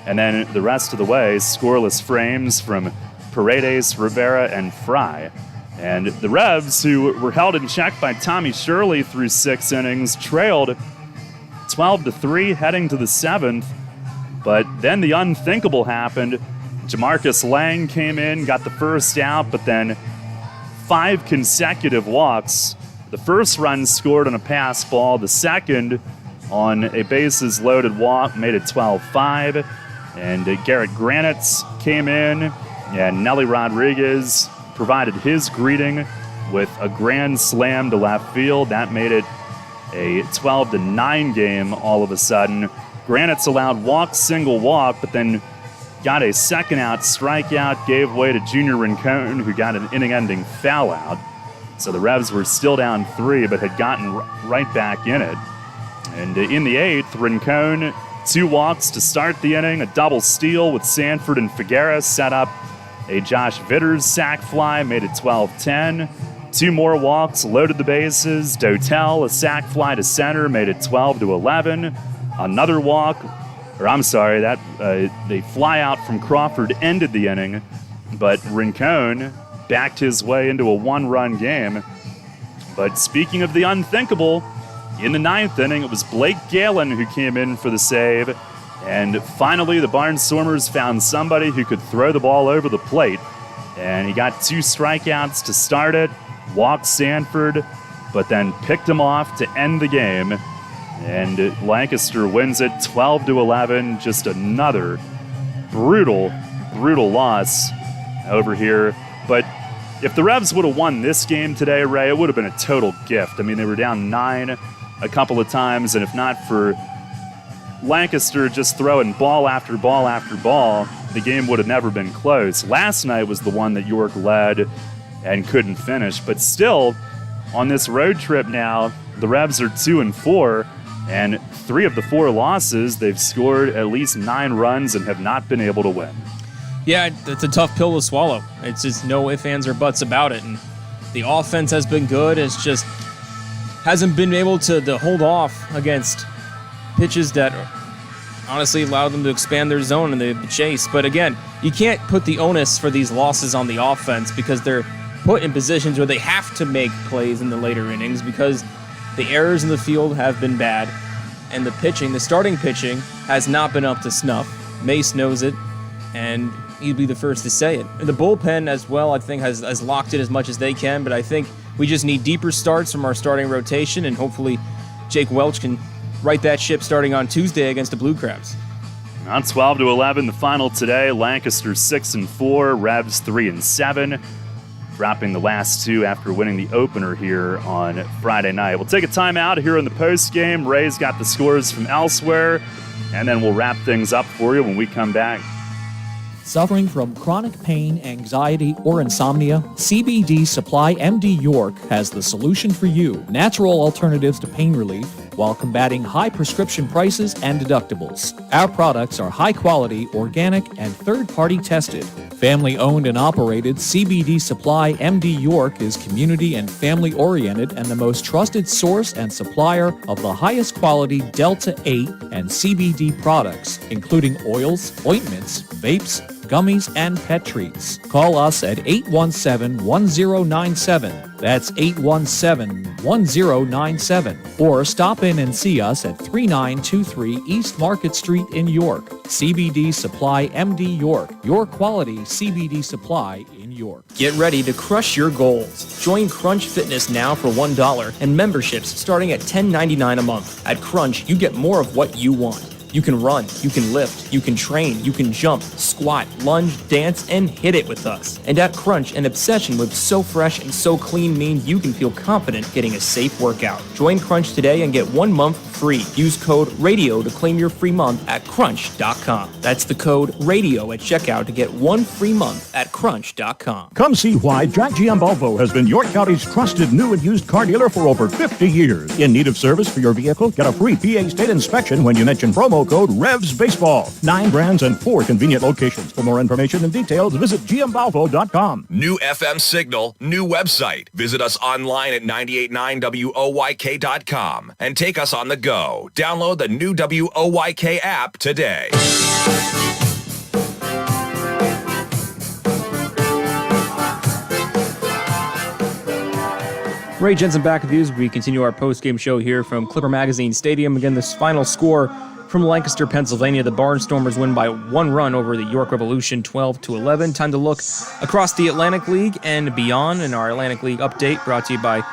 And then the rest of the way, scoreless frames from Paredes, Rivera, and Fry. And the Revs, who were held in check by Tommy Shirley through 6 innings, trailed 12-3 heading to the 7th. But then the unthinkable happened. Jamarcus Lang came in, got the first out, but then 5 consecutive walks. The first run scored on a pass ball. The second on a bases-loaded walk made it 12-5. And Garrett Granitz came in, and Nelly Rodriguez provided his greeting with a grand slam to left field. That made it a 12-9 game all of a sudden. Granitz allowed walk, single walk, but then got a second out strikeout, gave way to Junior Rincon, who got an inning-ending foul out. So the Revs were still down 3, but had gotten right back in it. And in the 8th, Rincon, 2 walks to start the inning, a double steal with Sanford and Figuera set up a Josh Vitters sac fly, made it 12-10. 2 more walks, loaded the bases. Dotel, a sac fly to center, made it 12-11. Another walk, they fly out from Crawford ended the inning, but Rincon backed his way into a 1-run game. But speaking of the unthinkable, in the 9th inning, it was Blake Galen who came in for the save. And finally, the Barnstormers found somebody who could throw the ball over the plate. And he got 2 strikeouts to start it, walked Sanford, but then picked him off to end the game. And Lancaster wins it 12-11. Just another brutal loss over here. But if the Revs would have won this game today, Ray, it would have been a total gift. I mean, they were down 9 a couple of times, and if not for Lancaster just throwing ball after ball after ball, the game would have never been close. Last night was the one that York led and couldn't finish. But still, on this road trip now, the Revs are 2-4, and 3 of the 4 losses, they've scored at least 9 runs and have not been able to win. Yeah, it's a tough pill to swallow. It's just no ifs, ands, or buts about it. And the offense has been good. It's just hasn't been able to hold off against pitches that honestly allow them to expand their zone and the chase. But again, you can't put the onus for these losses on the offense because they're put in positions where they have to make plays in the later innings because the errors in the field have been bad. And the starting pitching, has not been up to snuff. Mace knows it, and he'd be the first to say it. And the bullpen as well, I think, has locked in as much as they can, but I think we just need deeper starts from our starting rotation, and hopefully Jake Welch can right that ship starting on Tuesday against the Blue Crabs. On 12-11, the final today, Lancaster 6-4, Revs 3-7, dropping the last 2 after winning the opener here on Friday night. We'll take a timeout here in the post game. Ray's got the scores from elsewhere, and then we'll wrap things up for you when we come back. Suffering from chronic pain, anxiety, or insomnia? CBD Supply MD York has the solution for you. Natural alternatives to pain relief while combating high prescription prices and deductibles. Our products are high quality, organic, and third-party tested. Family owned and operated, CBD Supply MD York is community and family oriented and the most trusted source and supplier of the highest quality Delta 8 and CBD products, including oils, ointments, vapes, gummies, and pet treats. Call us at 817-1097. That's 817-1097. Or stop in and see us at 3923 East Market Street in York. CBD Supply MD York, your quality CBD supply in York. Get ready to crush your goals. Join Crunch Fitness now for $1 and memberships starting at $10.99 a month. At Crunch, you get more of what you want. You can run, you can lift, you can train, you can jump, squat, lunge, dance, and hit it with us. And at Crunch, an obsession with so fresh and so clean means you can feel confident getting a safe workout. Join Crunch today and get 1 month free. Use code RADIO to claim your free month at crunch.com. That's the code RADIO at checkout to get 1 free month at crunch.com. Come see why Jack GM Volvo has been York County's trusted new and used car dealer for over 50 years. In need of service for your vehicle? Get a free PA state inspection when you mention promo code Revs Baseball. 9 brands and 4 convenient locations. For more information and details, visit gmvolvo.com. New FM signal, new website. Visit us online at 989WOYK.com and take us on the go. Download the new WOYK app today. Ray Jensen back with you as we continue our post-game show here from Clipper Magazine Stadium. Again, this final score from Lancaster, Pennsylvania. The Barnstormers win by 1 run over the York Revolution, 12-11. Time to look across the Atlantic League and beyond in our Atlantic League update brought to you by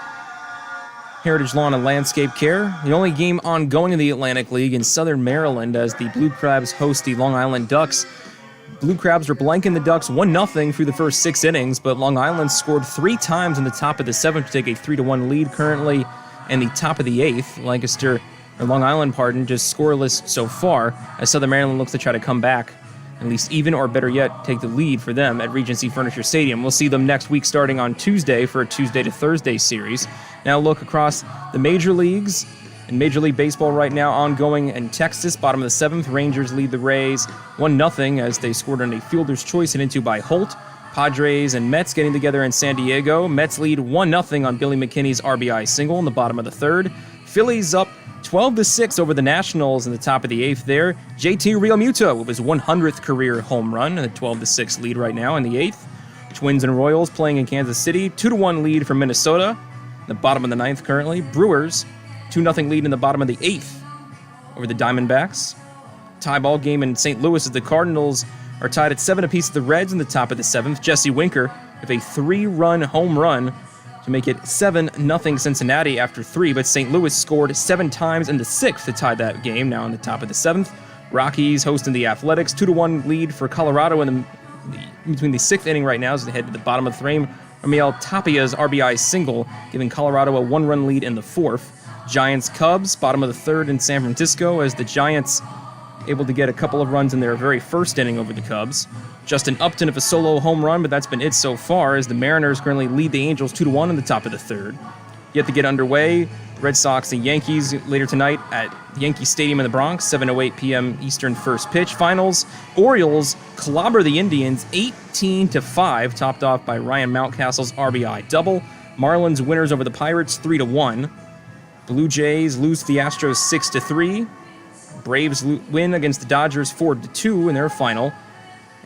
Heritage Lawn and Landscape Care. The only game ongoing in the Atlantic League in Southern Maryland as the Blue Crabs host the Long Island Ducks. Blue Crabs were blanking the Ducks 1-0 through the first 6 innings, but Long Island scored 3 times in the top of the 7th to take a 3-1 lead currently in the top of the 8th. Long Island, just scoreless so far, as Southern Maryland looks to try to come back, at least even or better yet, take the lead for them at Regency Furniture Stadium. We'll see them next week starting on Tuesday for a Tuesday to Thursday series. Now look across the major leagues. In Major League Baseball right now, ongoing in Texas, bottom of the 7th, Rangers lead the Rays 1-0 as they scored on a fielder's choice and into by Holt. Padres and Mets getting together in San Diego. Mets lead 1-0 on Billy McKinney's RBI single in the bottom of the third. Phillies up 12-6 over the Nationals in the top of the eighth there. JT Realmuto with his 100th career home run, a 12-6 lead right now in the eighth. Twins and Royals playing in Kansas City, 2-1 lead for Minnesota. The bottom of the ninth currently. Brewers, 2-0 lead in the bottom of the eighth over the Diamondbacks. Tie ball game in St. Louis as the Cardinals are tied at 7 apiece with the Reds in the top of the seventh. Jesse Winker with a 3-run home run to make it 7-0 Cincinnati after 3, but St. Louis scored 7 times in the sixth to tie that game, now in the top of the seventh. Rockies hosting the Athletics, 2-1 lead for Colorado in between the sixth inning right now as they head to the bottom of the frame. Ramiel Tapia's RBI single, giving Colorado a 1-run lead in the fourth. Giants-Cubs, bottom of the third in San Francisco, as the Giants able to get a couple of runs in their very first inning over the Cubs. Justin Upton with a solo home run, but that's been it so far, as the Mariners currently lead the Angels 2-1 in the top of the third. Yet to get underway, Red Sox and Yankees later tonight at Yankee Stadium in the Bronx, 7:08 p.m. Eastern first pitch. Finals, Orioles clobber the Indians 18-5, topped off by Ryan Mountcastle's RBI double. Marlins winners over the Pirates 3-1. Blue Jays lose to the Astros 6-3. Braves win against the Dodgers 4-2 in their final.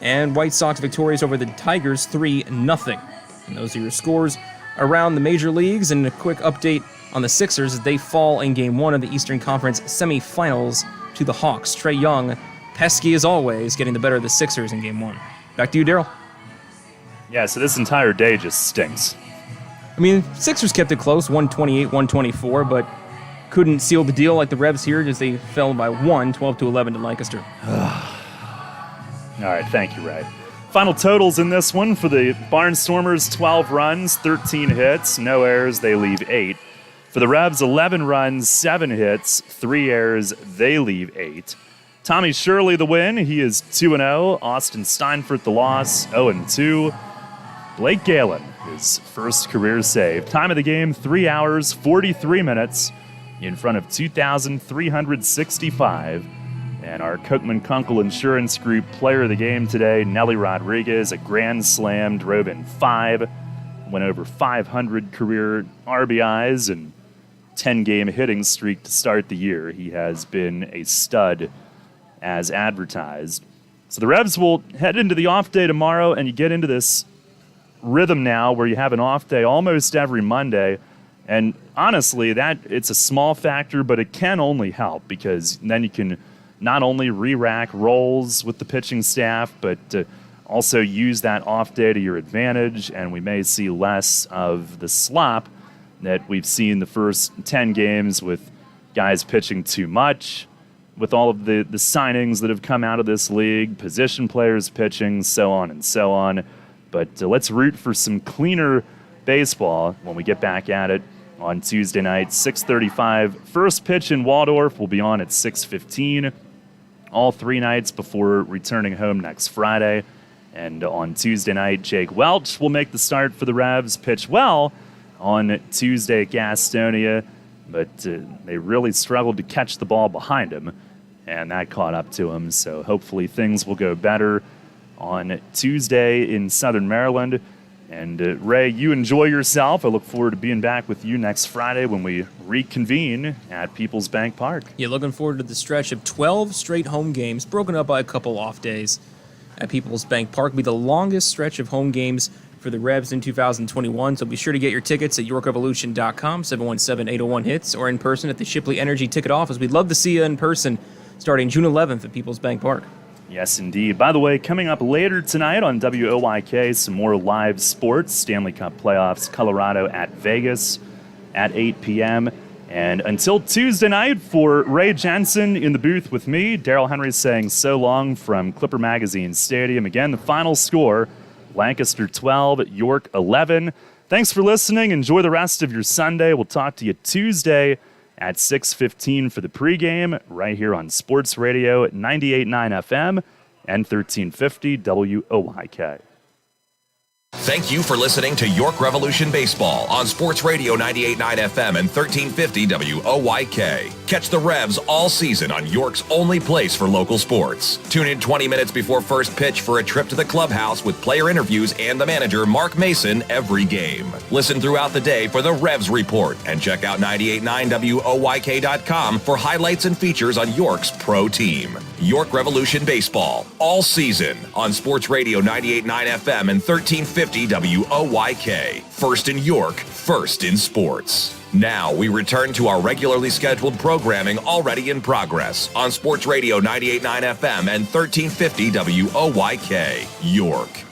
And White Sox victorious over the Tigers 3-0. And those are your scores around the major leagues. And a quick update on the Sixers as they fall in Game 1 of the Eastern Conference semifinals to the Hawks. Trae Young, pesky as always, getting the better of the Sixers in Game 1. Back to you, Daryl. Yeah, so this entire day just stinks. I mean, Sixers kept it close, 128-124, but couldn't seal the deal like the Revs here as they fell by 12-11 to Lancaster. All right, thank you, Ray. Final totals in this one for the Barnstormers, 12 runs, 13 hits, no errors, they leave 8. For the Revs, 11 runs, 7 hits, 3 errors, they leave 8. Tommy Shirley the win, he is 2-0. Austin Steinfurt the loss, 0-2. Blake Galen, his first career save. Time of the game, 3 hours, 43 minutes in front of 2,365. And our Kochman Kunkel Insurance Group player of the game today, Nelly Rodriguez, a grand slam, drove in 5, went over 500 career RBIs and 10-game hitting streak to start the year. He has been a stud as advertised. So the Revs will head into the off day tomorrow, and you get into this rhythm now where you have an off day almost every Monday. And honestly, that it's a small factor, but it can only help because then you can not only re-rack roles with the pitching staff, but also use that off day to your advantage, and we may see less of the slop that we've seen the first 10 games with guys pitching too much, with all of the signings that have come out of this league, position players pitching, so on and so on. But let's root for some cleaner baseball when we get back at it on Tuesday night, 6:35. First pitch in Waldorf will be on at 6:15. All 3 nights before returning home next Friday. And on Tuesday night, Jake Welch will make the start for the Revs, pitch well on Tuesday at Gastonia, but they really struggled to catch the ball behind him, and that caught up to him. So hopefully things will go better on Tuesday in Southern Maryland. And Ray, you enjoy yourself. I look forward to being back with you next Friday when we reconvene at Peoples Bank Park. Yeah, looking forward to the stretch of 12 straight home games, broken up by a couple off days at Peoples Bank Park. It'll be the longest stretch of home games for the Revs in 2021, so be sure to get your tickets at YorkRevolution.com, 717-801-HITS, or in person at the Shipley Energy Ticket Office. We'd love to see you in person starting June 11th at Peoples Bank Park. Yes, indeed. By the way, coming up later tonight on WOYK, some more live sports. Stanley Cup playoffs, Colorado at Vegas at 8 p.m. And until Tuesday night, for Ray Jensen in the booth with me, Daryl Henry saying so long from Clipper Magazine Stadium. Again, the final score, Lancaster 12, York 11. Thanks for listening. Enjoy the rest of your Sunday. We'll talk to you Tuesday at 6:15 for the pregame, right here on Sports Radio at 98.9 FM and 1350 WOYK. Thank you for listening to York Revolution Baseball on Sports Radio 98.9 FM and 1350 WOYK. Catch the Revs all season on York's only place for local sports. Tune in 20 minutes before first pitch for a trip to the clubhouse with player interviews and the manager, Mark Mason, every game. Listen throughout the day for the Revs Report and check out 989WOYK.com for highlights and features on York's pro team. York Revolution Baseball all season on Sports Radio 98.9 FM and 1350 WOYK. First in York, first in sports. Now we return to our regularly scheduled programming already in progress on Sports Radio 98.9 FM and 1350 WOYK, York.